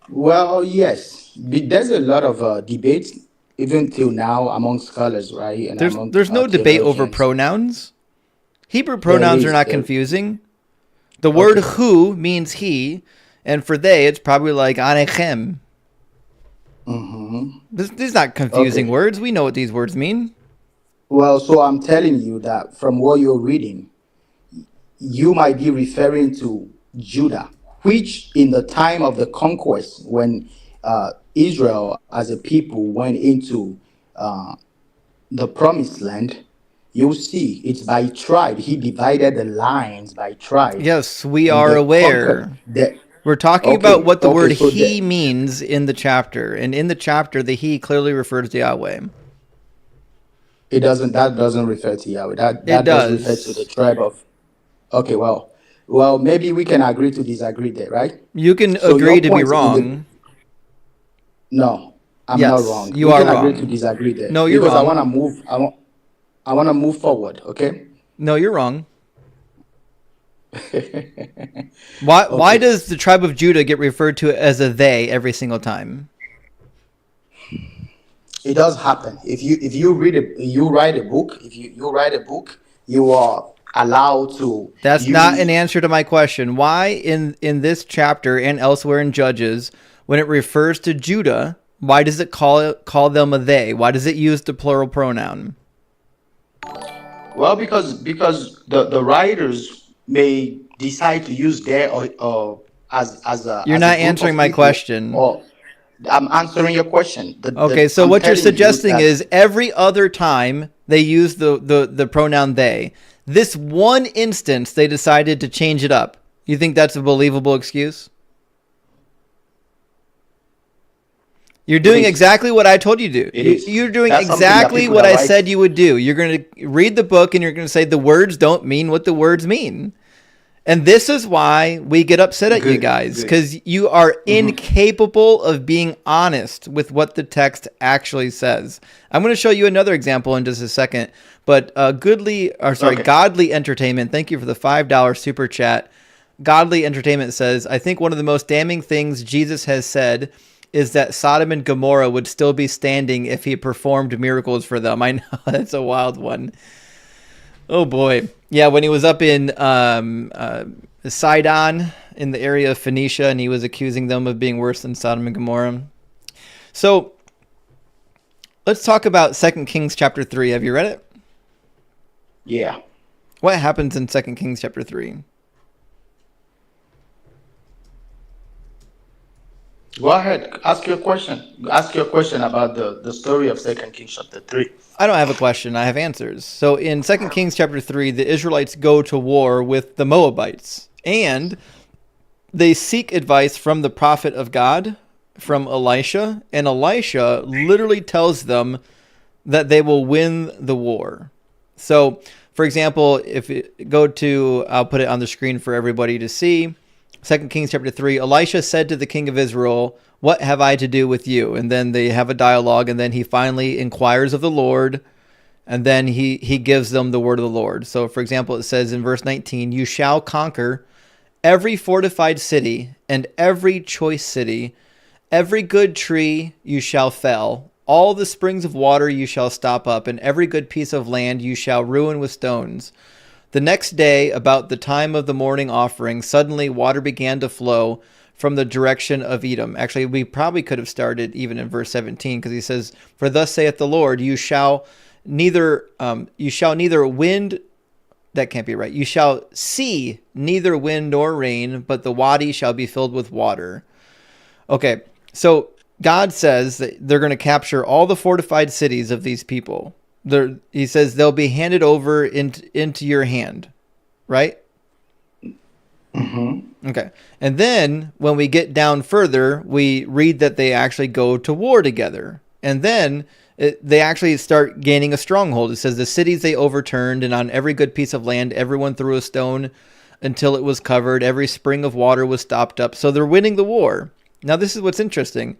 Well, yes. There's a lot of debates, even till now, among scholars, right? And There's no debate over pronouns. Hebrew pronouns are not confusing. The word who means he, and for they, it's probably like anechem. These not confusing words. We know what these words mean. Well, so I'm telling you that from what you're reading, you might be referring to Judah, which in the time of the conquest, when Israel as a people went into the promised land, you'll see it's by tribe. He divided the lines by tribe. Yes, we are aware. We're talking about what the word so he means in the chapter. And in the chapter, the he clearly refers to Yahweh. It doesn't. That doesn't refer to Yahweh. That does refer to the tribe of. Okay, well, maybe we can agree to disagree there, right? You can agree to be wrong. No, I'm not wrong. You we are can wrong. agree to disagree there. No, you're because wrong. I want to move. I want to move forward. Okay. No, you're wrong. Why does the tribe of Judah get referred to as a they every single time? It does happen. If you write a book, you are allowed to. That's not an answer to my question. Why in this chapter and elsewhere in Judges, when it refers to Judah, why does it call them a they? Why does it use the plural pronoun? Well, because the writers may decide to use their or as a. You're as not a group answering of my people, question. or I'm answering your question. Okay, so I'm what you're telling you suggesting that- is every other time they use the pronoun they. This one instance, they decided to change it up. You think that's a believable excuse? You're doing exactly what I told you to do. It is. You're doing That's something that exactly people what that I write- said you would do. You're going to read the book and you're going to say the words don't mean what the words mean. And this is why we get upset at you guys, because you are incapable of being honest with what the text actually says. I'm going to show you another example in just a second, but Godly Entertainment, thank you for the $5 super chat. Godly Entertainment says, I think one of the most damning things Jesus has said is that Sodom and Gomorrah would still be standing if he performed miracles for them. I know, that's a wild one. Oh boy. Yeah, when he was up in Sidon in the area of Phoenicia and he was accusing them of being worse than Sodom and Gomorrah. So let's talk about 2 Kings chapter 3. Have you read it? Yeah. What happens in 2 Kings chapter 3? Go ahead. Ask your question. Ask your question about the story of 2 Kings chapter 3. I don't have a question. I have answers. So in 2 Kings chapter 3, the Israelites go to war with the Moabites. And they seek advice from the prophet of God, from Elisha. And Elisha literally tells them that they will win the war. So, for example, if you go to, I'll put it on the screen for everybody to see. 2 Kings chapter 3, Elisha said to the king of Israel, what have I to do with you? And then they have a dialogue, and then he finally inquires of the Lord, and then he gives them the word of the Lord. So, for example, it says in verse 19, you shall conquer every fortified city and every choice city, every good tree you shall fell, all the springs of water you shall stop up, and every good piece of land you shall ruin with stones. The next day, about the time of the morning offering, suddenly water began to flow from the direction of Edom. Actually, we probably could have started even in verse 17, because he says, for thus saith the Lord, you shall neither wind, that can't be right. You shall see neither wind nor rain, but the wadi shall be filled with water. Okay, so God says that they're going to capture all the fortified cities of these people. He says they'll be handed over into your hand, right? Mm-hmm. Okay. And then when we get down further, we read that they actually go to war together. And then they actually start gaining a stronghold. It says the cities they overturned, and on every good piece of land, everyone threw a stone until it was covered. Every spring of water was stopped up. So they're winning the war. Now, this is what's interesting.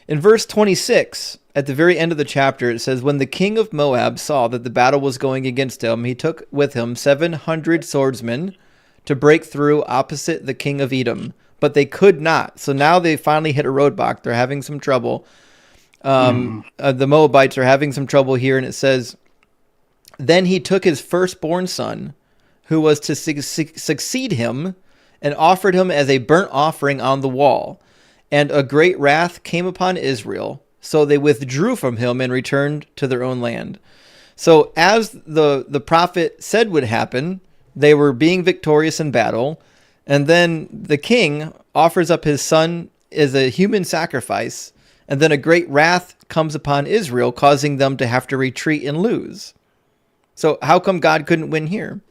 In verse 26, at the very end of the chapter, it says, when the king of Moab saw that the battle was going against him, he took with him 700 swordsmen to break through opposite the king of Edom, but they could not. So now they finally hit a roadblock. They're having some trouble. The Moabites are having some trouble here, and it says, then he took his firstborn son, who was to succeed him, and offered him as a burnt offering on the wall. And a great wrath came upon Israel, so they withdrew from him and returned to their own land. So as the prophet said would happen, they were being victorious in battle, and then the king offers up his son as a human sacrifice, and then a great wrath comes upon Israel, causing them to have to retreat and lose. So how come God couldn't win here?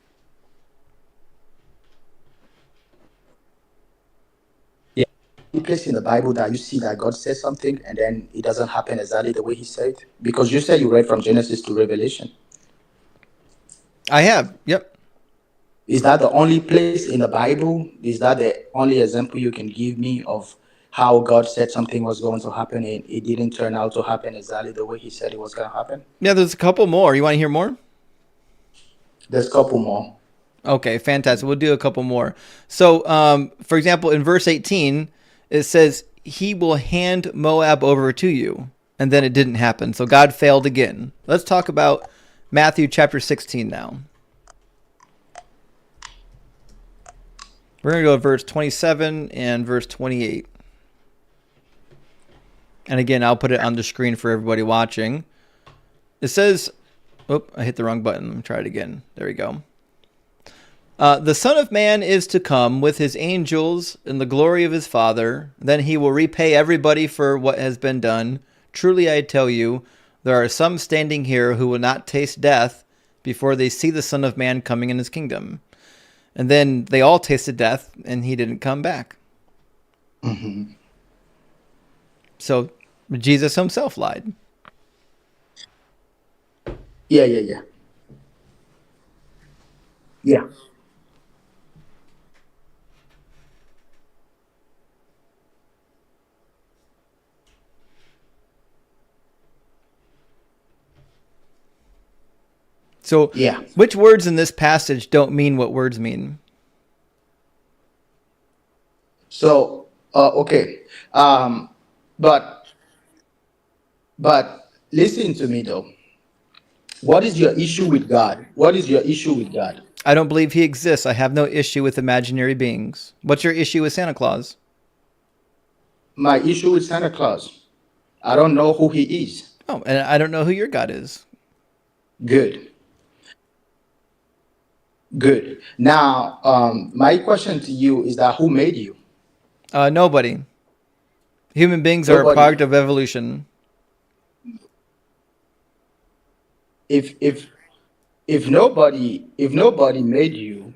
Place in the Bible that you see that God says something and then it doesn't happen exactly the way he said? Because you said you read from Genesis to Revelation. I have, yep. Is that the only place in the Bible? Is that the only example you can give me of how God said something was going to happen and it didn't turn out to happen exactly the way he said it was going to happen? Yeah, there's a couple more. You want to hear more? There's a couple more. Okay, fantastic. We'll do a couple more. So, for example, in verse 18, it says, he will hand Moab over to you. And then it didn't happen. So God failed again. Let's talk about Matthew chapter 16 now. We're going to go to verse 27 and verse 28. And again, I'll put it on the screen for everybody watching. It says, oh, I hit the wrong button. Let me try it again. There we go. The Son of Man is to come with his angels in the glory of his Father. Then he will repay everybody for what has been done. Truly I tell you, there are some standing here who will not taste death before they see the Son of Man coming in his kingdom. And then they all tasted death, and he didn't come back. Mm-hmm. So Jesus himself lied. Yeah. So which words in this passage don't mean what words mean? So, okay. But listen to me though. What is your issue with God? What is your issue with God? I don't believe he exists. I have no issue with imaginary beings. What's your issue with Santa Claus? My issue with Santa Claus, I don't know who he is. Oh, and I don't know who your God is. Good. Now, my question to you is that who made you? Nobody. Human beings are a product of evolution. If nobody made you,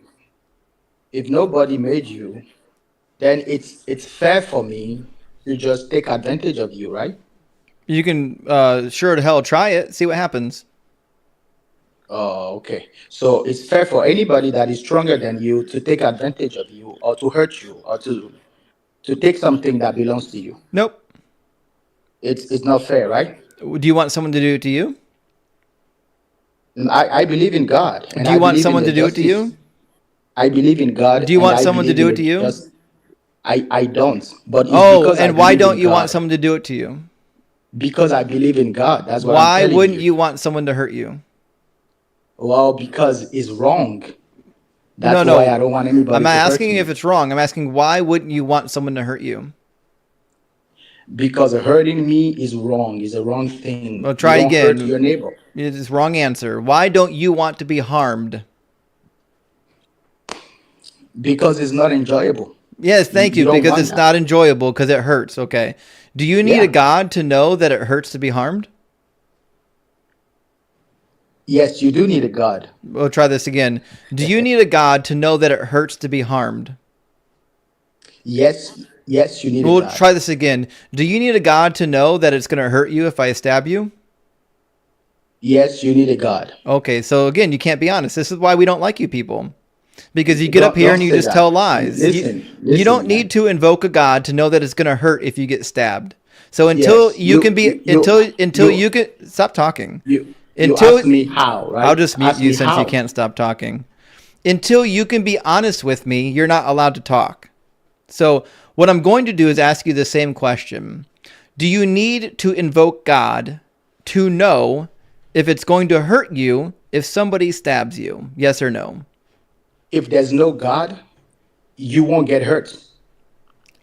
then it's fair for me to just take advantage of you, right? You can sure to hell try it, see what happens. Oh, okay. So it's fair for anybody that is stronger than you to take advantage of you or to hurt you or to take something that belongs to you. Nope. It's not fair, right? Do you want someone to do it to you? I believe in God. Do you want someone to do it to you? I believe in God. Do you want someone to do it to you? I don't. But and why don't you want someone to do it to you? Because I believe in God. That's why. Why wouldn't you want someone to hurt you? Well, because it's wrong. That's why I don't want anybody. I'm not to hurt asking me. if it's wrong. I'm asking why wouldn't you want someone to hurt you? Because hurting me is wrong. It's a wrong thing. Well, try again. Hurt your neighbor. It's the wrong answer. Why don't you want to be harmed? Because it's not enjoyable. Yes, thank you. Because it's not enjoyable because it hurts. Okay. Do you need a God to know that it hurts to be harmed? Yes, you do need a God. We'll try this again. Do you need a God to know that it hurts to be harmed? Yes, yes, you need a We'll God. try this again. Do you need a God to know that it's going to hurt you if I stab you? Yes, you need a God. Okay, so again, you can't be honest. This is why we don't like you people. Because you get up Don't, here don't and you say just that. tell lies. Listen, You don't man. need to invoke a God to know that it's going to hurt if you get stabbed. So until Yes, you can be until you can stop talking. You Until ask me how, right? I'll just mute Ask you me since you how. can't stop talking. Until you can be honest with me, you're not allowed to talk. So what I'm going to do is ask you the same question. Do you need to invoke God to know if it's going to hurt you if somebody stabs you? Yes or no? If there's no God, you won't get hurt.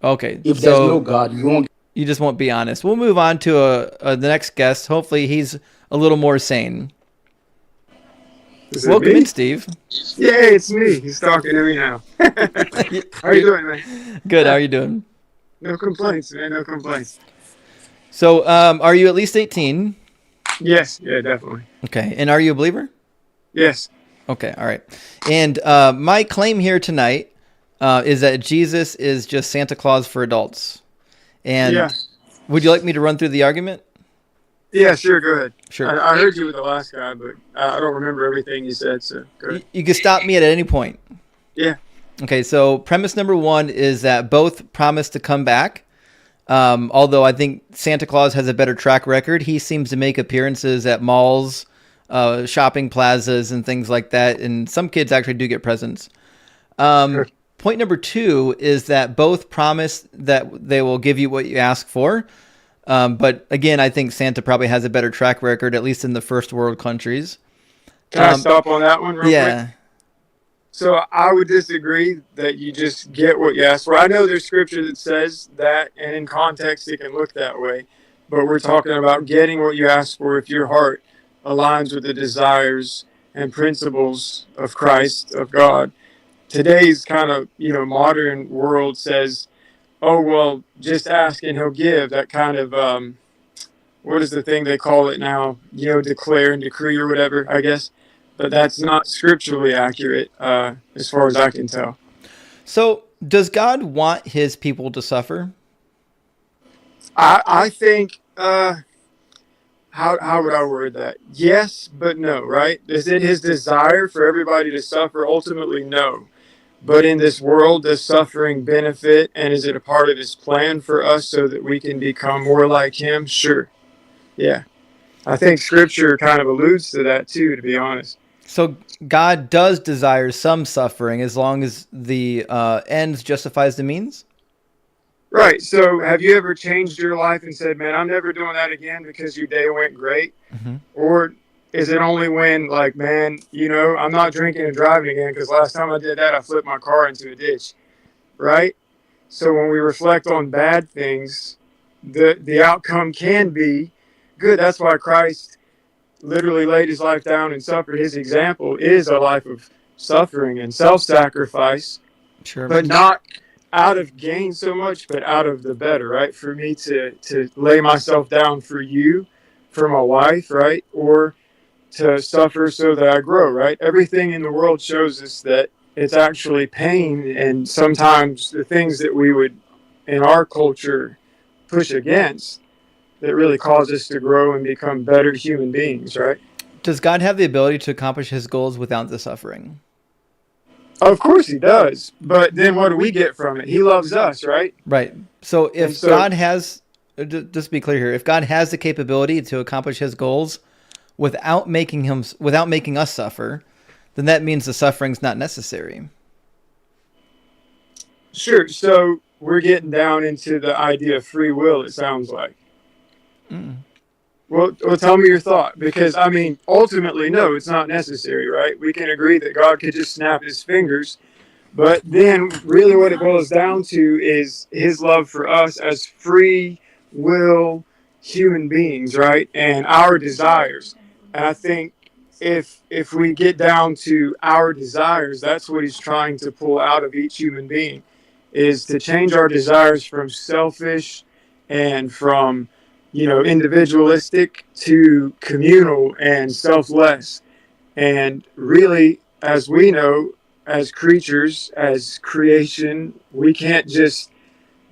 Okay. If there's no God, you won't. You just won't be honest. We'll move on to the next guest. Hopefully he's a little more sane. Welcome in, Steve. Yeah, it's me. He's talking to me now. How you doing, man? Good. How are you doing? No complaints, man. No complaints. So, are you at least 18? Yes. Yeah, definitely. Okay. And are you a believer? Yes. Okay. All right. And my claim here tonight is that Jesus is just Santa Claus for adults. And Yeah. would you like me to run through the argument? Yeah, sure. Go ahead. Sure. I heard you with the last guy, but I don't remember everything you said, so go ahead. You can stop me at any point. Yeah. Okay, so premise number one is that both promise to come back. Although I think Santa Claus has a better track record. He seems to make appearances at malls, shopping plazas, and things like that. And some kids actually do get presents. Point number two is that both promise that they will give you what you ask for. But again, I think Santa probably has a better track record, at least in the first world countries. Can I stop on that one real yeah. quick? So I would disagree that you just get what you ask for. I know there's scripture that says that, and in context it can look that way. But we're talking about getting what you ask for if your heart aligns with the desires and principles of Christ, of God. Today's kind of, modern world says, oh, well, just ask and he'll give. That kind of, what is the thing they call it now? Declare and decree or whatever, I guess. But that's not scripturally accurate, as far as I can tell. So does God want his people to suffer? I think, how would I word that? Yes, but no, right? Is it his desire for everybody to suffer? Ultimately, no. But in this world, does suffering benefit, and is it a part of his plan for us so that we can become more like him? Sure. Yeah. I think scripture kind of alludes to that too, to be honest. So God does desire some suffering as long as the ends justifies the means? Right. So have you ever changed your life and said, man, I'm never doing that again because your day went great? Mm-hmm. Or is it only when, like, man, I'm not drinking and driving again because last time I did that, I flipped my car into a ditch, right? So when we reflect on bad things, the outcome can be good. That's why Christ literally laid his life down and suffered. His example is a life of suffering and self-sacrifice, sure, but not out of gain so much, but out of the better, right? For me to lay myself down for you, for my wife, right? Or to suffer so that I grow, right? Everything in the world shows us that it's actually pain, and sometimes the things that we would, in our culture, push against that really cause us to grow and become better human beings, right? Does God have the ability to accomplish his goals without the suffering? Of course he does, but then what do we get from it? He loves us, right? Right. So if God has, just to be clear here, if God has the capability to accomplish his goals without making us suffer, then that means the suffering's not necessary. Sure. So we're getting down into the idea of free will, it sounds like. Well, tell me your thought, because ultimately, no, it's not necessary, right? We can agree that God could just snap his fingers, but then really what it boils down to is his love for us as free will human beings, right? And our desires. And I think if we get down to our desires, that's what he's trying to pull out of each human being, is to change our desires from selfish and from individualistic to communal and selfless. And really, as we know, as creatures, as creation, we can't just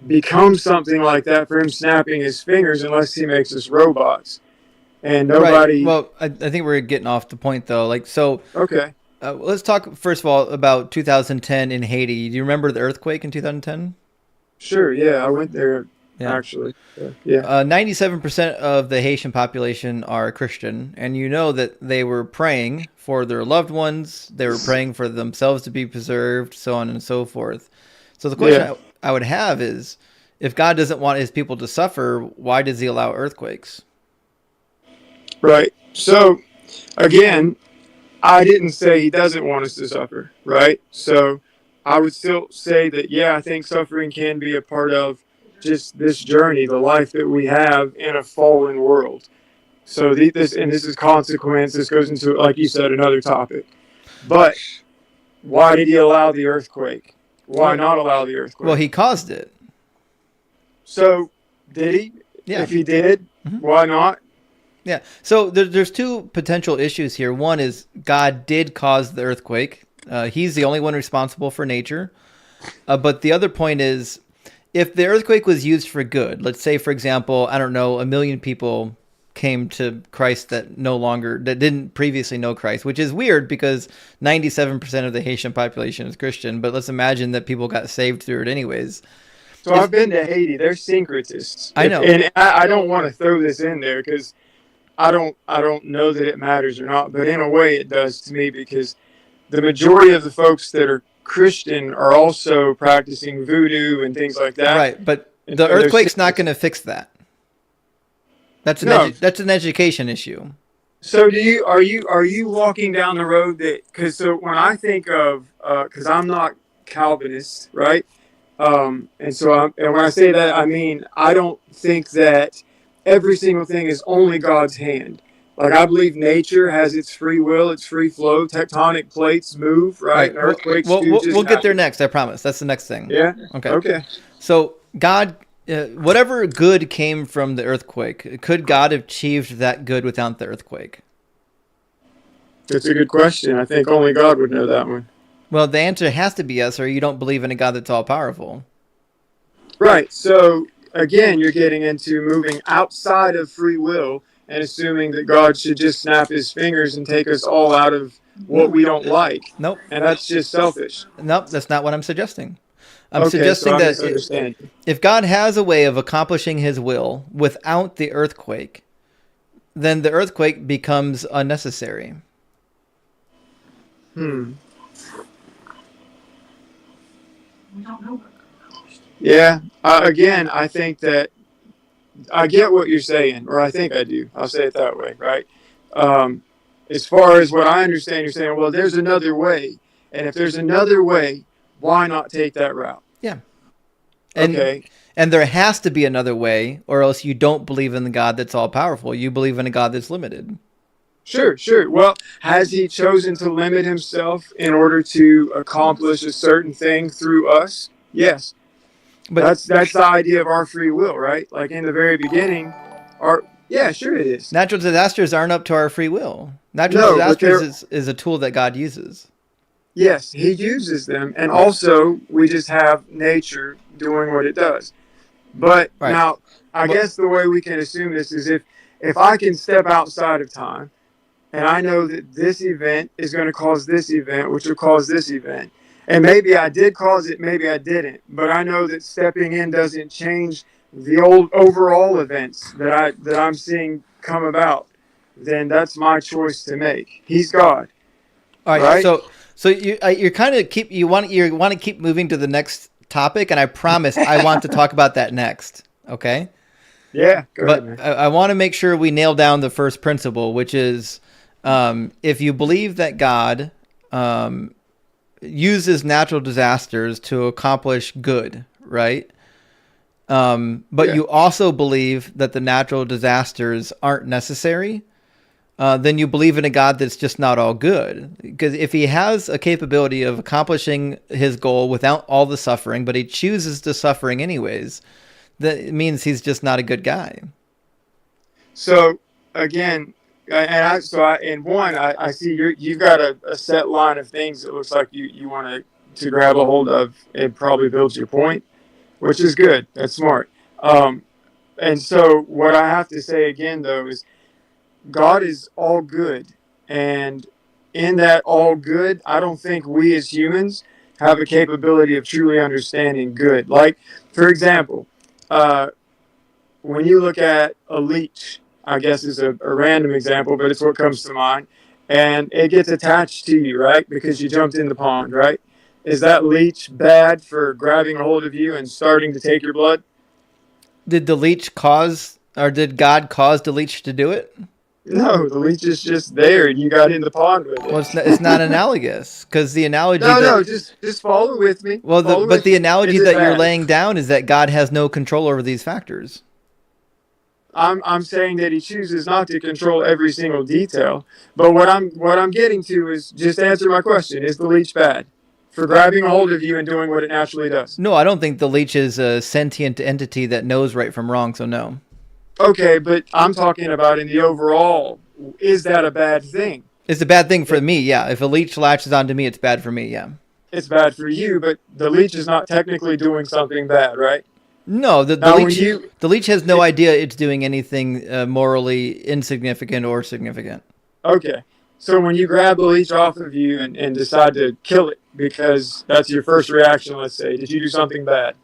become something like that for him snapping his fingers unless he makes us robots. And nobody. Right. Well, I think we're getting off the point though. Like, so. Okay. Let's talk first of all about 2010 in Haiti. Do you remember the earthquake in 2010? Sure. Yeah, I went there. Yeah. Actually. Yeah. 97% of the Haitian population are Christian, and you know that they were praying for their loved ones. They were praying for themselves to be preserved, so on and so forth. So the question I would have is, if God doesn't want his people to suffer, why does he allow earthquakes? Right. So, again, I didn't say he doesn't want us to suffer, right? So I would still say that, yeah, I think suffering can be a part of just this journey, the life that we have in a fallen world. So this is consequence. This goes into, like you said, another topic. But why did he allow the earthquake? Why not allow the earthquake? Well, he caused it. So did he? Yeah. If he did, why not? Yeah. So there's two potential issues here. One is God did cause the earthquake. He's the only one responsible for nature. But the other point is, if the earthquake was used for good, let's say, for example, I don't know, 1 million people came to Christ that didn't previously know Christ, which is weird because 97% of the Haitian population is Christian. But let's imagine that people got saved through it anyways. So I've been to Haiti. They're syncretists. I know. And I don't want to throw this in there because I don't know that it matters or not, but in a way it does to me because the majority of the folks that are Christian are also practicing voodoo and things like that. Right, but And the so they're earthquake's not going to fix that. That's an education issue. So are you walking down the road that, because so when I think of, because I'm not Calvinist, right? And when I say that, I mean, I don't think that every single thing is only God's hand. Like, I believe nature has its free will, its free flow. Tectonic plates move, right? And earthquakes We'll get there next, I promise. That's the next thing. Yeah? Okay. So God, whatever good came from the earthquake, could God have achieved that good without the earthquake? That's a good question. I think only God would know that one. Well, the answer has to be yes, or you don't believe in a God that's all-powerful. Right. So, again, you're getting into moving outside of free will and assuming that God should just snap his fingers and take us all out of what we don't like. Nope. And that's just selfish. Nope, that's not what I'm suggesting. I'm Okay, suggesting so I that misunderstand. if God has a way of accomplishing his will without the earthquake, then the earthquake becomes unnecessary. Yeah. Again, I think that I get what you're saying, or I think I do. I'll say it that way, right? As far as what I understand, you're saying, well, there's another way. And if there's another way, why not take that route? Yeah. And there has to be another way, or else you don't believe in the God that's all-powerful. You believe in a God that's limited. Sure. Well, has he chosen to limit himself in order to accomplish a certain thing through us? Yes. But that's the idea of our free will, right? Like in the very beginning, yeah, sure it is. Natural disasters aren't up to our free will. Natural disasters is a tool that God uses. Yes, he uses them. And also, we just have nature doing what it does. But now, I guess the way we can assume this is if I can step outside of time, and I know that this event is going to cause this event, which will cause this event. And maybe I did cause it, maybe I didn't. But I know that stepping in doesn't change the old overall events that I'm seeing come about. Then that's my choice to make. He's God. All right. So you're kind of you want to keep moving to the next topic, and I promise I want to talk about that next. Okay. Yeah. Go ahead, man. I want to make sure we nail down the first principle, which is if you believe that God uses natural disasters to accomplish good, right? But you also believe that the natural disasters aren't necessary, then you believe in a God that's just not all good. Because if he has a capability of accomplishing his goal without all the suffering, but he chooses the suffering anyways, that means he's just not a good guy. So, again, I see you've got a set line of things that looks like you want to grab a hold of and probably build your point, which is good. That's smart. And so what I have to say again though is God is all good, and in that all good, I don't think we as humans have a capability of truly understanding good. Like, for example, when you look at a leech, I guess is a random example, but it's what comes to mind, and it gets attached to you, right? Because you jumped in the pond, right? Is that leech bad for grabbing a hold of you and starting to take your blood? Did the leech cause, or did God cause the leech to do it? No, the leech is just there, and you got in the pond with it. Well, it's not analogous, because the analogy No, just follow with me. Well, but the analogy Is it that you're bad? laying down is that God has no control over these factors. I'm saying that he chooses not to control every single detail. But what I'm getting to is just answer my question: is the leech bad for grabbing a hold of you and doing what it naturally does? No, I don't think the leech is a sentient entity that knows right from wrong, so no. Okay, but I'm talking about in the overall. Is that a bad thing? It's a bad thing for me, yeah. If a leech latches onto me, it's bad for me, yeah. It's bad for you, but the leech is not technically doing something bad, right? No, the Now, when leech has no idea it's doing anything morally insignificant or significant. Okay. So when you grab the leech off of you and decide to kill it because that's your first reaction, let's say, did you do something bad?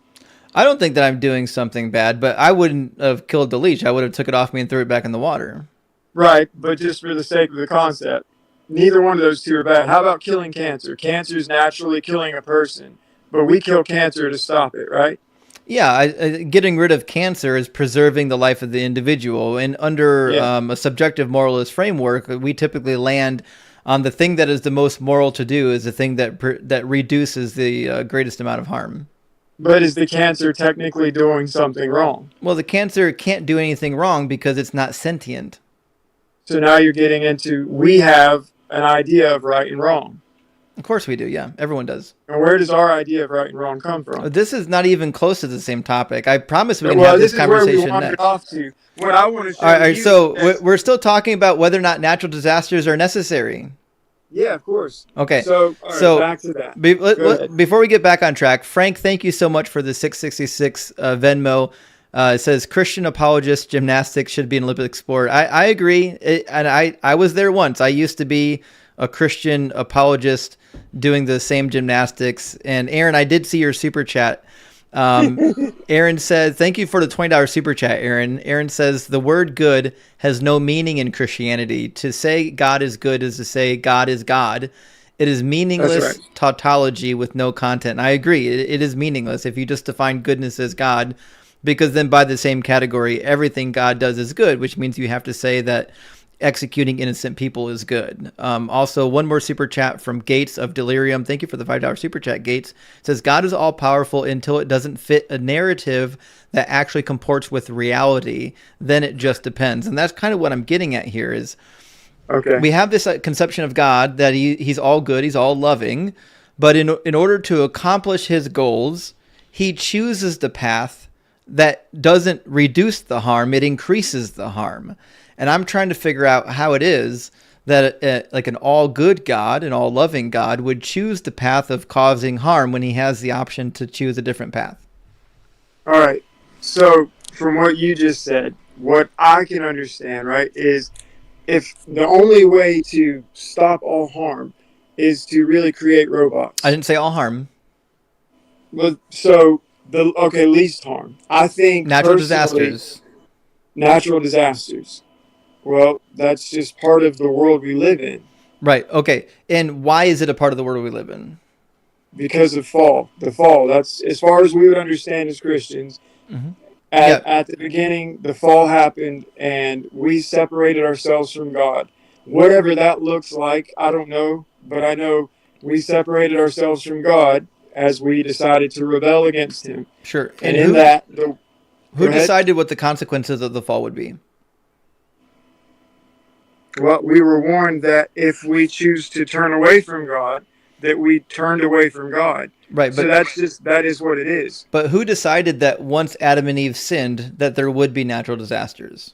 I don't think that I'm doing something bad, but I wouldn't have killed the leech. I would have took it off me and threw it back in the water. Right, but just for the sake of the concept, neither one of those two are bad. How about killing cancer? Cancer is naturally killing a person, but we kill cancer to stop it, right? Yeah, getting rid of cancer is preserving the life of the individual. And under a subjective moralist framework, we typically land on the thing that is the most moral to do is the thing that reduces the greatest amount of harm. But is the cancer technically doing something wrong? Well, the cancer can't do anything wrong because it's not sentient. So now you're getting into, we have an idea of right and wrong. Of course we do, yeah. Everyone does. And where does our idea of right and wrong come from? This is not even close to the same topic. I promise we can have this conversation next. Off to. What I want to show All right, you so is, we're still talking about whether or not natural disasters are necessary. yeah, of course. Okay. So, all right, back to that. Before we get back on track, Frank, thank you so much for the 666 Venmo. It says Christian apologist gymnastics should be an Olympic sport. I agree, and I was there once. I used to be a Christian apologist doing the same gymnastics. And Aaron, I did see your super chat. Aaron said, thank you for the $20 super chat, Aaron. Aaron says, the word good has no meaning in Christianity. To say God is good is to say God is God. It is meaningless tautology with no content. And I agree. It is meaningless if you just define goodness as God, because then by the same category, everything God does is good, which means you have to say that executing innocent people is good. Also, one more super chat from Gates of Delirium. Thank you for the $5 super chat, Gates. It says, God is all powerful until it doesn't fit a narrative that actually comports with reality. Then it just depends. And that's kind of what I'm getting at here is, we have this conception of God that he's all good, he's all loving, but in order to accomplish his goals, he chooses the path that doesn't reduce the harm, it increases the harm. And I'm trying to figure out how it is that like an all-good God, an all-loving God, would choose the path of causing harm when he has the option to choose a different path. All right. So from what you just said, what I can understand, right, is if the only way to stop all harm is to really create robots. I didn't say all harm. Well, so least harm. I think natural disasters. Natural disasters. Well, that's just part of the world we live in. Right. Okay. And why is it a part of the world we live in? Because of fall. The fall. That's as far as we would understand as Christians. Mm-hmm. At the beginning, the fall happened, and we separated ourselves from God. Whatever that looks like, I don't know, but I know we separated ourselves from God as we decided to rebel against Him. Sure. And who decided what the consequences of the fall would be? Well, we were warned that if we choose to turn away from God, that we turned away from God. Right. So that is what it is. But who decided that once Adam and Eve sinned, that there would be natural disasters?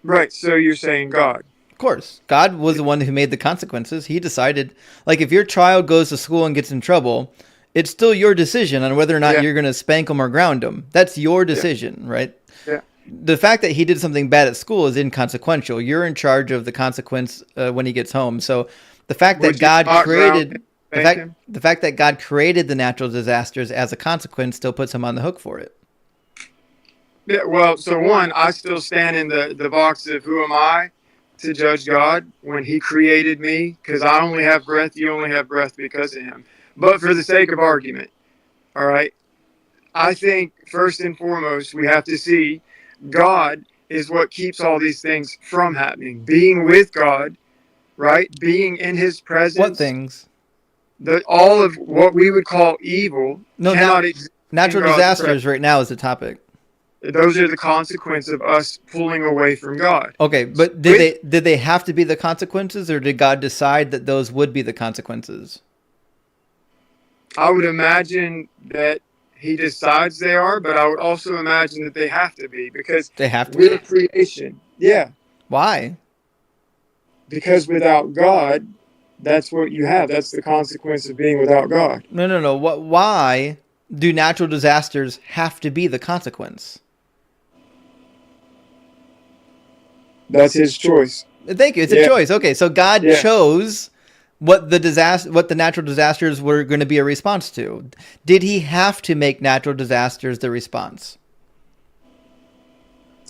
Right. So you're saying God. Of course, God was the one who made the consequences. He decided, like, if your child goes to school and gets in trouble, it's still your decision on whether or not you're going to spank them or ground them. That's your decision, right? Yeah. The fact that he did something bad at school is inconsequential. You're in charge of the consequence when he gets home. So the fact that God created the fact that God created the natural disasters as a consequence still puts him on the hook for it. Yeah, well, so one, I still stand in the box of who am I to judge God when he created me? Because I only have breath, you only have breath because of him. But for the sake of argument, all right, I think first and foremost, we have to see God is what keeps all these things from happening. Being with God, right? Being in his presence. What things? All of what we would call evil cannot exist. Natural disasters right now is the topic. Those are the consequence of us pulling away from God. Okay, but did they have to be the consequences, or did God decide that those would be the consequences? I would imagine that he decides they are, but I would also imagine that they have to be, because they have to we're creation. Yeah. Why? Because without God, that's what you have. That's the consequence of being without God. No. Why do natural disasters have to be the consequence? That's his choice. Thank you. It's a choice. Okay, so God chose what the natural disasters were going to be a response to. Did he have to make natural disasters the response?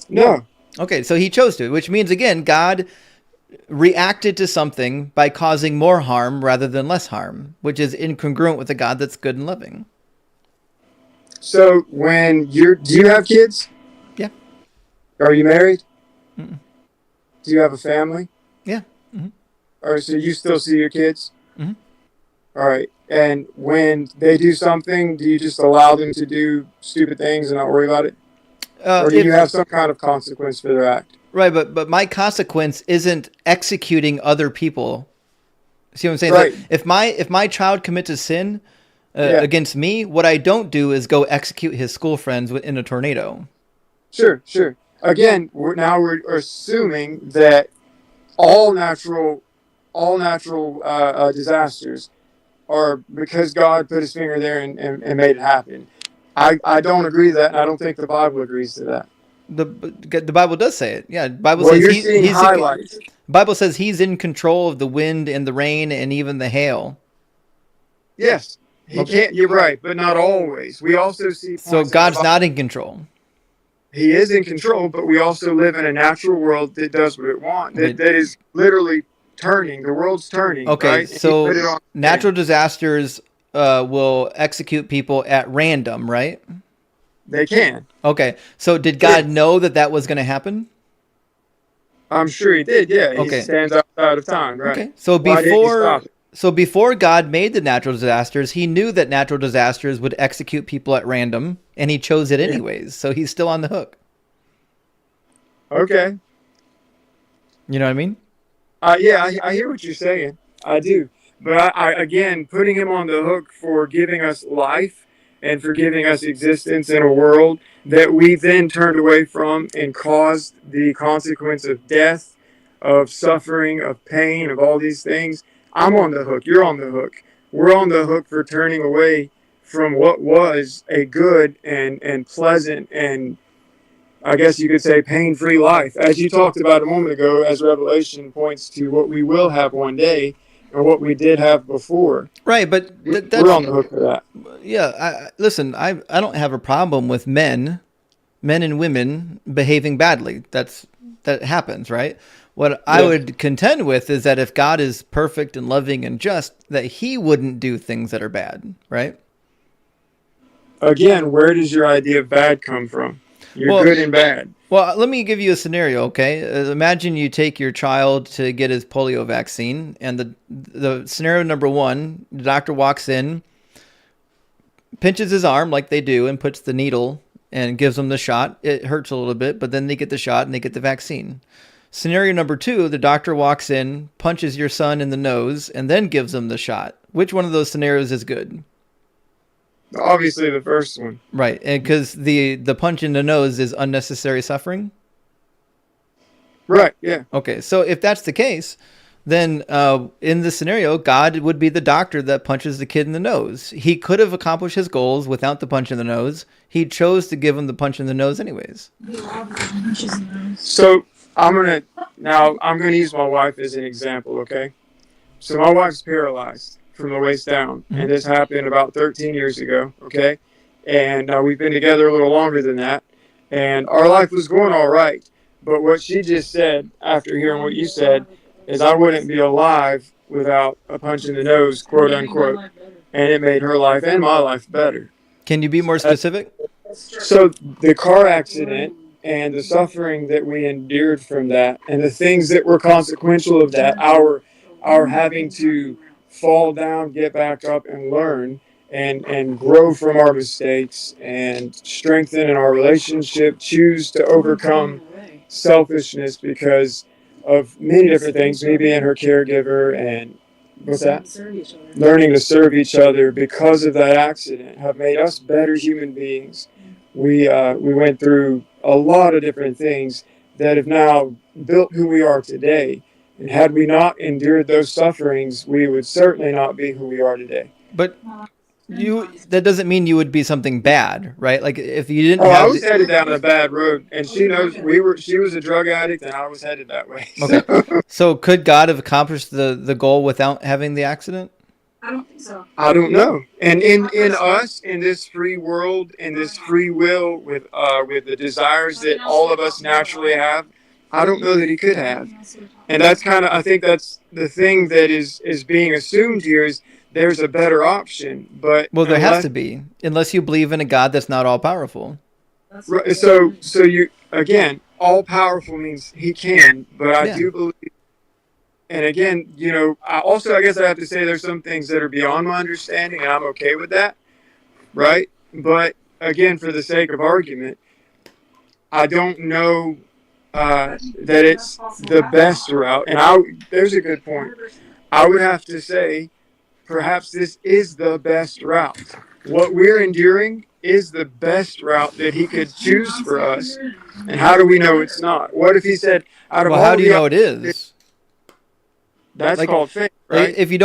No. Okay, so he chose to, which means, again, God reacted to something by causing more harm rather than less harm, which is incongruent with a God that's good and loving. So do you have kids? Yeah. Are you married? Mm-mm. Do you have a family? Yeah. Mm-hmm. All right, so you still see your kids? Mm-hmm. All right. And when they do something, do you just allow them to do stupid things and not worry about it? Or do you have some kind of consequence for their act? Right, but my consequence isn't executing other people. See what I'm saying? Right. Like if my child commits a sin against me, what I don't do is go execute his school friends in a tornado. Sure. Again, we're assuming that all natural disasters are because God put his finger there and made it happen. I don't agree to that, and I don't think the Bible agrees to that. The Bible does say it. Yeah, Bible Well, says you're seeing highlights. Bible says he's in control of the wind and the rain and even the hail. Yes, he can't. You're right, but not always. We also see. So God's not in control. He is in control, but we also live in a natural world that does what it wants. That is literally turning. The world's turning. Okay, right? so natural disasters will execute people at random, right? They can. Okay, so did God know that was going to happen? I'm sure he did. Yeah. Okay. He stands outside of time. Right. Okay. So Why didn't he stop it? before God made the natural disasters, he knew that natural disasters would execute people at random, and he chose it anyways. So he's still on the hook. Okay. You know what I mean? Yeah, I hear what you're saying. I do. But I again, putting him on the hook for giving us life and for giving us existence in a world that we then turned away from and caused the consequence of death, of suffering, of pain, of all these things. I'm on the hook. You're on the hook. We're on the hook for turning away from what was a good and pleasant and, I guess you could say, pain-free life. As you talked about a moment ago, as Revelation points to what we will have one day and what we did have before. Right, but we're on the hook for that. Yeah, listen, I don't have a problem with men and women behaving badly. That happens, right? What I would contend with is that if God is perfect and loving and just, that he wouldn't do things that are bad, right? Again, where does your idea of bad come from? You're good and bad. Well, let me give you a scenario, okay? Imagine you take your child to get his polio vaccine, and the scenario number one, the doctor walks in, pinches his arm like they do, and puts the needle and gives them the shot. It hurts a little bit, but then they get the shot and they get the vaccine. Scenario number two, the doctor walks in, punches your son in the nose, and then gives him the shot. Which one of those scenarios is good? Obviously the first one. Right, and because the punch in the nose is unnecessary suffering? Right. Yeah. Okay, so if that's the case, then in this scenario, God would be the doctor that punches the kid in the nose. He could have accomplished his goals without the punch in the nose. He chose to give him the punch in the nose anyways. So I'm gonna use my wife as an example. Okay. So my wife's paralyzed from the waist down, and this happened about 13 years ago. Okay. And we've been together a little longer than that, and our life was going all right. But what she just said after hearing what you said is I wouldn't be alive without a punch in the nose, quote unquote. And it made her life and my life better. Can you be more specific? So the car accident and the suffering that we endured from that and the things that were consequential of that, our having to fall down, get back up and learn and grow from our mistakes and strengthen in our relationship, choose to overcome selfishness because of many different things, me being her caregiver and what's that? Learning to serve each other because of that accident have made us better human beings. We went through a lot of different things that have now built who we are today. And had we not endured those sufferings, we would certainly not be who we are today. But that doesn't mean you would be something bad, right? Like if you didn't Oh, have I was headed down a bad road, and she knows she was a drug addict, and I was headed that way. Okay. So could God have accomplished the goal without having the accident? I don't think so. I don't know. And in us, in this free world, in this free will, with the desires that all of us naturally have, I don't know that he could have. And that's I think that's the thing that is being assumed here is there's a better option. But Well, there has to be, unless you believe in a God that's not all powerful. Right, so you again, all powerful means he can, but I do believe. And again, I guess I have to say there's some things that are beyond my understanding, and I'm okay with that, right? But again, for the sake of argument, I don't know that it's the best route. And there's a good point. I would have to say, perhaps this is the best route. What we're enduring is the best route that he could choose for us. And how do we know it's not? What if he said, out of all how do you know it is? That's called faith, right? If you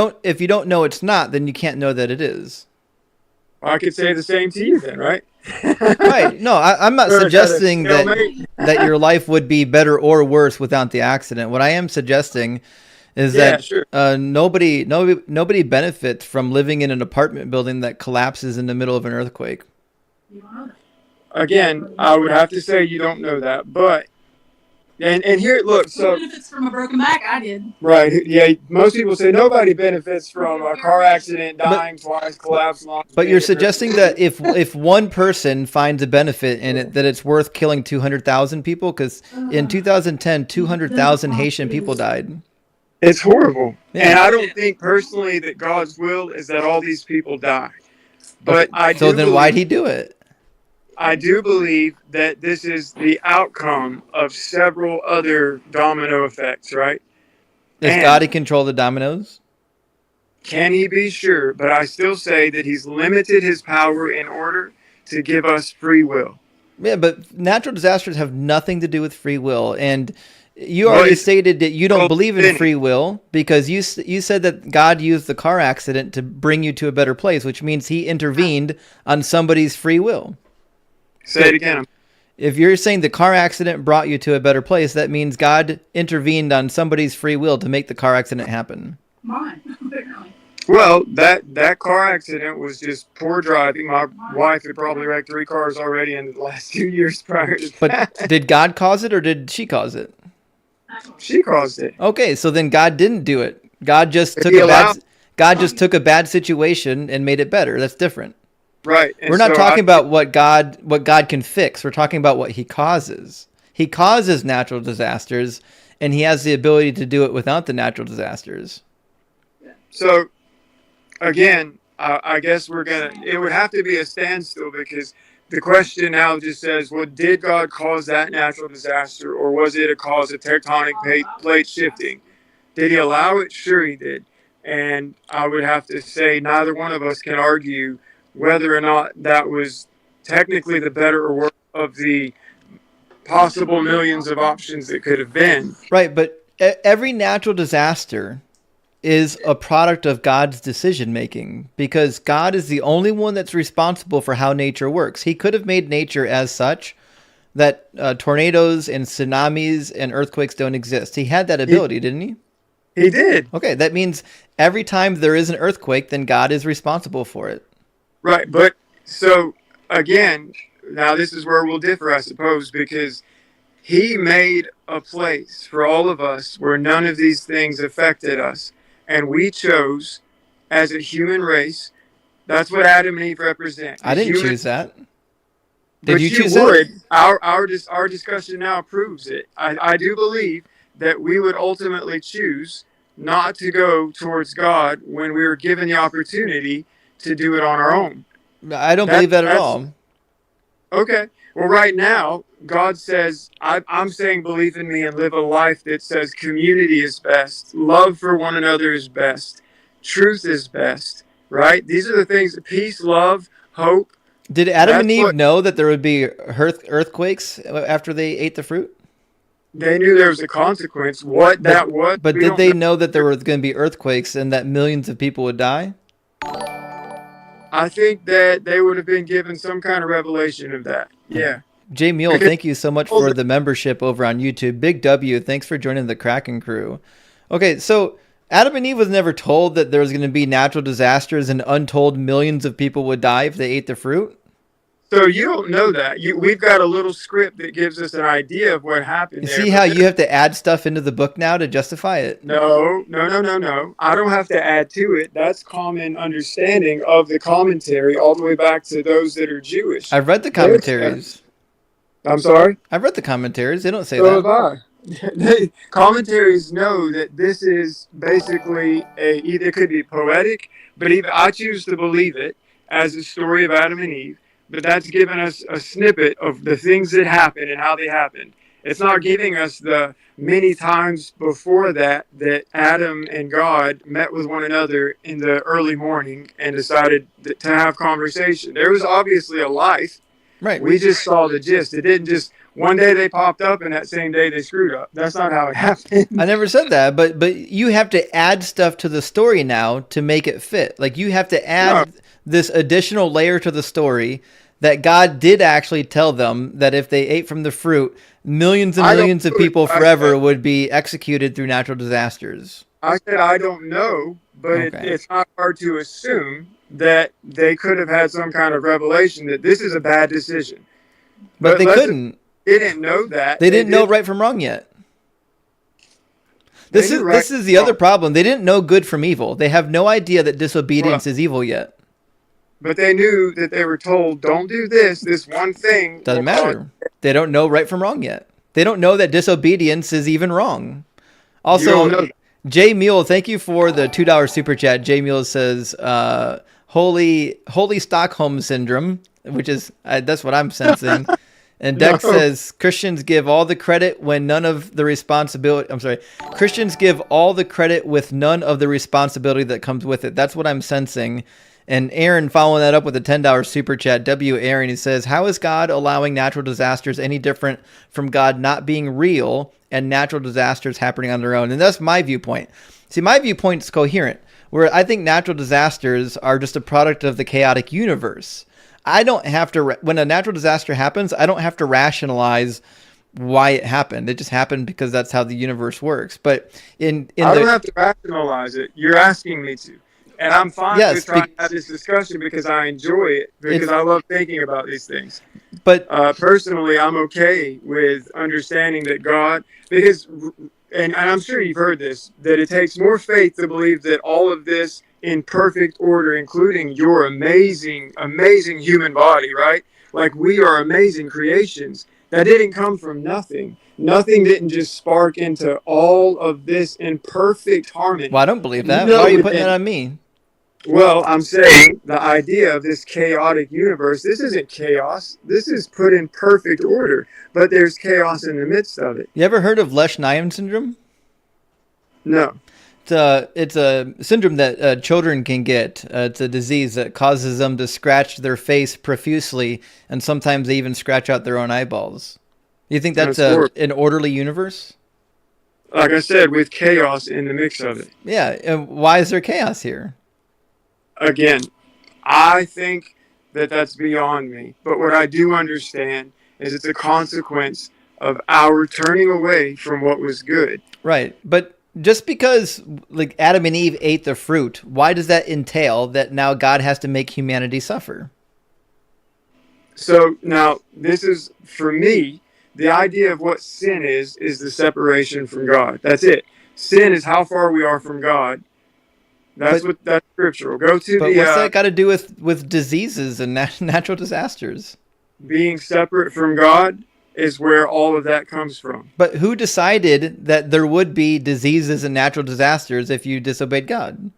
don't know it's not, then you can't know that it is. I could say the same to you then, right? Right. No, I'm not suggesting that your life would be better or worse without the accident. What I am suggesting is that nobody benefits from living in an apartment building that collapses in the middle of an earthquake. Again, I would have to say you don't know that, but and here, look. So even if it's from a broken back, I did. Right. Yeah. Most people say nobody benefits from a car accident, dying twice, collapse. But you're suggesting that if one person finds a benefit in it, that it's worth killing 200,000 people? Because in 2010, 200,000 Haitian people died. It's horrible. Yeah. And I don't think personally that God's will is that all these people die. But so then why'd he do it? I do believe that this is the outcome of several other domino effects, right? Does God control the dominoes? Can he be sure? But I still say that he's limited his power in order to give us free will. Yeah, but natural disasters have nothing to do with free will. And you already stated that you don't believe in free will because you said that God used the car accident to bring you to a better place, which means he intervened on somebody's free will. Say it again. If you're saying the car accident brought you to a better place, that means God intervened on somebody's free will to make the car accident happen. Mine. Well, that car accident was just poor driving. My wife had probably wrecked 3 cars already in the last 2 years prior to that. But did God cause it or did she cause it? She caused it. Okay, so then God didn't do it. God just took a bad situation and made it better. That's different. Right. We're not talking about what God can fix. We're talking about what he causes. He causes natural disasters, and he has the ability to do it without the natural disasters. So, again, I guess it would have to be a standstill because the question now just says, well, did God cause that natural disaster, or was it a cause of tectonic plate shifting? Did he allow it? Sure he did. And I would have to say neither one of us can argue whether or not that was technically the better or worse of the possible millions of options that could have been. Right, but every natural disaster is a product of God's decision making, because God is the only one that's responsible for how nature works. He could have made nature as such that tornadoes and tsunamis and earthquakes don't exist. He had that ability, didn't he? He did. Okay, that means every time there is an earthquake, then God is responsible for it. Right, but so again, now this is where we'll differ, I suppose, because he made a place for all of us where none of these things affected us. And we chose, as a human race, that's what Adam and Eve represent. I didn't choose that. Did But you choose would. that? Our discussion now proves it. I do believe that we would ultimately choose not to go towards God when we were given the opportunity to do it on our own. I don't believe that at all. Okay. Well, right now, God says, I'm saying believe in me and live a life that says community is best, love for one another is best, truth is best, right? These are the things, peace, love, hope. Did Adam and Eve know that there would be earthquakes after they ate the fruit? They knew there was a consequence. What that was. But did they know that there were going to be earthquakes and that millions of people would die? I think that they would have been given some kind of revelation of that. Yeah. Jay Mule, thank you so much for the membership over on YouTube. Big W, thanks for joining the Kraken crew. Okay, so Adam and Eve was never told that there was going to be natural disasters and untold millions of people would die if they ate the fruit? So you don't know that. We've got a little script that gives us an idea of what happened. You see how you have to add stuff into the book now to justify it? No. I don't have to add to it. That's common understanding of the commentary all the way back to those that are Jewish. I've read the commentaries. I'm sorry? I've read the commentaries. They don't say So that. have I. Commentaries know that this is basically either could be poetic, but even I choose to believe it as a story of Adam and Eve. But that's given us a snippet of the things that happened and how they happened. It's not giving us the many times before that Adam and God met with one another in the early morning and decided to have conversation. There was obviously a life. Right. We just saw the gist. It didn't just one day they popped up and that same day they screwed up. That's not how it happened. I never said that, but you have to add stuff to the story now to make it fit. Like you have to add this additional layer to the story that God did actually tell them that if they ate from the fruit, millions and millions of people forever would be executed through natural disasters. I said I don't know, but it's not hard to assume that they could have had some kind of revelation that this is a bad decision. But they couldn't. They didn't know that. They didn't know right from wrong yet. This is the other problem. They didn't know good from evil. They have no idea that disobedience is evil yet. But they knew that they were told, don't do this one thing. Doesn't matter. They don't know right from wrong yet. They don't know that disobedience is even wrong. Also, Jay Mule, thank you for the $2 super chat. Jay Mule says, holy Stockholm syndrome, which is, that's what I'm sensing. And Dex says, Christians give all the credit when none of the responsibility, Christians give all the credit with none of the responsibility that comes with it. That's what I'm sensing. And Aaron following that up with a $10 super chat, W. Aaron, he says, how is God allowing natural disasters any different from God not being real and natural disasters happening on their own? And that's my viewpoint. See, my viewpoint's coherent, where I think natural disasters are just a product of the chaotic universe. I don't have to, when a natural disaster happens, I don't have to rationalize why it happened. It just happened because that's how the universe works. But I don't have to rationalize it. You're asking me to. And I'm fine with trying to have this discussion because I enjoy it, because I love thinking about these things. But personally, I'm okay with understanding that God, because, and I'm sure you've heard this, that it takes more faith to believe that all of this in perfect order, including your amazing, amazing human body, right? Like we are amazing creations. That didn't come from nothing. Nothing didn't just spark into all of this in perfect harmony. Well, I don't believe that. Why are you putting that on me? Well, I'm saying the idea of this chaotic universe, this isn't chaos. This is put in perfect order, but there's chaos in the midst of it. You ever heard of Lesch-Nyhan syndrome? No. It's a syndrome that children can get. It's a disease that causes them to scratch their face profusely, and sometimes they even scratch out their own eyeballs. You think that's an orderly universe? Like I said, with chaos in the mix of it. Yeah, and why is there chaos here? Again, I think that that's beyond me. But what I do understand is it's a consequence of our turning away from what was good. Right, but just because like Adam and Eve ate the fruit, why does that entail that now God has to make humanity suffer? So now this is, for me, the idea of what sin is the separation from God. That's it. Sin is how far we are from God. That's scriptural. Go to but what's that got to do with diseases and natural disasters? Being separate from God is where all of that comes from. But who decided that there would be diseases and natural disasters if you disobeyed God?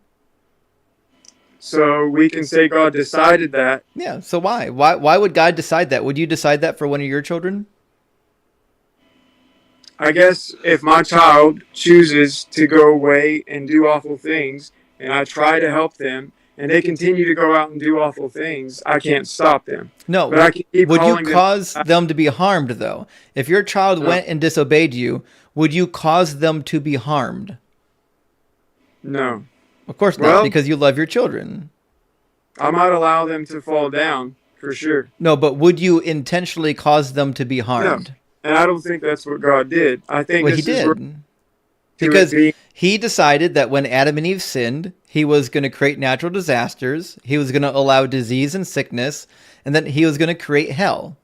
So we can say God decided that. Yeah, so why? Why would God decide that? Would you decide that for one of your children? I guess if my child chooses to go away and do awful things, and I try to help them, and they continue to go out and do awful things, I can't stop them. No, but I can keep would you calling cause them to be harmed, though? If your child went and disobeyed you, would you cause them to be harmed? No. Of course not, because you love your children. I might allow them to fall down, for sure. No, but would you intentionally cause them to be harmed? No. And I don't think that's what God did. I think he did. Because he decided that when Adam and Eve sinned, he was going to create natural disasters, he was going to allow disease and sickness, and then he was going to create hell.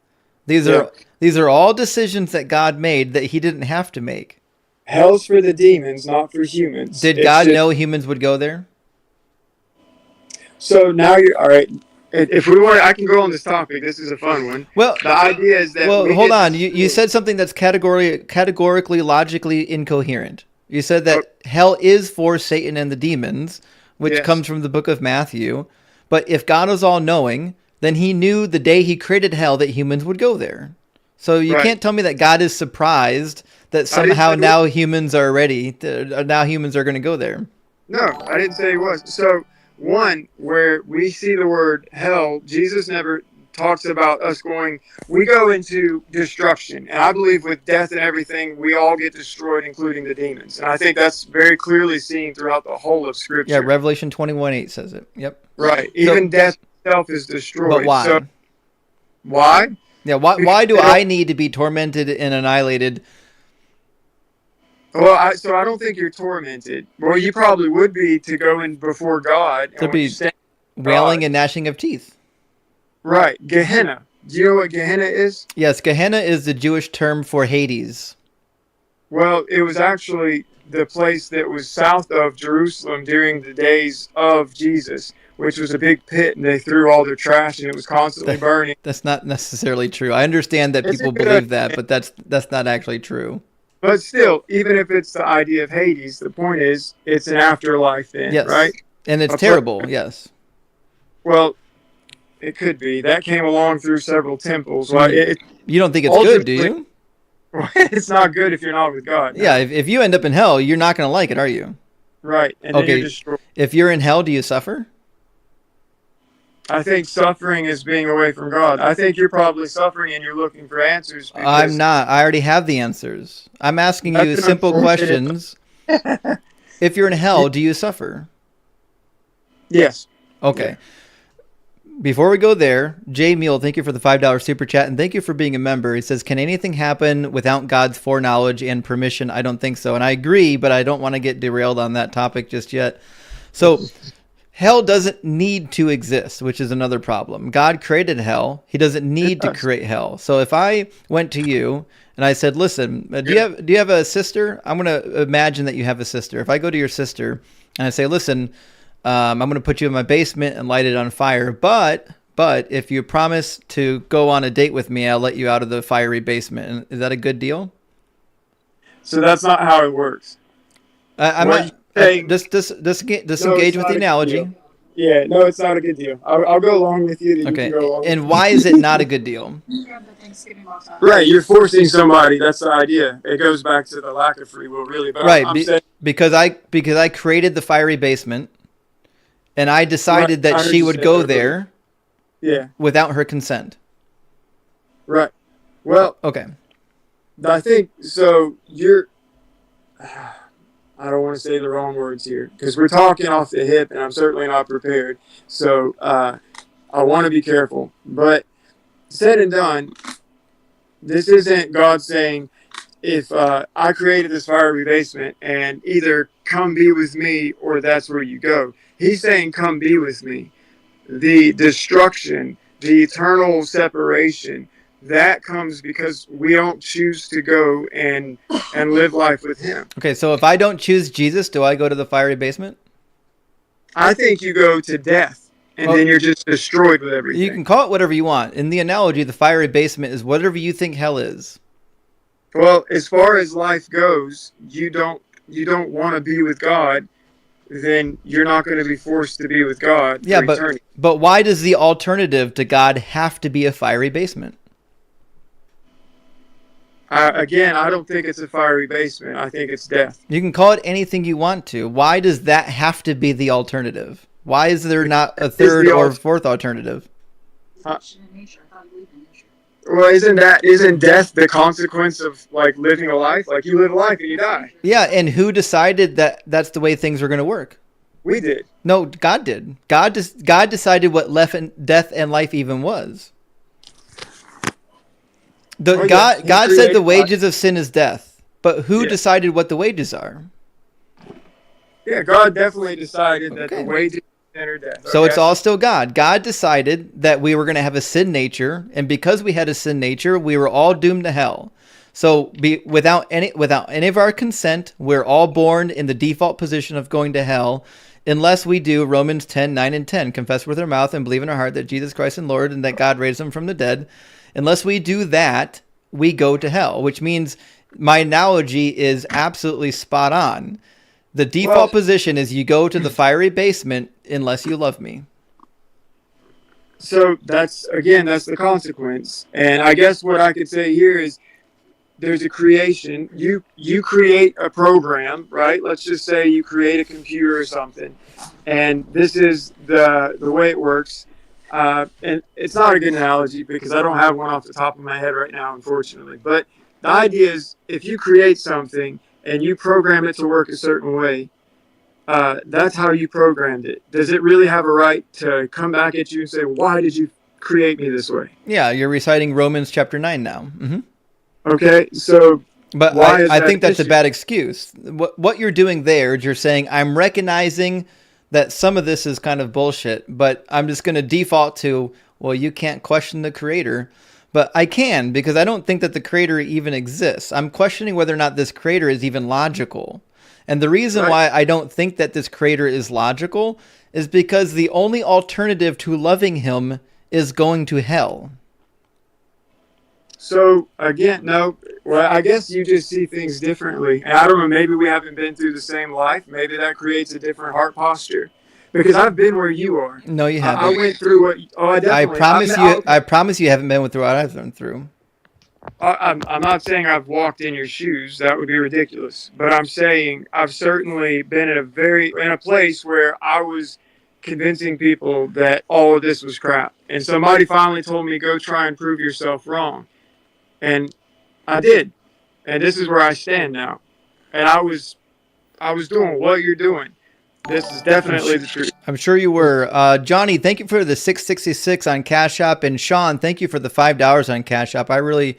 These are all decisions that God made that he didn't have to make. Hell's for the demons, not for humans. Did God know humans would go there? So now you're all right. If we want, I can go on this topic. This is a fun one. Well, the idea is that. Well, hold on. You said something that's categorically, logically incoherent. You said that hell is for Satan and the demons, which comes from the book of Matthew. But if God is all-knowing, then he knew the day he created hell that humans would go there. So you can't tell me that God is surprised that somehow now humans are ready. Now humans are going to go there. No, I didn't say he was. So. One, where we see the word hell, Jesus never talks about us going, we go into destruction. And I believe with death and everything, we all get destroyed, including the demons. And I think that's very clearly seen throughout the whole of Scripture. Yeah, Revelation 21:8 says it. Yep. Right. Even death itself is destroyed. But why? So, why? Yeah, why do I need to be tormented and annihilated? Well, I don't think you're tormented. Well, you probably would be to go in before God. There'd be wailing and gnashing of teeth. Right. Gehenna. Do you know what Gehenna is? Yes, Gehenna is the Jewish term for Hades. Well, it was actually the place that was south of Jerusalem during the days of Jesus, which was a big pit, and they threw all their trash, and it was constantly burning. That's not necessarily true. I understand that people believe that, but that's not actually true. But still, even if it's the idea of Hades, the point is it's an afterlife then, right? And it's terrible, yes. Well, it could be. That came along through several temples. You don't think it's good, do you? It's not good if you're not with God. No. Yeah, if you end up in hell, you're not going to like it, are you? Right. And then you're destroyed. If you're in hell, do you suffer? I think suffering is being away from God. I think you're probably suffering and you're looking for answers. I'm not. I already have the answers. I'm asking you simple questions. If you're in hell, do you suffer? Yes. Okay. Yeah. Before we go there, Jay Mule, thank you for the $5 super chat, and thank you for being a member. He says, can anything happen without God's foreknowledge and permission? I don't think so. And I agree, but I don't want to get derailed on that topic just yet. So hell doesn't need to exist, which is another problem. God created hell. He doesn't need to create hell. So if I went to you and I said, listen, do you have a sister? I'm going to imagine that you have a sister. If I go to your sister and I say, listen, I'm going to put you in my basement and light it on fire. But if you promise to go on a date with me, I'll let you out of the fiery basement. Is that a good deal? So that's not how it works. I'm not saying disengage with the analogy. Yeah, no, it's not a good deal. I'll go along with you. Okay. You can go along And why is it not a good deal? Right, you're forcing somebody. That's the idea. It goes back to the lack of free will, really. But right, because I created the fiery basement. And I decided that she would go there without her consent. Right. Well, okay. I think so. You're. I don't want to say the wrong words here because we're talking off the hip, and I'm certainly not prepared. So I want to be careful. But said and done, this isn't God saying, if I created this fiery basement and either come be with me or that's where you go. He's saying, come be with me. The destruction, the eternal separation, that comes because we don't choose to go and live life with him. Okay, so if I don't choose Jesus, do I go to the fiery basement? I think you go to death, and then you're just destroyed with everything. You can call it whatever you want. In the analogy, the fiery basement is whatever you think hell is. Well, as far as life goes, you don't want to be with God, then you're not going to be forced to be with God. Yeah, for eternity. but why does the alternative to God have to be a fiery basement? Again, I don't think it's a fiery basement. I think it's death. You can call it anything you want to. Why does that have to be the alternative? Why is there not a third or fourth alternative? Well, isn't death the consequence of like living a life? Like you live a life and you die. Yeah, and who decided that that's the way things were going to work? We did. No, God did. God decided what death and life even was. God said the wages of sin is death, but who decided what the wages are? Yeah, God definitely decided that the wages of sin are death. So it's all still God. God decided that we were going to have a sin nature, and because we had a sin nature, we were all doomed to hell. So without any of our consent, we're all born in the default position of going to hell, unless we do Romans 10:9 and 10, confess with our mouth and believe in our heart that Jesus Christ is Lord and that God raised him from the dead. Unless we do that, we go to hell, which means my analogy is absolutely spot on. The default position is you go to the fiery basement unless you love me. So that's the consequence. And I guess what I could say here is there's a creation. You create a program, right? Let's just say you create a computer or something. And this is the way it works. And it's not a good analogy because I don't have one off the top of my head right now, unfortunately. But the idea is if you create something and you program it to work a certain way, that's how you programmed it. Does it really have a right to come back at you and say, why did you create me this way? Yeah, you're reciting Romans chapter 9 now. Mm-hmm. Okay, so... But I think that's a bad excuse. What you're doing there is you're saying, I'm recognizing that some of this is kind of bullshit, but I'm just going to default to, well, you can't question the creator. But I can, because I don't think that the creator even exists. I'm questioning whether or not this creator is even logical. And the reason why I don't think that this creator is logical is because the only alternative to loving him is going to hell. So, again, no, well, I guess you just see things differently. And I don't know, maybe we haven't been through the same life. Maybe that creates a different heart posture. Because I've been where you are. No, you haven't. I went through what... Oh, I definitely... I promise you haven't been through what I've been through. I'm not saying I've walked in your shoes. That would be ridiculous. But I'm saying I've certainly been in a place where I was convincing people that all of this was crap. And somebody finally told me, go try and prove yourself wrong. And I did. And this is where I stand now. And I was doing what you're doing. This is definitely the truth. I'm sure you were. Johnny, thank you for the $6.66 on Cash App. And Sean, thank you for the $5 on Cash App. I really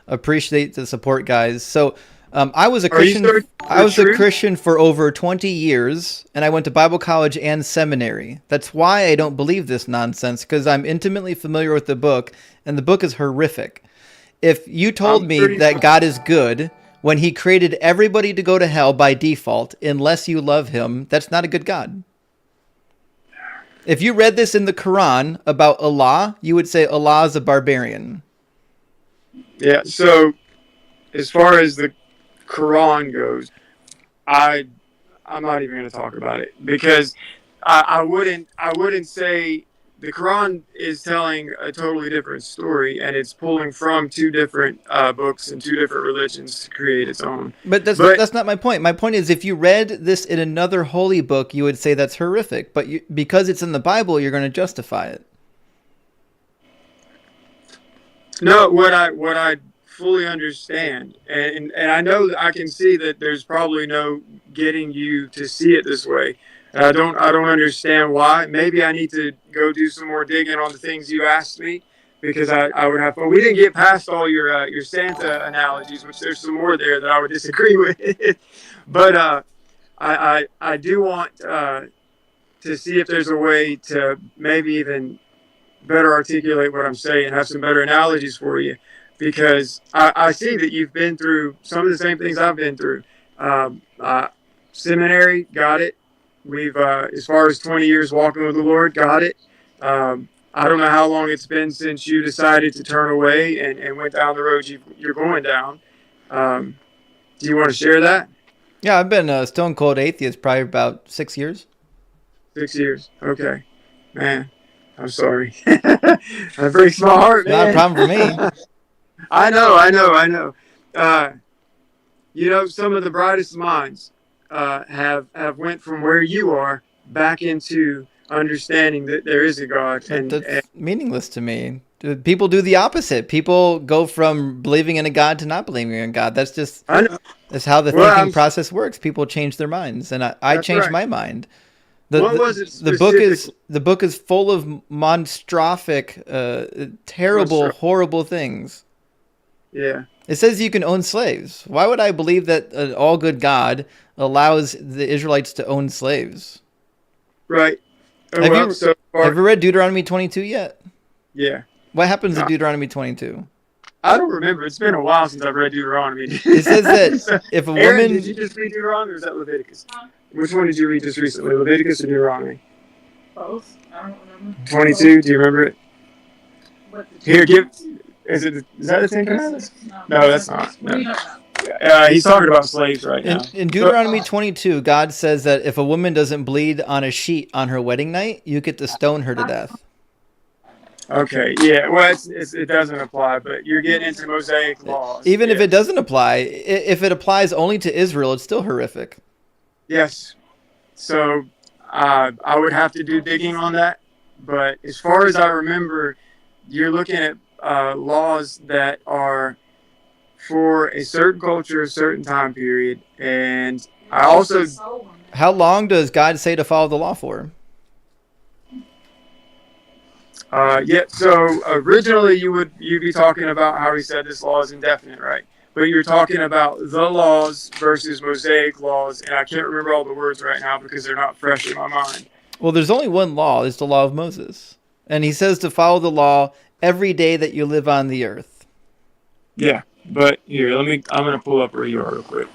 appreciate the support, guys. So I was a Christian. I was a Christian for over 20 years, and I went to Bible college and seminary. That's why I don't believe this nonsense, because I'm intimately familiar with the book, and the book is horrific. If you told me that God is good when he created everybody to go to hell by default, unless you love him, that's not a good God. If you read this in the Quran about Allah, you would say Allah is a barbarian. Yeah, so as far as the Quran goes, I'm not even going to talk about it because I wouldn't say the Quran is telling a totally different story, and it's pulling from two different books and two different religions to create its own. But that's not my point. My point is, if you read this in another holy book, you would say that's horrific. But because it's in the Bible, you're going to justify it. No, what I fully understand, and I know that I can see that there's probably no getting you to see it this way. And I don't understand why. Maybe I need to go do some more digging on the things you asked me, because I would have fun. We didn't get past all your Santa analogies, which there's some more there that I would disagree with. But I do want to see if there's a way to maybe even better articulate what I'm saying, have some better analogies for you, because I see that you've been through some of the same things I've been through. Seminary, got it. We've, as far as 20 years walking with the Lord, got it. I don't know how long it's been since you decided to turn away and went down the road you're going down. Do you want to share that? Yeah, I've been a stone cold atheist probably about 6 years. 6 years. Okay. Man, I'm sorry. That breaks my heart, man. Not a problem for me. I know. Some of the brightest minds have went from where you are back into understanding that there is a God. That's meaningless to me. People do the opposite. People go from believing in a God to not believing in God. That's just that's how the thinking process works. People change their minds, and I changed my mind. The book is full of monstrophic, terrible, horrible things. Yeah. It says you can own slaves. Why would I believe that an all good God allows the Israelites to own slaves? Right. Have you read Deuteronomy 22 yet? Yeah. What happens in Deuteronomy 22? I don't remember. It's been a while since I've read Deuteronomy. It says that if a Aaron, woman... did you just read Deuteronomy, or is that Leviticus? Which one did you read just recently, Leviticus or Deuteronomy? Both. I don't remember. 22. Do you remember it? Here, is that the Ten Commandments? No, that's not. No. He's talking about slaves right now. In Deuteronomy 22, God says that if a woman doesn't bleed on a sheet on her wedding night, you get to stone her to death. Okay, yeah. Well, it doesn't apply, but you're getting into Mosaic laws. Even if it doesn't apply, if it applies only to Israel, it's still horrific. Yes. So I would have to do digging on that. But as far as I remember, you're looking at laws that are for a certain culture, a certain time period. And I also... How long does God say to follow the law for? So originally you'd be talking about how he said this law is indefinite, right? But you're talking about the laws versus Mosaic laws, and I can't remember all the words right now because they're not fresh in my mind. Well, there's only one law. It's the law of Moses. And he says to follow the law every day that you live on the earth. Yeah, but here, I'm going to pull up where you are real quick,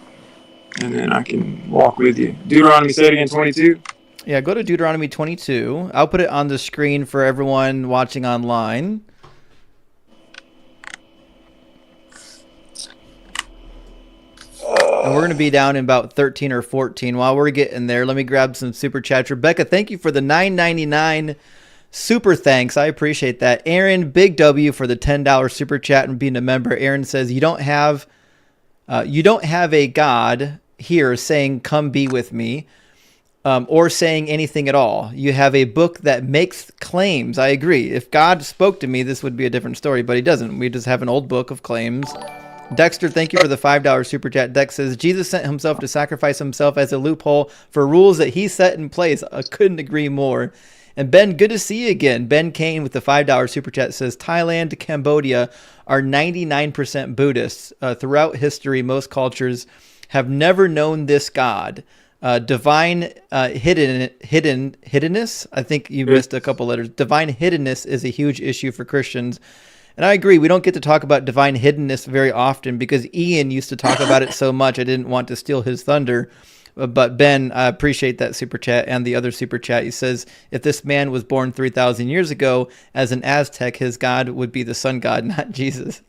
and then I can walk with you. Deuteronomy, say it again, 22? Yeah, go to Deuteronomy 22. I'll put it on the screen for everyone watching online. And we're going to be down in about 13 or 14. While we're getting there, let me grab some super chats. Rebecca, thank you for the $9.99 super thanks. I appreciate that. Aaron, big W for the $10 super chat and being a member. Aaron says, you don't have a God here saying, come be with me. Or saying anything at all. You have a book that makes claims. I agree. If God spoke to me, this would be a different story, but he doesn't. We just have an old book of claims. Dexter, thank you for the $5 super chat. Dex says, Jesus sent himself to sacrifice himself as a loophole for rules that he set in place. I couldn't agree more. And Ben, good to see you again. Ben Kane with the $5 super chat says, Thailand to Cambodia are 99% Buddhists. Throughout history, most cultures have never known this God. Divine hiddenness. I think you missed a couple letters. Divine hiddenness is a huge issue for Christians. And I agree. We don't get to talk about divine hiddenness very often because Ian used to talk about it so much. I didn't want to steal his thunder. But Ben, I appreciate that super chat and the other super chat. He says, if this man was born 3,000 years ago as an Aztec, his God would be the sun god, not Jesus.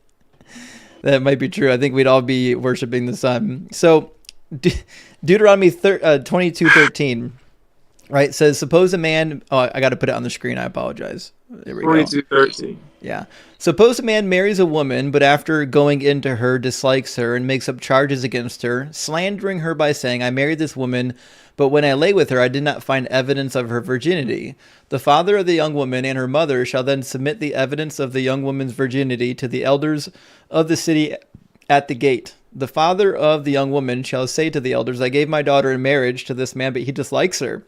That might be true. I think we'd all be worshiping the sun. So Deuteronomy 22:13. Right? It says, suppose a man, oh, I got to put it on the screen. I apologize. There we go. 22:13. Yeah. Suppose a man marries a woman, but after going into her, dislikes her and makes up charges against her, slandering her by saying, I married this woman, but when I lay with her, I did not find evidence of her virginity. The father of the young woman and her mother shall then submit the evidence of the young woman's virginity to the elders of the city at the gate. The father of the young woman shall say to the elders, I gave my daughter in marriage to this man, but he dislikes her.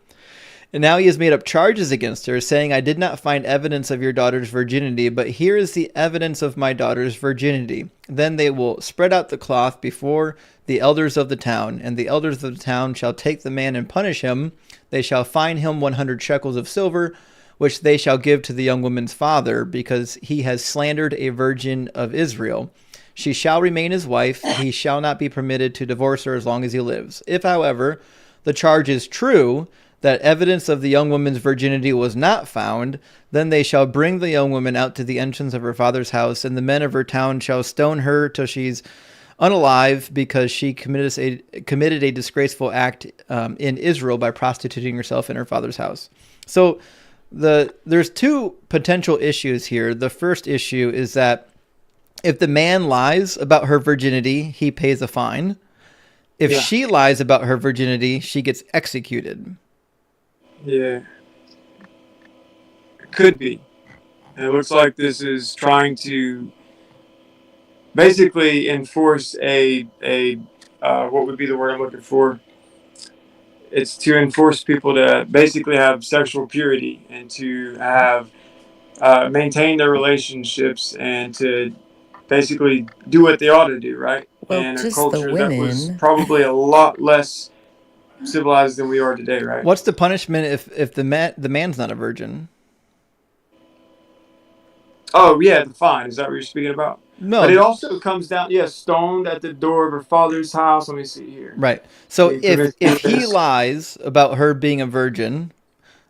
And now he has made up charges against her, saying, I did not find evidence of your daughter's virginity, but here is the evidence of my daughter's virginity. Then they will spread out the cloth before the elders of the town, and the elders of the town shall take the man and punish him. They shall fine him 100 shekels of silver, which they shall give to the young woman's father, because he has slandered a virgin of Israel. She shall remain his wife. He shall not be permitted to divorce her as long as he lives. If, however, the charge is true, that evidence of the young woman's virginity was not found, then they shall bring the young woman out to the entrance of her father's house, and the men of her town shall stone her till she's unalive, because she committed a disgraceful act in Israel by prostituting herself in her father's house. So there's two potential issues here. The first issue is that if the man lies about her virginity, he pays a fine. If she lies about her virginity, she gets executed. Yeah. It could be. And it looks like this is trying to basically enforce a what would be the word I'm looking for? It's to enforce people to basically have sexual purity and to have maintain their relationships and to basically do what they ought to do, right? Well, And a just the culture that was women. probably a lot less civilized than we are today, right? What's the punishment if the man's not a virgin? Oh yeah, the fine. Is that what you're speaking about? No. But it also comes down, stoned at the door of her father's house. Let me see here. Right. So Yeah, if he lies about her being a virgin,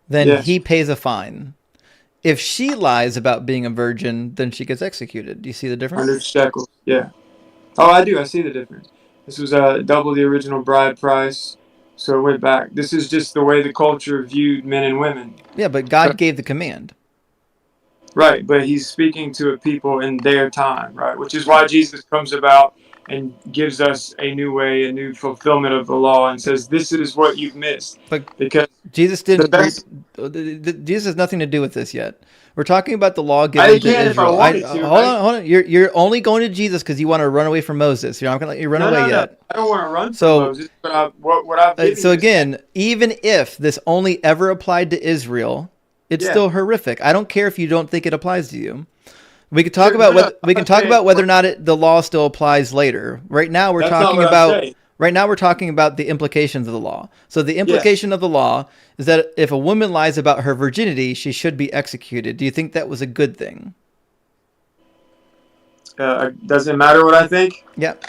then he pays a fine. If she lies about being a virgin, then she gets executed. Do you see the difference? 100 shekels. Yeah. Oh, I do. I see the difference. This was double the original bride price. So it went back. This is just the way the culture viewed men and women. Yeah, but God gave the command. Right, but he's speaking to a people in their time, right? Which is why Jesus comes about and gives us a new way, a new fulfillment of the law, and says, this is what you've missed. But because Jesus didn't. Jesus has nothing to do with this yet. We're talking about the law given to Israel. Hold on. You're only going to Jesus because you want to run away from Moses. You're not going to let you run away yet. I don't want to run from Moses, but what I've given so again, even if this only ever applied to Israel, it's still horrific. I don't care if you don't think it applies to you. We can talk about whether or not the law still applies later. Right now we're talking about the implications of the law. So the implication of the law is that if a woman lies about her virginity, she should be executed. Do you think that was a good thing? Doesn't matter what I think? Yep.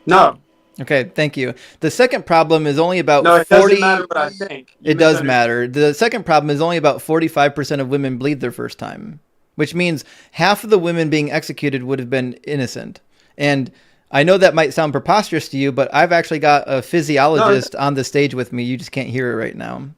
No. Okay, thank you. The second problem is only about 40... No, it doesn't matter what I think. It does matter. The second problem is only about 45% of women bleed their first time, which means half of the women being executed would have been innocent. And I know that might sound preposterous to you, but I've actually got a physiologist on the stage with me. You just can't hear her right now.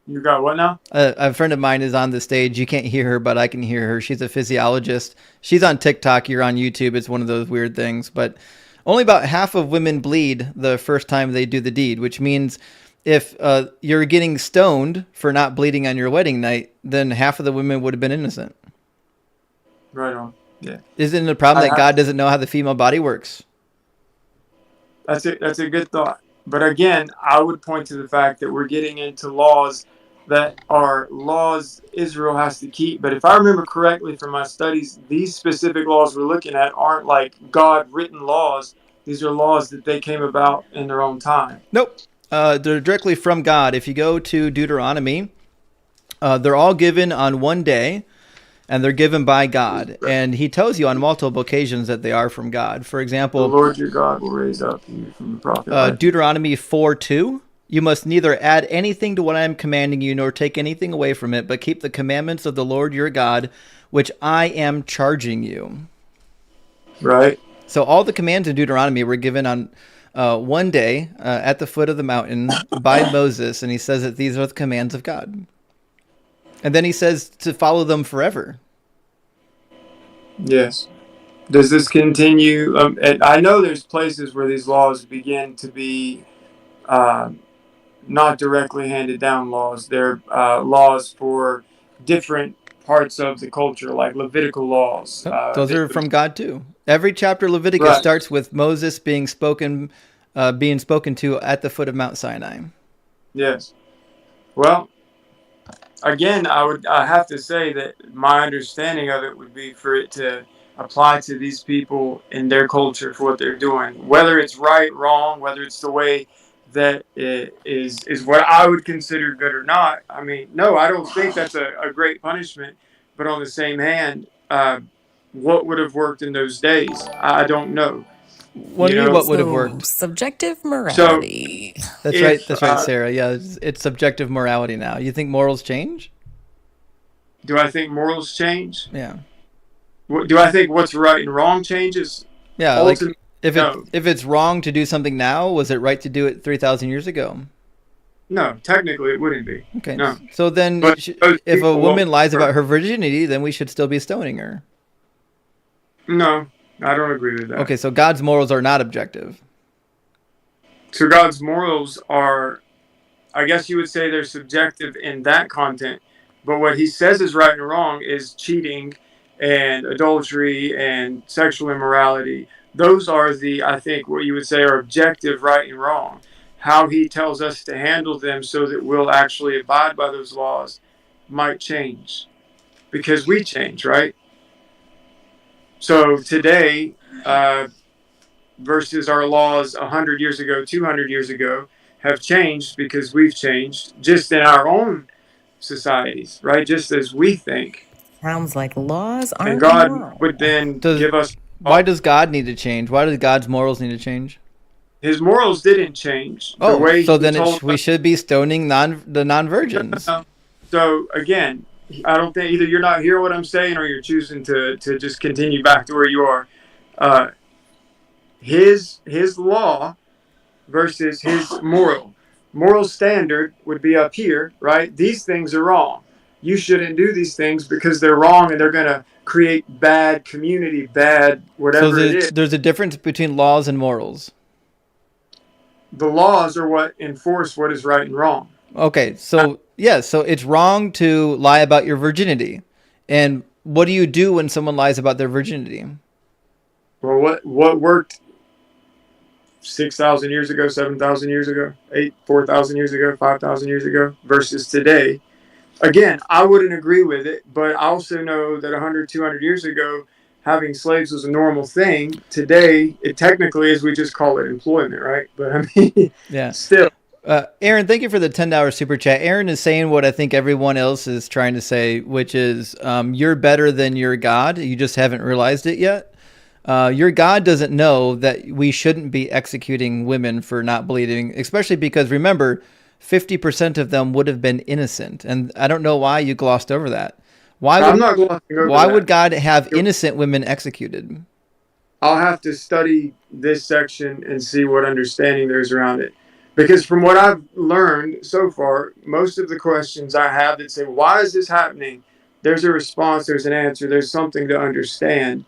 You got what now? A friend of mine is on the stage. You can't hear her, but I can hear her. She's a physiologist. She's on TikTok. You're on YouTube. It's one of those weird things. But only about half of women bleed the first time they do the deed, which means if you're getting stoned for not bleeding on your wedding night, then half of the women would have been innocent. Right on. Yeah. Isn't it a problem that God doesn't know how the female body works? That's a good thought. But again, I would point to the fact that we're getting into laws that are laws Israel has to keep. But if I remember correctly from my studies, these specific laws we're looking at aren't like God-written laws. These are laws that they came about in their own time. Nope. They're directly from God. If you go to Deuteronomy, they're all given on one day, and they're given by God. And he tells you on multiple occasions that they are from God. For example, the Lord your God will raise up you from the prophet. Deuteronomy 4:2. You must neither add anything to what I am commanding you, nor take anything away from it, but keep the commandments of the Lord your God, which I am charging you. Right. So all the commands in Deuteronomy were given on one day at the foot of the mountain by Moses, and he says that these are the commands of God. And then he says to follow them forever. Yes. Does this continue? And I know there's places where these laws begin to be not directly handed down laws. They're laws for different parts of the culture, like Levitical laws. Those are from God too. Every chapter of Leviticus Right. starts with Moses being spoken to at the foot of Mount Sinai. Yes. Well, again, I have to say that my understanding of it would be for it to apply to these people in their culture for what they're doing, whether it's right, wrong, whether it's the way that it is what I would consider good or not. I mean, no, I don't think that's a great punishment. But on the same hand, what would have worked in those days? I don't know. What do you mean, what would have worked? Subjective morality. That's right. That's right, Sarah. Yeah, it's subjective morality now. You think morals change? Do I think morals change? Yeah. Do I think what's right and wrong changes? Yeah, like No. if it's wrong to do something now, was it right to do it 3,000 years ago? No, technically it wouldn't be. Okay. No. So then, But those if a people woman won't- lies about her virginity, then we should still be stoning her. No, I don't agree with that. Okay, so God's morals are not objective. So God's morals are, I guess you would say they're subjective in that content. But what he says is right and wrong is cheating and adultery and sexual immorality. Those are I think, what you would say are objective right and wrong. How he tells us to handle them so that we'll actually abide by those laws might change. Because we change, right? So today, versus our laws 100 years ago, 200 years ago, have changed because we've changed just in our own societies, right? Just as we think. Sounds like laws And aren't God moral. would then give us. Why does God need to change? Why does God's morals need to change? His morals didn't change. Oh, the way so he then told we should be stoning the non-virgins. So again, I don't think either you're not hearing what I'm saying or you're choosing to just continue back to where you are. His law versus his moral standard would be up here, right? These things are wrong. You shouldn't do these things because they're wrong and they're going to create bad community, bad whatever it is. There's a difference between laws and morals. The laws are what enforce what is right and wrong. Okay, so so it's wrong to lie about your virginity. And what do you do when someone lies about their virginity? Well, what worked 6,000 years ago, 7,000 years ago, 4,000 years ago, 5,000 years ago versus today? Again, I wouldn't agree with it, but I also know that 100, 200 years ago, having slaves was a normal thing. Today, it technically is, we just call it employment, right? But I mean, still. Aaron, thank you for the $10 super chat. Aaron is saying what I think everyone else is trying to say, which is you're better than your God. You just haven't realized it yet. Your God doesn't know that we shouldn't be executing women for not bleeding, especially because, remember, 50% of them would have been innocent. And I don't know why you glossed over that. I'm not glossing over why that. would God have innocent women executed? I'll have to study this section and see what understanding there's around it. Because from what I've learned so far, most of the questions I have that say, why is this happening? There's a response, there's an answer, there's something to understand.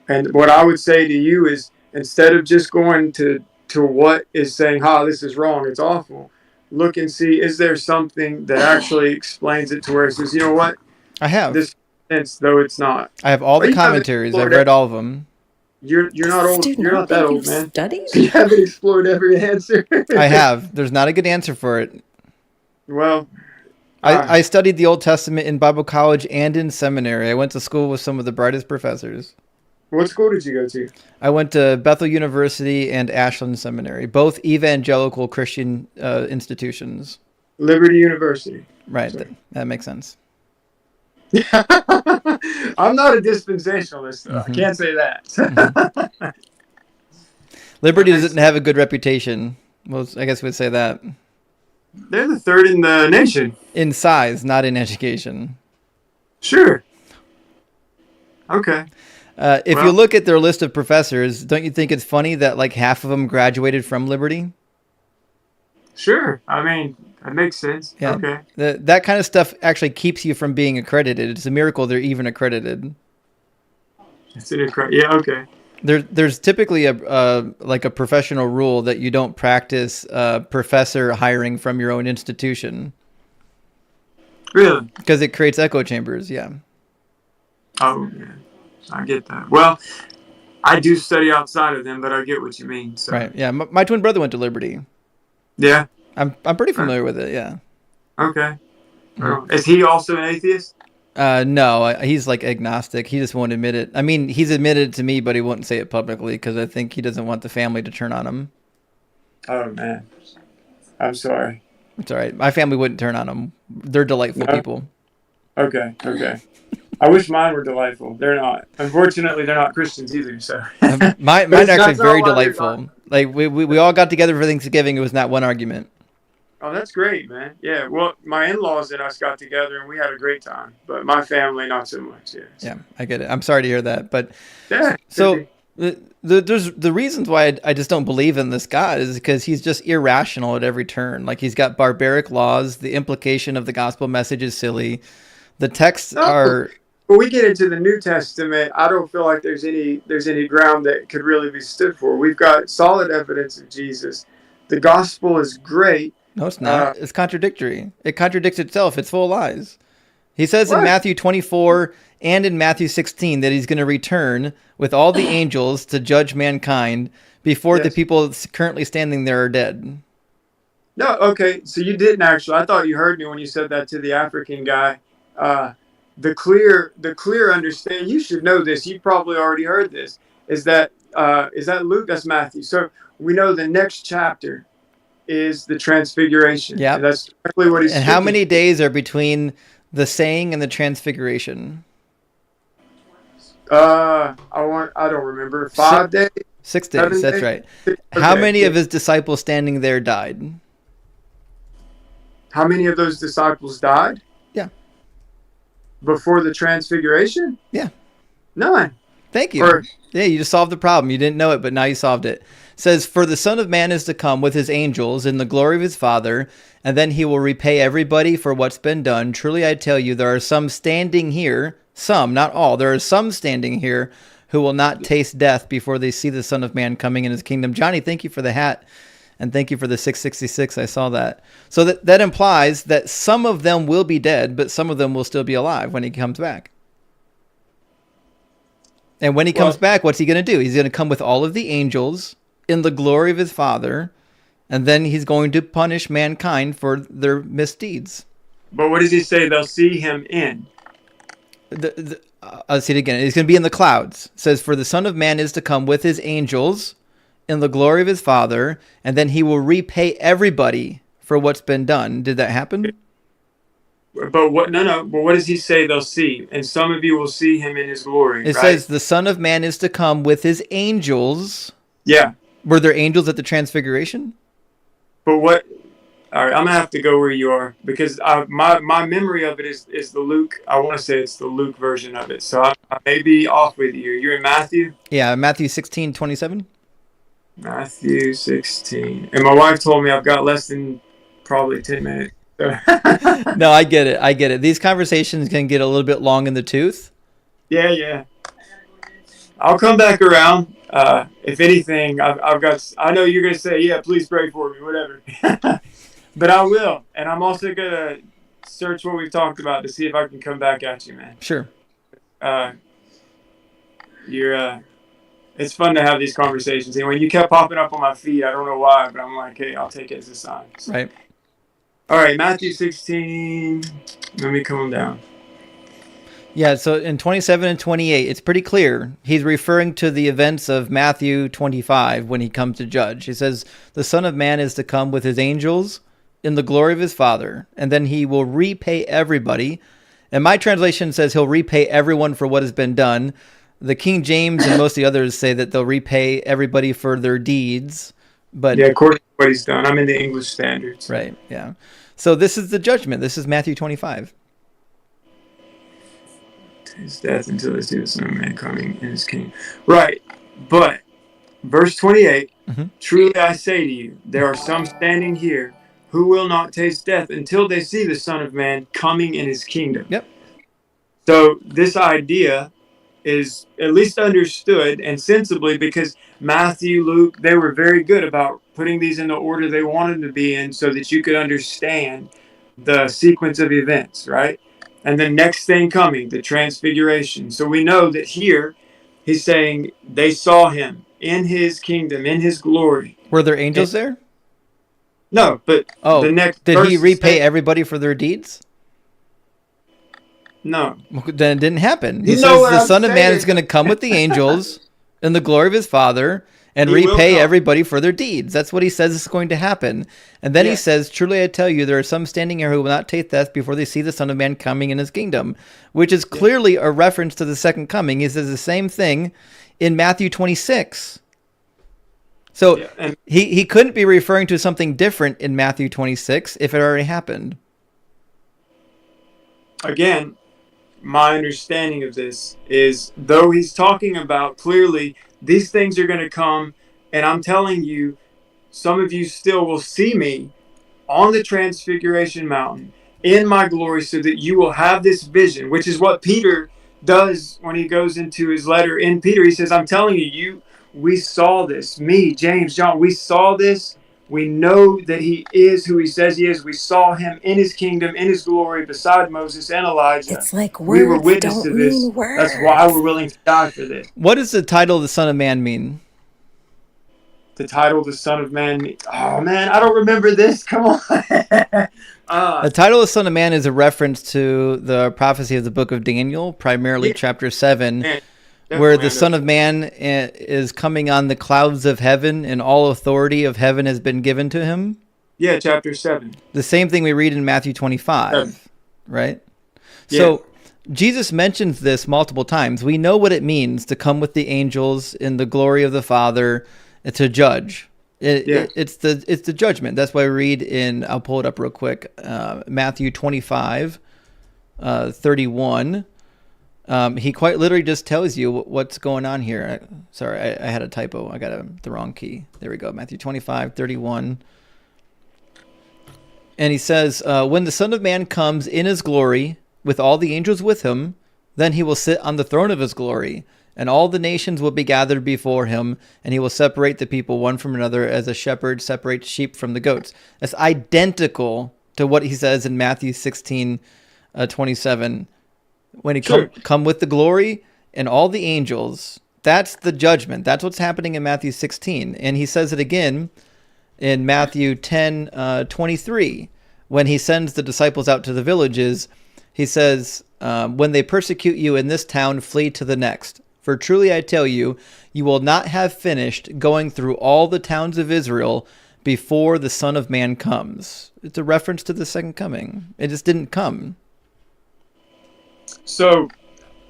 And what I would say to you is, instead of just going to what is saying, this is wrong, it's awful, look and see, is there something that actually explains it to where it says, you know what? I have. This makes sense, though it's not. I have all the You haven't commentaries. I've explored read all of them. You're not old. Dude, You're not that nothing old, you've man. studied? You haven't explored every answer. I have. There's not a good answer for it. Well, I studied the Old Testament in Bible college and in seminary. I went to school with some of the brightest professors. What school did you go to? I went to Bethel University and Ashland Seminary, both evangelical Christian institutions. Liberty University. Right. That makes sense. I'm not a dispensationalist, though. I can't say that. Liberty doesn't have a good reputation. Well, I guess we'd say that. They're the third in the nation. In size, not in education. Sure. Okay. If you look at their list of professors, don't you think it's funny that like half of them graduated from Liberty? Sure. I mean, that makes sense. Yeah. Okay. That kind of stuff actually keeps you from being accredited. It's a miracle they're even accredited. It's an yeah. Okay. There's typically a professional rule that you don't practice professor hiring from your own institution. Really? Because it creates echo chambers. Yeah. Oh, yeah. I get that. Well, I do study outside of them, but I get what you mean. So. Right. Yeah. My twin brother went to Liberty. Yeah. I'm pretty familiar with it. Yeah. Okay. Well, is he also an atheist? No, he's like agnostic. He just won't admit it. I mean, he's admitted it to me, but he won't say it publicly because I think he doesn't want the family to turn on him. Oh man, I'm sorry. It's all right. My family wouldn't turn on him. They're delightful people. Okay. Okay. I wish mine were delightful. They're not. Unfortunately, they're not Christians either. So mine actually very delightful. Like we all got together for Thanksgiving. It was not one argument. Oh, that's great, man. Yeah. Well, my in-laws and us got together and we had a great time, but my family not so much. Yeah. Yeah, I get it. I'm sorry to hear that, but yeah. So there's the reasons why I just don't believe in this God is because he's just irrational at every turn. Like he's got barbaric laws. The implication of the gospel message is silly. The texts are. When we get into the New Testament, I don't feel like there's any ground that could really be stood for. We've got solid evidence of Jesus. The gospel is great. No, it's not. It's contradictory. It contradicts itself. It's full of lies. He says in Matthew 24 and in Matthew 16 that he's going to return with all the angels to judge mankind before the people currently standing there are dead. No, okay. So you didn't actually. I thought you heard me when you said that to the African guy. The clear understanding. You should know this. You probably already heard this. Is that Luke? That's Matthew. So we know the next chapter is the transfiguration. Yeah, that's exactly what he's. And how many days are between the saying and the transfiguration? I don't remember. 5 days. 6 days. That's right. How many of his disciples standing there died? How many of those disciples died? Yeah. Before the transfiguration? Yeah. None. Thank you. Yeah, you just solved the problem. You didn't know it, but now you solved it. It says, for the Son of Man is to come with his angels in the glory of his Father, and then he will repay everybody for what's been done. Truly I tell you, there are some standing here, some, not all, there are some standing here who will not taste death before they see the Son of Man coming in his kingdom. Johnny, thank you for the hat, and thank you for the 666. I saw that. So that implies that some of them will be dead, but some of them will still be alive when he comes back. And when he comes back, what's he going to do? He's going to come with all of the angels in the glory of his Father, and then he's going to punish mankind for their misdeeds. But what does he say they'll see him in? I'll see it again. He's going to be in the clouds. It says, for the Son of Man is to come with his angels in the glory of his Father, and then he will repay everybody for what's been done. Did that happen? But what? No. But what does he say they'll see? And some of you will see him in his glory. It says the Son of Man is to come with his angels. Yeah. Were there angels at the Transfiguration? But what? All right, I'm gonna have to go where you are because my memory of it is the Luke. I want to say it's the Luke version of it. So I may be off with you. You're in Matthew. Yeah, Matthew 16:27. Matthew 16. And my wife told me I've got less than probably 10 minutes. No, I get it. These conversations can get a little bit long in the tooth. Yeah. I'll come back around. If anything, I know you're going to say, yeah, please pray for me, whatever. But I will. And I'm also going to search what we've talked about to see if I can come back at you, man. Sure. It's fun to have these conversations. And when you kept popping up on my feed, I don't know why, but I'm like, hey, I'll take it as a sign. So. Right. All right, Matthew 16. Let me calm down. Yeah, so in 27 and 28, it's pretty clear. He's referring to the events of Matthew 25 when he comes to judge. He says, the Son of Man is to come with his angels in the glory of his Father, and then he will repay everybody. And my translation says he'll repay everyone for what has been done. The King James and most of the others say that they'll repay everybody for their deeds. But yeah, according to what he's done. I'm in the English Standards. Right, yeah. So this is the judgment. This is Matthew 25. his death until they see the Son of Man coming in his kingdom. Right. But verse 28, truly I say to you, there are some standing here who will not taste death until they see the Son of Man coming in his kingdom. Yep. So this idea is at least understood and sensibly, because Matthew, Luke, they were very good about putting these in the order they wanted to be in so that you could understand the sequence of events, right? And the next thing coming, the transfiguration. So we know that here he's saying they saw him in his kingdom, in his glory. Were there angels there? No, but the next did he verse repay says- everybody for their deeds? No. Well, then it didn't happen. He You says know what the I'm Son of Man is saying. going to come with the angels in the glory of his Father and He will repay come. everybody for their deeds. That's what he says is going to happen. And then he says, truly I tell you, there are some standing here who will not taste death before they see the Son of Man coming in his kingdom, which is clearly a reference to the second coming. He says the same thing in Matthew 26. So he couldn't be referring to something different in Matthew 26 if it already happened. Again, my understanding of this is, though he's talking about clearly these things are going to come, and I'm telling you, some of you still will see me on the Transfiguration Mountain in my glory, so that you will have this vision, which is what Peter does when he goes into his letter in Peter. He says, I'm telling you, we saw this. Me, James, John, we saw this. We know that he is who he says he is. We saw him in his kingdom, in his glory, beside Moses and Elijah. It's like we were words witness don't to this. mean words. That's why we're willing to die for this. What does the title of the Son of Man mean? The title, the Son of Man. Oh man, I don't remember this. Come on. The title of Son of Man is a reference to the prophecy of the book of Daniel, primarily chapter 7, where the Son of Man is coming on the clouds of heaven and all authority of heaven has been given to him. Yeah, chapter 7. The same thing we read in Matthew 25, right? Yeah. So Jesus mentions this multiple times. We know what it means to come with the angels in the glory of the Father to judge. It's the judgment. That's why we read in, I'll pull it up real quick, Matthew 25, 31. He quite literally just tells you what's going on here. Sorry, I had a typo. I got the wrong key. There we go. Matthew 25, 31. And he says, when the Son of Man comes in his glory with all the angels with him, then he will sit on the throne of his glory. And all the nations will be gathered before him, and he will separate the people one from another as a shepherd separates sheep from the goats. That's identical to what he says in Matthew 16, 27. When he come with the glory and all the angels, that's the judgment. That's what's happening in Matthew 16. And he says it again in Matthew 10, 23. When he sends the disciples out to the villages, he says, when they persecute you in this town, flee to the next. For truly I tell you, you will not have finished going through all the towns of Israel before the Son of Man comes. It's a reference to the second coming. It just didn't come. So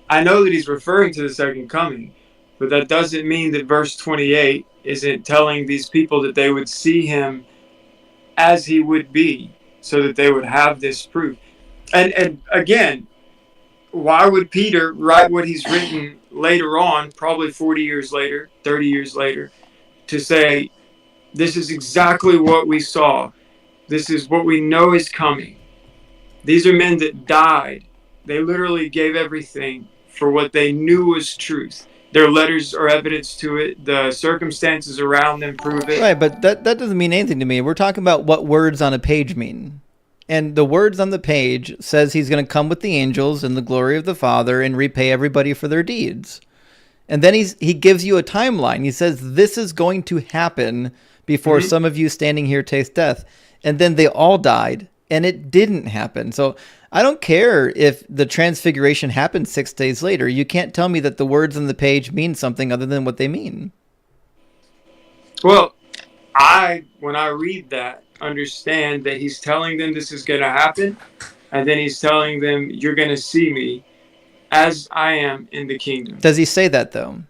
I know that he's referring to the second coming, but that doesn't mean that verse 28 isn't telling these people that they would see him as he would be, so that they would have this proof. And again, why would Peter write what he's written later on, probably 40 years later, 30 years later, to say, this is exactly what we saw. This is what we know is coming. These are men that died. They literally gave everything for what they knew was truth. Their letters are evidence to it. The circumstances around them prove it. Right, but that doesn't mean anything to me. We're talking about what words on a page mean. And the words on the page says he's going to come with the angels in the glory of the Father and repay everybody for their deeds. And then he gives you a timeline. He says, this is going to happen before some of you standing here taste death. And then they all died, and it didn't happen. So I don't care if the transfiguration happened 6 days later. You can't tell me that the words on the page mean something other than what they mean. Well, when I read that, understand that he's telling them this is going to happen, and then he's telling them, you're going to see me as I am in the kingdom. Does he say that, though?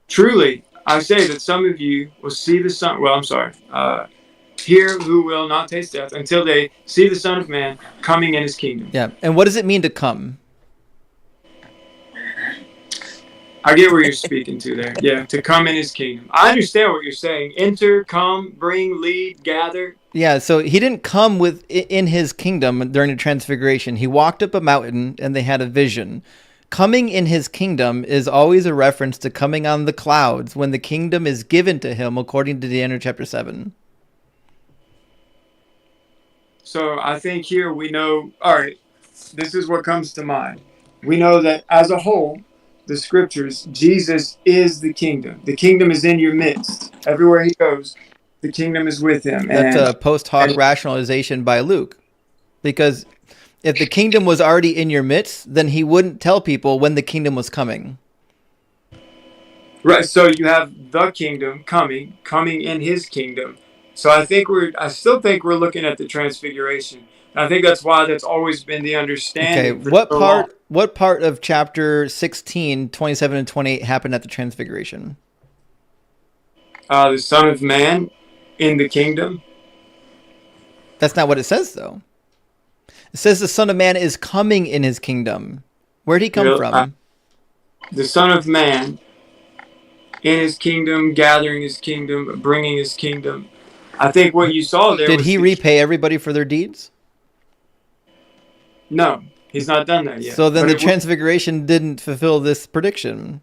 Truly, I say that some of you will see the Son, here who will not taste death until they see the Son of Man coming in his kingdom. Yeah, and what does it mean to come? I get where you're speaking to there. Yeah, to come in his kingdom. I understand what you're saying. Enter, come, bring, lead, gather. Yeah, so he didn't come in his kingdom during the transfiguration. He walked up a mountain and they had a vision. Coming in his kingdom is always a reference to coming on the clouds when the kingdom is given to him, according to Daniel chapter 7. So I think here we know, all right, this is what comes to mind. We know that as a whole, the scriptures, Jesus is the kingdom. The kingdom is in your midst. Everywhere he goes, the kingdom is with him. That's a post hoc rationalization by Luke. Because if the kingdom was already in your midst, then he wouldn't tell people when the kingdom was coming. Right, so you have the kingdom coming in his kingdom. So I still think we're looking at the transfiguration. I think that's why that's always been the understanding. Okay, what part of chapter 16, 27 and 28 happened at the transfiguration? The Son of Man in the kingdom. That's not what it says, though. It says the Son of Man is coming in his kingdom. Where'd he come from? The Son of Man in his kingdom, gathering his kingdom, bringing his kingdom. I think what you saw there Did he repay everybody for their deeds? No, he's not done that yet. So then the transfiguration didn't fulfill this prediction.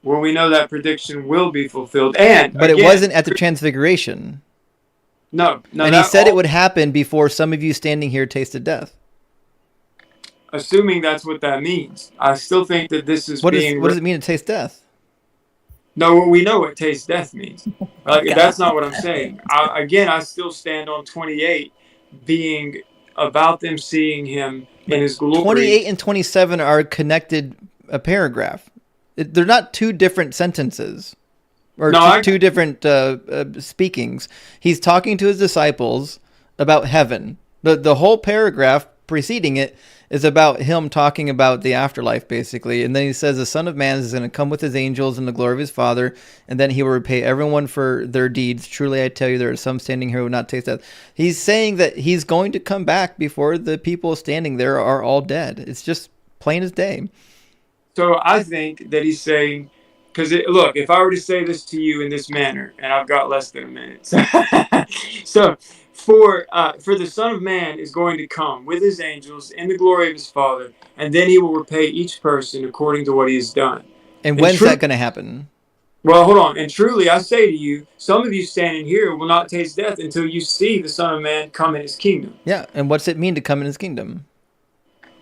Well, we know that prediction will be fulfilled. But it wasn't at the transfiguration. No. And he said it would happen before some of you standing here tasted death. Assuming that's what that means. I still think that this is what does it mean to taste death? No, well, we know what taste death means. That's not what I'm saying. I still stand on 28 being about them seeing him in his glory. 28 and 27 are connected a paragraph. They're not two different sentences or two different speakings. He's talking to his disciples about heaven. The whole paragraph preceding it is about him talking about the afterlife, basically. And then he says the Son of Man is going to come with his angels in the glory of his Father, and then he will repay everyone for their deeds. Truly, I tell you, there are some standing here who will not taste death. He's saying that he's going to come back before the people standing there are all dead. It's just plain as day. So I think that he's saying, because look, if I were to say this to you in this manner, and I've got less than a minute, so for the Son of Man is going to come with his angels in the glory of his Father, and then he will repay each person according to what he has done. And when's that going to happen? Well, hold on. And truly, I say to you, some of you standing here will not taste death until you see the Son of Man come in his kingdom. Yeah, and what's it mean to come in his kingdom?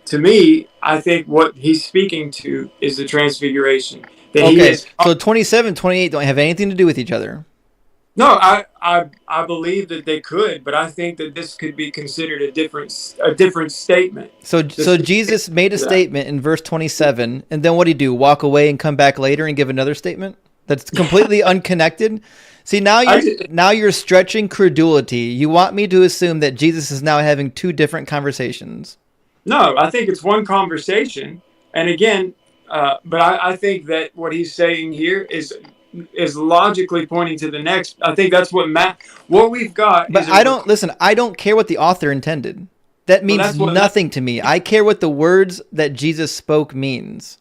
To me, I think what he's speaking to is the transfiguration. So 27, 28 don't have anything to do with each other. No, I believe that they could, but I think that this could be considered a different statement. So Jesus made a statement in verse 27, and then what did he do? Walk away and come back later and give another statement that's completely unconnected? See, now you're stretching credulity. You want me to assume that Jesus is now having two different conversations. No, I think it's one conversation. And again, but I think that what he's saying here is logically pointing to the next. I think that's what we've got. But I don't care what the author intended. That means nothing to me. I care what the words that Jesus spoke means.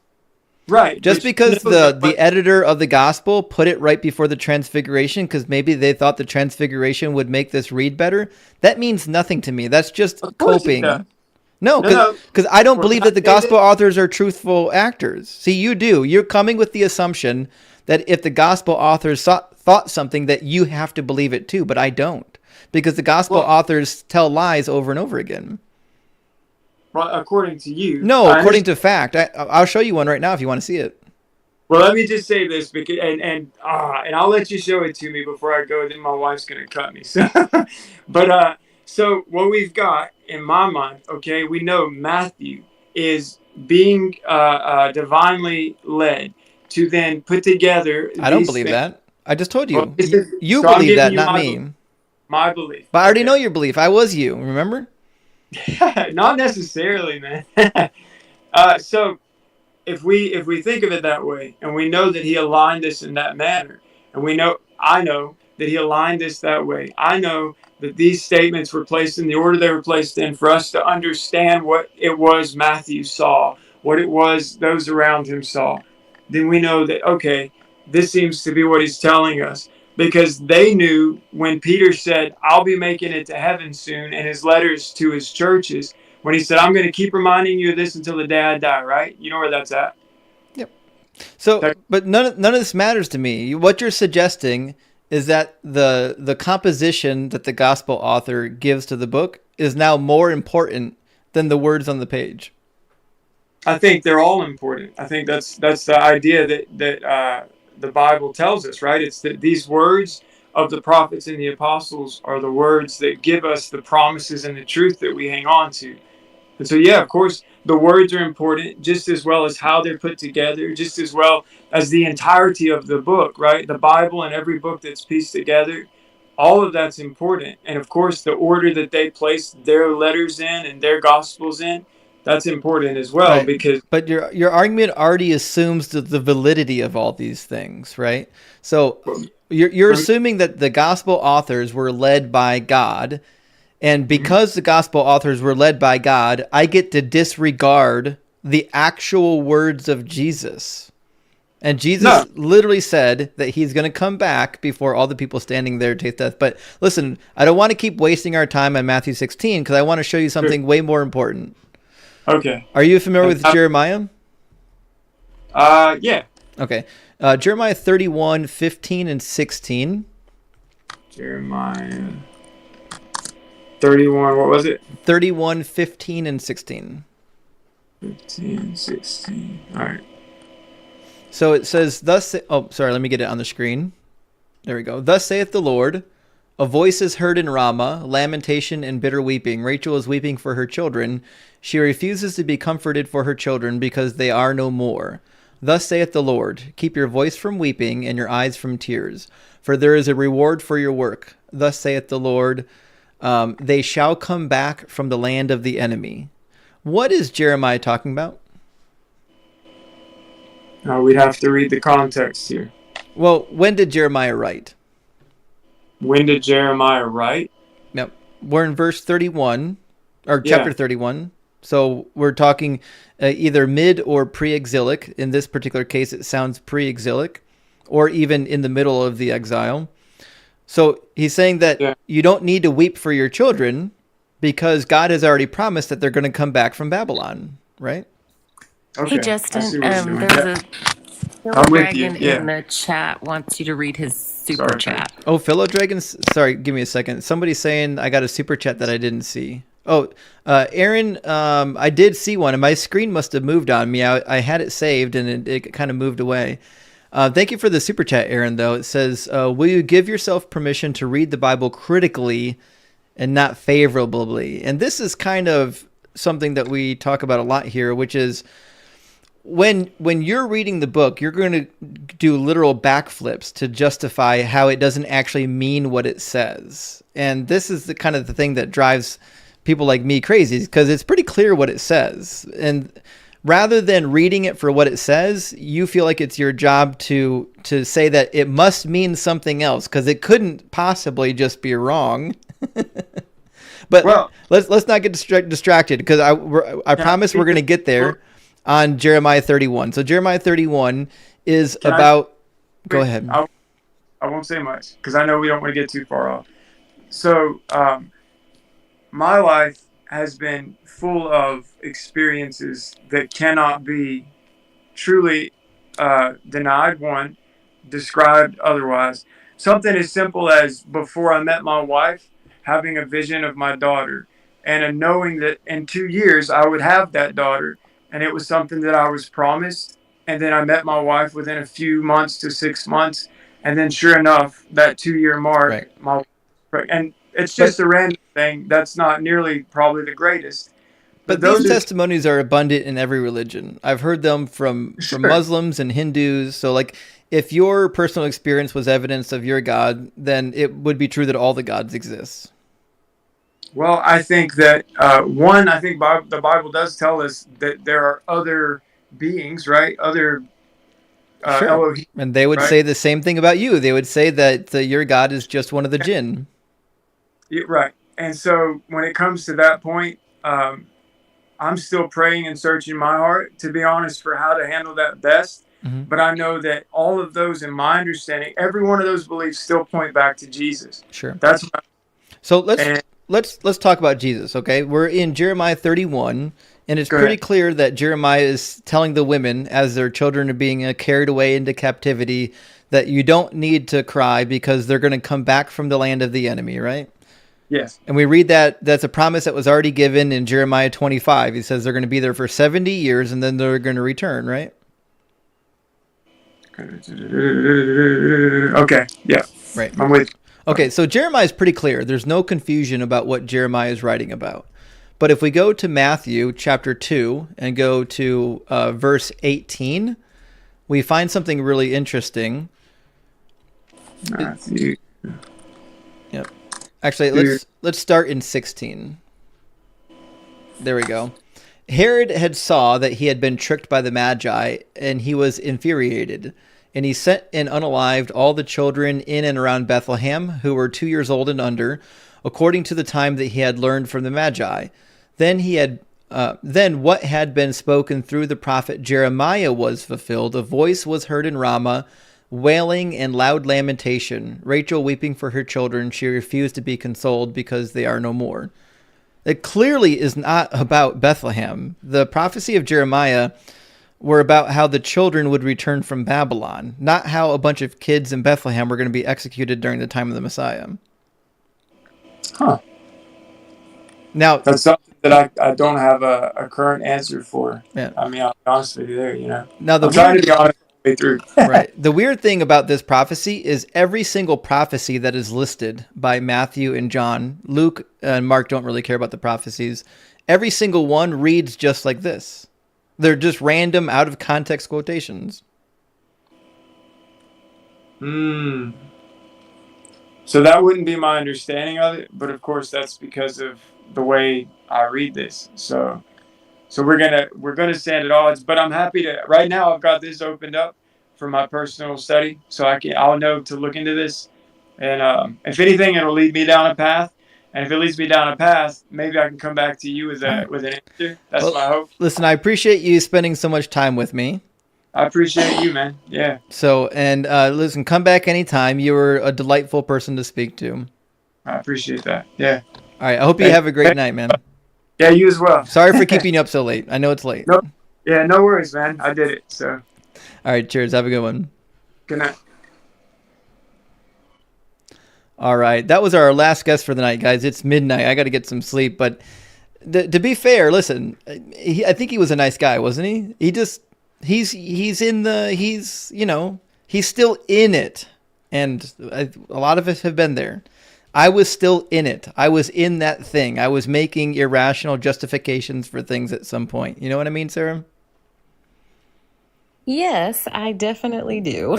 Right. Just because the editor of the gospel put it right before the transfiguration, because maybe they thought the transfiguration would make this read better, that means nothing to me. That's just coping. No, because I don't believe that the gospel authors are truthful actors. See, you do. You're coming with the assumption that if the gospel authors thought something, that you have to believe it too, but I don't. Because the gospel authors tell lies over and over again. Well, according to you. No, according to fact. I'll show you one right now if you want to see it. Well, let me just say this, because and I'll let you show it to me before I go. Then my wife's gonna cut me. So, so what we've got in my mind, okay, we know Matthew is being divinely led to then put together. I don't believe that. I just told you. Well, you believe that, not me. My belief. But I already know your belief. I was you, remember? Not necessarily, man. So if we think of it that way, and we know that he aligned us in that manner, and I know that he aligned us that way. I know that these statements were placed in the order they were placed in for us to understand what it was Matthew saw, what it was those around him saw. then we know that, okay, this seems to be what he's telling us. Because they knew when Peter said, I'll be making it to heaven soon, and his letters to his churches, when he said, I'm going to keep reminding you of this until the day I die, right? You know where that's at. Yep. So, but none of this matters to me. What you're suggesting is that the composition that the gospel author gives to the book is now more important than the words on the page. I think they're all important. I think that's the idea that the Bible tells us, right? It's that these words of the prophets and the apostles are the words that give us the promises and the truth that we hang on to. And so, yeah, of course, the words are important just as well as how they're put together, just as well as the entirety of the book, right? The Bible and every book that's pieced together, all of that's important. And of course, the order that they place their letters in and their gospels in, that's important as well, Right. because But your argument already assumes the validity of all these things, right? So you're assuming that the gospel authors were led by God, and because the gospel authors were led by God, I get to disregard the actual words of Jesus. And Jesus literally said that he's going to come back before all the people standing there taste death. But listen, I don't want to keep wasting our time on Matthew 16 because I want to show you something way more important. Okay. Are you familiar with Jeremiah? Yeah. Okay. Jeremiah 31, 15, and 16. Jeremiah 31, what was it? 31, 15, and 16. 15, 16. All right. So it says, thus, let me get it on the screen. There we go. Thus saith the Lord, a voice is heard in Ramah, lamentation and bitter weeping. Rachel is weeping for her children. She refuses to be comforted for her children because they are no more. Thus saith the Lord, keep your voice from weeping and your eyes from tears, for there is a reward for your work. Thus saith the Lord, they shall come back from the land of the enemy. What is Jeremiah talking about? We'd have to read the context here. Well, when did Jeremiah write? When did Jeremiah write? Yep. We're in verse 31, or chapter 31. So we're talking either mid or pre-exilic. In this particular case, it sounds pre-exilic, or even in the middle of the exile. So he's saying that you don't need to weep for your children because God has already promised that they're going to come back from Babylon, right? Hey, Justin, there's a Phil Dragon in the chat wants you to read his super chat. Oh, Philo Dragon, sorry, give me a second. Somebody's saying I got a super chat that I didn't see. Oh, Aaron, I did see one, and my screen must have moved on me. I had it saved, and it kind of moved away. Thank you for the super chat, Aaron, though. It says, will you give yourself permission to read the Bible critically and not favorably? And this is kind of something that we talk about a lot here, which is when you're reading the book, you're going to do literal backflips to justify how it doesn't actually mean what it says. And this is the kind of the thing that drives people like me crazy, because it's pretty clear what it says. And rather than reading it for what it says, you feel like it's your job to say that it must mean something else because it couldn't possibly just be wrong. But let's not get distracted, because I promise we're going to get there on Jeremiah 31. So Jeremiah 31 is about... Go ahead. I won't say much because I know we don't want to get too far off. So my life has been full of experiences that cannot be truly denied, one, described otherwise. Something as simple as before I met my wife, having a vision of my daughter and knowing that in 2 years I would have that daughter. And it was something that I was promised. And then I met my wife within a few months to 6 months. And then sure enough, that 2-year mark, and it's just a random thing. That's not nearly probably the greatest. But these testimonies are abundant in every religion. I've heard them from Muslims and Hindus. So like, if your personal experience was evidence of your God, then it would be true that all the gods exist. Well, I think that, the Bible does tell us that there are other beings, right? Other Elohim, and they would say the same thing about you. They would say that your God is just one of the jinn. Right. And so when it comes to that point, I'm still praying and searching my heart, to be honest, for how to handle that best. But I know that all of those, in my understanding, every one of those beliefs still point back to Jesus. Sure. That's what So let's talk about Jesus, okay? We're in Jeremiah 31, and it's pretty clear that Jeremiah is telling the women as their children are being carried away into captivity that you don't need to cry because they're going to come back from the land of the enemy, right? Yes. And we read that that's a promise that was already given in Jeremiah 25. He says they're going to be there for 70 years and then they're going to return, right? Okay. Yeah. Right. I'm with you. Okay, so Jeremiah is pretty clear. There's no confusion about what Jeremiah is writing about. But if we go to Matthew chapter 2 and go to verse 18, we find something really interesting. Matthew. Yep. Actually, let's start in 16. There we go. Herod had saw that he had been tricked by the Magi, and he was infuriated. And he sent and unalived all the children in and around Bethlehem who were 2 years old and under, according to the time that he had learned from the Magi. Then what had been spoken through the prophet Jeremiah was fulfilled. A voice was heard in Ramah, wailing and loud lamentation. Rachel weeping for her children. She refused to be consoled because they are no more. It clearly is not about Bethlehem. The prophecy of Jeremiah were about how the children would return from Babylon, not how a bunch of kids in Bethlehem were going to be executed during the time of the Messiah. Huh. Now, that's something that I don't have a current answer for. Yeah. I mean, I'll be honest with you there, you know. Now, I'm trying to be honest all the way through. Right. The weird thing about this prophecy is every single prophecy that is listed by Matthew and John, Luke and Mark don't really care about the prophecies. Every single one reads just like this. They're just random, out of context quotations. So that wouldn't be my understanding of it, but of course that's because of the way I read this. So we're gonna stand at odds. But I'm happy to. Right now, I've got this opened up for my personal study, so I'll know to look into this, and if anything, it'll lead me down a path. And if it leads me down a path, maybe I can come back to you with an answer. That's my hope. Listen, I appreciate you spending so much time with me. I appreciate you, man. Yeah. So, and listen, come back anytime. You were a delightful person to speak to. I appreciate that. Yeah. All right. I hope you have a great night, man. Yeah, you as well. Sorry for keeping you up so late. I know it's late. No, yeah, no worries, man. I did it. So. All right. Cheers. Have a good one. Good night. All right. That was our last guest for the night, guys. It's midnight. I got to get some sleep. But to be fair, listen, I think he was a nice guy, wasn't he? He's still in it. And a lot of us have been there. I was still in it. I was in that thing. I was making irrational justifications for things at some point. You know what I mean, Sarah? Yes, I definitely do.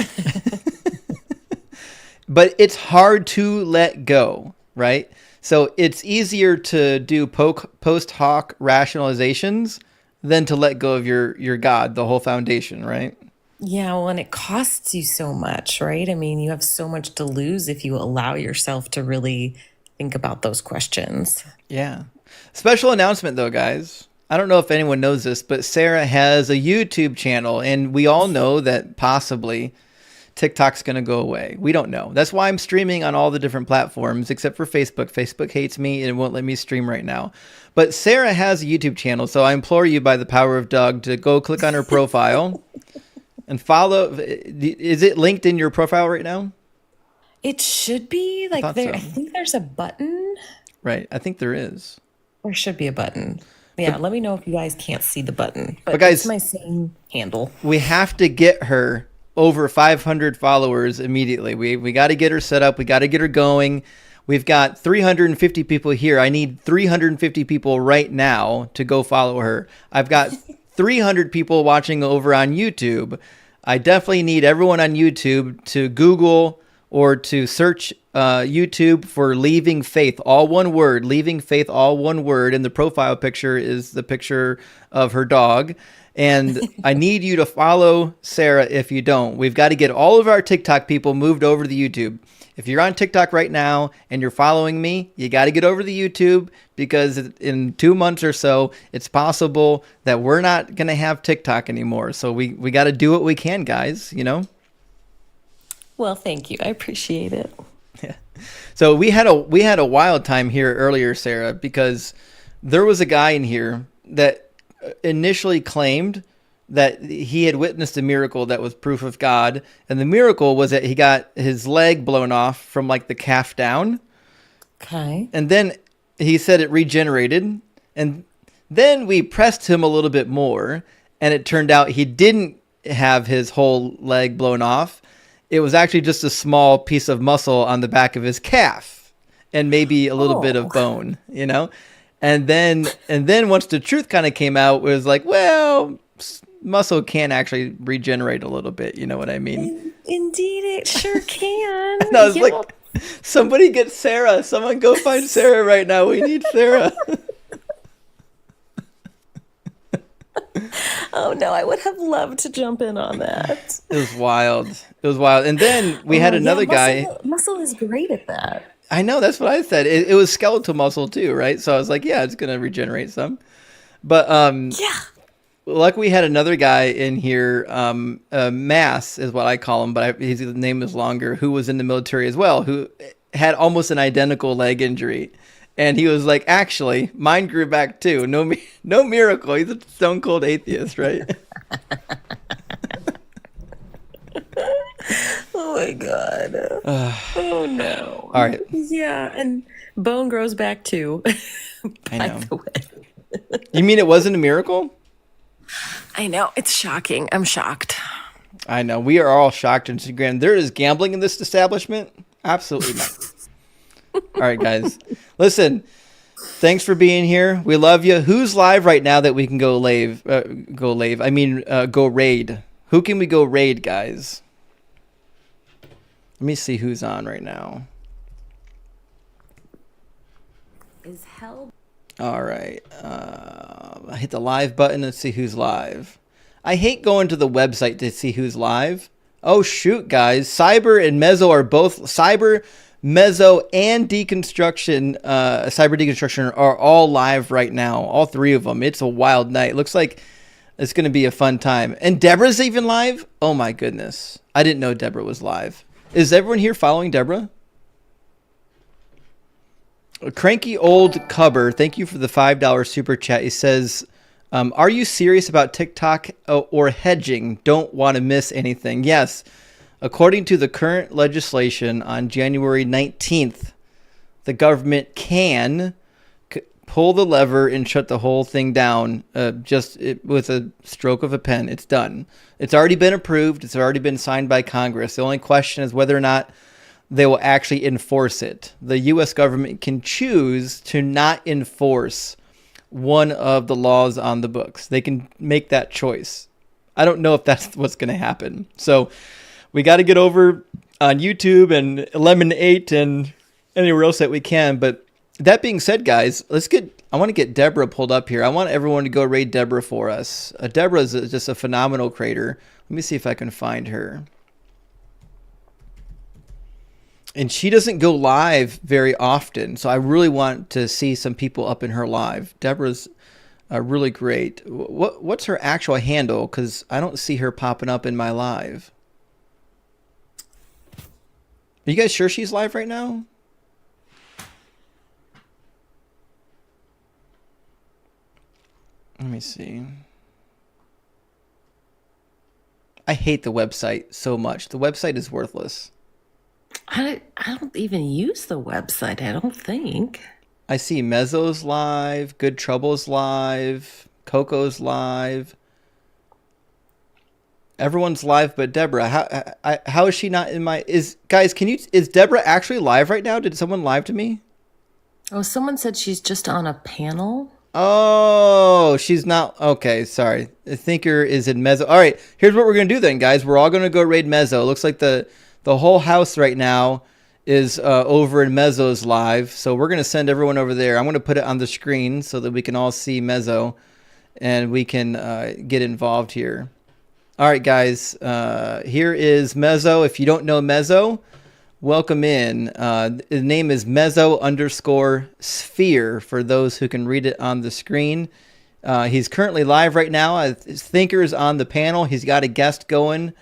But it's hard to let go, right? So it's easier to do post hoc rationalizations than to let go of your God, the whole foundation, right? Yeah, well, and it costs you so much, right? I mean, you have so much to lose if you allow yourself to really think about those questions. Yeah. Special announcement, though, guys. I don't know if anyone knows this, but Sarah has a YouTube channel, and we all know that possibly TikTok's going to go away. We don't know. That's why I'm streaming on all the different platforms, except for Facebook. Facebook hates me and won't let me stream right now. But Sarah has a YouTube channel, so I implore you by the power of Doug to go click on her profile and follow. Is it linked in your profile right now? It should be. Like there, so. I think there's a button. Right. I think there is. There should be a button. Yeah, let me know if you guys can't see the button. But guys, it's my same handle. We have to get her over 500 followers immediately. We got to get her set up. We got to get her going. We've got 350 people here. I need 350 people right now to go follow her. I've got 300 people watching over on YouTube. I definitely need everyone on YouTube to Google or to search YouTube for Leaving Faith, all one word, Leaving Faith, all one word. And the profile picture is the picture of her dog. And I need you to follow Sarah if you don't. We've got to get all of our TikTok people moved over to the YouTube. If you're on TikTok right now and you're following me, you got to get over to YouTube, because in 2 months or so, it's possible that we're not going to have TikTok anymore. So we got to do what we can, guys, you know? Well, thank you. I appreciate it. Yeah. So we had a wild time here earlier, Sarah, because there was a guy in here that initially claimed that he had witnessed a miracle that was proof of God, and the miracle was that he got his leg blown off from like the calf down. Okay. And then he said it regenerated, and then we pressed him a little bit more, and it turned out he didn't have his whole leg blown off. It was actually just a small piece of muscle on the back of his calf and maybe a little bit of bone, you know? And then once the truth kind of came out, it was like, well, muscle can actually regenerate a little bit. You know what I mean? Indeed, it sure can. And I was like, somebody get Sarah. Someone go find Sarah right now. We need Sarah. Oh no, I would have loved to jump in on that. It was wild. It was wild. And then we had another guy. Muscle is great at that. I know, that's what I said. It was skeletal muscle too, right? So I was like, yeah, it's gonna regenerate some. But yeah. Like we had another guy in here, Mass is what I call him, but his name is longer, who was in the military as well, who had almost an identical leg injury. And he was like, actually, mine grew back too. No miracle. He's a stone cold atheist, right? Oh my God. Oh no. All right. Yeah, and bone grows back too. I know. You mean it wasn't a miracle? I know. It's shocking. I'm shocked. I know. We are all shocked. Instagram. There is gambling in this establishment? Absolutely not. All right, guys. Listen, thanks for being here. We love you. Who's live right now that we can go go raid? Who can we go raid, guys? Let me see who's on right now. Is hell? All right. I hit the live button and see who's live. I hate going to the website to see who's live. Oh, shoot, guys. Cyber and Mezzo are both... Cyber, Mezzo, and Deconstruction, Cyber Deconstruction are all live right now. All three of them. It's a wild night. Looks like it's going to be a fun time. And Deborah's even live? Oh, my goodness. I didn't know Deborah was live. Is everyone here following Deborah? A cranky old cubber, thank you for the $5 super chat. He says, are you serious about TikTok or hedging? Don't want to miss anything. Yes. According to the current legislation on January 19th, the government can pull the lever and shut the whole thing down with a stroke of a pen. It's done. It's already been approved. It's already been signed by Congress. The only question is whether or not they will actually enforce it. The U.S. government can choose to not enforce one of the laws on the books. They can make that choice. I don't know if that's what's going to happen. So we got to get over on YouTube and Lemon 8 and anywhere else that we can. But that being said, guys, I want to get Deborah pulled up here. I want everyone to go raid Deborah for us. Deborah is just a phenomenal creator. Let me see if I can find her. And she doesn't go live very often, so I really want to see some people up in her live. Deborah's really great. What's her actual handle? Because I don't see her popping up in my live. Are you guys sure she's live right now? Let me see. I hate the website so much. The website is worthless. I don't even use the website, I don't think. I see Mezzo's live, Good Trouble's live, Coco's live. Everyone's live but Deborah. How is she not in my... Is Deborah actually live right now? Did someone live to me? Oh, someone said she's just on a panel. Oh, she's not... Okay, sorry. The thinker is in Mezzo. All right, here's what we're going to do then, guys. We're all going to go raid Mezzo. It looks like the whole house right now is over in Mezzo's live. So we're going to send everyone over there. I'm going to put it on the screen so that we can all see Mezzo and we can get involved here. All right, guys. Here is Mezzo. If you don't know Mezzo, welcome in. His name is Mezzo_sphere for those who can read it on the screen. He's currently live right now. His thinker's on the panel. He's got a guest going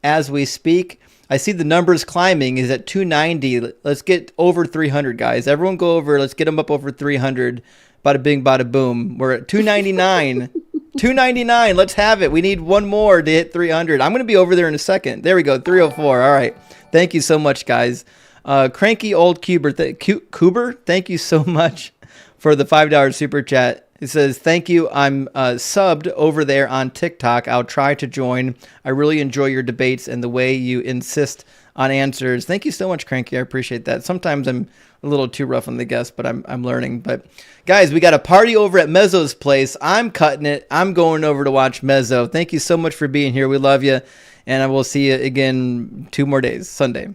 as we speak. I see the numbers climbing. He's at 290. Let's get over 300, guys. Everyone go over. Let's get him up over 300. Bada bing, bada boom. We're at 299. 299. Let's have it. We need one more to hit 300. I'm going to be over there in a second. There we go. 304. All right. Thank you so much, guys. Cranky Old Cuber, thank you so much for the $5 super chat. It says, thank you. I'm subbed over there on TikTok. I'll try to join. I really enjoy your debates and the way you insist on answers. Thank you so much, Cranky. I appreciate that. Sometimes I'm a little too rough on the guests, but I'm learning. But guys, we got a party over at Mezzo's place. I'm cutting it. I'm going over to watch Mezzo. Thank you so much for being here. We love you. And I will see you again 2 more days, Sunday.